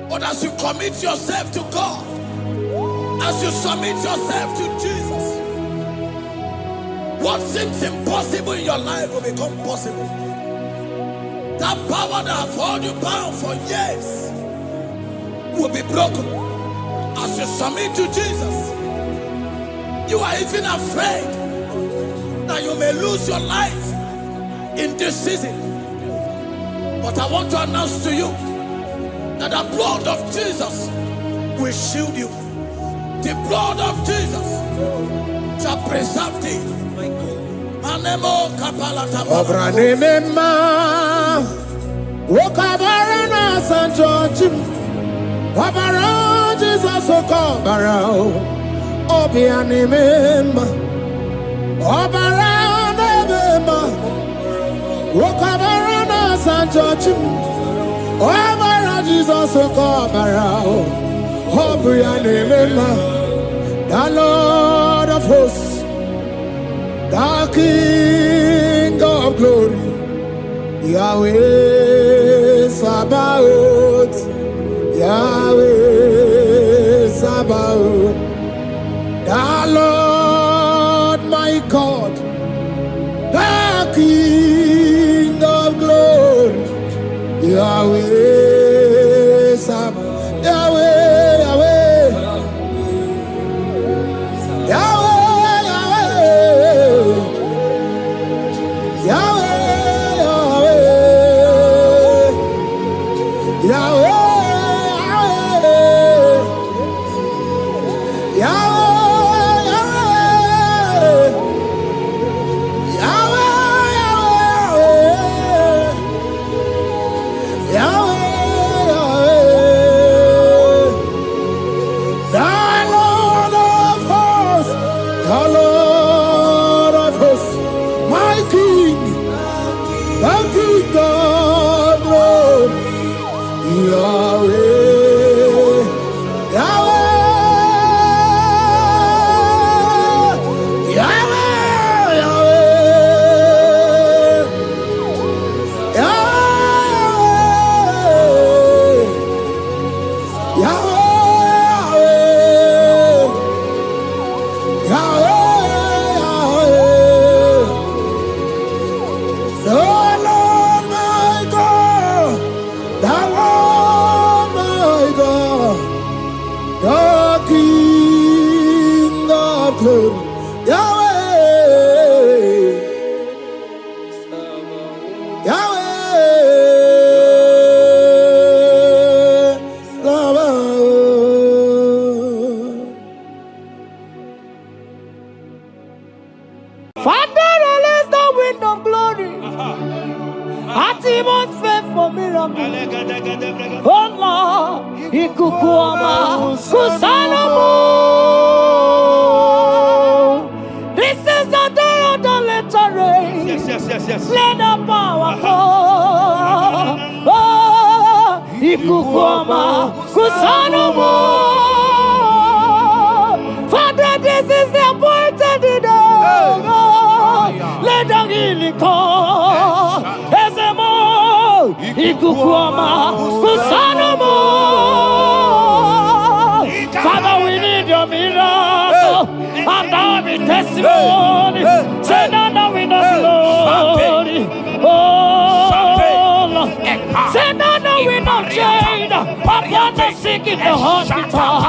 But as you commit yourself to God, as you submit yourself to Jesus, what seems impossible in your life will become possible. That power that have held you bound for years will be broken as you submit to Jesus. You are even afraid that you may lose your life in this season. But I want to announce to you that the blood of Jesus will shield you. The blood of Jesus shall preserve thee. Manemo kapalata. Okabarana Sancho Obara Jesus Okobara Obiani Memba Obara Memba Okabarana Sancho Obara Jesus Okobara Obiani Memba, the Lord of hosts, the King of glory, Yahweh Sabaoth, Yahweh Sabaoth, the Lord my God, the King of glory, Yahweh Sabaoth, Yahweh, Yahweh, Yahweh, Yahweh, Yahweh. Yahweh. Father, release the wind of glory. Atmosphere for miracle. Oh Lord, ikukuama kusanomo. This is the day of the latter rain. Yes. Let the power come. Oh, ikukuama kusanomo. Father, this is the appointed day. Let the healing come. Ezemo, ikukuama kusanomo. Father, we need your miracle. And our testimony. Say no, no, we not glory. Oh, Lord. Say no, no, we not chained. Upon the sick in the hospital.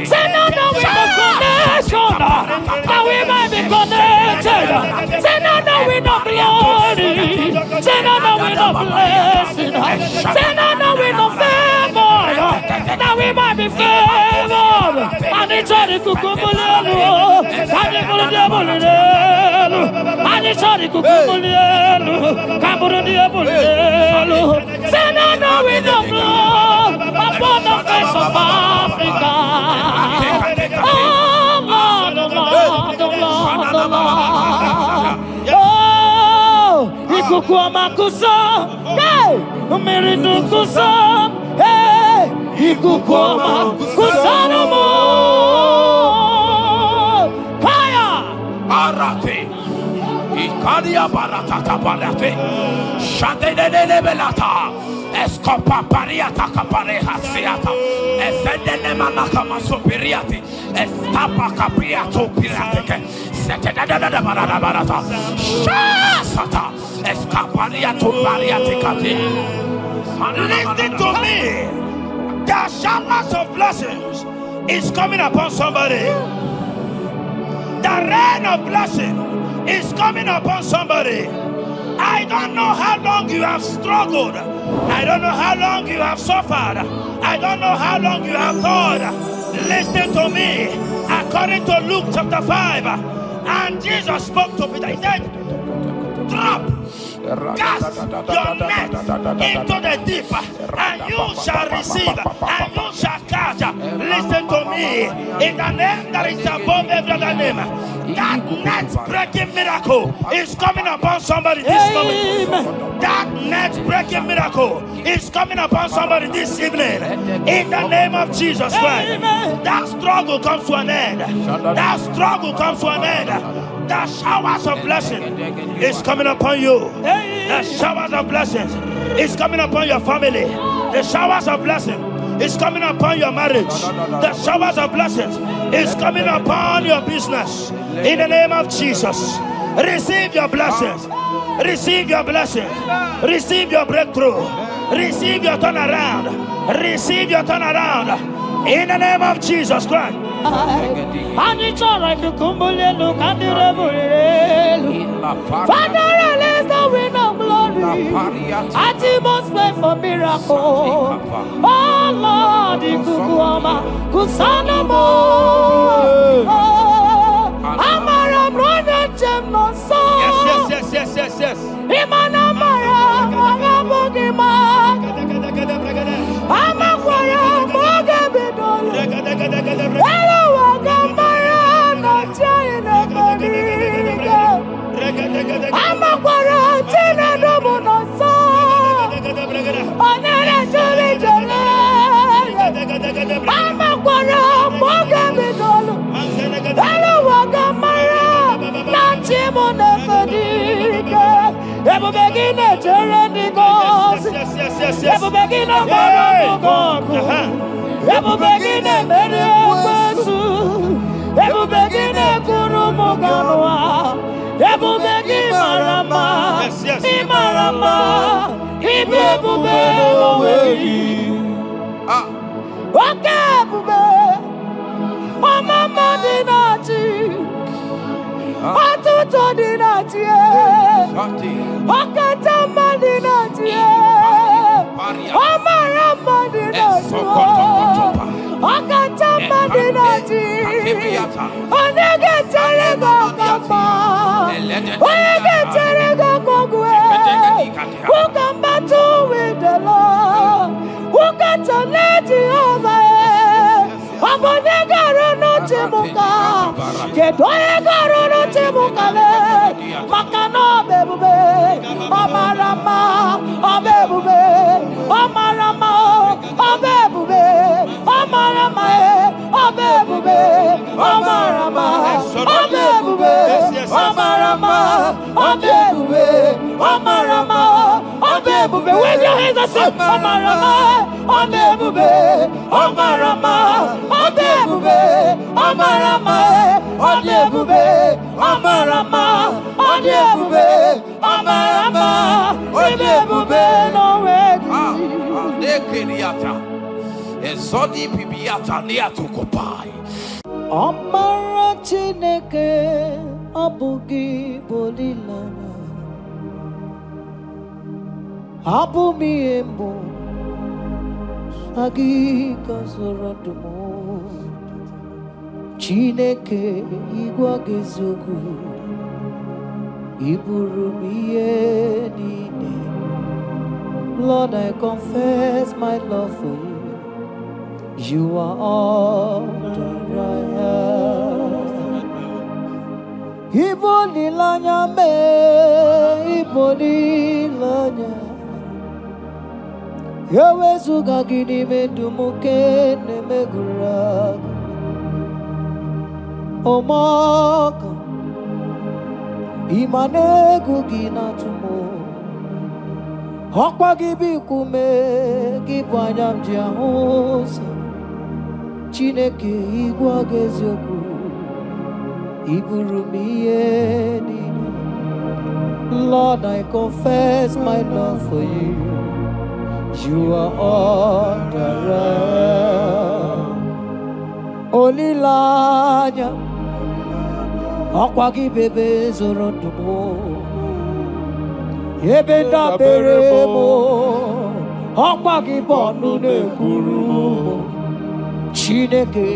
Say no, no, we not connection. That we might be connected. Say no, no, we not glory. Say no, no, we not blessing. Say no, no, we not favored. That we might be favored. And it's all the kukumulelu. And it's all the diabolelu. And it's all the kukumulelu. Kaburu diabolelu. Say no, no, we not blood upon the face of Africa. Oh, Lord, oh, Lord, oh, Lord, oh, Lord. Oh, ikukuama kusam. Hey, umiridu kusam. Hey, ikukuama kusanomo. Fire! Arate. Ikadia baratata barate. Shadene belata. Escopa pariata capareha siata. Efendene manaka masopiriati. Estapa capriato pirateke. Setedada barata. Shasata. Escapariato bariaticati. Listen to me. The showers of blessings is coming upon somebody. The rain of blessing is coming upon somebody. I don't know how long you have struggled. I don't know how long you have suffered. I don't know how long you have thought. Listen to me. According to Luke chapter 5, and Jesus spoke to Peter. He said, drop, cast your net into the deep, and you shall receive, and you shall catch. Listen to me. In the name that is above every other name, that net breaking miracle is coming upon somebody this moment. That net breaking miracle is coming upon somebody this evening. In the name of Jesus Christ. That struggle comes to an end. That struggle comes to an end. The showers of blessing is coming upon you. The showers of blessings is coming upon your family. The showers of blessing is coming upon your marriage. The showers of blessings is coming upon your business. In the name of Jesus, receive your blessings. Receive your blessings. Receive your breakthrough. Receive your turnaround. Receive your turnaround. In the name of Jesus Christ. And it's all right to kumbulelu kandirabulelu. Father, release the wind of glory. Atmosphere for miracle. Oh Lord, ikukuama kusanomo. Amara brother Jemno so. Yes. Imana mara magabogima. Amakwara mogabidolo. Hello, Wagamara, not China, Amakwara, Tina, Domono, so. Onera, Jolly, Jolly. Amakwara, mogabidolo. Hello, Wagamara, not Chimona, Fadiga. Ever begin a journey goes. Ever begin a Ebu begine mere ekwesu. Ebu begine kurumuganwa. Ebu begi marama. Imarama. Ibe bube oweyi. Oke bube. Omama dinati. Otuto dinati. Okatama dinati. Omarama dinati. Okatama dinati. Onege tele bakapa. Onye ga-echere gị ọgwụgwụ who can battle with the Lord? Who can challenge Jehovah? Ọ bụ onye gara n'oche m ka kedu onye gara n'oche m ka maka na ọ bụ ebube ọ mara mma ọ bụ ebube ọ mara mma ọ bụ ebube ọ mara mma ọ bụ ebube ọ mara mma ọ bụ ebube ọ mara mma ọ bụ ebube ọ mara mma ọ bụ ebube with your hands and say ọ mara mma ọ bụ ebube ọ mara mma ọ bụ ebube ọ mara mma ọ bụ ebube ọ mara mma ọ dị ebube ọ mara mma ọ dị ebube n'onwe gị. Ezodi bibiata niatukopai. Ọmara Chineke ọ bụghị olileanya. Abụ m ihe mbụ agị ka zọrọ ndụ m. Chineke ịgwa gị eziokwu iburu m ihe niile. Lord, I confess my love for you. You are all that I have. Ibolilanya me, ibolilanya. Yewezuga gini medumuke nemegurag. Omaka, imanegu ginatumo. Hokwa gibi kume, gibanyam jiahosa. Chineke igwa gezioku iburu m ihe niile. Lord, I confess my love for you. You are all that I am. Olileanya ọkwa gị bebe zoro ndụ m. Ebe ndabere m ọkwa gị bụ ọnụ na-ekwuru m. Chineke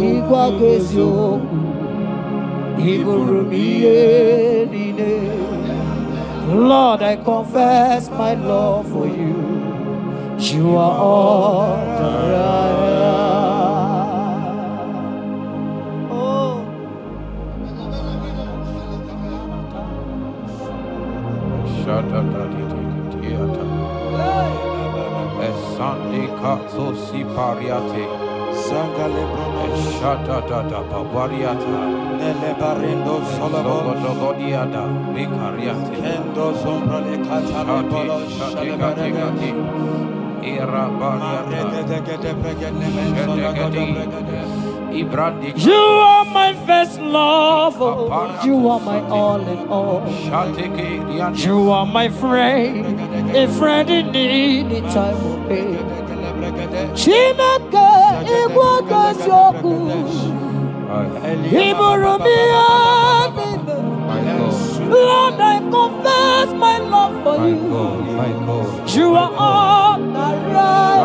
ịgwa gị eziokwu iburu m ihe niile. Lord, I confess my love for you. You are all that I am. Oh. Sunday Katso Sipariate. Sangale Brono Shata Papariata. Nele Barendo Solomon Sogodiada Vicariate. Endo Sombra Le Catale Polo Shati Era Bariata. You are my first love, you are my all in all. You are my friend, a friend in need in time of pain. Chineke igwa gazioku iburu m ihe niile. Lord, I confess my love for you. You are all that I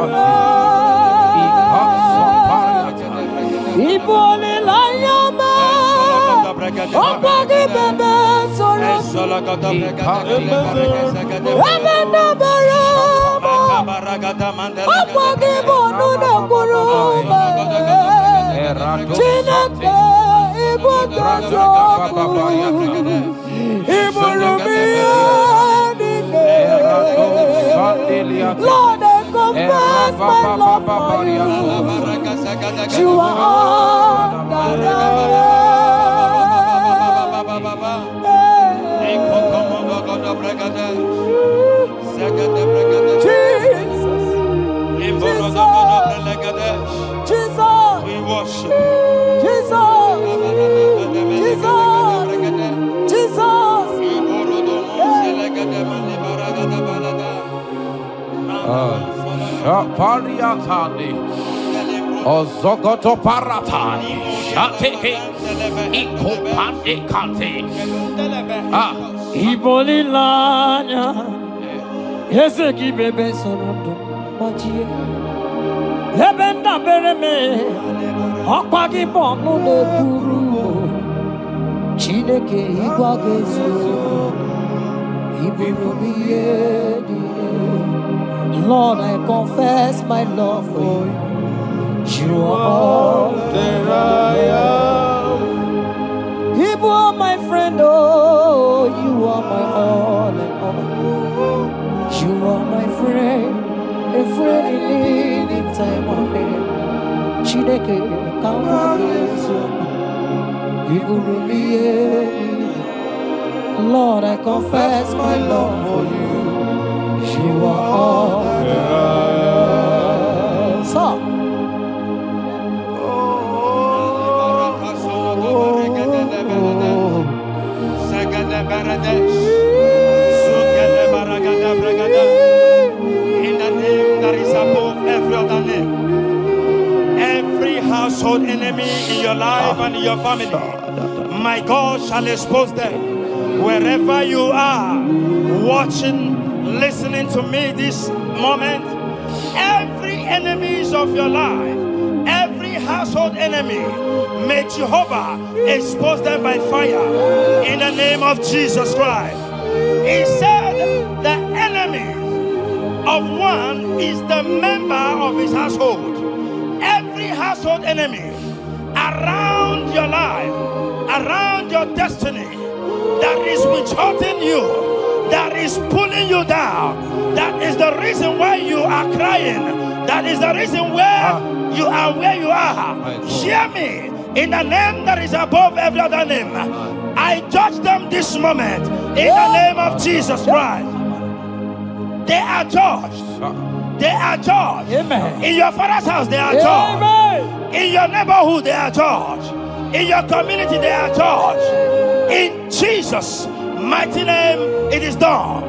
am. Ibolilanya me ọkwa gị bebe zoro ebe ndabere m ọkwa gị bụ ọnụ na-ekwuru m. Chineke igwe gazioku iburu m ihe niile. Lord, I confess my love for you. You are all that I Jesus, we worship Jesus, Jesus, Pariatani Ozogoto Paratai Shateke Ikopande Kante. Ibolilanya eze gị bebe soro ndụ gbajie. Ebe ndabere me ọkwa gị bụ ọnụ na-ekwuru. Chineke ịgwa gị eziokwu Lord, I confess my love for you. You are all that I am. You are my friend, oh, you are my all and all. You are my friend, a friend in need in time of need. Chineke, come on, Lord, I confess my love for you. You are all that I am. So, in the name that is above every other name, every household enemy in your life and in your family, my God shall expose them. Wherever you are, watching, listening to me this moment, every enemies of your life, every household enemy, may Jehovah expose them by fire in the name of Jesus Christ. He said the enemy of one is the member of his household. Every household enemy around your life, around your destiny, that is withholding you, that is pulling you down, that is the reason why you are crying, that is the reason where you are where you are. Hear me, in the name that is above every other name, I judge them this moment in the name of Jesus Christ. They are judged. They are judged. Amen. In your father's house, they are judged. Amen. In your neighborhood, they are judged. In your community, they are judged. In Jesus' mighty name, it is done.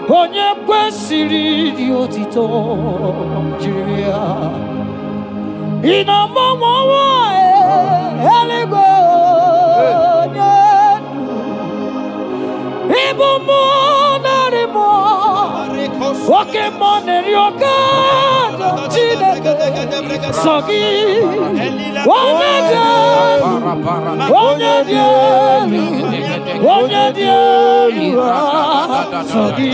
Onye kwesịrị dị otito jiri ya ị na-agbanwe ọnwa eluigwe onye ịbụ mmụọ narị mmụọ oke mmụọ na-eri oke aja Chineke sọ gị onye dị elu onye dị elu onye dị elu sọ gị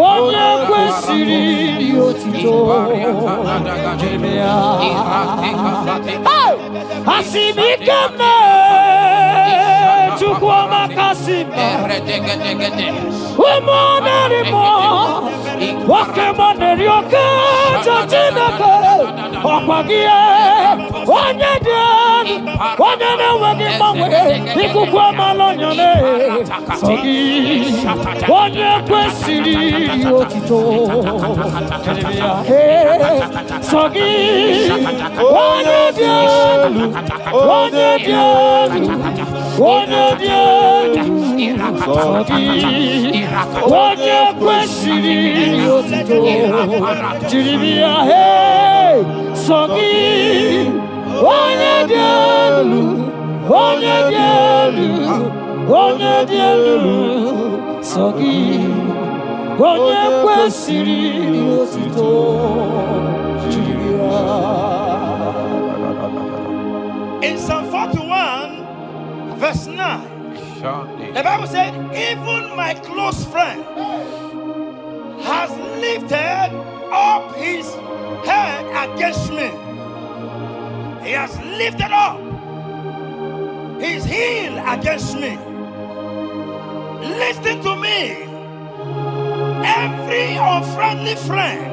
onye kwesịrị dị otito jiri ya asị m ike nne Chukwu amaka sị m ụmụ narị mmụọ nwoke mmụọ na-eri oke aja Chineke ọkwa gị onye dị elu onye na-enweghị mgbanwe ikuku amala onyone sọ gị onye kwesịrị otito sọ gị onye dị elu onye dị elu onye dị elu sọ gị onye kwesịrị otito jiri bịa sọ gị onye dị elu onye dị elu onye dị elu sọ gị onye kwesịrị otito jiri ya. In Psalm 41 verse 9, the Bible said, even my close friend has lifted up his head against me. He has lifted up his heel against me. Listen to me. Every unfriendly friend,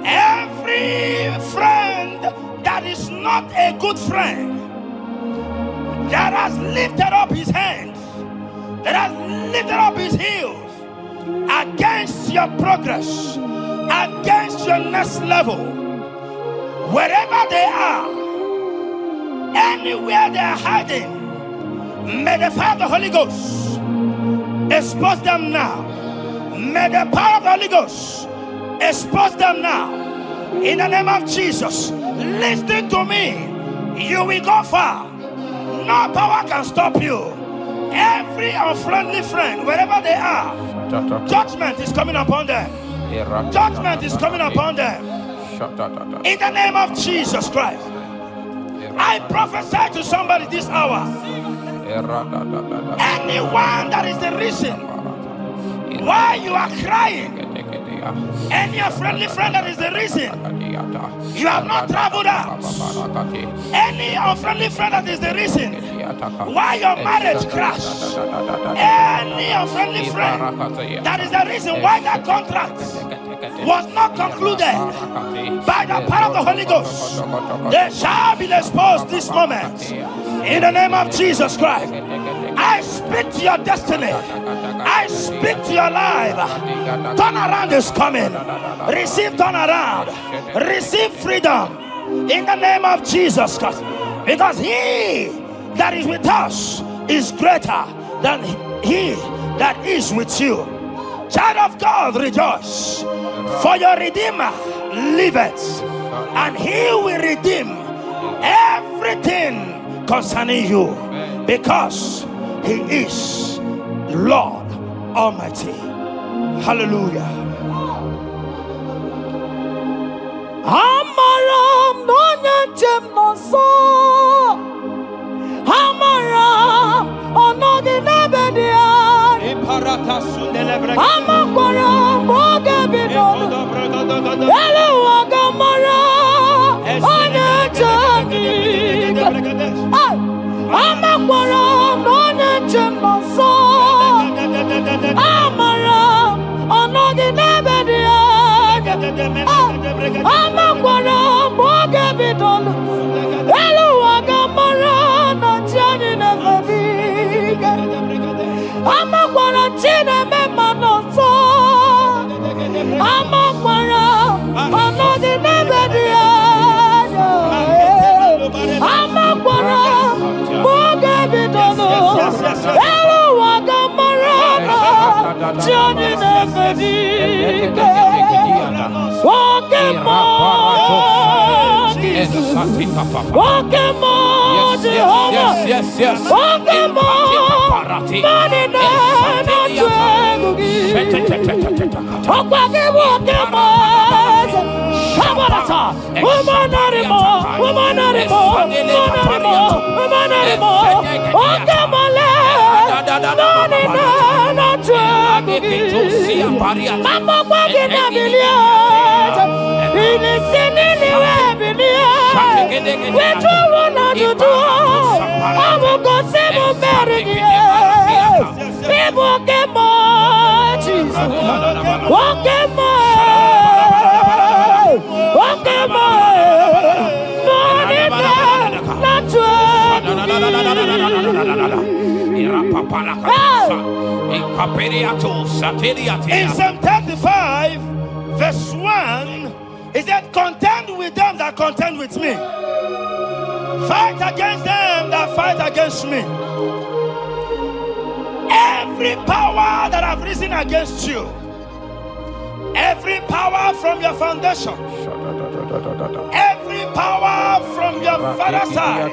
every friend that is not a good friend, that has lifted up his hands, that has lifted up his heels against your progress, against your next level, wherever they are, anywhere they are hiding, may the fire of the Holy Ghost expose them now. May the power of the Holy Ghost expose them now. In the name of Jesus. Listen to me. You will go far. No power can stop you. Every unfriendly friend, wherever they are, judgment is coming upon them. Judgment is coming upon them. In the name of Jesus Christ. I prophesy to somebody this hour. Anyone that is the reason why you are crying, any friendly friend that is the reason you have not traveled out, any unfriendly friend that is the reason why your marriage crashed, any unfriendly friend that is the reason why that contract was not concluded, by the power of the Holy Ghost, they shall be exposed this moment. In the name of Jesus Christ, I speak to your destiny. I speak to your life. Turnaround is coming. Receive turnaround. Receive freedom. In the name of Jesus Christ. Because he that is with us is greater than he that is with you. Child of God, rejoice. For your Redeemer liveth, and he will redeem everything concerning you, because he is Lord Almighty. Hallelujah. Amaram no nyanchem no so. Amaram onogi nebedia. Amaram boga bidon. Hello agamara onyanchem. Amaram no nyanchem no so. Amaram onogi nebedia. Amaram boga bidon. Hello agamara no chani nebedia. Amaram chine mema no so. Amaram onogi nebedia. Amaram boga bidon. Hello agamara no chani nebedia. Walking more, Jesus. Walking more, Jehovah. Walking more, money not walking more. Come on, woman anymore, woman anymore, woman anymore, woman anymore. Walking more, money not Mama walking a million. Listen anywhere, million. Which one want to do? I will go save a marriage. People get more, Jesus. Walk in more. Walk in more. In Psalm 35, verse 1, it said, contend with them that contend with me. Fight against them that fight against me. Every power that have risen against you, every power from your foundation, every power from your father's side,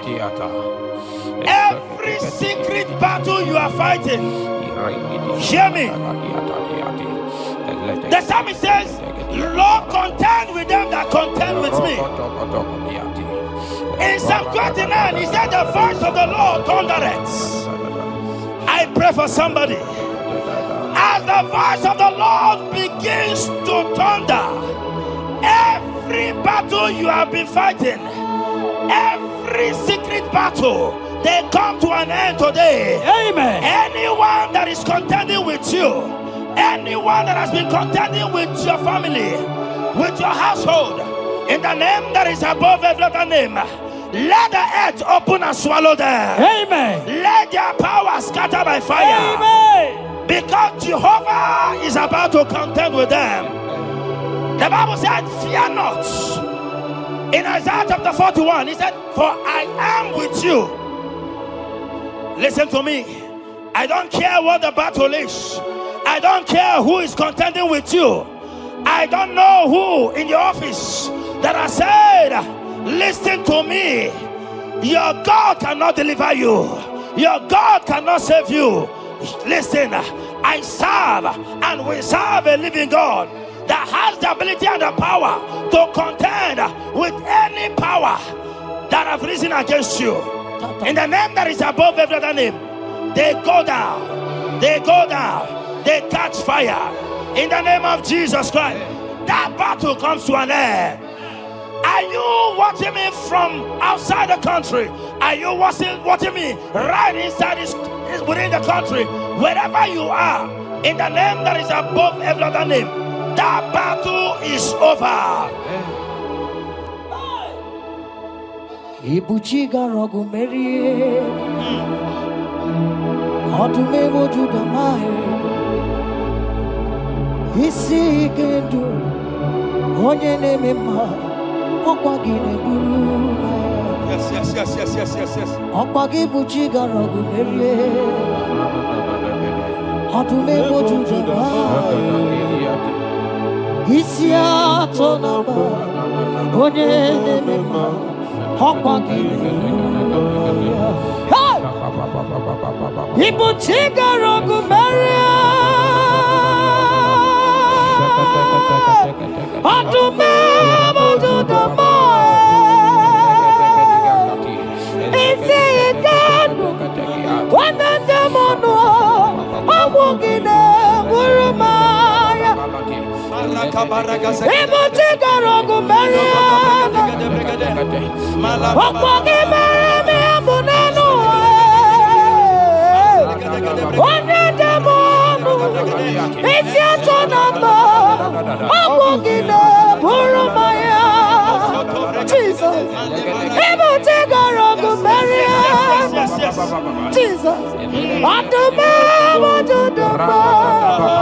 every secret battle you are fighting, hear me. The psalmist says, Lord, contend with them that contend with me. In Psalm 29, he said, the voice of the Lord thundereth. I pray for somebody. As the voice of the Lord begins to thunder, every battle you have been fighting, every secret battle, they come to an end today. Amen. Anyone that is contending with you, anyone that has been contending with your family, with your household, in the name that is above every other name, let the earth open and swallow them. Amen. Let their power scatter by fire. Amen. Because Jehovah is about to contend with them. The Bible said, fear not. In Isaiah chapter 41, he said, for I am with you. Listen to me. I don't care what the battle is. I don't care who is contending with you. I don't know who in your office that has said, listen to me. Your God cannot deliver you. Your God cannot save you. Listen, I serve and we serve a living God that has the ability and the power to contend with any power that have risen against you. In the name that is above every other name, they go down. They go down. They catch fire. In the name of Jesus Christ, that battle comes to an end. Are you watching me from outside the country? Are you watching me right inside within the country? Wherever you are, in the name that is above every other name, that battle is over. Ibuchiga rogu merie, odume woju damae, isi kendu, onye neme ma. Yes. Okpagi buchiga rogu merie, odume woju damae, isi ato naba, onye neme ma. Hey! Ibuchiga rogu merie, odume woju damae, isi ikanu, wanandemono, awugine burumaya. Ibuchiga rogu merie, okpagi merie abunenu, wanandemono, isi atonamba, awugine burumaya. Jesus, Ibuchiga rogu merie, Jesus, adume woju damae,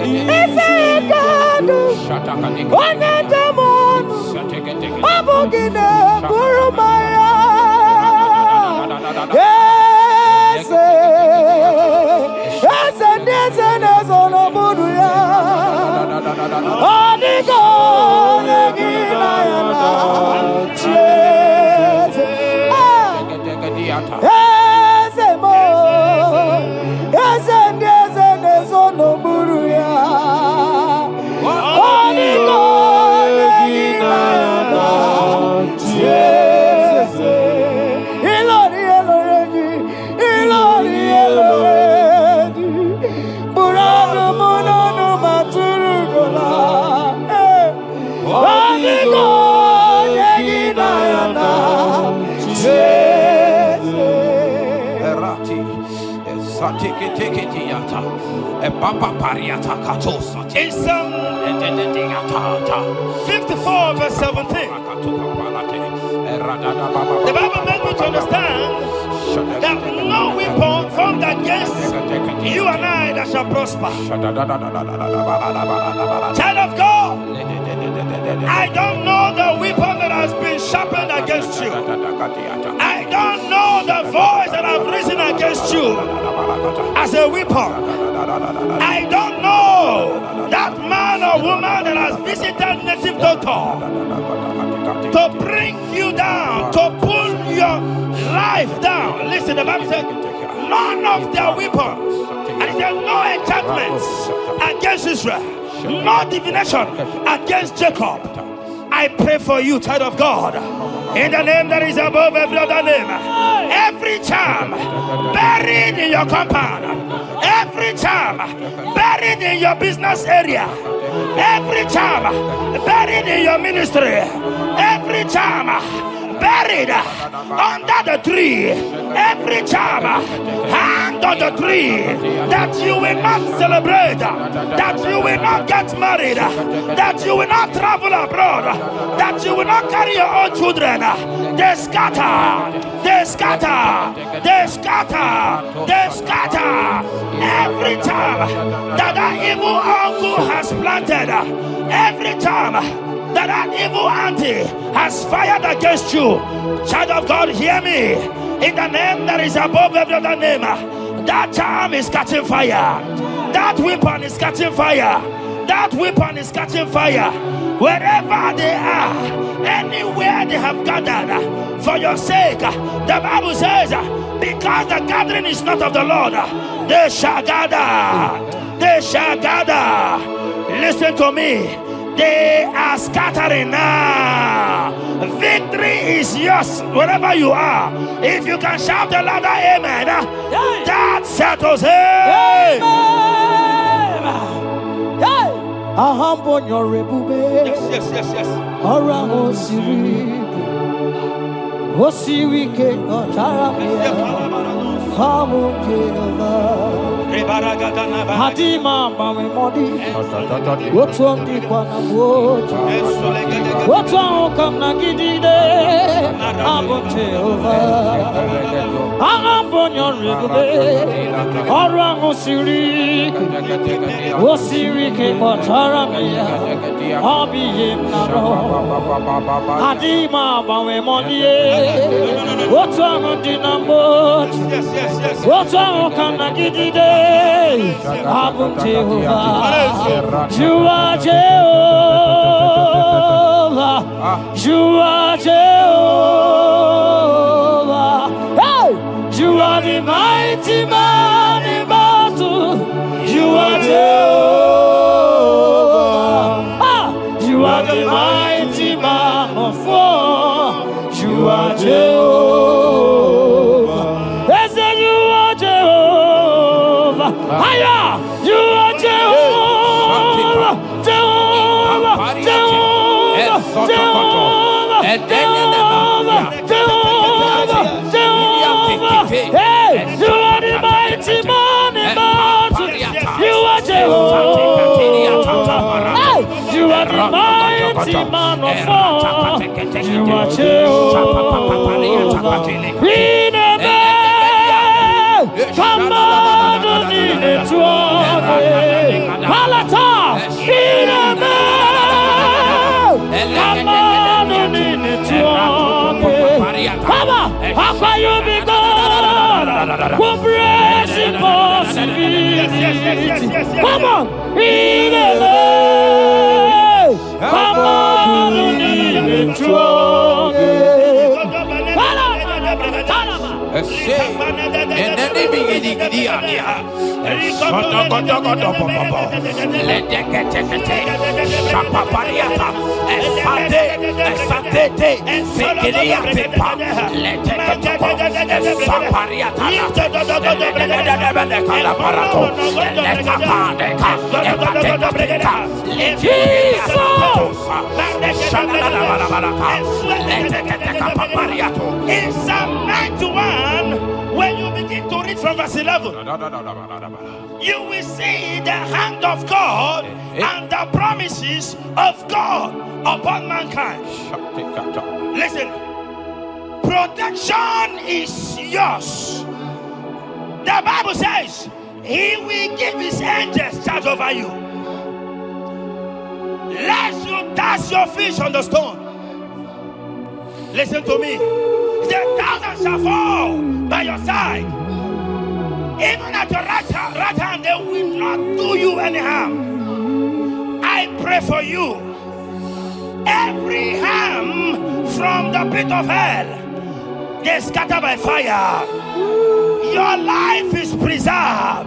isi ikanu, wanandemono, abugine burumaya. Yes, no buruya. Odigo negina yana. Yes, mo. Yes, no buruya. Odigo negina yana. In Psalm 54 verse 17, the Bible makes me to understand that no weapon formed against you and I that shall prosper. Child of God, I don't know the weapon that has been sharpened against you. I don't know the voice that has risen against you as a weapon. I don't know that man or woman that has visited native doctor to bring you down, to pull your life down. Listen, the Bible said, none of their weapons, and it said no enchantments against Israel, no divination against Jacob. I pray for you, child of God, in the name that is above every other name. Every charm buried in your compound, every charm buried in your business area, every charm buried in your ministry, every charm buried under the tree, every charm hanged on the tree, that you will not celebrate, that you will not get married, that you will not travel abroad, that you will not carry your own children. They scatter, they scatter, they scatter, they scatter. Every time that evil uncle has planted, every time that evil auntie has fired against you, child of God, hear me. In the name that is above every other name, That charm is catching fire. That weapon is catching fire. That weapon is catching fire. Wherever they are, anywhere they have gathered for your sake, the Bible says, because the gathering is not of the Lord, they shall gather. They shall gather. Listen to me. They are scattering now. Victory is yours wherever you are. If you can shout the louder amen, that settles it. Yes. Hadima mami modi, what's on the Quanaboot? What's on come Nagide? Abote over. I'm on your river, Orango Siri, Osiri came on Taramia, Hobby in Naro, Hadima mami modi, what's on the number? What's on come Nagide? Abum Jehovah, you are Jehovah, you are Jehovah. Hey, you are the mighty man in battle. You are Jehovah. You are the mighty man of war. You are Jehovah. Yes, you are Jehovah. Higher! You are Jehovah! Jehovah! Jehovah! Jehovah! Jehovah! Jehovah! Hey! You are the mighty man in battle! You are Jehovah! Hey! You are the mighty man of war! You are Jehovah! In a come on, in it to Palata, in a come on, in it to Papa, Papa, you be God, who brings impossibility. Come on, in a come on, in it to in Psalm 91, when you begin to read from verse 11, you will see the hand of God and the promises of God upon mankind. Listen, protection is yours. The Bible says He will give His angels charge over you, lest you dash your feet on the stone. Listen to me. The thousands shall fall by your side, even at your right hand, they will not do you any harm. I pray for you. Every harm from the pit of hell, they scatter by fire. Your life is preserved.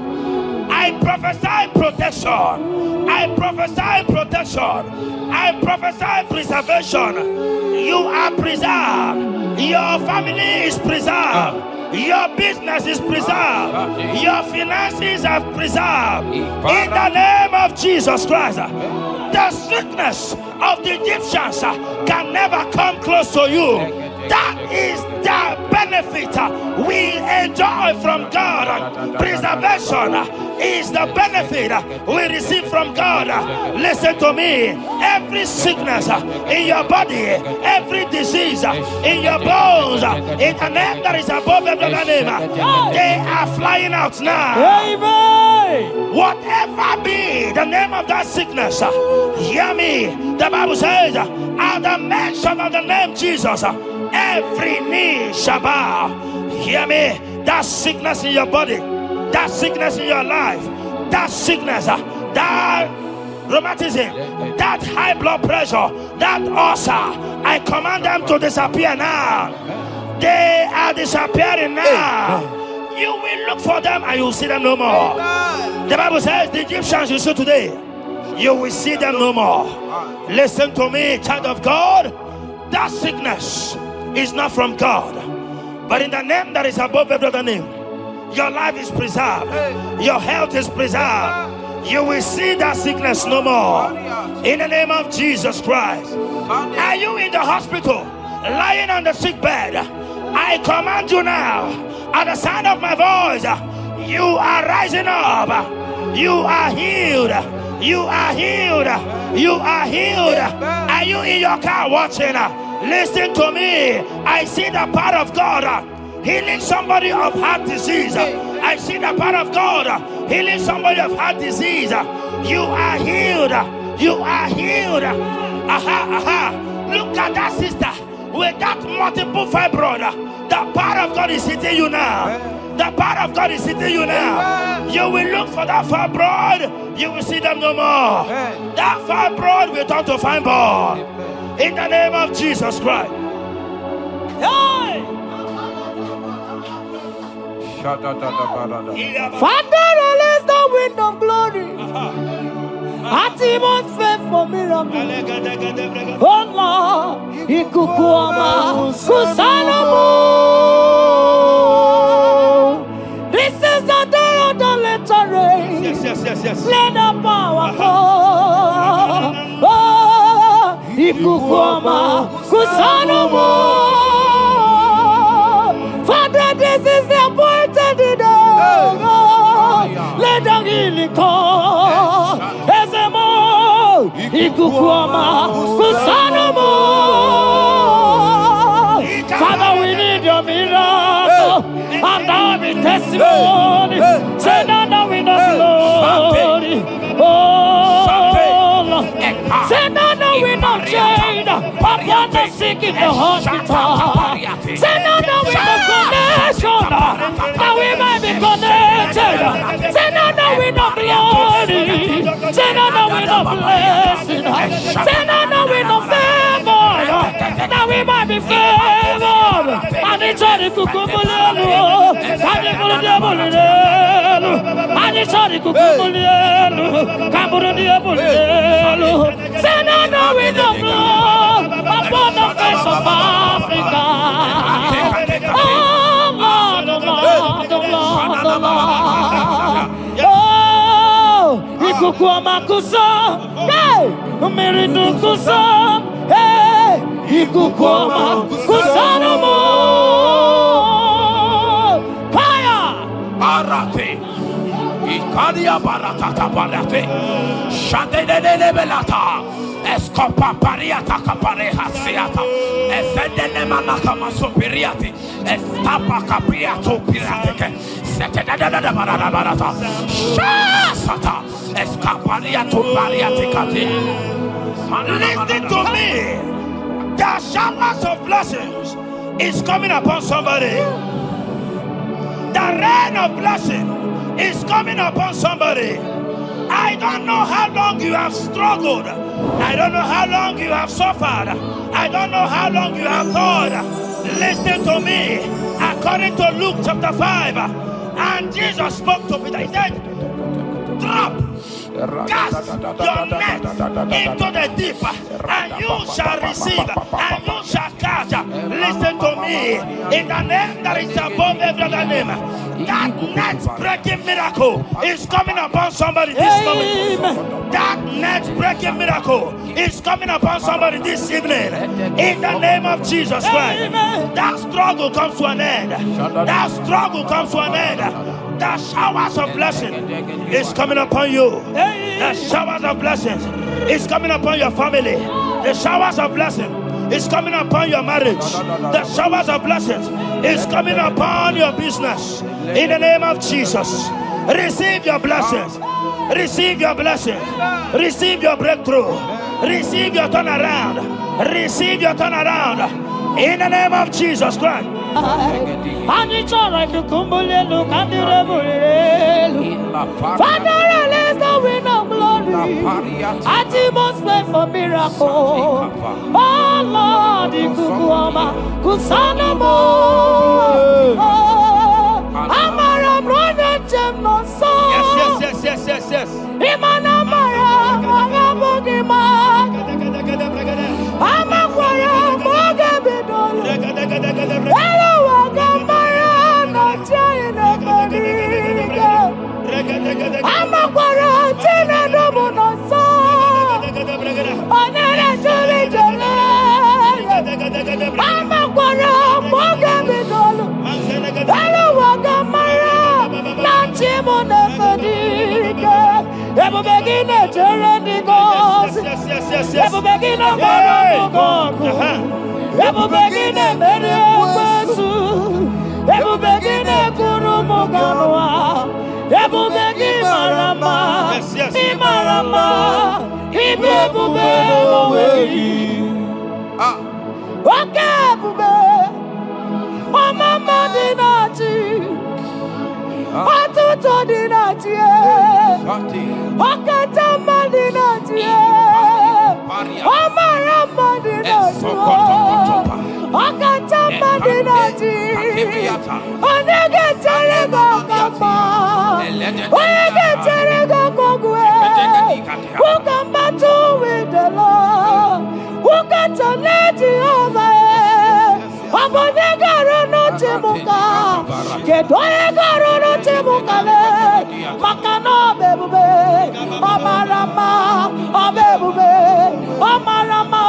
I prophesy protection. I prophesy protection. I prophesy preservation. You are preserved. Your family is preserved. Your business is preserved. Your finances are preserved. In the name of Jesus Christ. The sickness of the Egyptians can never come close to you. That is the benefit we enjoy from God. Preservation is the benefit we receive from God. Listen to me. Every sickness in your body, every disease in your bones, in the name that is above every other name, they are flying out now. Amen. Whatever be the name of that sickness, hear me. The Bible says, at the mention of the name Jesus, every knee shall bow. Hear me. That sickness in your body, that sickness in your life, that sickness, that rheumatism, that high blood pressure, that ulcer, I command them to disappear now. They are disappearing now. You will look for them and you will see them no more. The Bible says the Egyptians you see today, you will see them no more. Listen to me, child of God. That sickness is not from God, but in the name that is above every other name, your life is preserved, your health is preserved. You will see that sickness no more. In the name of Jesus Christ. Are you in the hospital, lying on the sick bed? I command you now, at the sound of my voice, you are rising up. You are healed. You are healed. You are healed. Are you in your car watching? Listen to me. I see the power of God healing somebody of heart disease. I see the power of God healing somebody of heart disease. You are healed. You are healed. Look at that sister with that multiple fibroid. The power of God is hitting you now. The power of God is hitting you now. You will look for that fibroid. You will see them no more. That fibroid will turn to fibroid. In the name of Jesus Christ. Hey! Father, release the wind of glory. Atmosphere for miracle. Oh Lord, ikukuama kusanomo. This is the day of the letter rain. Yes. Let the power come. Oh, ikukuama kusanomo. Father, this is the appointed day. Let the healing come. Ezemo, ikukuama, kusanomo. Father, we need your miracle. And now we testimony. Say now we know glory. Oh, Lord. Say now we know change. Upon the sick in the hospital. Say now we know connection. Now we might be connected. Say now we know glory. Say now we know blessing. Say now we know favor. Now we might be favored. And it's only kukumulelu. And it's only diabulelu. And it's only kukumulelu. Kaburu diabulelu. Say now we know blood upon the face of Africa. Oh Lord, oh Lord, oh Lord, oh Lord. Oh, ikukuama kusa, hey, umiridu kusa, hey, ikukuama kusa no more. Fire! Arate. Ikadia baratata barate. Shadene belata. Escopa pariata capareha seata. Efendene manaka masopiriati. Estapa capriato pirate. Setedada barata. Shasata. Escapariato pariate cati. Listen to me. The showers of blessings is coming upon somebody. The rain of blessing is coming upon somebody. I don't know how long you have struggled. I don't know how long you have suffered. I don't know how long you have thought. Listen to me. According to Luke chapter 5, and Jesus spoke to Peter. He said, drop, cast your net into the deep, and you shall receive, and you shall catch. Listen to me. In the name that is above every other name, that net breaking miracle is coming upon somebody this moment. That net breaking miracle is coming upon somebody this evening. In the name of Jesus Christ. That struggle comes to an end. That struggle comes to an end. The showers of blessing is coming upon you. The showers of blessings is coming upon your family. The showers of blessing is coming upon your marriage. The showers of blessings is coming upon your business. In the name of Jesus, receive your blessings. Receive your blessings. Receive your breakthrough. Receive your turnaround. Receive your turnaround. In the name of Jesus Christ. Ani chora kukumbulelu kandirebulelu. Father, release the wind of glory. Atmosphere for miracle. Oh Lord, ikukuoma kusanamo. Amara brother jem no so. Yes. Imana mara magabugima. Amakwara mogabidolo. Hello wagamara no chayina bariga. Amakwara tina domo no so. Onere juli jole. Amakwara mogabidolo. Hello wagamara no chimona bariga. Ebu begine jereni gosi. Ebu begine gosi. Ebu begine mere kwesu. Ebu begine kurumuganwa. Ebu begine marama. Imarama. Ibu be oweyi. Oke ebube. Omama dinachi. Atuto dinachi. Okatama dinachi. Omarama dinachi. Okatama dinachi. Onege terego kama. Onege terego kogwe. Who can battle with the Lord? Who can challenge Jehovah? Abonega rono temuka. Kedoega rono temuka le. Makano bebube. Omarama. Obebube. Omarama.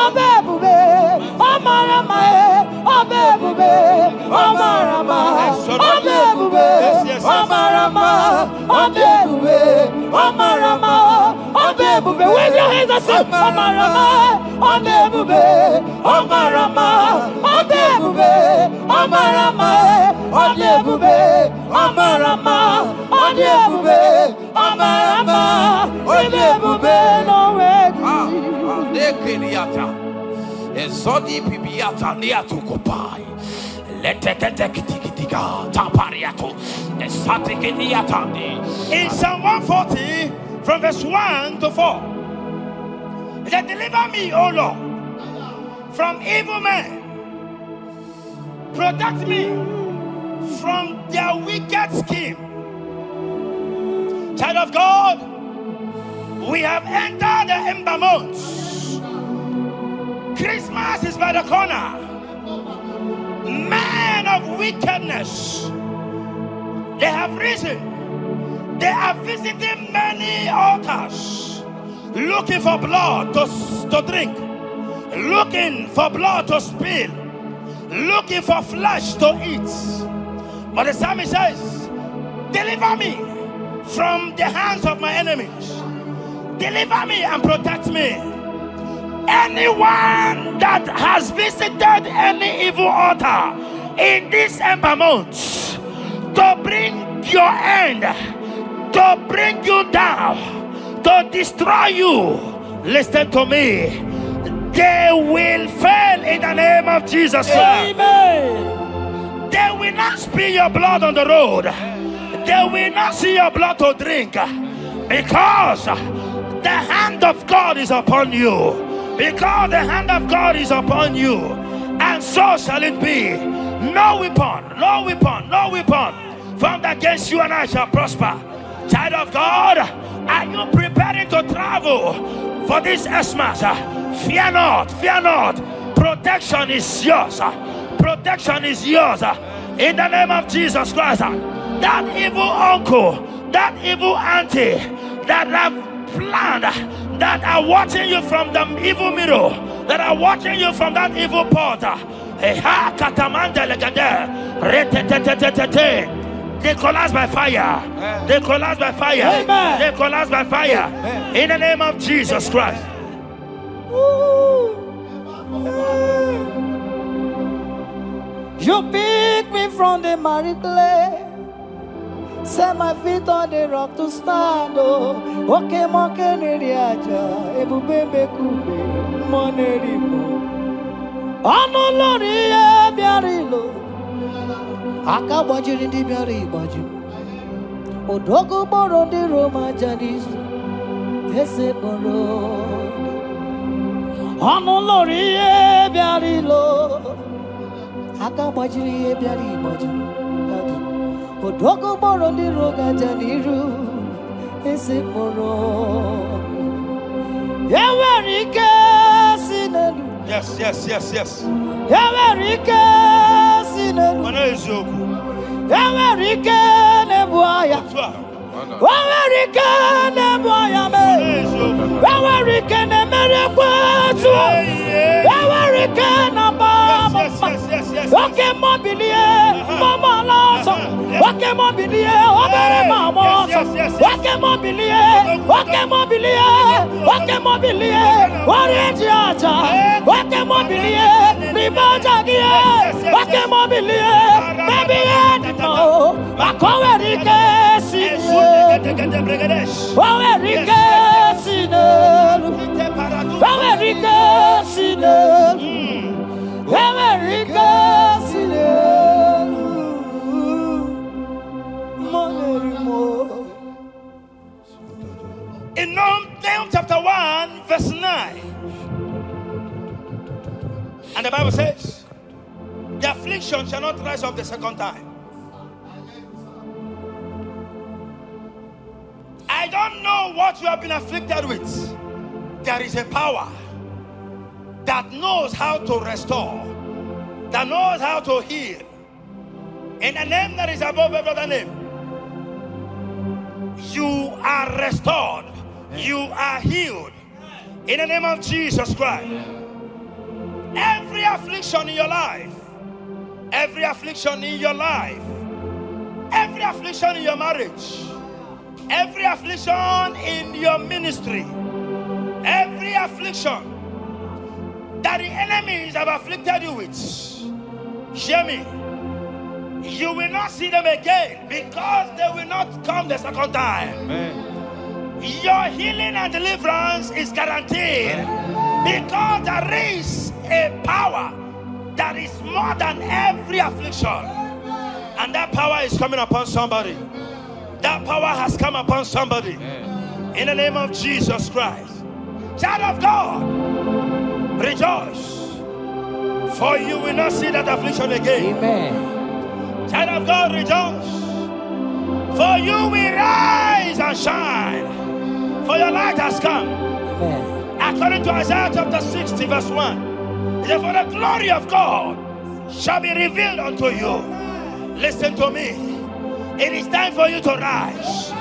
Obebube. Omarama. Obebube. Omarama. Obebube. Omarama. Obebube. Omarama. Obebube. Wave your hands and say Omarama. Obebube. Omarama. Obebube. Omarama. Obebube. Omarama. Obebube. Omarama. Obebube. No way. Ezodi pibiata niatu kopai. Leteketekitikitika tapariato. Esatikiniatandi. In Psalm 140, from verse 1 to 4. He said, deliver me, O Lord, from evil men. Protect me from their wicked scheme. Child of God, we have entered the ember months. Christmas is by the corner. Men of wickedness, they have risen. They are visiting many altars, looking for blood to drink, looking for blood to spill, looking for flesh to eat. But the psalmist says, deliver me from the hands of my enemies. Deliver me and protect me. Anyone that has visited any evil altar in this ember month to bring your end, to bring you down, to destroy you, listen to me, they will fail in the name of Jesus Christ. Amen. They will not spill your blood on the road. They will not see your blood to drink, because the hand of God is upon you. Because the hand of God is upon you, and so shall it be. No weapon formed against you and I shall prosper. Child of God, are you preparing to travel for this Xmas? Fear not. Protection is yours. Protection is yours. In the name of Jesus Christ. That evil uncle, that evil auntie that have planned, that are watching you from the evil mirror, that are watching you from that evil portal, they collapse by fire. They collapse by fire. Amen. They collapse by fire. In the name of Jesus Christ. You pick me from the miry clay, set my feet on the rock to stand. Okay, monkey neriaja, ebube kube, monerimo. Ano lori biarilo. Aka gbajiri ndị bịara ịgbaji. Odogo gboro ndị Roma Janis. Ese kpọrọ. Ọnụ lụrụ ihe biarilo. Aka gbajiri ihe bịara ịgbaji. Odogo gboro ndị Roma Janiru. Ese kpọrọ. Enwere ike si n'elu. Yes, yes, yes, yes. Enwere ike si n'elu. Mana eziokwu. Enwere ike na-ebu agha. Enwere ike na-ebu agha mee. Enwere ike na-emeri ekwetu. Enwere ike na-agba mma. Oke mobilie, mama n'ọsọ. Oke mobilie, obere mama ọsọ. Oke mobilie, oke mobilie, oke mobilie. Ọrịa ji aja. Oke mobilie, riba aja gị. Oke mobilie, baby edimo. Maka onwere ike si n'elu. Onwere ike si n'elu. Onwere ike si n'elu. Enwere ike si n'elu. In Nahum chapter 1, verse 9. And the Bible says, the affliction shall not rise up the second time. I don't know what you have been afflicted with. There is a power that knows how to restore, that knows how to heal. In the name that is above every other name, you are restored. You are healed. In the name of Jesus Christ. Every affliction in your life, every affliction in your life, every affliction in your marriage, every affliction in your ministry, every affliction that the enemies have afflicted you with, hear me, you will not see them again because they will not come the second time. Amen. Your healing and deliverance is guaranteed because there is a power that is more than every affliction, and that power is coming upon somebody. That power has come upon somebody. In the name of Jesus Christ. Child of God, rejoice, for you will not see that affliction again. Amen. Child of God, rejoice, for you will rise and shine, for your light has come. Amen. According to Isaiah chapter 60 verse 1, it says, for the glory of God shall be revealed unto you. Listen to me. It is time for you to rise.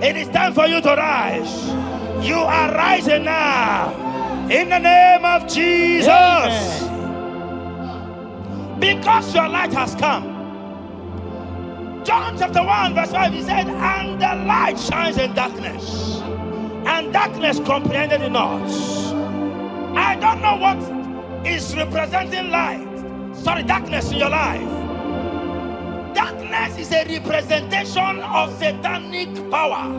It is time for you to rise. You are rising now. In the name of Jesus. Amen. Because your light has come. John chapter 1 verse 5, he said, and the light shines in darkness, and darkness comprehended it not. I don't know what is representing darkness in your life. Darkness is a representation of satanic power,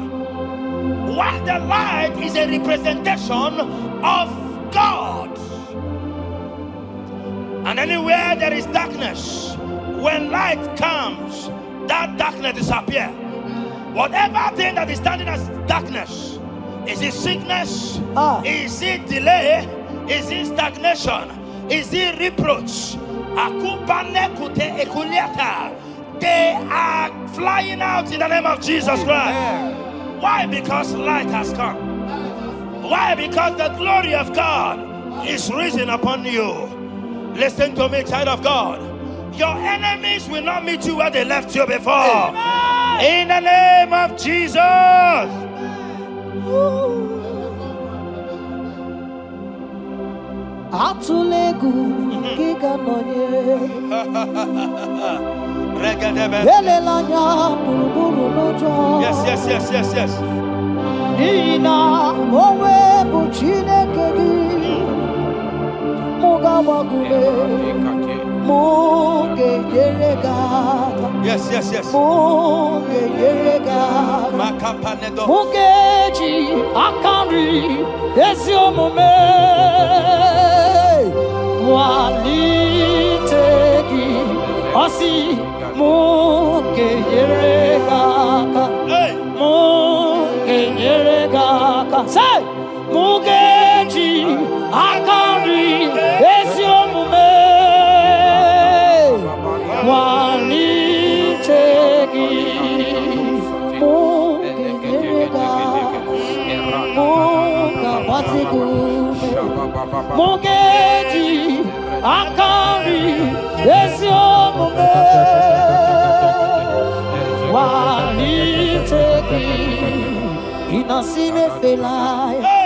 while the light is a representation of God. And anywhere there is darkness, when light comes, that darkness disappears. Whatever thing that is standing as darkness, is it sickness? Is it delay? Is it stagnation? Is it reproach? They are flying out in the name of Jesus Christ. Why? Because light has come. Why? Because the glory of God is risen upon you. Listen to me, child of God. Your enemies will not meet you where they left you before. In the name of Jesus. Atulegu giga nonye. Elelanya buruburu nojo. Yes. Nina owe buchineke gi. Mugawagume. Muge yerega. Yes. Muge yerega. Mugeji akari esi omume. Walitegi Osi mukenyere kaka mukenyere kaka say mugeji akari esi omume wani chegi mukenyere kaka muka basigume mugeji akari esi omume wani chegi inasime felaya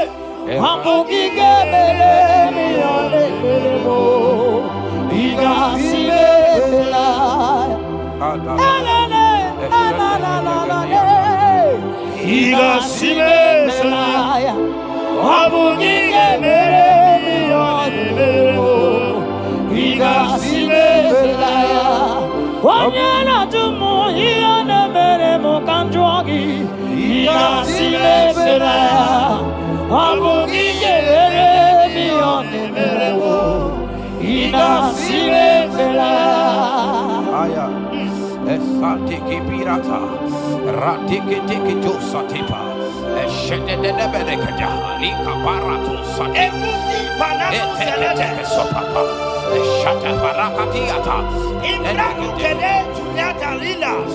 Amugi gebele mi ole belemo inasime felaya inasime felaya Amugi gebele mi ole belemo inasime felaya Wanyana tumu iyane mere mo kanjwagi inasime felaya Amugi gebele mi ole belemo inasime felaya Esatiki pirata, ratiki tiki jo satipa, eshende de berekada, lika barato satipa, ete sopapa, eshata barakatiata, Ibraku kede tunyata lilas.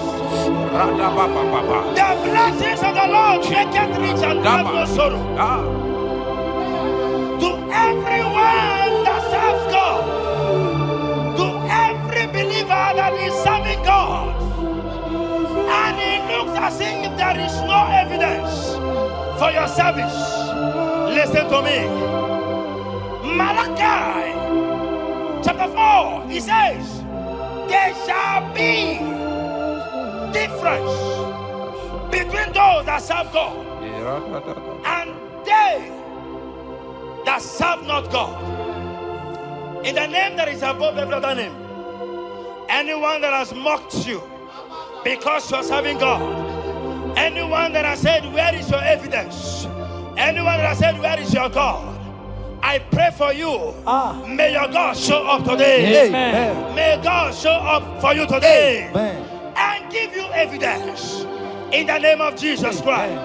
rada baba baba. The blessings of the Lord make it rich and have no sorrow. To everyone that serves God, to every believer that is serving God, and it looks as if there is no evidence for your service, listen to me. Malachi chapter 4, he says, there shall be difference between those that serve God and they that serve not God. In the name that is above every other name, anyone that has mocked you because you are serving God, anyone that has said, where is your evidence? Anyone that has said, where is your God? I pray for you. May your God show up today. Amen. May God show up for you today. Amen. And give you evidence in the name of Jesus Christ.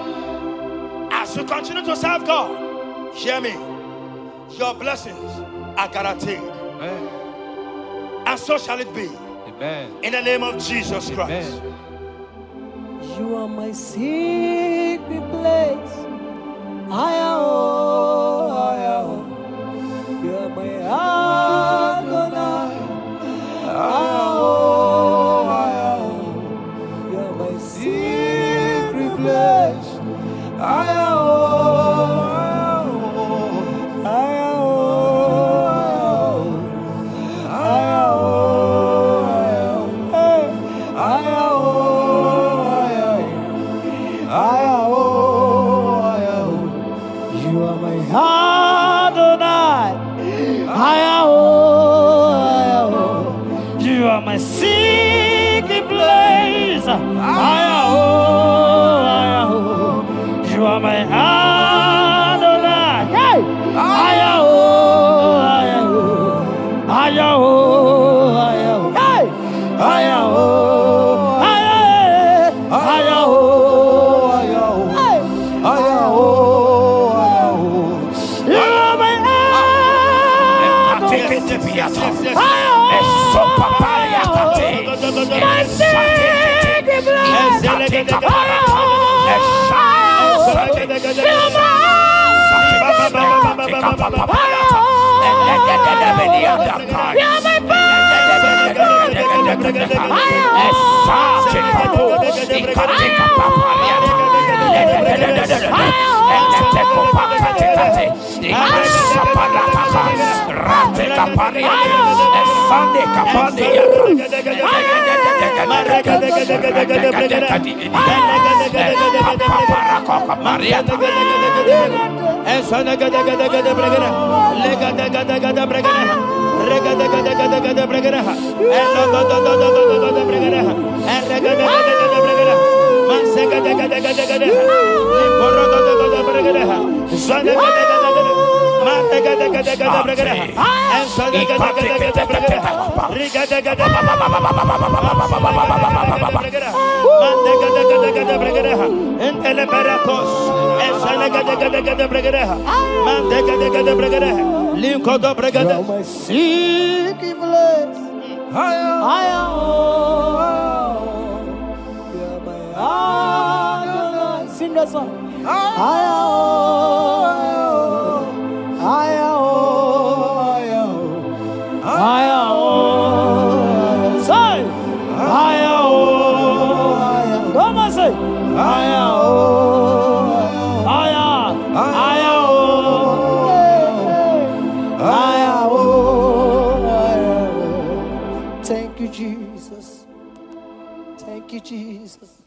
As you continue to serve God, hear me, your blessings are guaranteed. And so shall it be. In the name of Jesus Christ. You are my secret place. You are my Adonai. You are my secret place. You are my Adonai. You are my secret place. You are my Adonai. Hey! Sing that song. Thank you, Jesus. Thank you, Jesus.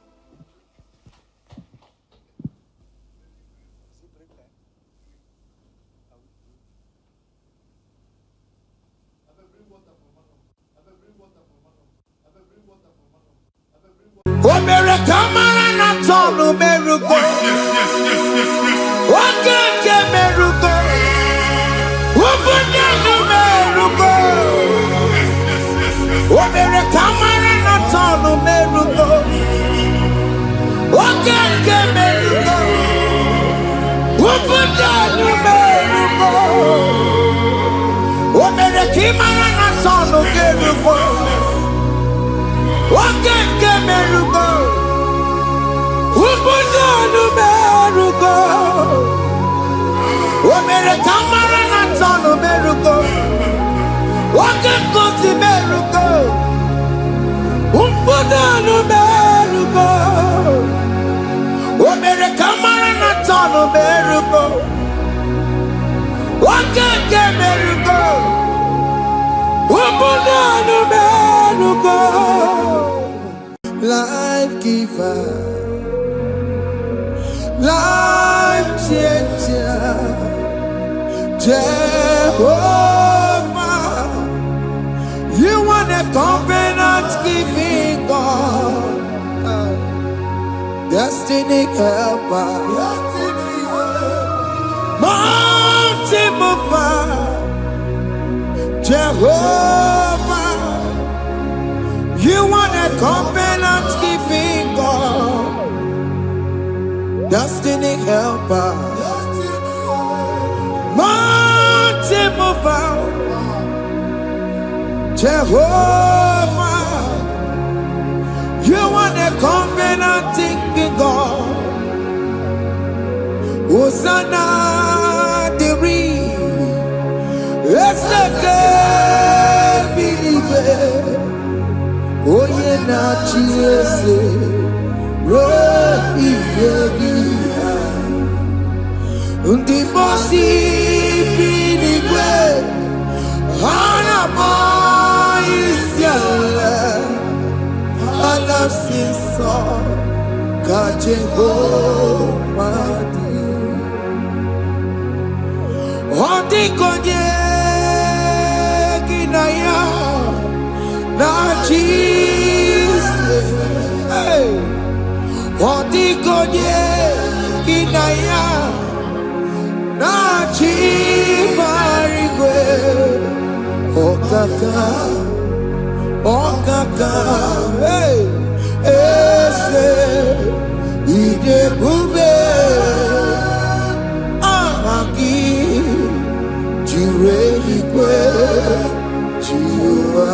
Life giver, life changer, Jehovah, you want a covenant keeping God, destiny helper, mountain mover, Jehovah, you want a covenant keeping God, destiny helper, mountain mover, Jehovah, you want a covenant keeping God. Hosanna diri, eseke bilibe. Oye na chiese ro iyegia undi bosi binigwe hana boisiala alasiso kachego madi ondi konye kinaya na Jesus, hey, Odigonye kinaya na chibarigwe, okaka, hey, ese idebube, ahaki, jireligwe, jiwa.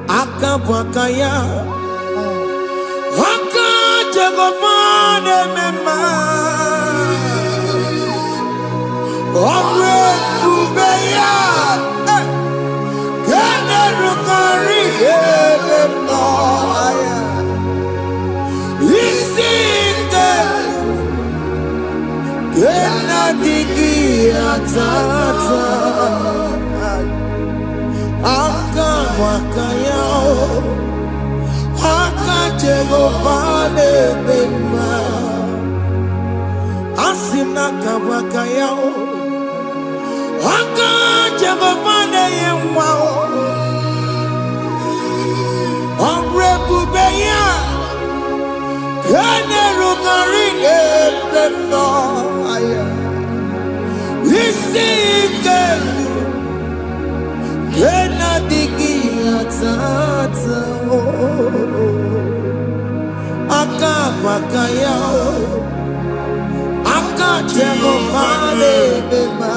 Akabwakaya Akajagopane mema Omre kubeya Kene rukari Aya Isinde Kena digi atata Akabwakaya Akajagopane mema Asina kabwakaya Akajagopane yemwa Omrebubeya Kene rugarine Aya Isinde bakaya akachego male bema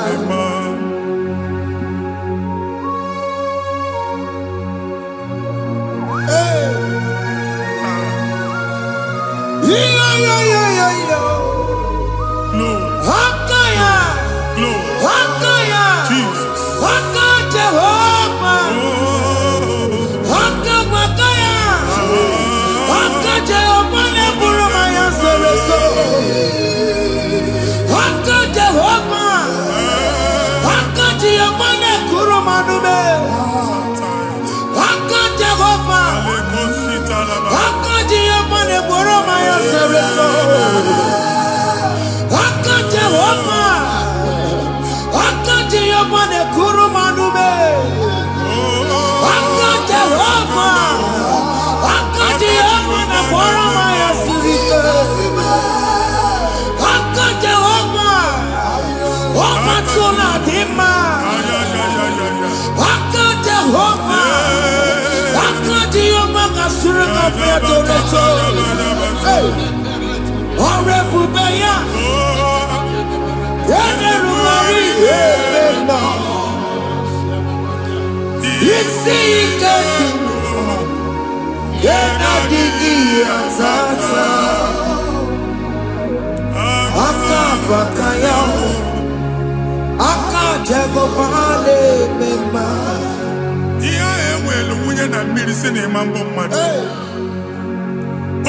na mmiri si na ịma mbọ mmadụ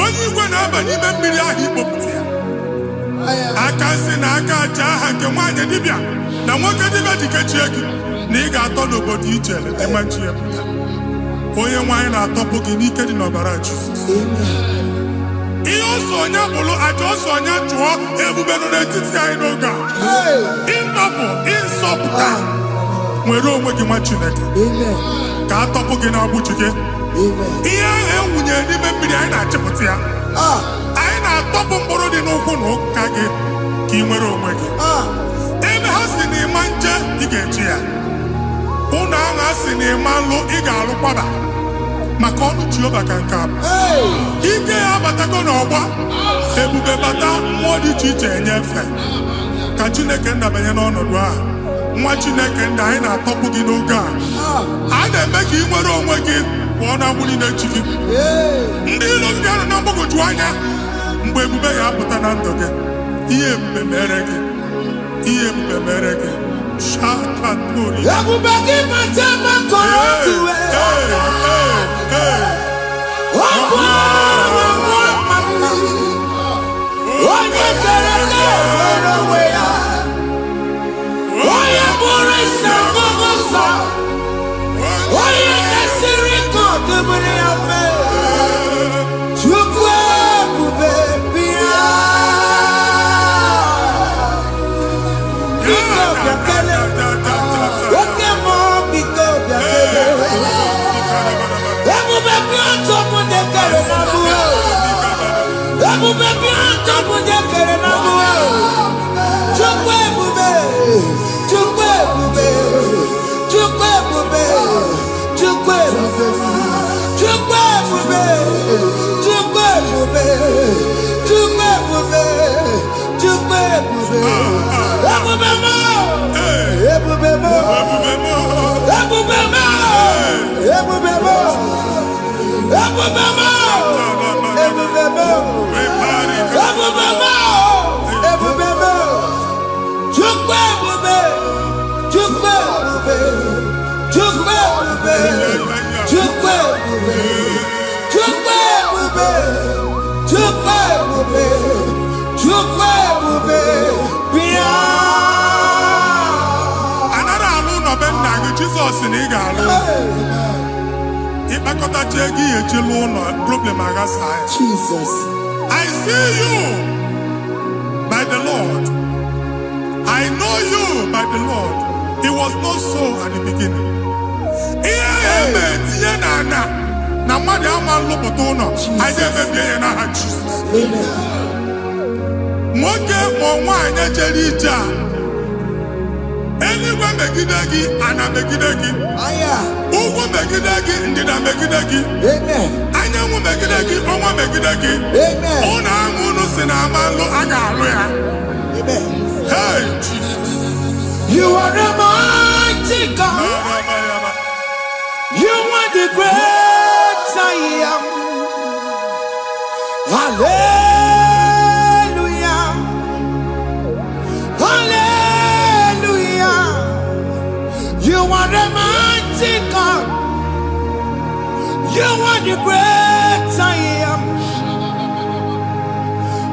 onye igwe na-aba n'ime mmiri ahụ ikpopụta ya aka nsị na aka aja aha nke nwaanyị dibịa na nwoke dibịa ji kechie gị na ị ga-atọ n'obodo ijele ịma chi ya pụta onye nwaanyị na-atọpụ gị n'ike dị n'ọbara Jizọs ihe ọsọ onye bụrụ aja ọsọ onye chụọ ebube nọ n'etiti anyị n'oge a ịtọpụ ịsọpụta nwere onwe gị nwa Chineke ka atọpụ gị na-agbụchi gị ihe ahụ ewunye n'ime mmiri anyị na-achịpụta ya anyị na-atọpụ mkpụrụ dị n'ụkwụ na ụka gị ka ị nwere onwe gị ebe ha si na ịma nje ị ga-eji ya ụlọ ahụ ha si na ịma nlụ ị ga-alụkwaba maka ọnụ Jehova ka nke abụ ike ya abatago n'ọgba ebube bata mmụọ dị iche iche enyefe ka Chineke ndabanye n'ọnọdụ ahụ nwa Chineke ndị anyị na-atọpụ gị n'oge a na-eme ka ị nwere onwe gị pụọ na agbụ niile chi gị ndị ilo gị ga-anọ na mgbagwoju anya mgbe ebube ya apụta na ndụ gị ihe ebube mere gị ihe ebube mere gị shakatori ebube gị bata makọrọ iwe onye kere ka nwere onwe ya onye bụrụ isi ọgụgụ nsọ onye kesịrị ka ọ dịbụrụ ya mfe Chukwu ebube bịa biko bịakele oke mmụọ biko bịakele ebube bịa tọpụ ndị kere na mụọ ebube bịa tọpụ ndị kere na mụọ Chukwu ebube Chukwu ebube Chukwu ebube Chukwu ebube Chukwu ebube Chukwu ebube Chukwu ebube Chukwu ebube ebube mo ebube mo ebube mo ebube mo ebube mo ebube mo ebube mo ebube mo Chukwu ebube Chukwu ebube Chukwu ebube Chukwu ebube Chukwu ebube Chukwu ebube Chukwu ebube bịa anara alụ nọbe nna gị Jizọs na ị ga-alụ ịkpakọtacha ego ihe ejelu ụlọ problem aghasa ya Jesus I see you by the Lord I know you by the Lord it was not so at the beginning ihe eme tinye na mmadụ ama nlụpụta ụlọ anyị emebie ya n'aha Jizọs nwoke ma nwaanyị jere ije a Eluigwe megide gị, ana megide gị. Ugwu megide gị, ndịda megide gị. Anyanwụ megide gị, ọnwa megide gị. Ụnụ ahụ unu si na amalụ, a ga-alụ ya. Hey, Jesus. You are the mighty God. You are the great I am. Hallelujah. Hallelujah. You are the mighty God. You are the great I am.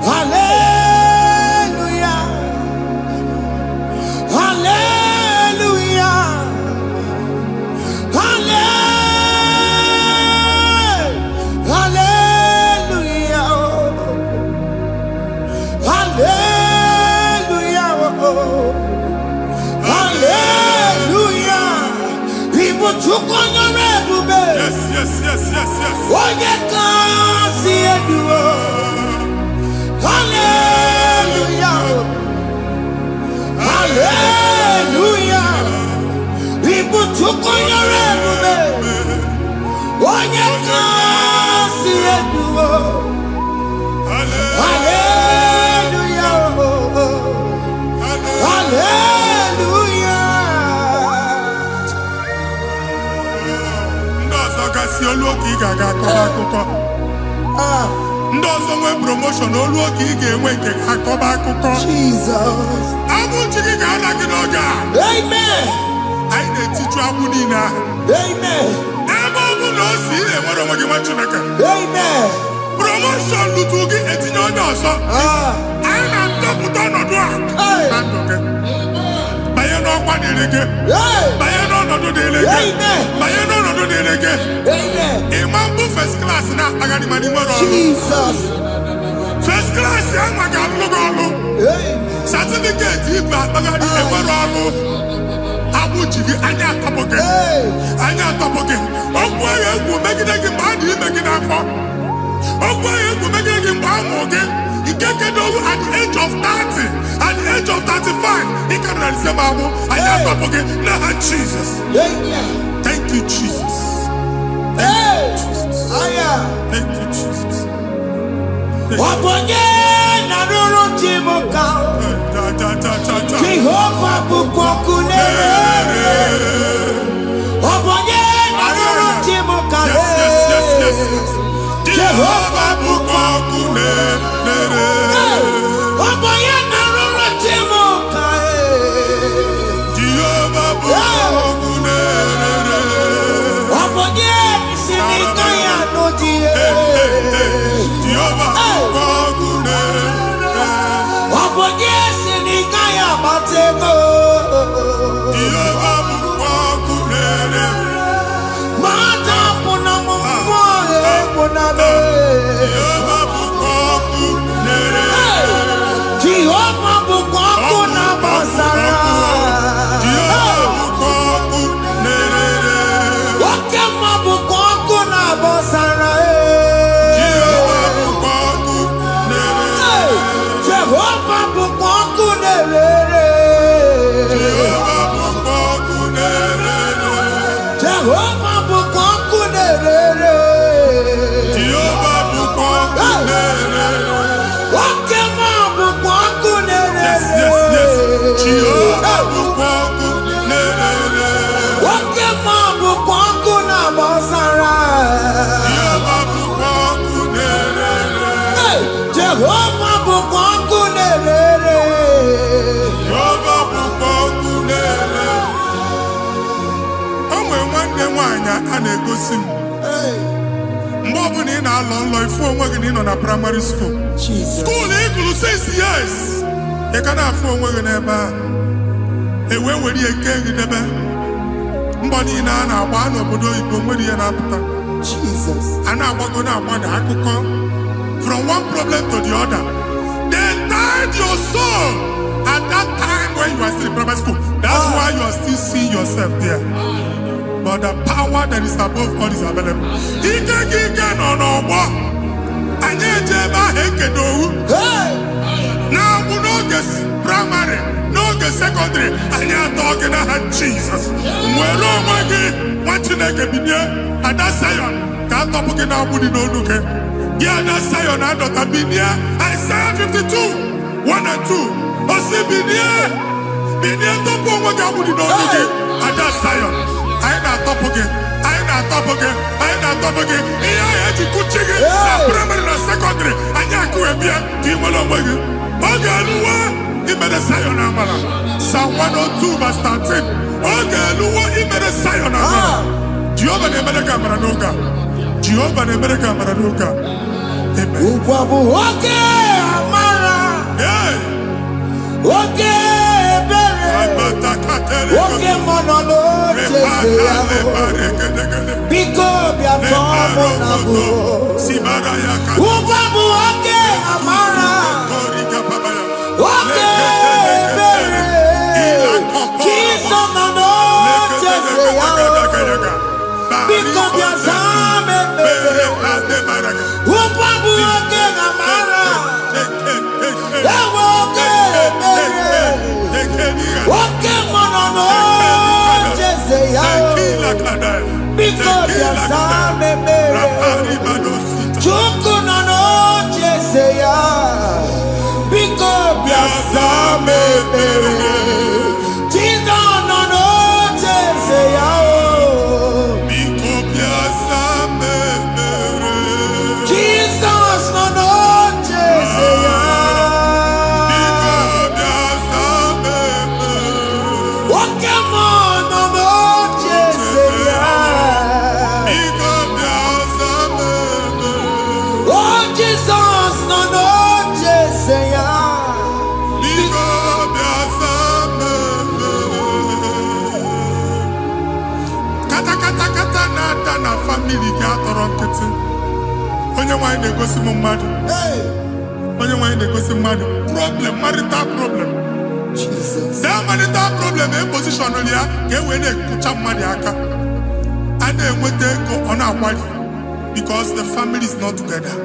Hallelujah. Hallelujah. Hallelujah. Hallelujah. Hallelujah. People took on your red. Yes, yes, yes, yes, yes. Oh, you can't see it. Hallelujah. Hallelujah. People took on your red. Oh, you can't see it. Hallelujah. Hallelujah. Ndị ọzọ gasị olu oge ị ga-aga akọba akụkọ. Ndị ọzọ nwee promotion olu oge ị ga-enwe nke akọba akụkọ. Jesus. Abụ chi gị ga-ada gị n'oge a. Amen. Anyị na-etiju agbụ niile ahụ. Amen. Ebe ọ bụ na o si enwere onwe gị nwa Chineke. Amen. Promotion lutu gị etinye onye ọzọ. Anyị na-adọpụta ọnọdụ a na ndụ gị. Banye n'ọkwa dịrị gị. Banye n'ọnọdụ dịrị gị. Banye n'ọnọdụ dịrị gị. Ịma mbụ first class na-akpagharị ma n'ime ọrụ. Jesus. First class ya nwa ga-alụ gị ọrụ. Certificate ibe akpagharị enwere ọrụ. Abụ ji gị anya atọpụ gị. Anya atọpụ gị. Okwu agha egwu megide gị mgbe a dị ime gị n'afọ. Okwu agha egwu megide gị mgbe a mụrụ gị. Ike kedu at the age of 30, at the age of 35, ị ka nọ n'ise ma abụ. Anya atọpụ gị n'aha Jesus. Thank you, Jesus. Thank you, Jesus. Thank you, Jesus. Wabonye na ruru timuka. Jehovah bukwakunere. Wabonye na ruru timuka. Jehovah bukwakunere. Wabonye na ruru timuka. Jehovah bukwakunere. Wabonye sinika ya nodie. Jehovah bukwakunere. Wabonye sinika ya matego. Jehovah bukwakunere. Mata puna mumwe puna me. Jehovah bukwakunere. Jehovah bukwakunere basara. Jehovah bukwakunere. Wakema bukwakunere basara. Jehovah bukwakunere. Jehovah bukwakunere. Jehovah bukwakunere. Jehovah bukwakunere. Jehovah bukwakunere. Wakema bukwakunere. Yes, yes, yes. Jehovah bukwakunere. Wakema bukwakunere basara. Jehovah bukwakunere. Jehovah bukwakunere. Jehovah bukwakunere. O nwere nwanne nwaanyị a na-egosi m. Mgbe ọbụla ị na-alọ nlọ ifu onwe gị na ị nọ na praịmarị skuul. Skuul ị gụrụ 6 years. Ị ka na-afụ onwe gị n'ebe ahụ. Ewe were ihe nke gị debe. Mbọ niile a na-agba n'obodo oyibo nwere ihe na-apụta. A na-agbago na-agbada akụkọ. From one problem to the other. They tied your soul at that time when you are still in primary school. That's why you are still seeing yourself there. But the power that is above all is available. Ike nọ n'ọgbọ. Anyị eje ebe ahụ ekedo owu. Na-agbụ n'oge praịmarị, n'oge nke sekọndịrị anyị atọ gị n'aha Jizọs. Nwere onwe gị nwa Chineke binie. Ada Zion ka atọpụ gị n'agbụ dị n'onu gị. Gị Ada Zion adọta binie. Isaiah 52 1 and 2. Osi binie. Binie tọpụ onwe gị agbụ dị n'onu gị. Ada Zion anyị na-atọpụ gị. Anyị na-atọpụ gị. Anyị na-atọpụ gị. Ihe anyị eji kụchi gị na praịmarị na sekọndịrị anyị akụwe bịa ka ị nwere onwe gị. Oge eluwa imere Zion amara. Psalm 102 verse 13. Oge eluwa imere Zion amara. Jehova na-emere gị amara n'oge a. Jehova na-emere gị amara n'oge a. Amen. Ugwa bụ oge amara. Oge ebere. Oge mmanụ n'oche ya. Biko bịa tọọ mụ na bụ. Ugwa bụ oge amara. Oge ebere. Jizọs nọ n'oche ya. Biko bịa zaa m ekpere. Ugwa bụ oge amara. Ewe oge ebere. Oge mmanụ n'oche ya. Biko bịa zaa m ekpere. Chukwu nọ n'oche ya. Biko bịa zaa m ekpere. Jizọs nọ n'oche ya. Jesus nọ n'oche ya. Oke mmụọ nọ n'oche ya. Oh, Jesus nọ n'oche ya. Kata na-ada na famili gị atọrọ nkịtị. Onye nwanyị na-egosi m mmadụ. Onye nwanyị na-egosi mmadụ. Problem, marital problem. That marital problem e position ya ka e wee na-ekụcha mmadụ aka. A na-enweta ego ọ na-akwali because the family is not together.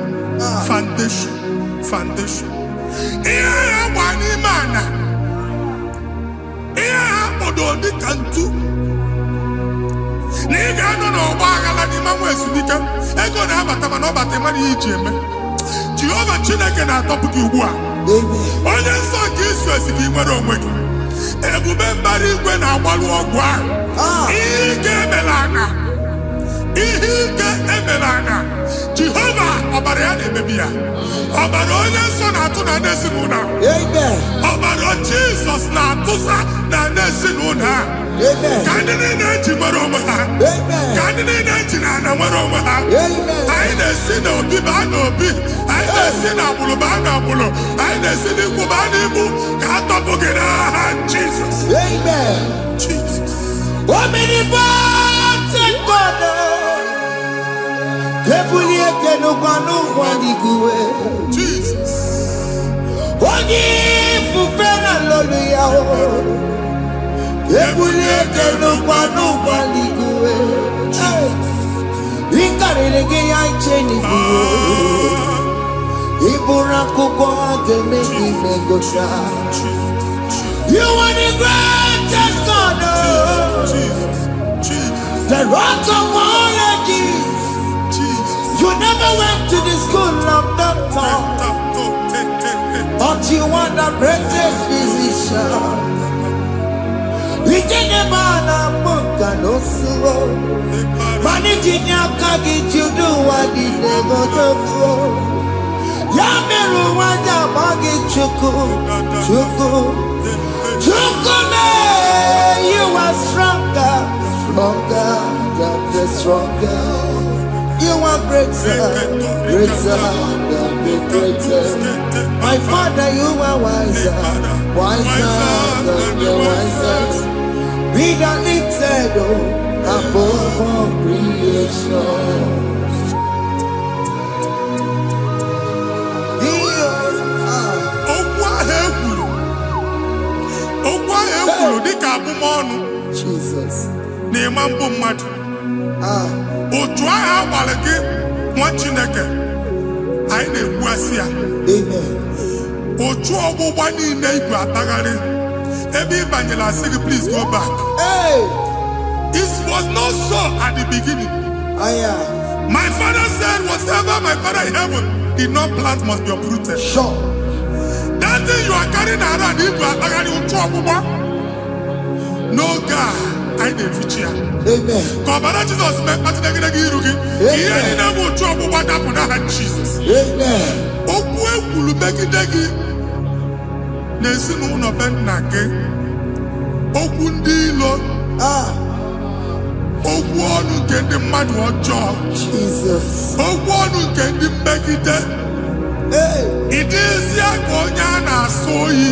Foundation. Ihe ya gba n'ime ana. Ihe ha kpọdo dịka ntu. Na ị ga-anọ n'ọgba aghara n'ime nwa ezumike. Ego na-abata mana ọ bata mmadụ ihe iji eme. Jehova Chineke na-atọpụ gị ugbu a. Onye nsọ nke isu esi gị nwere onwe gị. Ebube mbara igwe na-agbalụ ọgwụ ahụ. Ihe ike emela anya. Jehova ọbara ya na-emebi ya. Ọbara onye nsọ na-atụ na ndị ezinụlọ ahụ. Ọbara Jizọs na-atụsa na ndị ezinụlọ ahụ. Ka ndị niile eji nwere onwe ha. Ka ndị niile eji na ana nwere onwe ha. Anyị na-esi n'obi baa n'obi. Anyị na-esi n'agbụrụ baa n'agbụrụ. Anyị na-esi n'ikwu baa n'ikwu. Ka a tọpụ gị n'aha Jizọs. Jesus. Omnipotent God. Ebulie kenukwa n'ụwa n'iguwe. Jesus. Onye ifufe na lolu ya o. Ebulie kenukwa n'ụwa n'iguwe. Ịkarịrị gị ya iche n'iguwe. Ịbụrụ akụkọ ga-eme gị megota. You are the greatest God. The rock of all ages. You never went to the school of doctor, but you are the greatest physician. We didn't man a book and also managing your carriage, you do what you never do. Yameru wanja bagi chuku. You are stronger than the stronger. You are greater than the greatest. My Father, you are wiser than the wisest. Be the lifted above all creation. Jesus. Na-ema mbụ mmadụ. Otu ahụ agbalị gị nwa Chineke anyị na-egbu asị ya. Amen. Otu ọgbụgba niile ibu atagharị Ebi Banyela said, please go back. Hey. It was not so at the beginning. My father said, whatever my father in heaven did not plant must be uprooted. Sure. That thing you are carrying around, no God, I didn't feature. Amen. God, Jesus, Jesus. Amen. Okwu megidegi n'ezinụlọ be nna gị. Okwu ndị ilo. Okwu ọnụ nke ndị mmadụ ọjọọ. Jesus. Okwu ọnụ nke ndị mmegide. Ịdịzi ka onye a na-asọ oyi.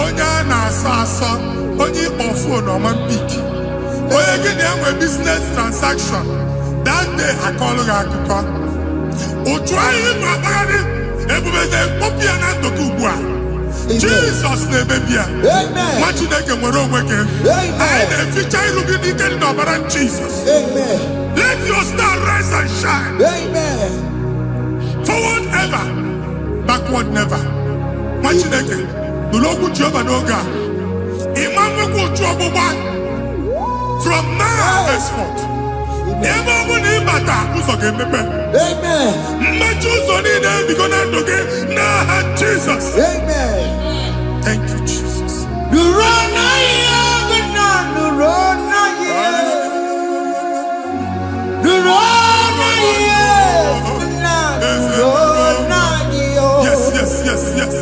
Onye a na-asọ asọ. Onye ịkpọ phone ọma mpiki. Onye gị na-enwe business transaction. That day akọlụ gị akụkọ. Otu anyị bụ akpagharị ebubeze kpọpịa na ndụ gị ugbu a. Jesus na-emebi ya. Nwa Chineke nwere onwe gị. Anyị na-eficha iru gị n'ike dị n'ọbara Jesus. Let your star rise and shine. Forward ever, backward never. Nwa Chineke nụrụ okwu Jehova n'oge a. Ịma nwekwa otu ọgbụgba from now henceforth. Ebe ọ bụ na ịbata ụzọ ga-emepe. Mmechi ụzọ niile ebigo na ndụ gị n'aha Jesus. Thank you, Jesus. Yes.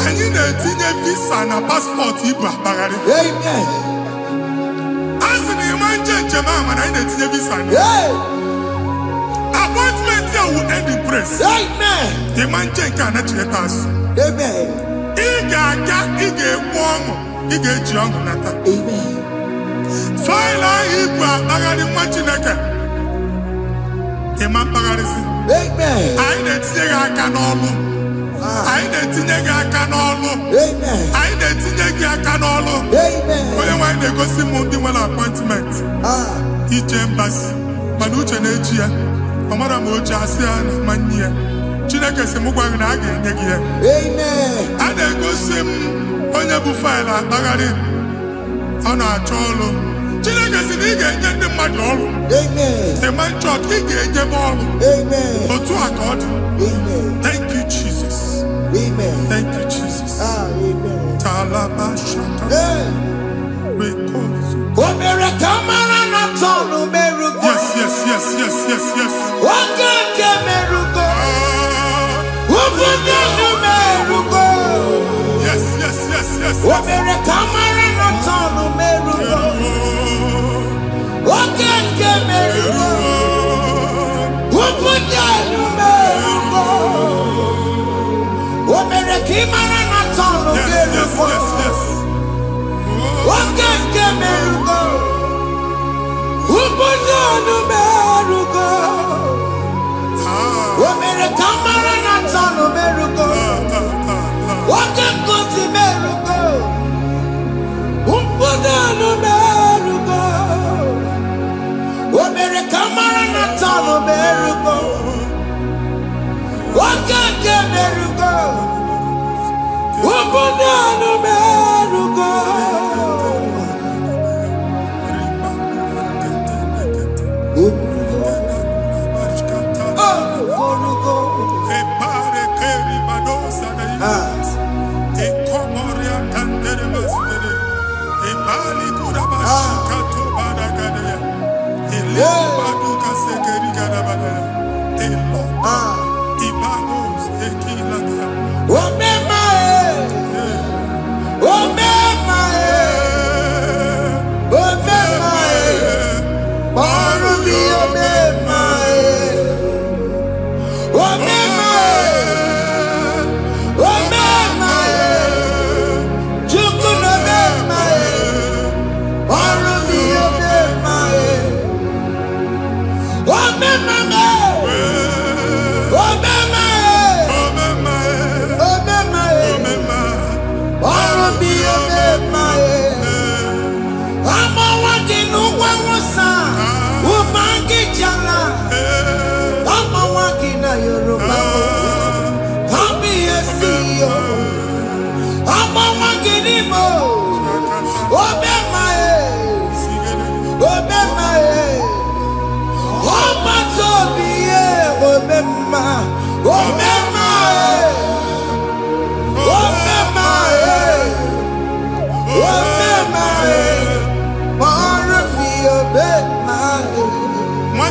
Anyị na-etinye visa na passport ibu akpagharị. Asị na ịma njem ama na anyị na-etinye visa na appointment ya will end in praise. Ịma nke a na-echeta azụ. Ị ga-aga, ị ga-enwe ọṅụ, ị ga-eji ọṅụ nata. Faịlụ ahụ ibu akpagharị nwa Chineke. Ịma mkpagharịsị. Anyị na-etinye gị aka n'ọlụ. Anyị na-etinye gị aka n'ọlụ. Anyị na-etinye gị aka n'ọlụ. Onye nwaanyị na-egosi m ndị nwere appointment ije mbasi mana uche na-eji ya. Ọ mara ma oche asị ya na manye ya. Chineke sị m gwa gị na a ga-enye gị ya. A na-egosi m onye bụ faịlụ akpagharị ọ na-achọ ọrụ. Chineke sị na ị ga-enye ndị mmadụ ọrụ. Ịma nchọt ị ga-enye m ọrụ. Otu a ka ọ dị. Thank you, Jesus. Thank you, Jesus. Talabashata. Yes.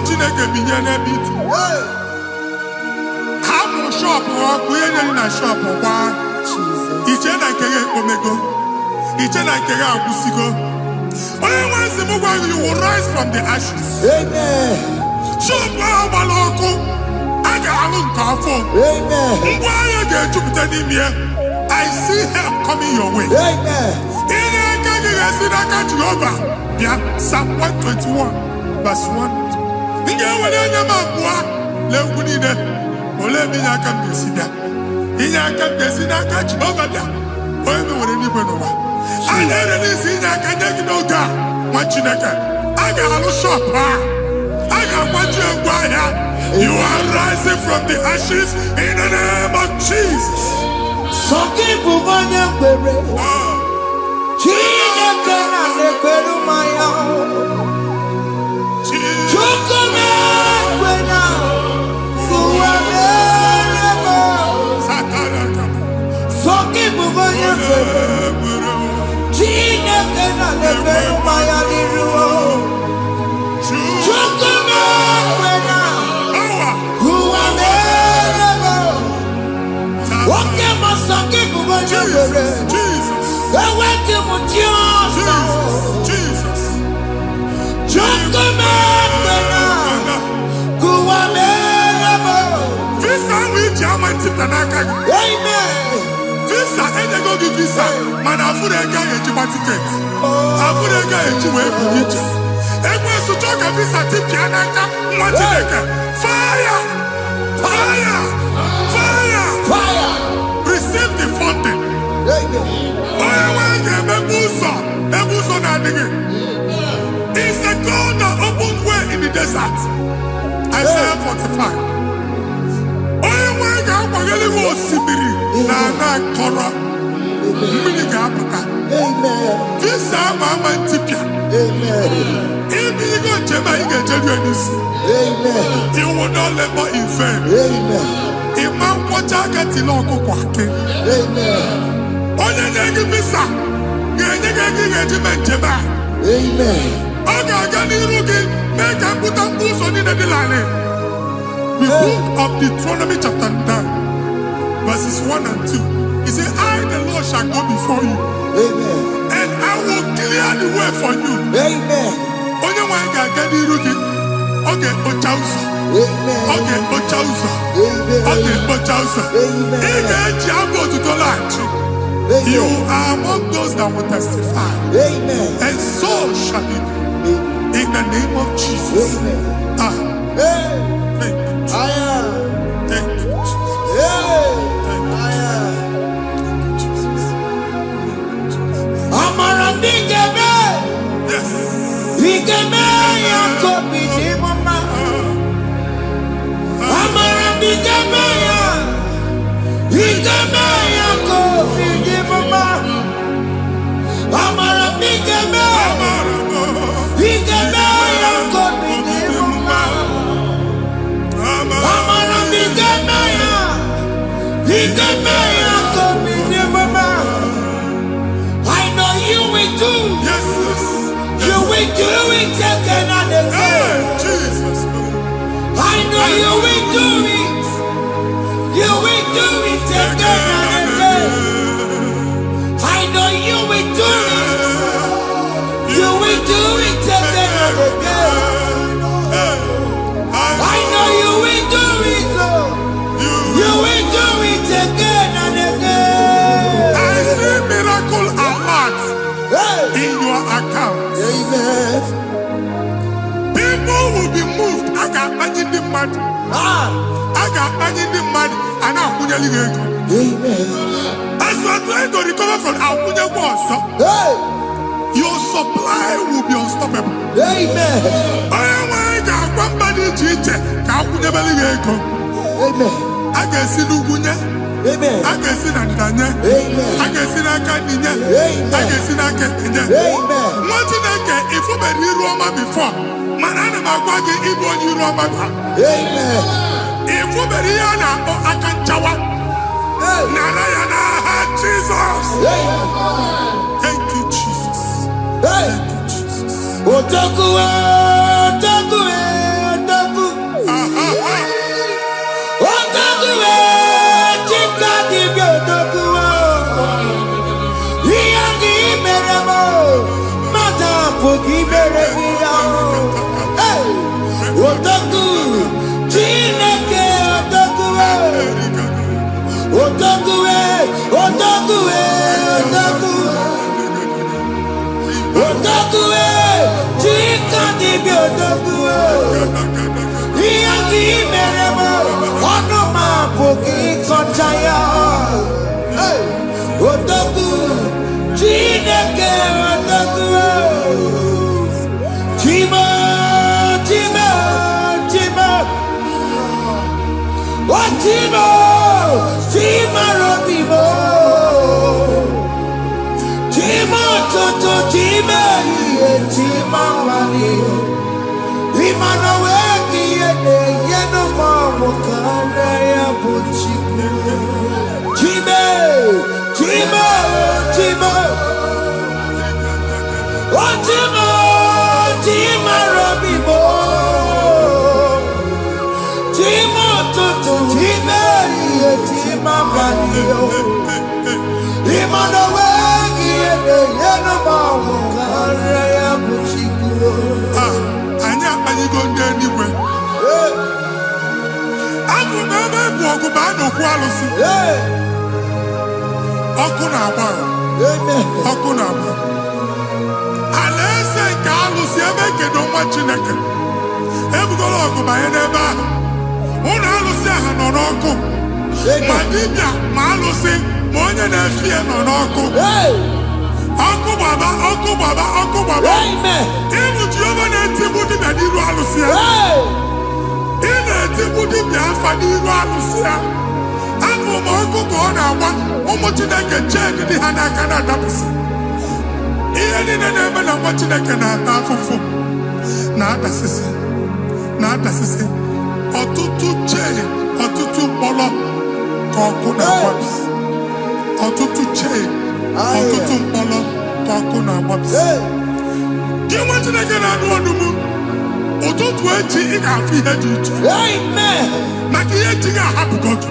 Chineke binye n'ebe itu. Hapụ shop ọkụ ihe na shop gba. Iche na nke ya ekpomego. Iche na nke ya agwụsigo. Onye nwe nsị m gwa you will rise from the ashes. Amen. Shop ahụ gbara ọkụ. A ga-alụ nke afọ. Amen. Ngwa ahịa ga-ejupụta n'ime ya. I see help coming your way. Amen. Ihe aka gị ga-esi n'aka Jehova. Bịa Psalm 121 verse 1. Ndị enwere anya m abụọ na-egwu niile ole ebe inye aka m ga-esi bịa inye aka m ga-esi n'aka Jehova bịa onye mewere n'igwe n'ụwa a na-ere n'isi inye aka nye gị n'oge a nwa Chineke a ga-alụ shop ha a ga-agbaji egwu ahịa. You are rising from the ashes in the name of Jesus. Sọkị bụ onye kwere Chineke na na-ekwere mmanya Visa enyego gị visa mana afụrụ ego ejiba tiketi afụrụ ego eji wee bunye ije ekwensu chọọ ka visa tipịa n'aka nwa Chineke. Fire! Fire! Fire! Receive the funding. Onye nwe ga-emepe ụzọ ebe ụzọ na-adịghị. It's a God that opens way in the desert. Isaiah 45. Onye nwe ga-akwaghere gị osimiri na ana akọrọ mmiri ga-apụta. Visa ama ama ntipịa. Ibigo njem anyị ga-ejeru n'isi. You will not labor in vain. Ịma nkwọcha aka tili ọkụkọ akị. Onye nye gị visa ga-enye gị ego ị ga-eji mee njem a. Ọ ga-aga n'iru gị mee ka mkpụta ụzọ niile dị larịị. The book of Deuteronomy chapter 9 verses 1 and 2. He said, I the Lord shall go before you. Amen. And I will clear the way for you. Amen. Onye nwe ga-aga n'iru gị. Ọ ga-ekpocha ụzọ. Ọ ga-ekpocha ụzọ. Ọ ga-ekpocha ụzọ. Ị ga-eji abụ otuto laghachi. You are among those that will testify. Amen. And so shall it be. In the name of Jesus. Amen. Thank you, Jesus. Thank you, Jesus. Amara bigeme. Yes. Bigeme ya kobi di mama. Amara bigeme ya. Bigeme ya kobi di mama. Amara bigeme. Bigeme ya kobi di mama. Amara bigeme ya. Bigeme ya kobi di mama. I know you will do. Yes, yes. You will do it again and again. Hey, Jesus. I know you will do it. You will do it again and again. I know you will do it. You will do it again and again. I know you will do it, Lord. You will do it again and again. I see miracle alert in your account. Amen. People will be moved. I got money in the mud. I got money in the mud. And I'm going to leave. Amen. As you are trying to recover from Abuja Wars, your supply will be unstoppable. Amen. I got one body teacher. Amen. I can see Lugunya. Amen. I can see Nandanya. Amen. I can see Nakaninya. Amen. I can see Nakaninya. Amen. What did I get if you were in Roma before? Man, I'm not going to eat one you Roma. Amen. Ifuberiana o akanchawa. Narayana Jesus. Thank you, Jesus. Thank you, Jesus. Otaku. Alaeze nke alụsị ebe kedu nwa Chineke ebugola ọgụ banye n'ebe ahụ. Ụlọ alụsị ahụ nọ n'ọkụ, ma dibịa ma alụsị ma onye na-efi ya nọ n'ọkụ. Ọkụ gbaba. Ịbụ Jehova na-etigbu dibịa n'iru alụsị ya. Ị na-etigbu dibịa afa n'iru alụsị ya. Afọ ma ọkụ ka ọ na-agba ụmụ Chineke chee dị ha n'aka na-adapụsị. Ihe niile na-eme na nwa Chineke na-ata afụfụ na-adasịsị ọtụtụ chee, ọtụtụ mkpọrọ ka ọkụ na-agbapụsị. Ọtụtụ chee, ọtụtụ mkpọrọ ka ọkụ na-agbapụsị. Gị nwa Chineke na-anụ ọdụm, ụtụtụ echi ị ga-afụ ihe dị iche. Maka ihe eji gị ahapụgo gị.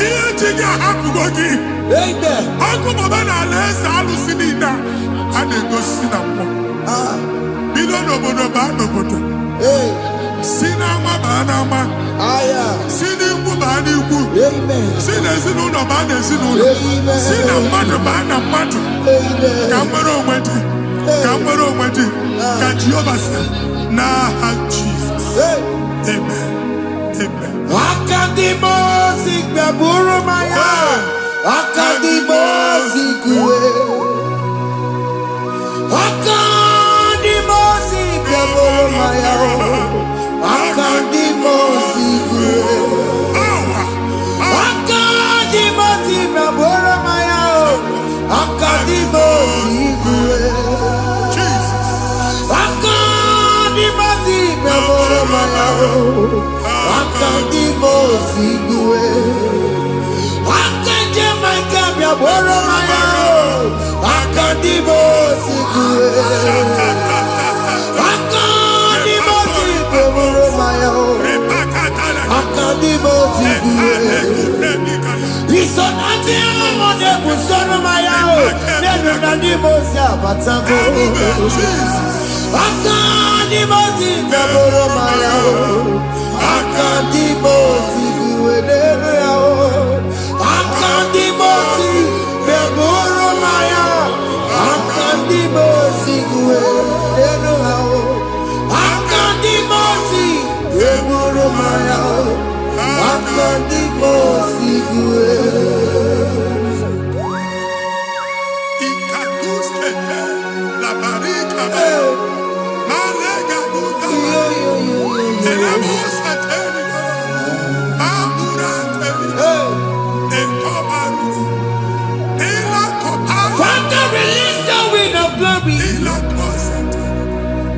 Ihe eji gị ahapụgo gị. Ọkụ baba na alaeze alụsị niile a na-egosi na mmụọ. Bido n'obodo baa n'obodo. Si n'ama baa n'ama. Si n'ikwu baa n'ikwu. Si n'ezinụlọ baa n'ezinụlọ. Si na mmadụ baa na mmadụ. Ka nwere onwe dị. Ka Jehova sị n'aha Jizọs. Amen.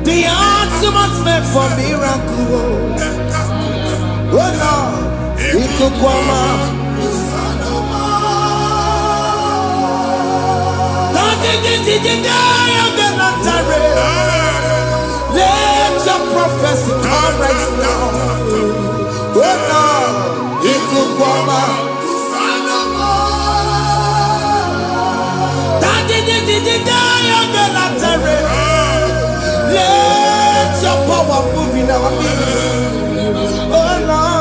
The ultimate for miracle. Oh Lord, ikukwama. Let your prophecy come right now. Oh Lord, ikukwama. Let your power move in our midst. Oh Lord.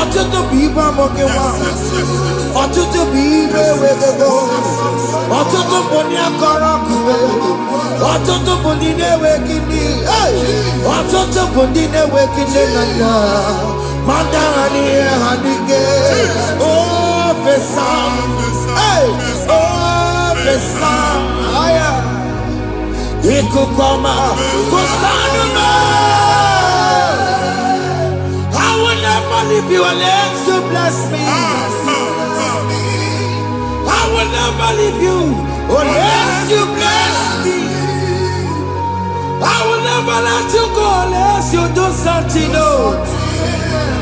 Ọtụtụ bụ ibe amụghị nwa, ọtụtụ bụ ibe ewegego, ọtụtụ bụ ndị akọrọ ọkụwe, ọtụtụ bụ ndị na-enweghị nne, ọtụtụ bụ ndị na-enweghị nne na nna, ma ndị agha n'ihe ha dịke. Ofesa, ofesa, ikuku ọma, kụsanụ m. I will never leave you unless you bless me. I will never leave you unless you bless me. I will never let you go unless you do something. Oh,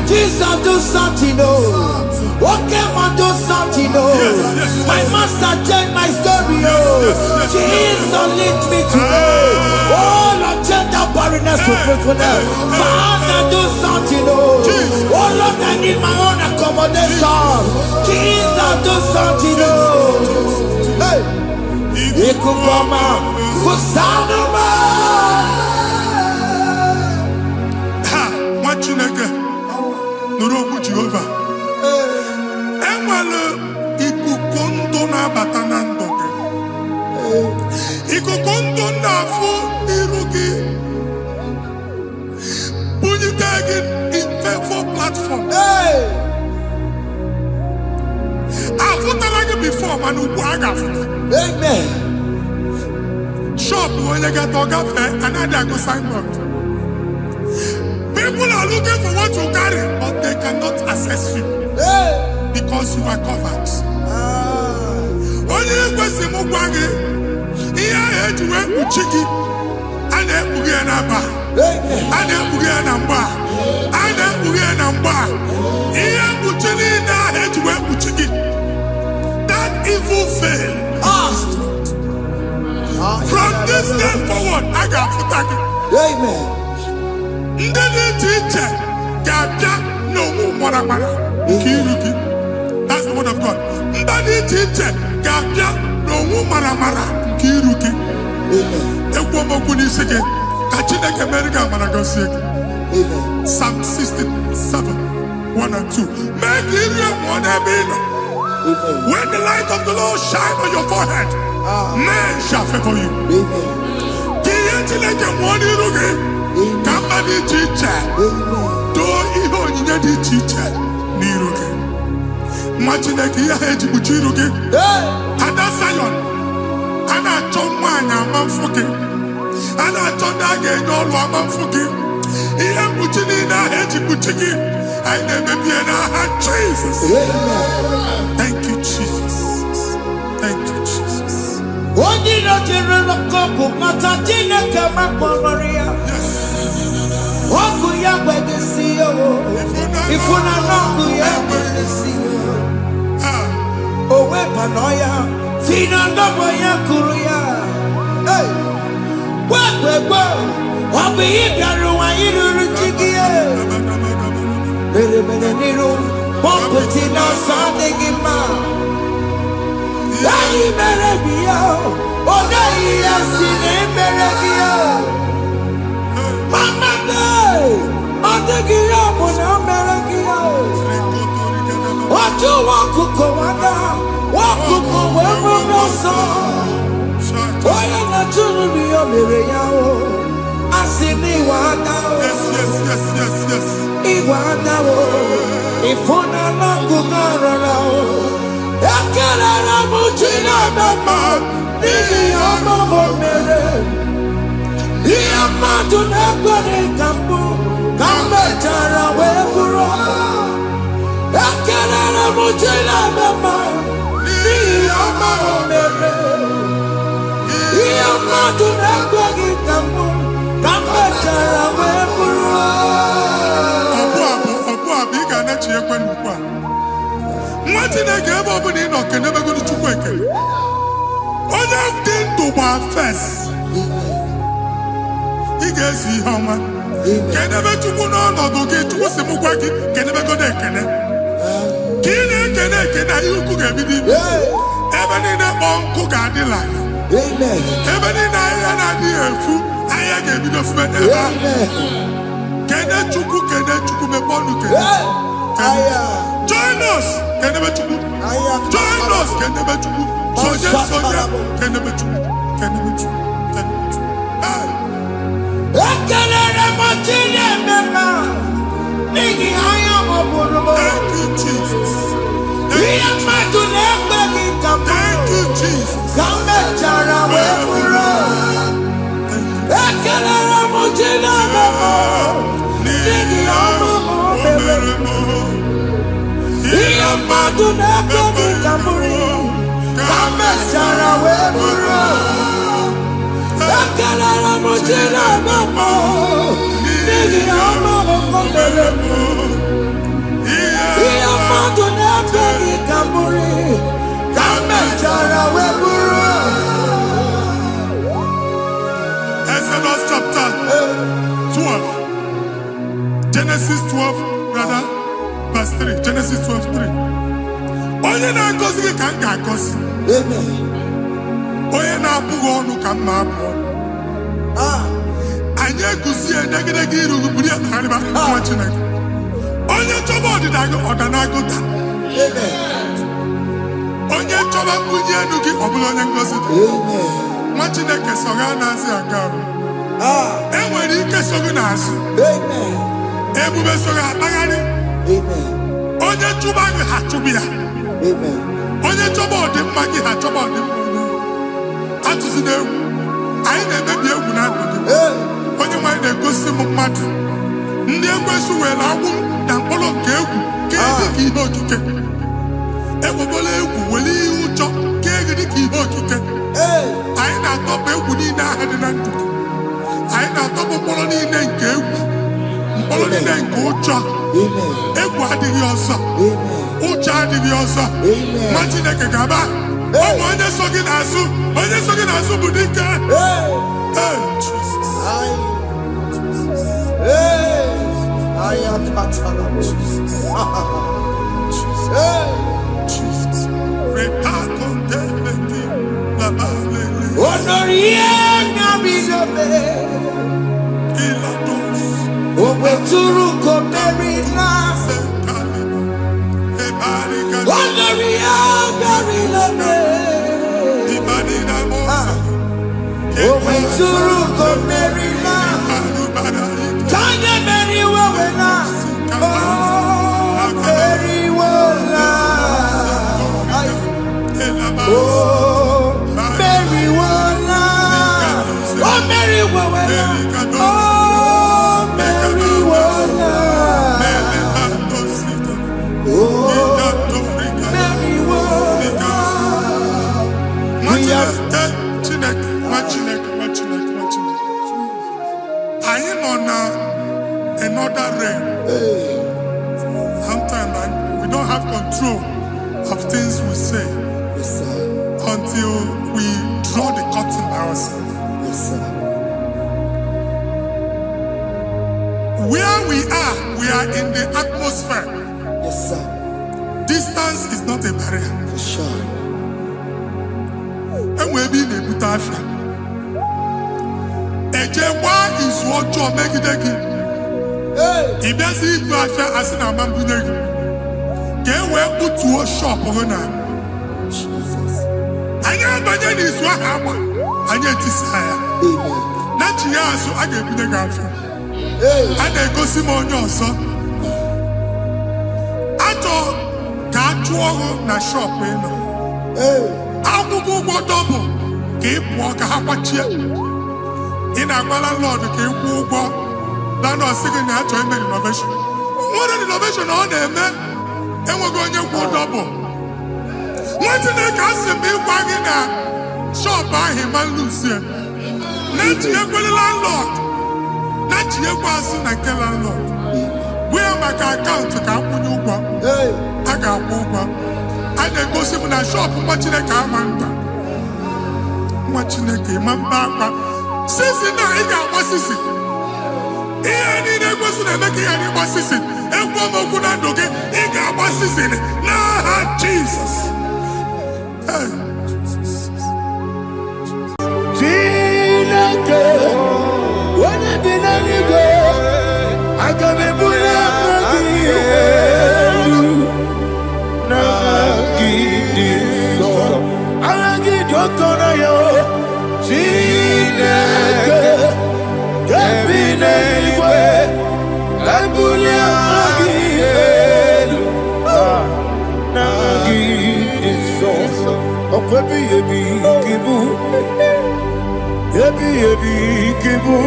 Jesus, do something. Oh, okay, man, do something. Oh, my master changed my story. Oh, Jesus, lead me today. Oh, Lord, change that barrenness to fruitfulness. Father, do something. Oh, Lord, I need my own accommodation. Jesus, do something. Oh, hey, Ikukoma, Kusanuma. Ha, Machineke, Nuroku Jehovah. Enwale ikukondo na batanando. Ikukondo na fu irugi. Bunitagin in faithful platform. Hey, I've put before, man, who amen. Shop when you get dog and I go signboard. People are looking for what you carry, but they cannot access you Hey, because you are covered. Only you go see Mugwagi. Here, here, you went to Chiki. And then Bugia Namba. amen. And then Bugia Namba. And then Bugia Namba. Here, Buchini, now, here, you went to Chiki. That evil fail. From this day forward, I got Futaki. Amen. Ndedi teacher, Gabia, no more. Kiruki. That's the word of God. Ndedi teacher, Gabia, no more. Kiruki. Ekwomo kunisike. Kachine kemerika managosike. Amen. Psalm 67, 1 and 2. Make it one ebino. Amen. When the light of the Lord shine on your forehead, men shall favor you. Amen. Kiyetile one irugi. Kambadi teacher. Amen. Do ihe onyinye dị iche iche n'iru gị. Nwa Chineke ihe ha ejibuchi iru gị. Hey, Ada Zion, a na-achọ nwaanyị ama mfụ gị. A na-achọ ndị a ga-enye ọrụ ama mfụ gị. Ihe mkpuchi niile ahụ ejibuchi gị. Anyị na-emebie n'aha Jesus. amen. Thank you, Jesus. Thank you, Jesus. Onye nọchiri n'ọkụ mata Chineke makpọrọ ya. Ọkụ ya gbedesi ya o. Ifuna n'ọkụ ya gbedesi ya. Ah, O wepụnọ ya. Si na ndọbọ ya kụrụ ya. Hey, gwegbegbe. Ọ bụ ihe bịara ụwa iruru chi gị ya. Mere mere n'iru. Pọmpụti n'ọsọ adịghị mma. Anyị mere bi ya. Ọ naghị ya si na emere gị ya. Mama day, ọ dịghị ya bụ na o mere gị ya. Otu nwakuko nwada, nwakuko wee bụrụ ọsọ. Onye na-achụrụ m ya mere ya o. Asị m ịwa ada o. yes. Ịwa ada o. Ịfụnanya ọgụgụ arara o. Ekelere m chi na-eme mma. n'ihi ọma o mere. Ihe mmadụ na-ekweghị ka mbụ ka m mechara wee bụrụ. Ekelere m Chineke ma n'ihi ọma o mere. Ihe mmadụ na-ekweghị ka mbụ ka m mechara wee bụrụ. Ọbụ abụ ị ga-anachi ekwe n'ukwu a. Nwa Chineke ebe ọbụla ị nọ kenebegoro Chukwu ekele. Onye dị ndụ gba fes. Ị ga-esi ihe ọma. Kenebe Chukwu n'ọnọdụ gị, Chukwu si m gwa gị kenebegoro ekele. Ka ị na-ekene ekene ihe ukwu ga-ebido ibi. Ebe niile kpọ nkụ ga-adị larịị. Ebe niile ahịhịa na-adịghị efu, ahịhịa ga-ebido fube ebe ahụ. Kene Chukwu mepe ọnụ kene. Join us kenebe Chukwu. Join us kenebe Chukwu. Sonye kenebe Chukwu. Kenebe Chukwu. Kenebe Chukwu. Ekelere m Chineke ma n'ihi anya m bụrụ. Thank you, Jesus. Ihe mmadụ na-ekweghị ka m Thank you, Jesus. ka m mechara wee bụrụ. Ekelere m Chineke ma n'ihi ọma o mere. Ihe mmadụ na-ekweghị ka m bụrụ ka m mechara wee bụrụ. Ekelere m Chineke ma n'ihi ọma o mere. Ihe mmadụ na-ekweghị ka m bụrụ ka m mechara wee bụrụ. Exodus chapter 12. Genesis 12, rather, verse 3. Genesis 12:3. Onye na-agọzi gị ka m ga-agọzi. Onye na-abụghị ọnụ ka m na-abụ ọnụ. Anyị eguzie negedege iru buru ya narịba nwa Chineke. Onye chọba ọdịda gị ọ na-agụta. Onye chọba mbunye elu gị ọ bụla onye ngọzi dị. Nwa Chineke so gị na-azị aga arụ. Enwere ike so gị n'azụ. Ebube so gị akpagharị. Onye chụba gị ha chụbụ ya. Onye chọba ọdịmma gị ha chọba ọdịmma onye. Atụzina egwu. Anyị na-emebi egwu na ndụ gị. Onye nwaanyị na-egosi m mmadụ. Ndị ekwensu were agwụ na mkpụrụ nke egwu kee dị ka ihe okike. Ekwebola egwu were ihe ụjọ kee gị dị ka ihe okike. Anyị na-atọpụ egwu niile ahụ dị na ndụ gị. Anyị na-atọpụ mkpụrụ niile nke egwu, mkpụrụ niile nke ụjọ. Egwu adịghị ọzọ, ụjọ adịghị ọzọ. Nwa Chineke ga-aba. Ọ bụ onye so gị n'azụ, onye so gị n'azụ bụ dike. Anyị nọ na another realm. Sometimes we don't have control of things we say until we draw the curtain by ourselves. Where we are in the atmosphere. Distance is not a barrier. And we'll be in a butafia. Ejekwa izu ọjọọ megide gị. Ị bịazi ibu afịa asị na ama mbunye gị. Ka e wee kpụtuo shọpụ gị na. Anyị abanye n'izu ahụ agba. Anyị etisa ya. Na chi ya azụ a ga-ebunye gị afịa. A na-egosi m onye ọzọ. Achọ ka a chụọ ọrụ na shọpụ ị nọ. Akwụkwọ ụgwọ dọbụl ka ị pụọ ka ha kwachie. Ị na-agwa landlord ka ị kwụọ ụgwọ. Landlord sị gị na ya chọrọ ime renovation. Nwere renovation ọ na-eme enweghị onye kwụ double. Nwa Chineke asị m ịgwa gị na shọpụ ahụ ma nluzie. Na-echighekwele landlord. Na-echighekwa azụ na nke landlord. Gwa ya maka akaụntụ ka akwụnye ụgwọ. A ga-akwụ ụgwọ. A na-egosi m na shọpụ nwa Chineke ama nta. Nwa Chineke ma mba akpa. Sisi na ị ga-agba sisi. Ihe niile ekwesị na-eme ka ihe n'ịgba sisi. Ekwu m okwu na ndụ gị, ị ga-agba sisi n'aha Jizọs. Chineke, onye bi n'eluigwe, aga m ebuli aka gị elu, n'aha gị dị nsọ. Aha gị dị oke ọnụahịa, Chineke, nke bi n'eluigwe, ka ebuli aka gị elu, n'aha gị dị nsọ. Ọkwa ebighị ebi gị bụ, ebighị ebi gị bụ,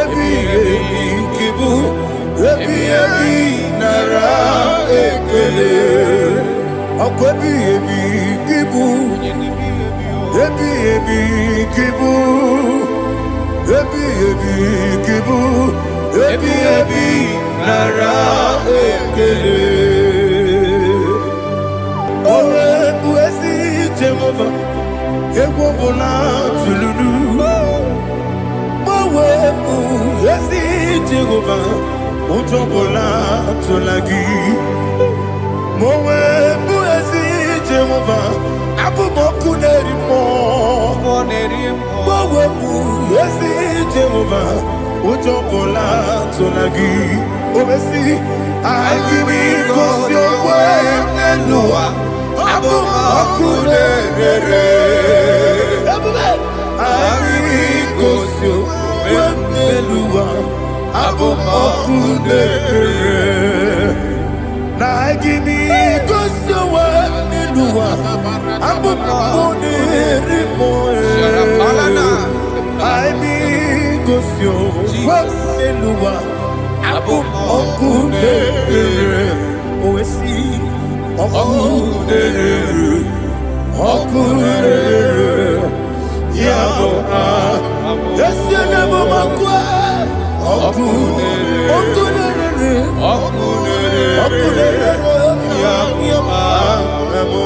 ebighị ebi gị bụ, ebighị ebi nara ekele. Ọkwa ebighị ebi gị bụ, ebighị ebi gị bụ, ebighị ebi gị bụ, ebighị ebi nara ekele. Owe bụ ezi Jehova, egwu ọbụla tụlụrụ. Owe bụ ezi Jehova, ụjọ ọbụla tụla gị. Owe bụ ezi Jehova, abụ m ọkụ na-eri mmụọ. Owe bụ ezi Jehova, ụjọ ọbụla tụla gị. Obesi, anyị gosi onwe n'elu ụwa. Abụ m ọkụ na-ere. Anyị gosi onwe n'elu ụwa. Abụ m ọkụ na-ere. Na anyị gosi onwe n'elu ụwa. Abụ m ọkụ na-ere mmụọ. Anyị gosi onwe n'elu ụwa. Abụ m ọkụ na-ere. Owesi ọkụ na-ere, ọkụ na-ere, ya bụ esi onye bụ ọkụ, ọkụ na-ere, ọkụ na-ere, ọkụ na-ere, ọkụ na-ere, ya bụ.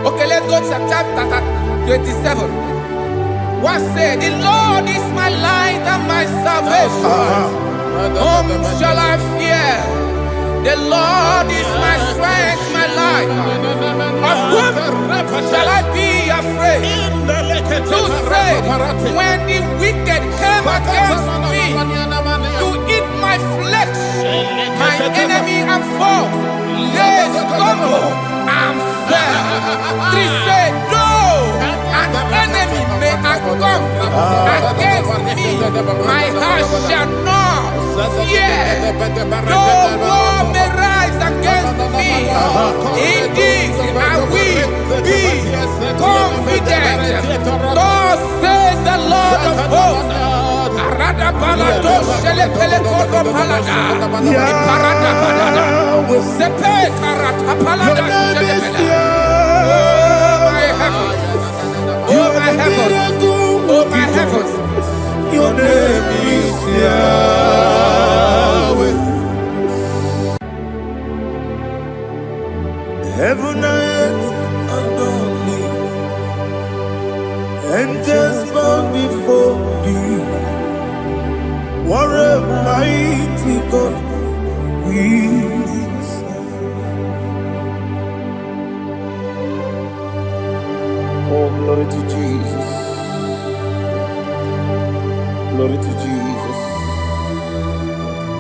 Okay, let's go to chapter 27. What said, the Lord is my light and my salvation. Whom shall I fear? The Lord is my strength, my life. Of whom shall I be afraid? To say, when the wicked came against me to eat my flesh, my enemy and foe, they stumble and fell. 3 said, no, an enemy may have come against me, my heart shall not fear. No war may rise against me. In this I will be confident. Thus says the Lord of hosts. Arada palado shele pele kodo palada. Iparada palada. Sepe karata palada shele pele. Oh my heavens. Oh my heavens. Oh my heavens. Your name is Yahweh. Heaven and earth adore me, angels bow before thee. What a mighty God we serve. Oh, glory to Jesus. Glory to Jesus.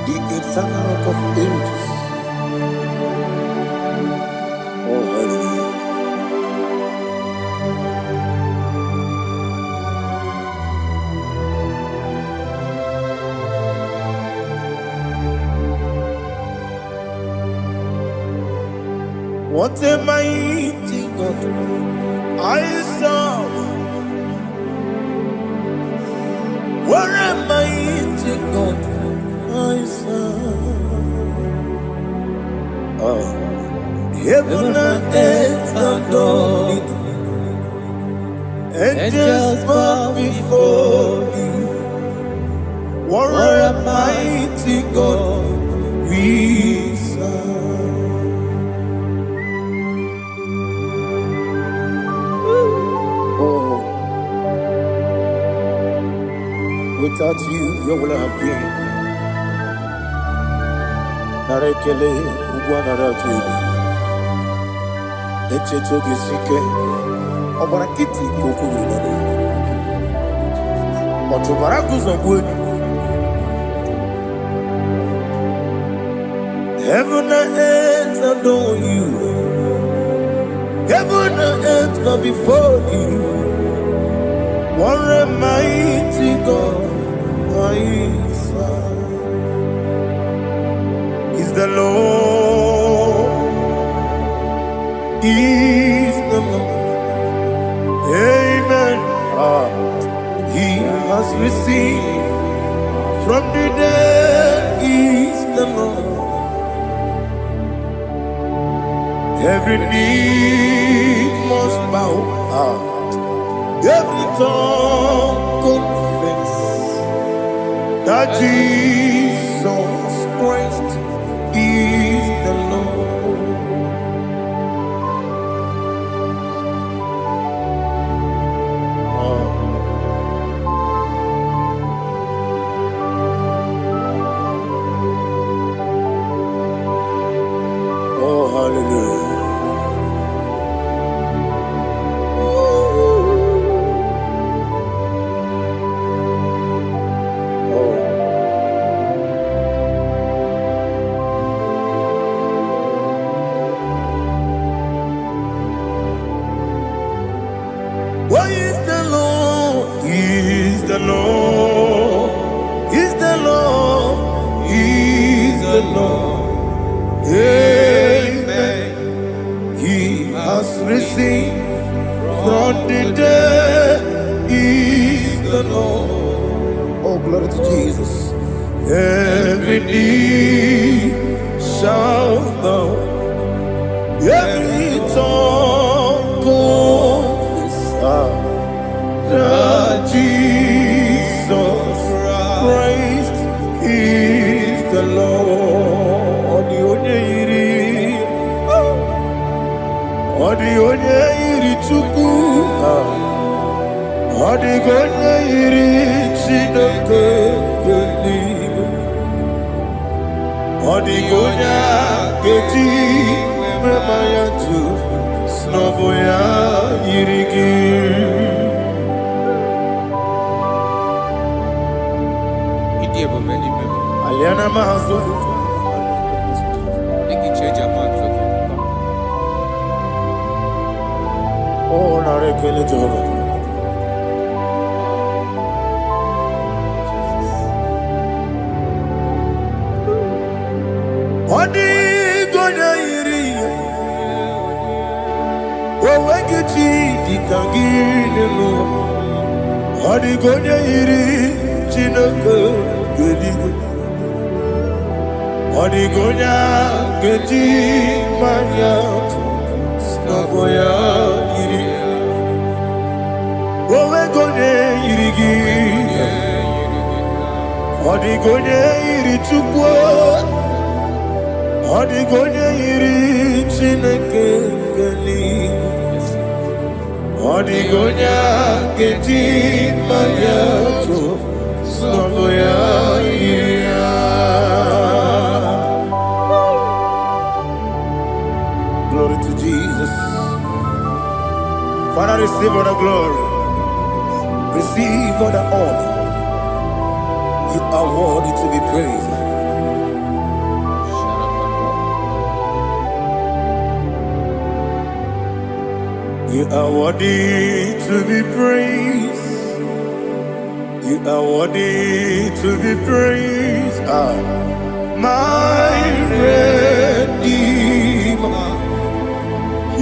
The eternal rock of ages. Oh, hallelujah. What a mighty God I serve. What a mighty God I serve. Oh. Heaven and earth adore it. Angels bow before you. What a mighty God we serve. Oh, without you, where would I have been? Narekele, Ugwanaratu, Echetoge Sike, Obarakiti, Kokuru, Otobarakus of wood. Heaven and earth adore you. Heaven and earth bow before you. What a mighty God I serve. Is the Lord. Is the Lord. Amen. He has received from the dead. Is the Lord. Every knee must bow, every tongue confess that Jesus Christ is the Lord. Oh, hallelujah. Why is the Lord? He is the Lord. He's the Lord. He's the Lord. Amen. He has risen from the dead. He's the Lord. Oh, glory to Jesus. Every knee shall bow. Every tongue confess that Jesus Christ is the Lord. The only Chukwu, the only Chineke, the only Keji, Memayatu, Snoboya, Irigi. Aliana Mahazo. Oh, Narekele Jehovah. Odi gonya iri, owegichi dikagine mo. Odi gonya iri, Chineke gedi. Odi gonya gedi manya, snaboya iri. Owe gonya irigi, odi gonya iri chukwu. Odigonya iri Chineke geli. Odigonya geti mayato Sloboya iria. Glory to Jesus. Father, receive all the glory. Receive all the honor. You are worthy to be praised. You are worthy to be praised. You are worthy to be praised. My Redeemer,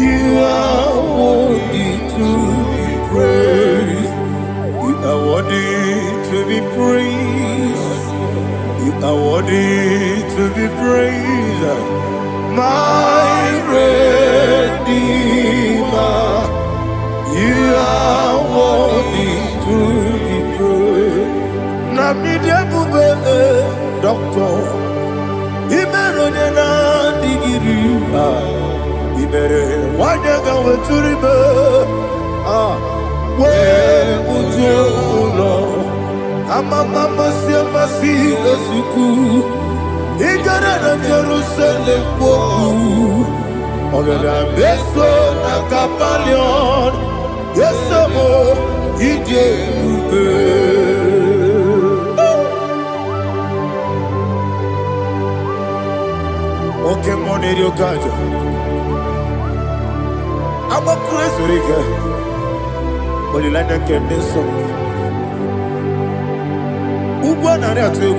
You are worthy to be praised. You are worthy to be praised. You are worthy to be praised. My Redeemer. You are worthy to be praised. Namidia bube doctor. Imerone na digiri. Imere wanyaga weturibe. We ujo ulo. Amama masi esuku. Igara na Jerusalem woku. Ogada beso na kapalion. Yesamo ije ube. Okay, money rio kaja. I'm a crazy rigger. Only like a candy song. Ubana atu.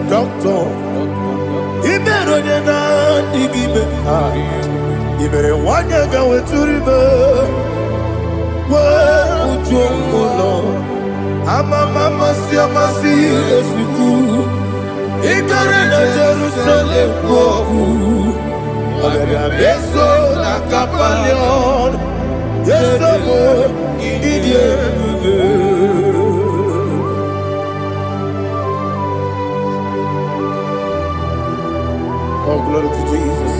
Doctor, Iberone na digibe. Ibere wanyaga weturibe. We ujongulo. Amama masi esuku. Igare na Jerusalem woku. Ogada beso na kapalion. Yesamo idie buge. Oh, glory to Jesus.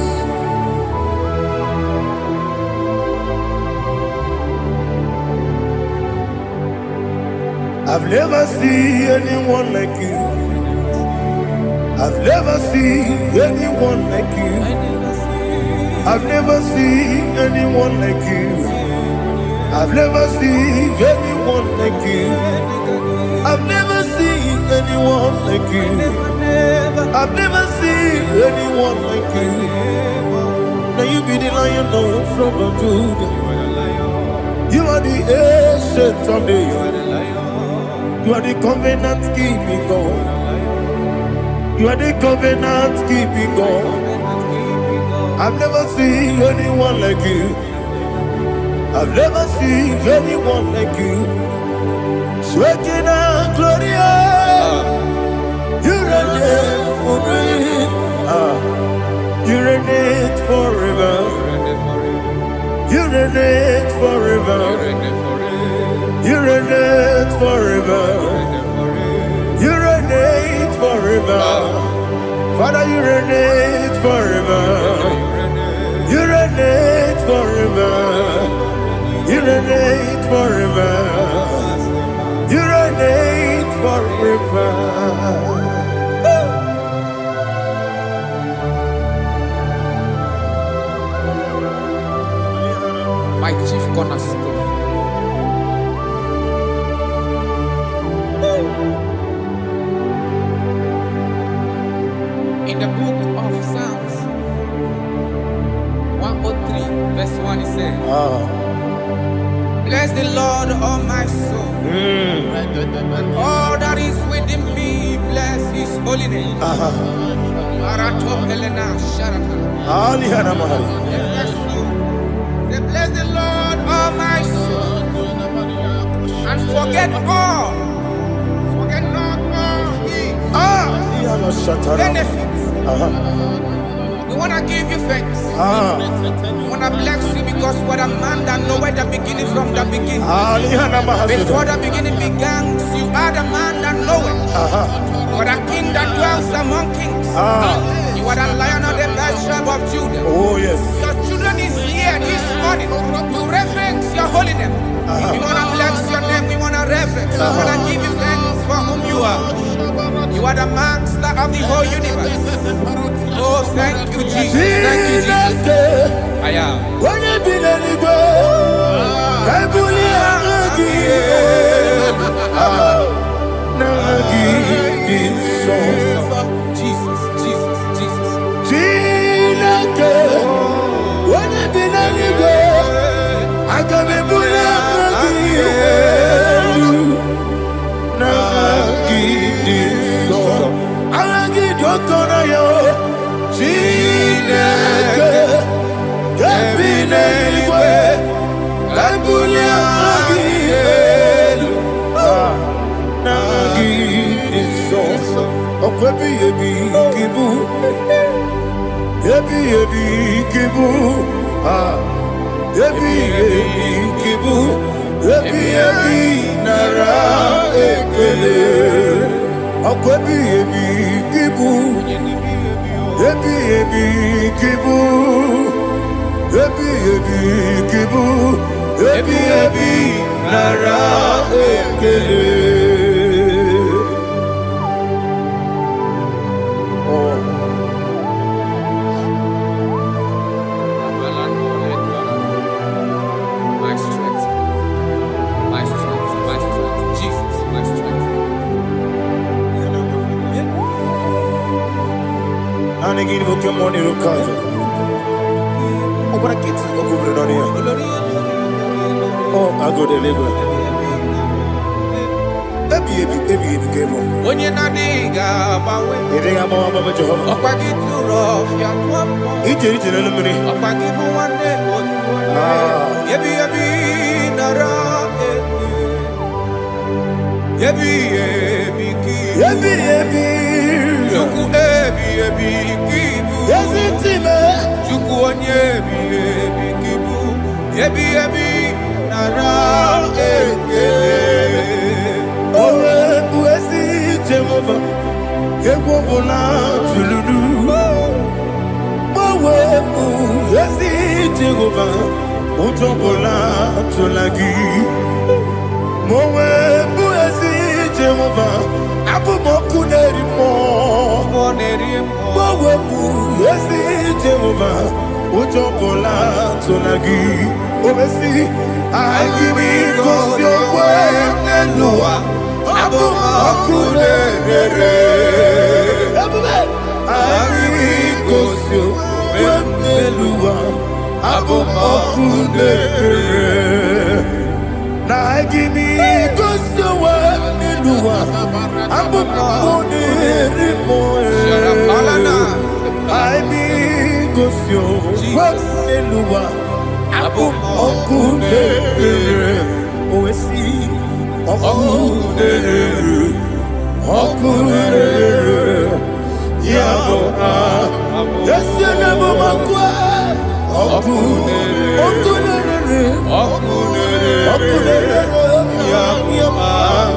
I've never seen anyone like you. I've never seen anyone like you. I've never seen anyone like you. I've never seen anyone like you. I've never seen anyone like you. I've never seen anyone like you. Now you be the lion from the Judah. You are the ancient of days. You are the covenant keeping God. You are the covenant keeping God. I've never seen anyone like you. I've never seen anyone like you. Shekinah Gloria. You reign forever. You reign forever. You reign forever. You reign forever. You reign forever. Father, you reign forever. You reign forever. You reign forever. You reign forever. My chief cornerstone. In the book of Psalms 103, verse 1, it says, bless the Lord, all my soul, and all that is within me, bless his holy name. Bless the Lord, all my soul, and forget not all his benefits. We want to give you thanks. We want to bless you because what a man that knoweth the beginning from the beginning. Before the beginning began, you are the man that knoweth. You are the king that dwells among kings. You are the lion of the tribe of Judah. Oh yes. Your children is here this morning to reverence your holy name. We want to bless your name. We want to reverence. We want to give you thanks for whom you are. You are the master of the whole universe. Oh, thank you, Jesus. Thank you, Jesus. I am. Jesus, Jesus, Jesus. Okwebi ebi kibu. Ebi ebi kibu. Ah. Ebi ebi kibu. Ebi ebi nara ekele. Okwebi ebi kibu. Ebi ebi kibu. Ebi ebi kibu. Ebi ebi nara ekele. My strength, my strength, my strength, Jesus, my strength. Anegini Pokemon Rukaja. Open a kit, open on here. Oh, I go to Lagos. Baby, came on. When you're not diga, bawe. You think I'm on Mama Jehovah? Opagi too rough, ya papa. He did it in a minute. Opagi mo one day, yebi nara. Yebi ki. Juku ebi kibu. Yes, it's him. Juku onyebi kibu. Yebi nara ekele. Owe buesi Jehovah. Yegobola tululu. Owe buesi Jehovah. Utobola tulagi. Mowe buesi Jehovah. Abu moku nerimo. Mowe buesi Jehovah. Utobola tulagi. Obesi, I give it cause your way, Nelua. Abu Makunere. I give it cause your way, Nelua. Abu Makunere. Now I give it cause your way, Nelua. Abu Makunere. I give cause your way, Nelua. Abu Makunere. Oesi. Makunere. Yabo ah. Yeselebo makwa. Makunere. Makunere. Yabo ah.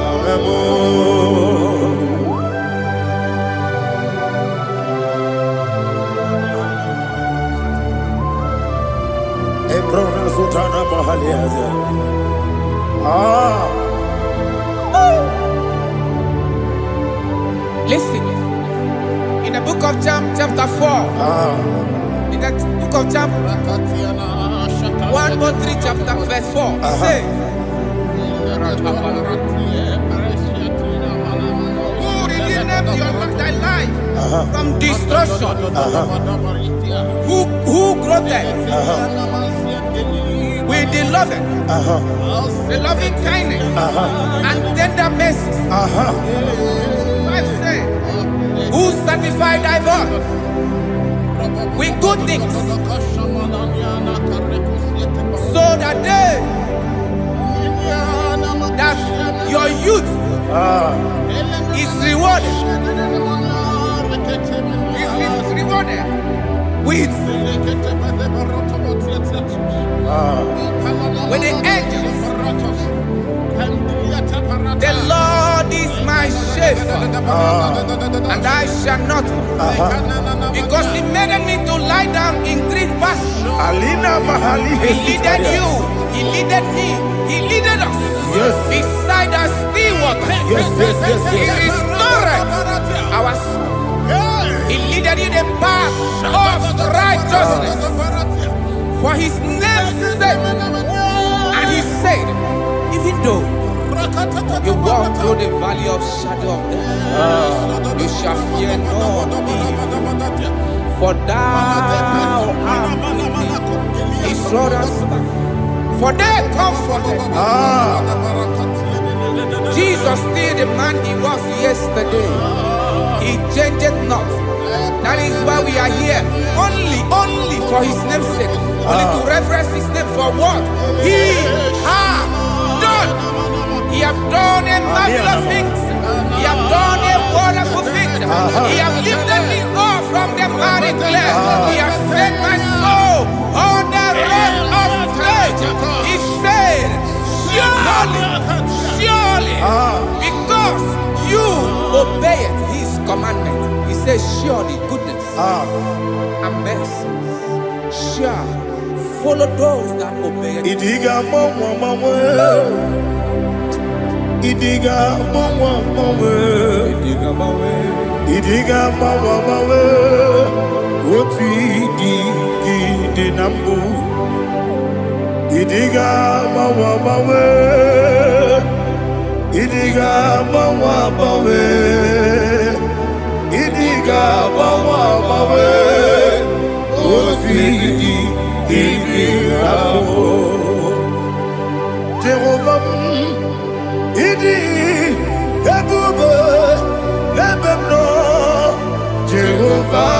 Ebrona Sultana Bahaliaza. Ah. Listen, in the book of Psalm chapter 4, in the book of Psalm 103 chapter verse 4, it says, who redeemed thy life from destruction? Who groweth with the loving kindness and tender mercies? Who sanctify thy voice with good things, so that your youth is rewarded. Is rewarded with the angels. The Lord is my shepherd, and I shall not, because He made me to lie down in green pastures. He leaded you, He leaded me, He leaded us beside the still waters. He restored our soul. He leaded you the path of righteousness for His name's sake. And He said, even though you walk through the valley of shadow of death, you shall fear no evil, for thou art with me. His rod and staff, for they comforted. Jesus still the man He was yesterday. He changed not. That is why we are here. Only for His name's sake. Only to reference His name for what He has done. He has done a marvelous things. He has done a wonderful thing. surely, because you obey his commandment. He says, surely goodness and mercy shall follow those that obey it. Idiga mama, Idiga mama, Idiga mama, what we did nambu. Idiga mama, Idiga mama, Idiga mama, what we Jehovah, Idi, Ebube, Lebemno, Jehovah,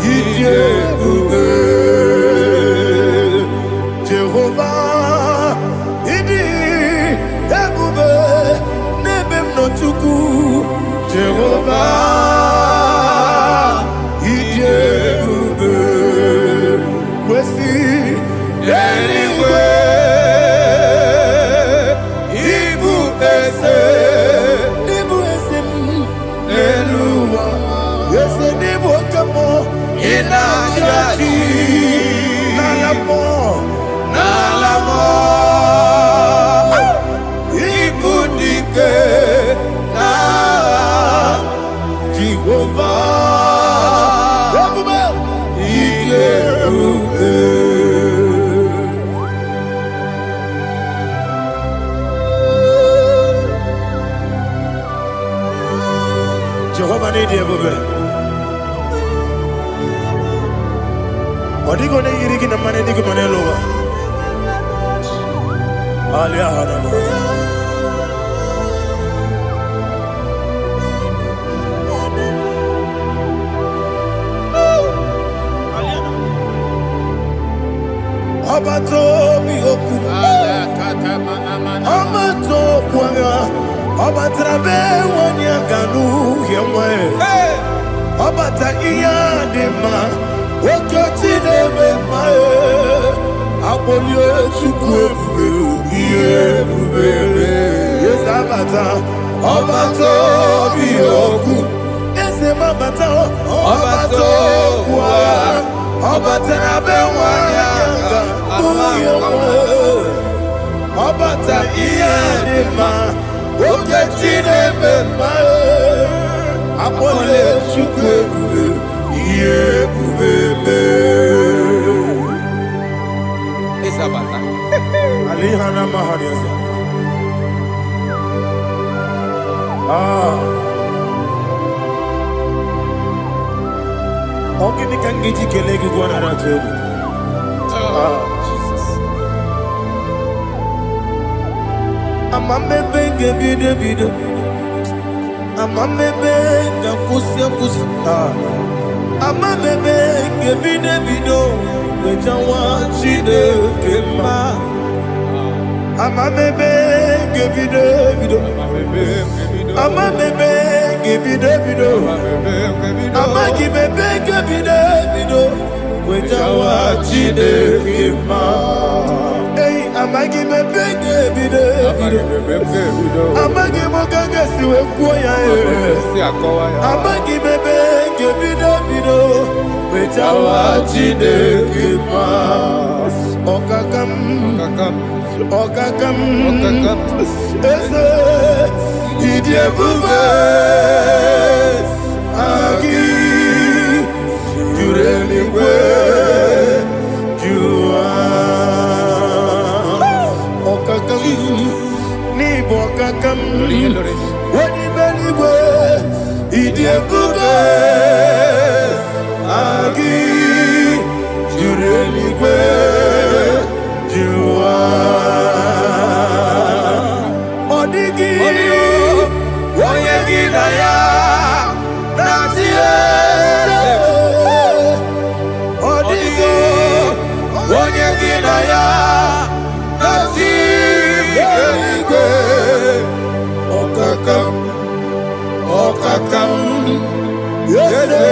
Idi, Ebube, Jehovah, Idi, Ebube, Lebemno Chuku, Jehovah, Idi, Ebube, Wesi, anyway, Ibu Ese, Eluwa, Ese Nibu Kamo, Inajaji, Nalamo, Ibu Dike, Na, Jehovah, Ebube, Jehovah need you, baby. What are you going to eat in the money? You can lower. Alia Hadam. Abato biyoku. Abato kwanga. Abatrabe wanya ganu yemwe. Abata iya dema. Okoti deme mae. Abolio chukwe bube. Yes abata. Abato biyoku. Ese mabata. Abato kwa. Abatrabe wanya ganu yemwe. Abata iya dema. Oketi deme mae. Abolio chukwe bube. Isabata. Alihana Mahariasa. Ogini kangiji kelegi gwana ratubu. Jesus. Amamebe bido. Amamebe kusia. Amamebe bido. Wejawa chide kema. Amamebe bido. Amamebe bido. Amagibebe bido. Wejawa chide kema. Hey, amagibebe bido. Amagimogaga siwe kuya. Amagibebe bido. Wejawa chide kema. Okakam. Ese Idiebube Agi Jureligwe Jua Okakam Nibo Okakam Wadi Beligwe Idiebube Agi Jureligwe Jua Odigi Oyegi Daya Nazie Odigi Oyegi Daya Nazie Okakam Yese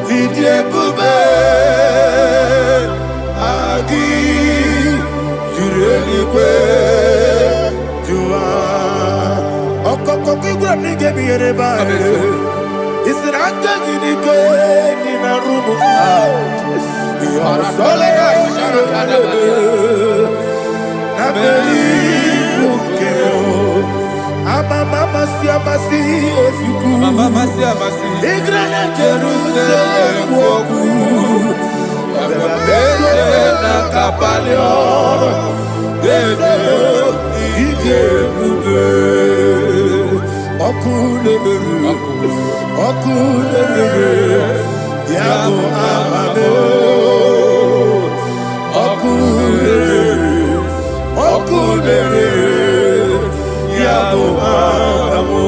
Idiebube Agi Jure n'igwe jụwa ọkọkọ igwe m n'ige m ihe ebe anyị isi na aka gị n'ike dị na rumu ihe ọsọ na mmeri ibu nke amamasi amasi ozugbo igre na Jerusalem okwu ebe na kapali ọrụ eze ije ebube ọkụ na-emere ya bụ amamo ọkụ na-emere ya bụ amamo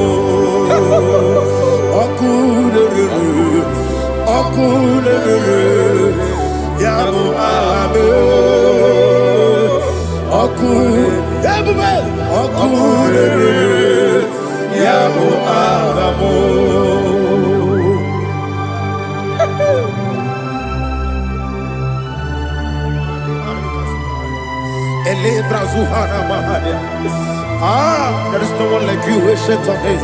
ọkụ na-emere ya bụ amamo ọkụ ebube ọkụ na-emere ya bụ amamo. There is no one like you, ancient of days.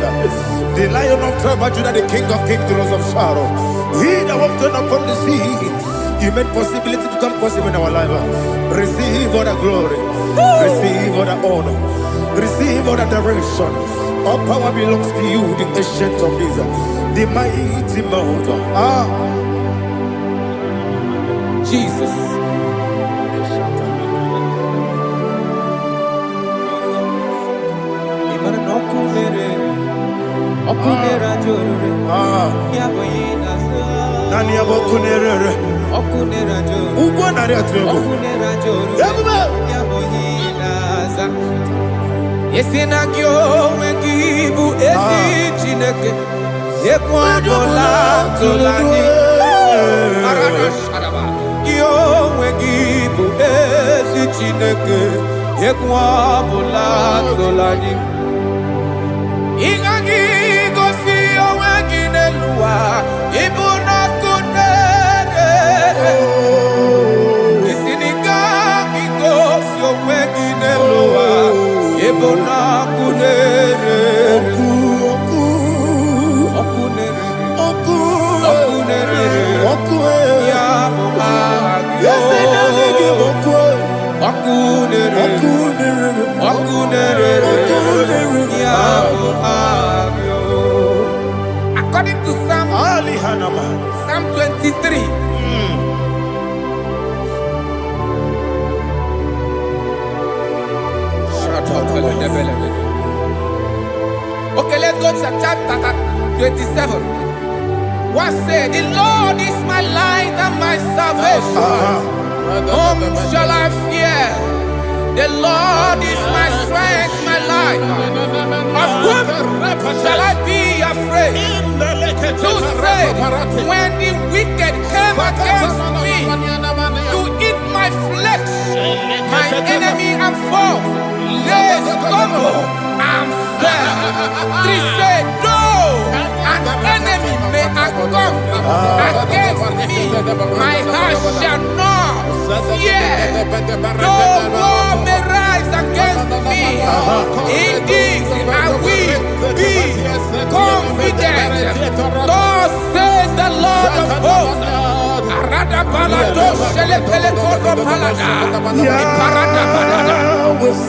The Lion of tribe of Judah, the King of kings, the Rose of Sharon. He that walked upon the sea, you made possibility to come possible in our life. Receive all the glory, receive all the honor, receive all the direction. All power belongs to you, the ancient of days, the mighty mountain. Jesus. Nani abokunere ugwo nari atwego Yesina kyo wengibu ezi chineke Yekwadola tolani Arada sharaba Kyo wengibu ezi chineke Yekwadola tolani Ingagi gosi owegine luwa Ibuna kunere Isinika gosi owegine luwa Ibuna kunere According to Psalm 23. Okay, let's go to chapter 27. What said? The Lord is my light and my salvation. Whom shall I fear? The Lord is my strength, my life. Of whom shall I be afraid? To say, when the wicked came against me to eat my flesh, my enemy and foe, they stumble and fell. 3 said, though an enemy may come against me, my heart shall not fear. Though war may rise against me, indeed I will be confident. Thus says the Lord of hosts. Arada balado shele pele kodo palada. Iparada balada.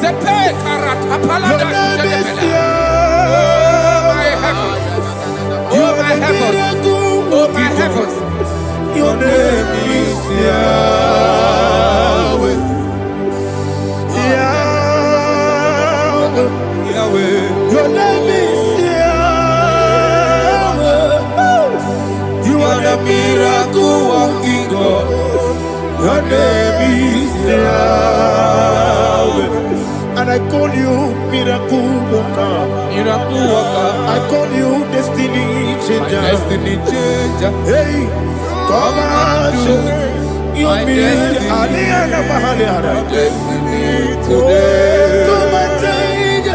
Sepe karata palada shele pele. Oh my heavens. Oh my heavens. Your name is Yahweh. Yahweh. Your name is Yahweh. You are the miracle working God. Your name is Yahweh. And I call you miracle worker. Miracle worker. I call you destiny changer. Destiny changer. Hey, come on, my destiny. Destiny today. Come on, change.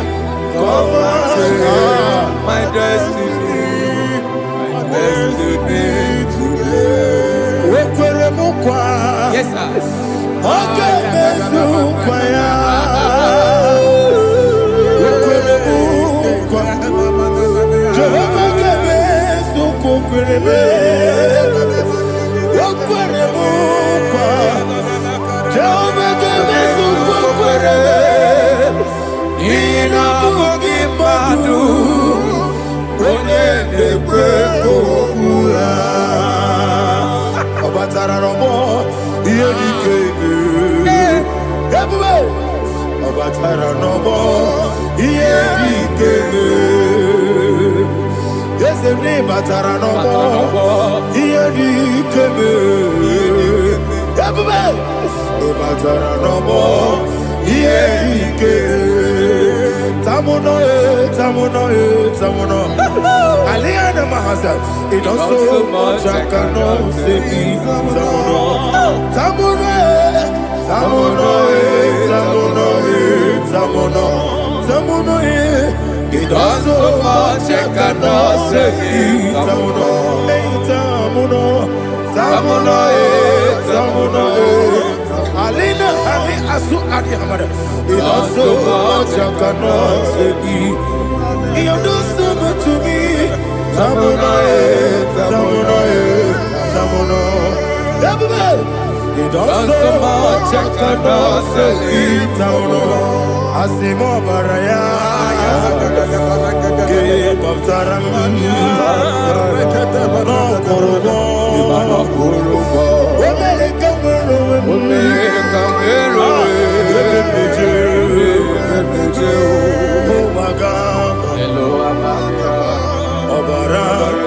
Come on, my destiny. My destiny today. Yes, sir. Okay, Everywhere. Obatara no more. Ike. Yes, the name Batara no more. Ike. Everywhere. Obatara no more. Ike. Tamuno. Aliana Mahasa. It does so much I cannot say. Tamuno. It does so much I cannot say. Tamuno. Alina, Asu Adi Hamada. It does so much I cannot say. You do so much to me. Tamuno. It does so much I cannot say. Tamuno. Asimo Baraya. Give up Taram. No Korogo.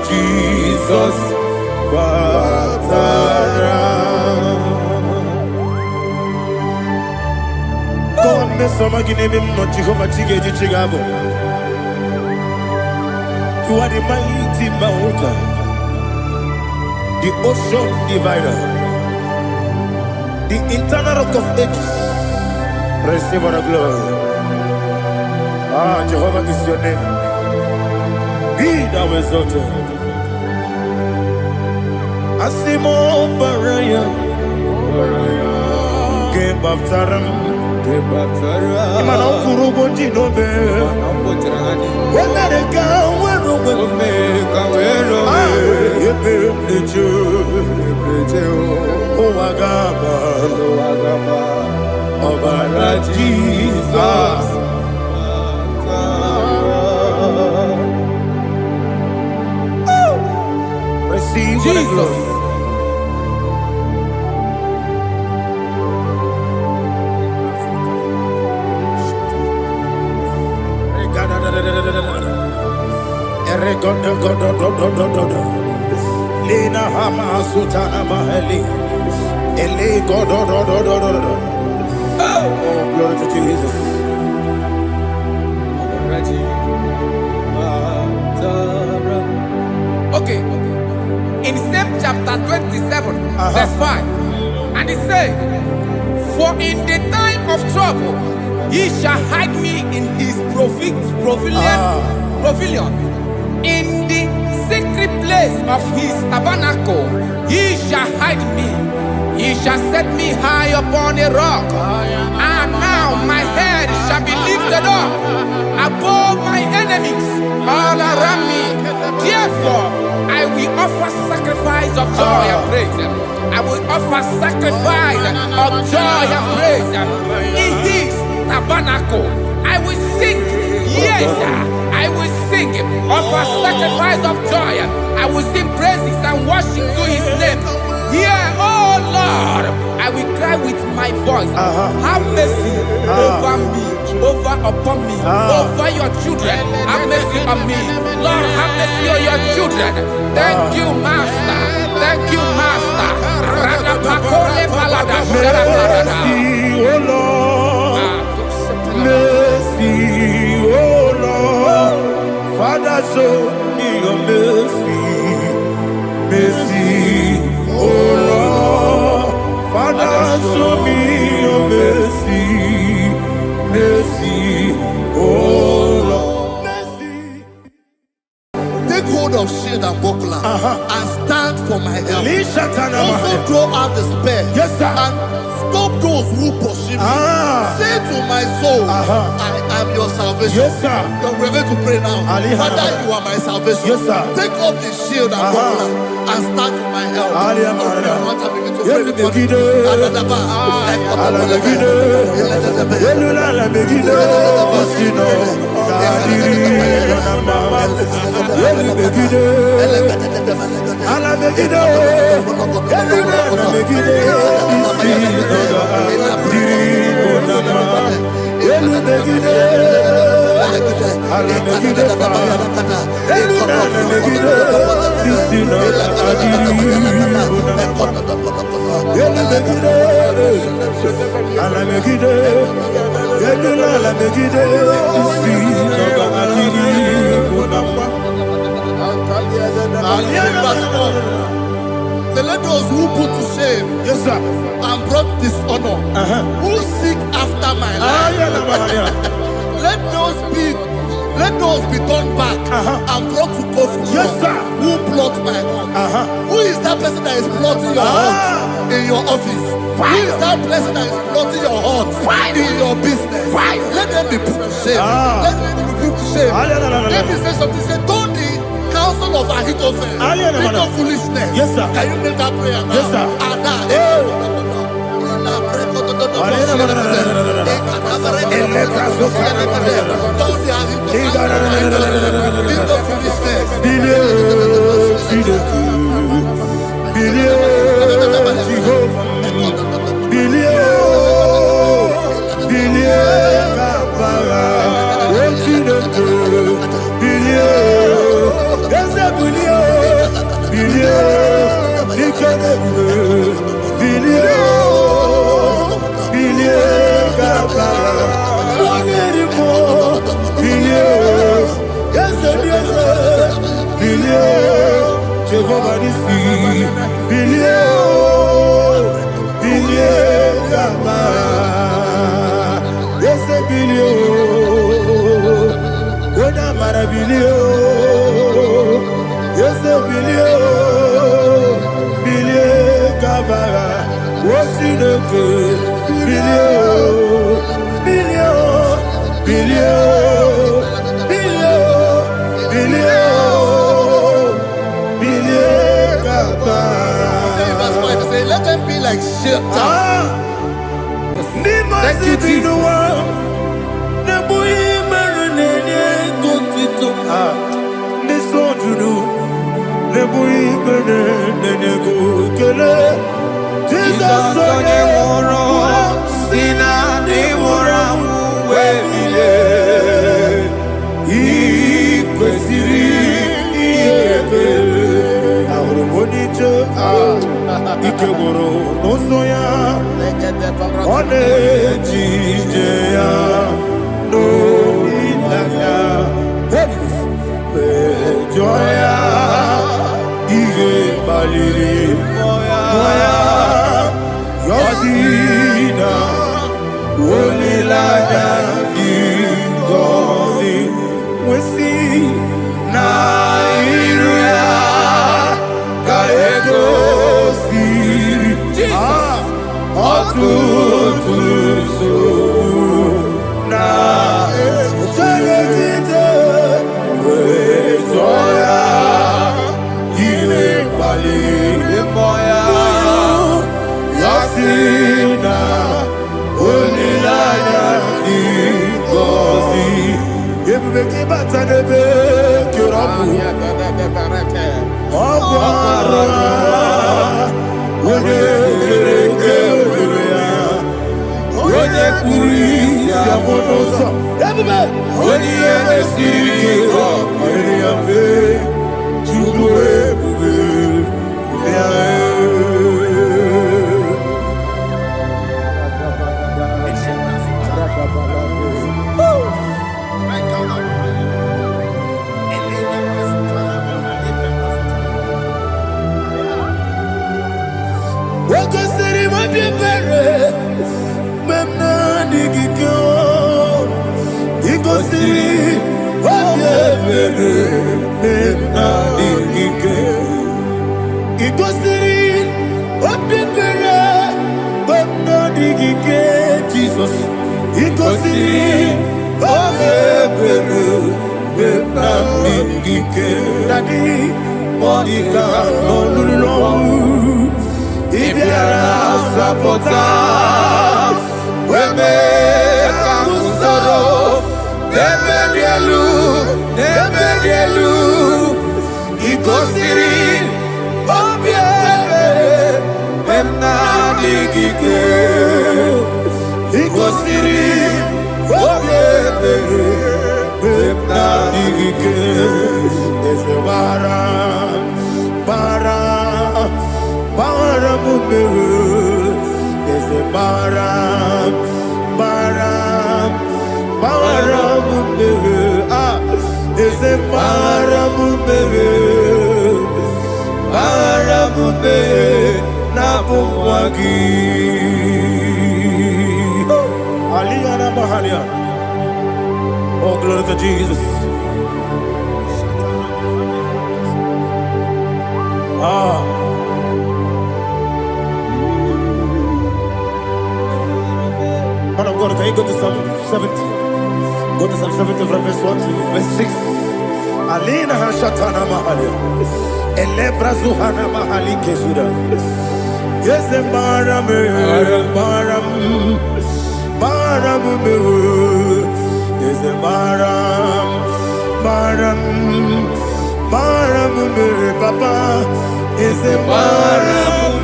Jesus Batara. God me some gine me no Jehovah Chige Chigabo. You are the mighty mountain, the ocean divider, the internal rock of ages. Receive all the glory. Ah, Jehovah is your name. Be thou exalted. Asimo Baraya, Game of Taram, Imano Kurubo Dinobe, when I go, when Jesus. Receive Jesus. Lina Hama Sutana Maheli. Ele God. Oh, glory to Jesus. Okay. In same chapter 27, verse 5, and it says, for in the time of trouble, he shall hide me in his pavilion. In the secret place of his tabernacle, he shall hide me. He shall set me high upon a rock. And now my head shall be lifted up above my enemies all around me. Therefore, I will offer sacrifice of joy and praise. I will offer sacrifice of joy and praise. In his tabernacle, I will sing. Yes, I will sing. Offer sacrifice of joy. I will sing praises and worship to his name. Here, oh Lord, I will cry with my voice. Have mercy over me, upon me, over your children. Have mercy on me. Lord, have mercy on your children. Thank you, Master. Thank you, Master. Mercy, oh Lord. Mercy, oh Lord. Father, show me your mercy. Mercy, oh Lord. Father, show me your mercy. Mercy, oh Lord. Mercy. Take hold of shield and buckler and stand for my help. Also throw out despair. Yes, sir. And stop those who pursue me. Say to my soul, I am your salvation. Yes, sir. We're going to pray now. Father, you are my salvation. Yes, sir. Take off the shield and buckler and stand for my help. So let those who put to shame, Yes, sir. and brought dishonor, who seek after my life, let those be turned back and brought to confusion. Yes, sir. Who plot my heart? Who is that person that is plotting your heart in your office? Who is that person that is plotting your heart in your business? Let them be put to shame. Let them be put to shame. Let me say something. Say, don't the counsel of Ahithophel become foolishness. Yes, sir. Can you make that prayer now? Yes, sir. Let them be like shelter. Thank you, Jesus. siri oge mere na digike eze bara mumere eze bara mumere eze bara mumere na bumwagi Aliyana Mahalia. Oh, glory to Jesus. Man of God, can you go to Psalm 70? Go to Psalm 70 from verse 1 to verse 6. Alina Hashatana Mahalia. Elebra Zuhana Mahali Kesuda. Yes, Baram. Is a Baram, Papa. Is a Baram,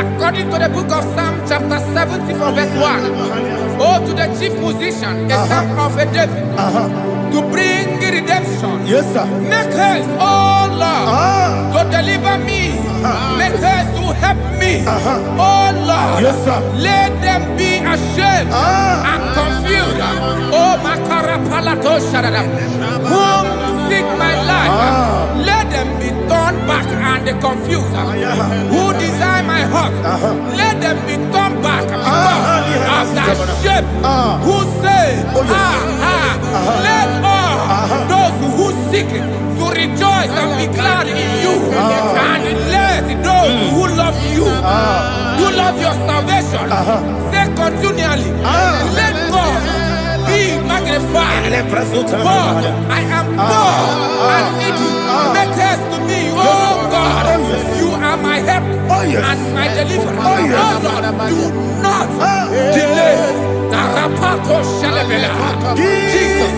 According to the book of Psalm chapter 70 from verse 1, oh, to the chief musician, a son of a David, to bring redemption. Yes, sir. Make haste, oh Lord, to deliver me. Make haste to help me. Oh Lord, yes, sir. Let them be ashamed and confused. Oh, Makarapalato Shadada, whom seek my life, let them be turned back and confused. Who desire my heart, let them be turned back because of that shape. Who say, let all those who seek to rejoice and be glad in you, and let those who love you, who love your salvation, say continually, let God be magnified. God, I am poor and needy. Make haste to me, oh God. You are my help and my deliverer. Oh Lord, do not delay. Jesus.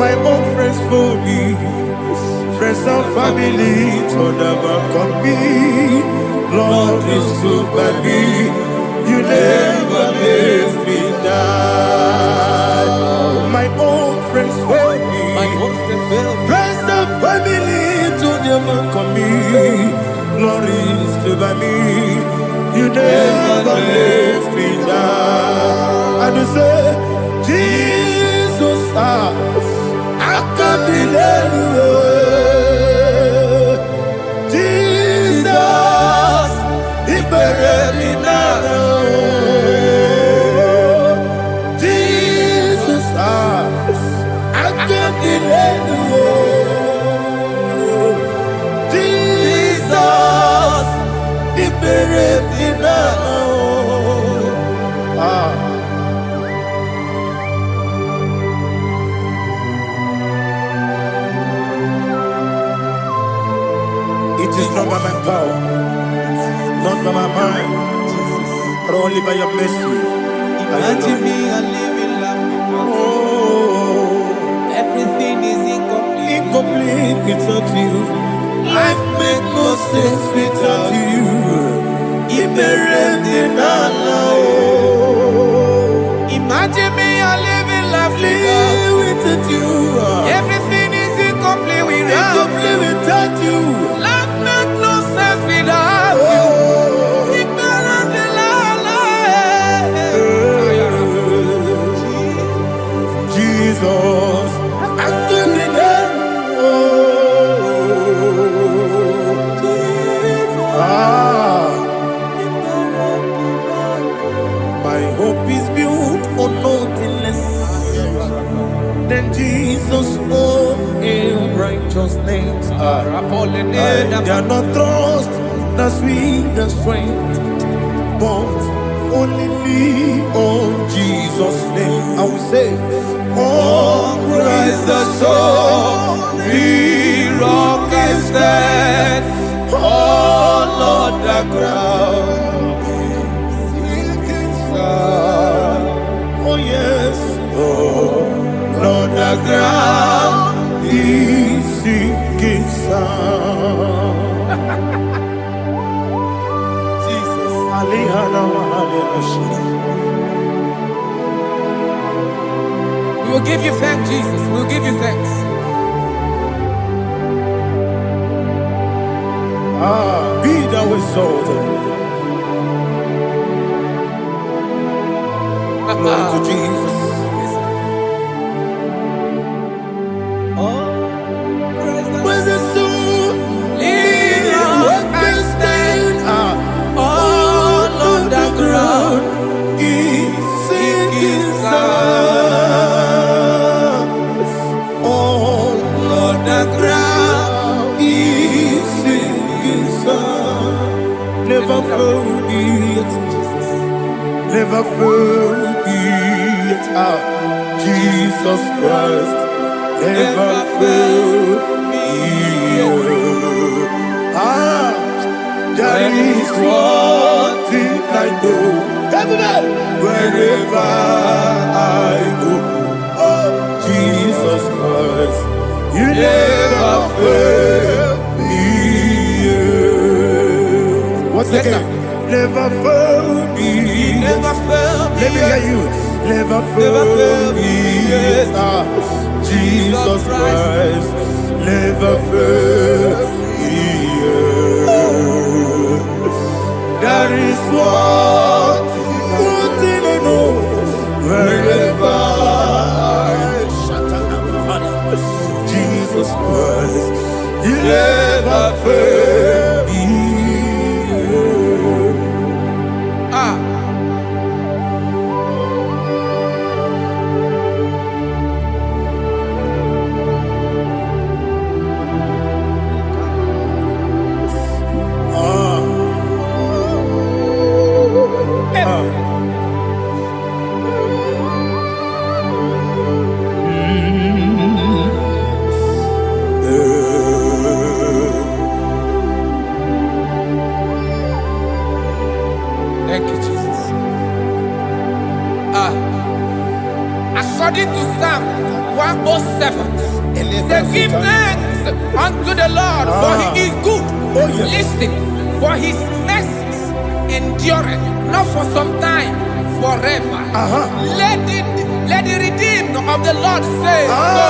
My own friends for me, friends and family, told them come be. Lord, you stood by me. You never let me die. My own friends failed me. Friends and family to them and come me. Lord, you stood by me. You never let me die. And you say, Jesus, I can't believe you. Jesus, He buried me now. Jesus, I can't believe you. Jesus, He buried me now. It is not by my power, not by my mind, but only by your mercy. Imagine me a living life without you. Everything is incomplete. Incomplete without you. Life makes no sense without you. Imagine me a living life without you. Everything is incomplete without you. Life makes no sense without you. Jesus, I can't my hope is built on nothing less than Jesus' own righteousness. I cannot trust the sweetest strength, but only lean on Jesus' name. I will say, on Christ the solid rock I stand, all on the ground is sinking sand. Oh yes, all on the ground is sinking sand. Jesus, We will give you thanks, Jesus. We will give you thanks. Be thou exalted. Glory to Jesus. When the soul what can stand all on the ground is sinking sand. All on the ground is sinking sand. Never forget, never forget Jesus Christ. Never fail me. There is one thing I know. Wherever I go, oh Jesus Christ, you never fail me. What's the game? Never fail me. Never fail me. Let me hear you. Never fail me. Jesus Christ, never fail me. There is one thing I know. Wherever I Jesus Christ, you never fail me. Thank you, Jesus. According to Psalm 107, say, give thanks unto the Lord, for He is good. Oh, yes. Listen, for His mercy endureth, not for some time, forever. Let the redeemed of the Lord say so,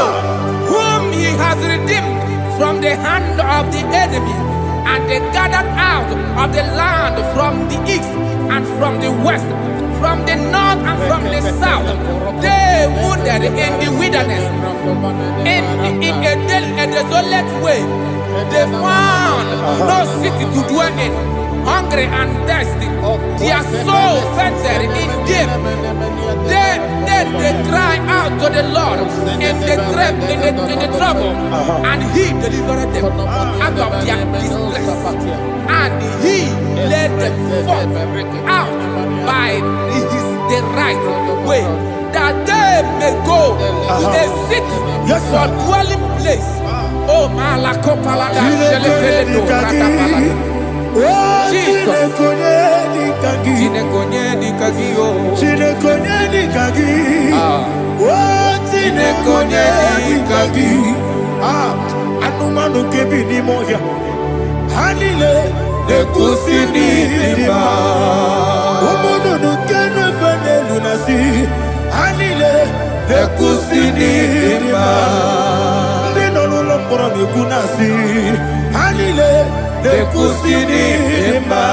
whom he has redeemed from the hand of the enemy, and they gathered out of the land from the east and from the west, from the north and from the south. They wandered in the wilderness, in a desolate way. They found no city to dwell in, hungry and thirsty. Their soul fainted in deep. They cry out to the Lord in the trouble, and he delivered them out of their distress, and he led them forth out by the right way, that they may go to a city for dwelling place. Oh, Malakopalada, Jesus. Anumanu kebi ni moja Hanile Ekusini lima Umudu nukene fene lunasi Hanile Ekusini lima Nino lulambura mikunasi Hanile Ekusini lima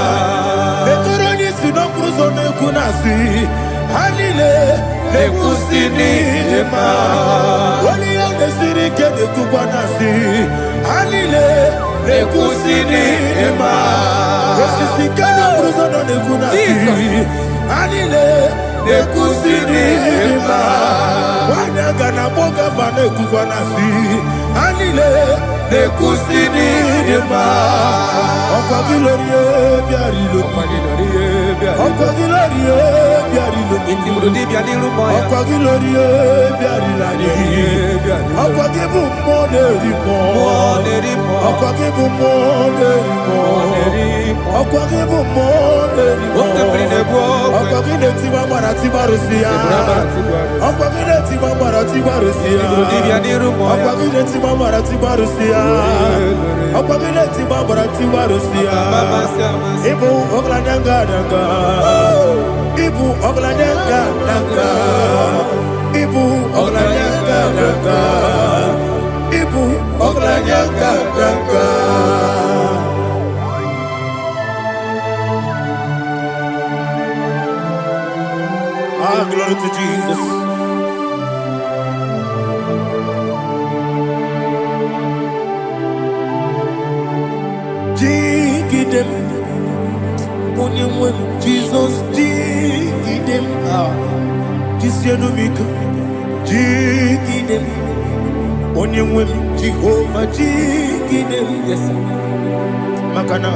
Etoroni sinokruzo mekunasi Hanile Ekusini lima Wali yone sirike nekubwanasi Hanile Ekusini lima Esisikana bruzo no nekunasi Hanile Ekusini lima Wanyaga na boga vane kubwanasi Hanile Ekusini lima Okwa gilorie biarilo Okwa gilorie biarilo Okwa gilorie biarilani Okwa gibu moderimo Okwa gibu moderimo Okwa gibu moderimo Okwa gileti wa marati barusia Okwa gileti wa marati barusia Okwa gileti wa marati barusia Okwa gileti wa marati barusia Ibu ogladanga danga Ibu ogladanga danga Ibu ogladanga danga Ibu ogladanga danga Ah, glory to Jesus. Jigidem, Onyemwem, Jesus, Jigidem, Jisyanumika, Jigidem, Onyemwem, Jehovah, Jigidem, yes, Makana,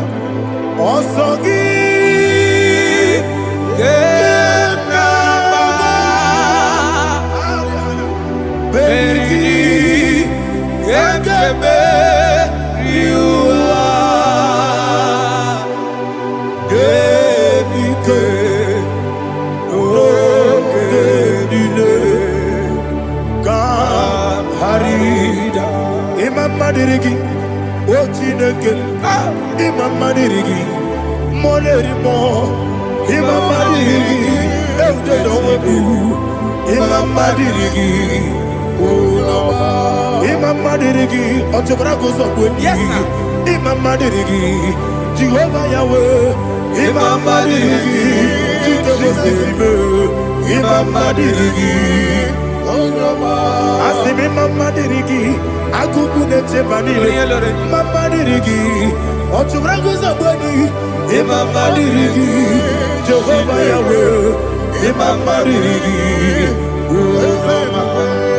Osogi, Beri, Gekebe, Riua, Gebike, Ogedile, Harida, Imam Madirigi, Ochineke, Imam Madirigi, Molerimo, Imam Madirigi, Eudedowebu, Imam Madirigi, Imam Madirigi, Ochobrago Zobweni, Imam Madirigi, Jehovah Yahweh, Imam Madirigi, Jitobosime, Imam Madirigi, Asim Imam Madirigi, Akukune Chebanile, Imam Madirigi, Ochobrago Zobweni, Imam Madirigi, Jehovah Yahweh, Imam Madirigi,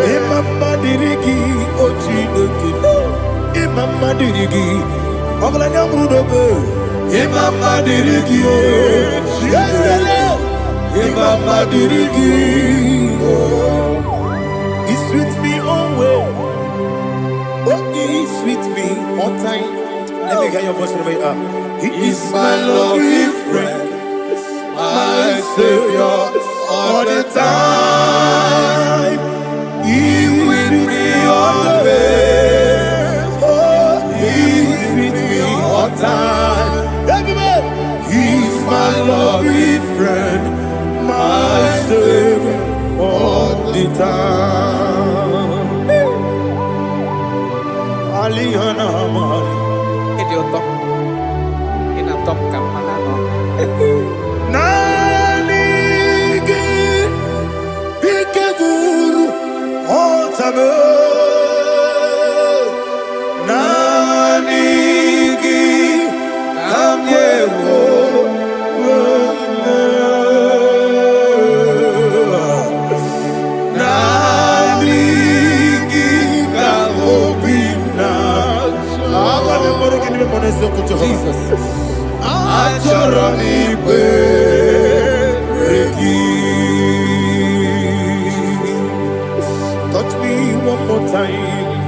Imam Madirigi, Ochineke, Imam Madirigi, Oglanya Brudobe, Imam Madirigi, Imam Madirigi, He's with me always. Oh, He's with me all time. Let me hear your voice wherever you are. He is my loving friend, my Savior, all the time. He's with me always. Oh, He's with me all time. Everybody, He's my Ita Alihana Mari Idioto. Inatom kamanano. Nanigi Ikeguru Otame Nanigi Kamyewo Nanigi Kamobina Jesus Achoronibe touch me one more time,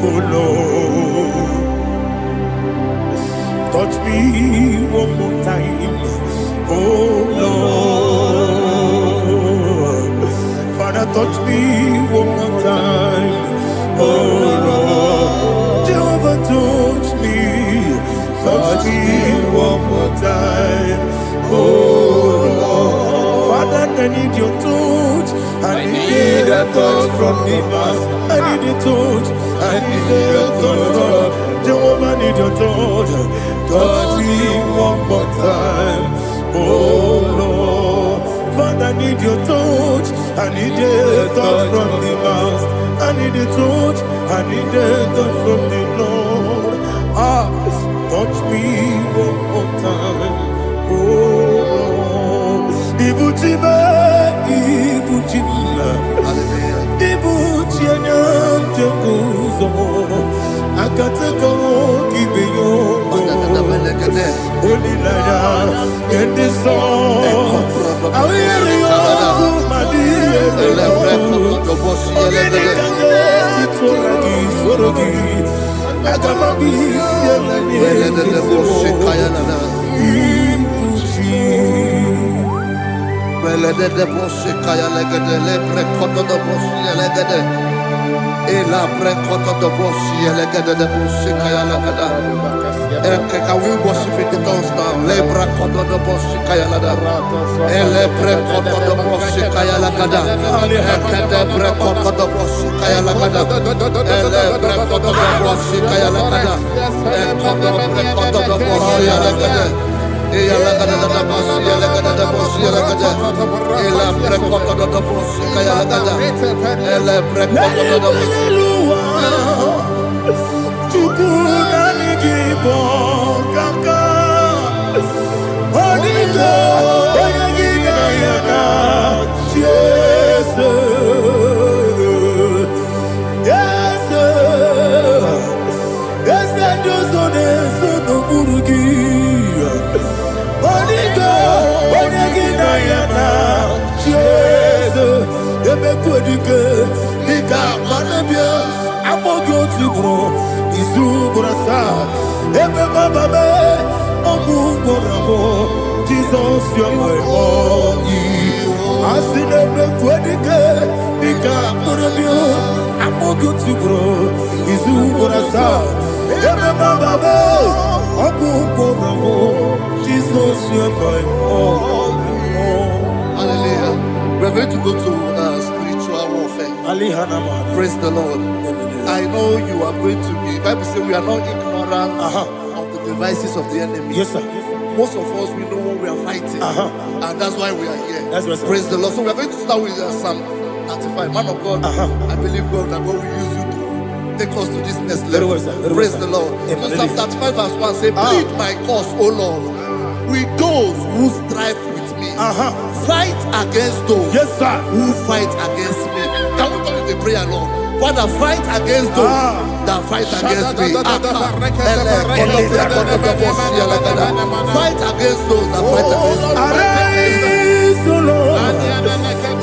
oh Lord. Touch me one more time, oh Lord. Father, touch me one more time, oh Lord. Jehovah, touch me one more time, oh Lord. Father, I need your touch. I need a touch from the Master. I need a touch. I need a touch from Jehovah. I need your touch. Touch me one more time, oh Lord. Father, I need your touch. I need a touch from the Master. I need a touch. I need a touch from the Lord. Touch me one more time, oh Lord. Ibuchima, Ibuchiana, Jeguzo, Akateko, Kibeyo, Olilaya, get this song. I hear you, Can we worship in the tongues now? Lebra koto do boshi kaya lada. Elebre koto do boshi kaya lada. Elebre koto do boshi kaya lada. Elebre koto do boshi kaya lada. Elebre koto do boshi lada. Eya lada da boshi lada da boshi lada. Elebre koto do boshi kaya lada. Elebre koto do boshi. Igbo kaka Onigo Oyagina yana Jesus Yes Josone Sono Burugi Onigo Oyagina yana Jesus Ebe Kodike Nika Manabia Amogo Tibro Isu Burasa Ebe Bababe Ogu Borabo Jesus you're my only Asinebe Kwedike Nika Manabia Amogo Tibro Isu Burasa Ebe Bababe Ogu Borabo Jesus you're my only. Hallelujah. We're going to go to spiritual warfare. Praise the Lord. I know you are going to be. Bible says we are not ignorant of the devices of the enemy. Yes, sir. Most of us, we know what we are fighting, and that's why we are here. That's right, sir. Praise the Lord. So we are going to start with Psalm 35. Man of God, I believe God that God will use you to take us to this next level. Praise the Lord. So Psalm 35 verse 1 says, plead my cause, O Lord, with those who strive with me. Fight against those who fight against me. Can we call it a prayer, Lord? Father, fight against those that fight against me. Fight against those that fight against me. Arise, O Lord.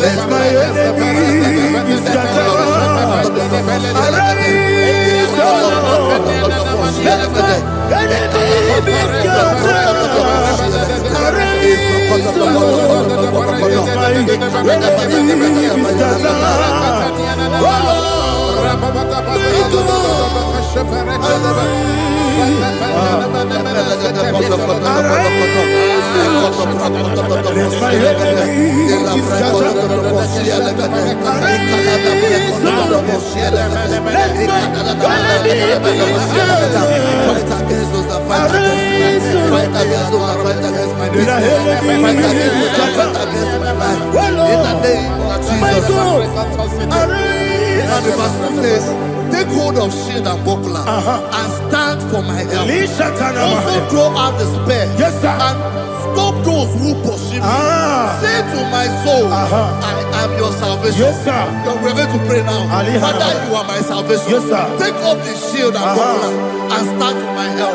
Let my enemy be scattered. Arise, O Lord. Let my enemy be scattered. Arise, O Lord. Let my enemy be scattered. Oh Lord. Take hold of shield and buckler and stand for my help. Also throw out despair and stop those who pursue me. Say to my soul, I am your salvation. We're going to pray now. Father, you are my salvation. Take off the shield and buckler and stand for my help.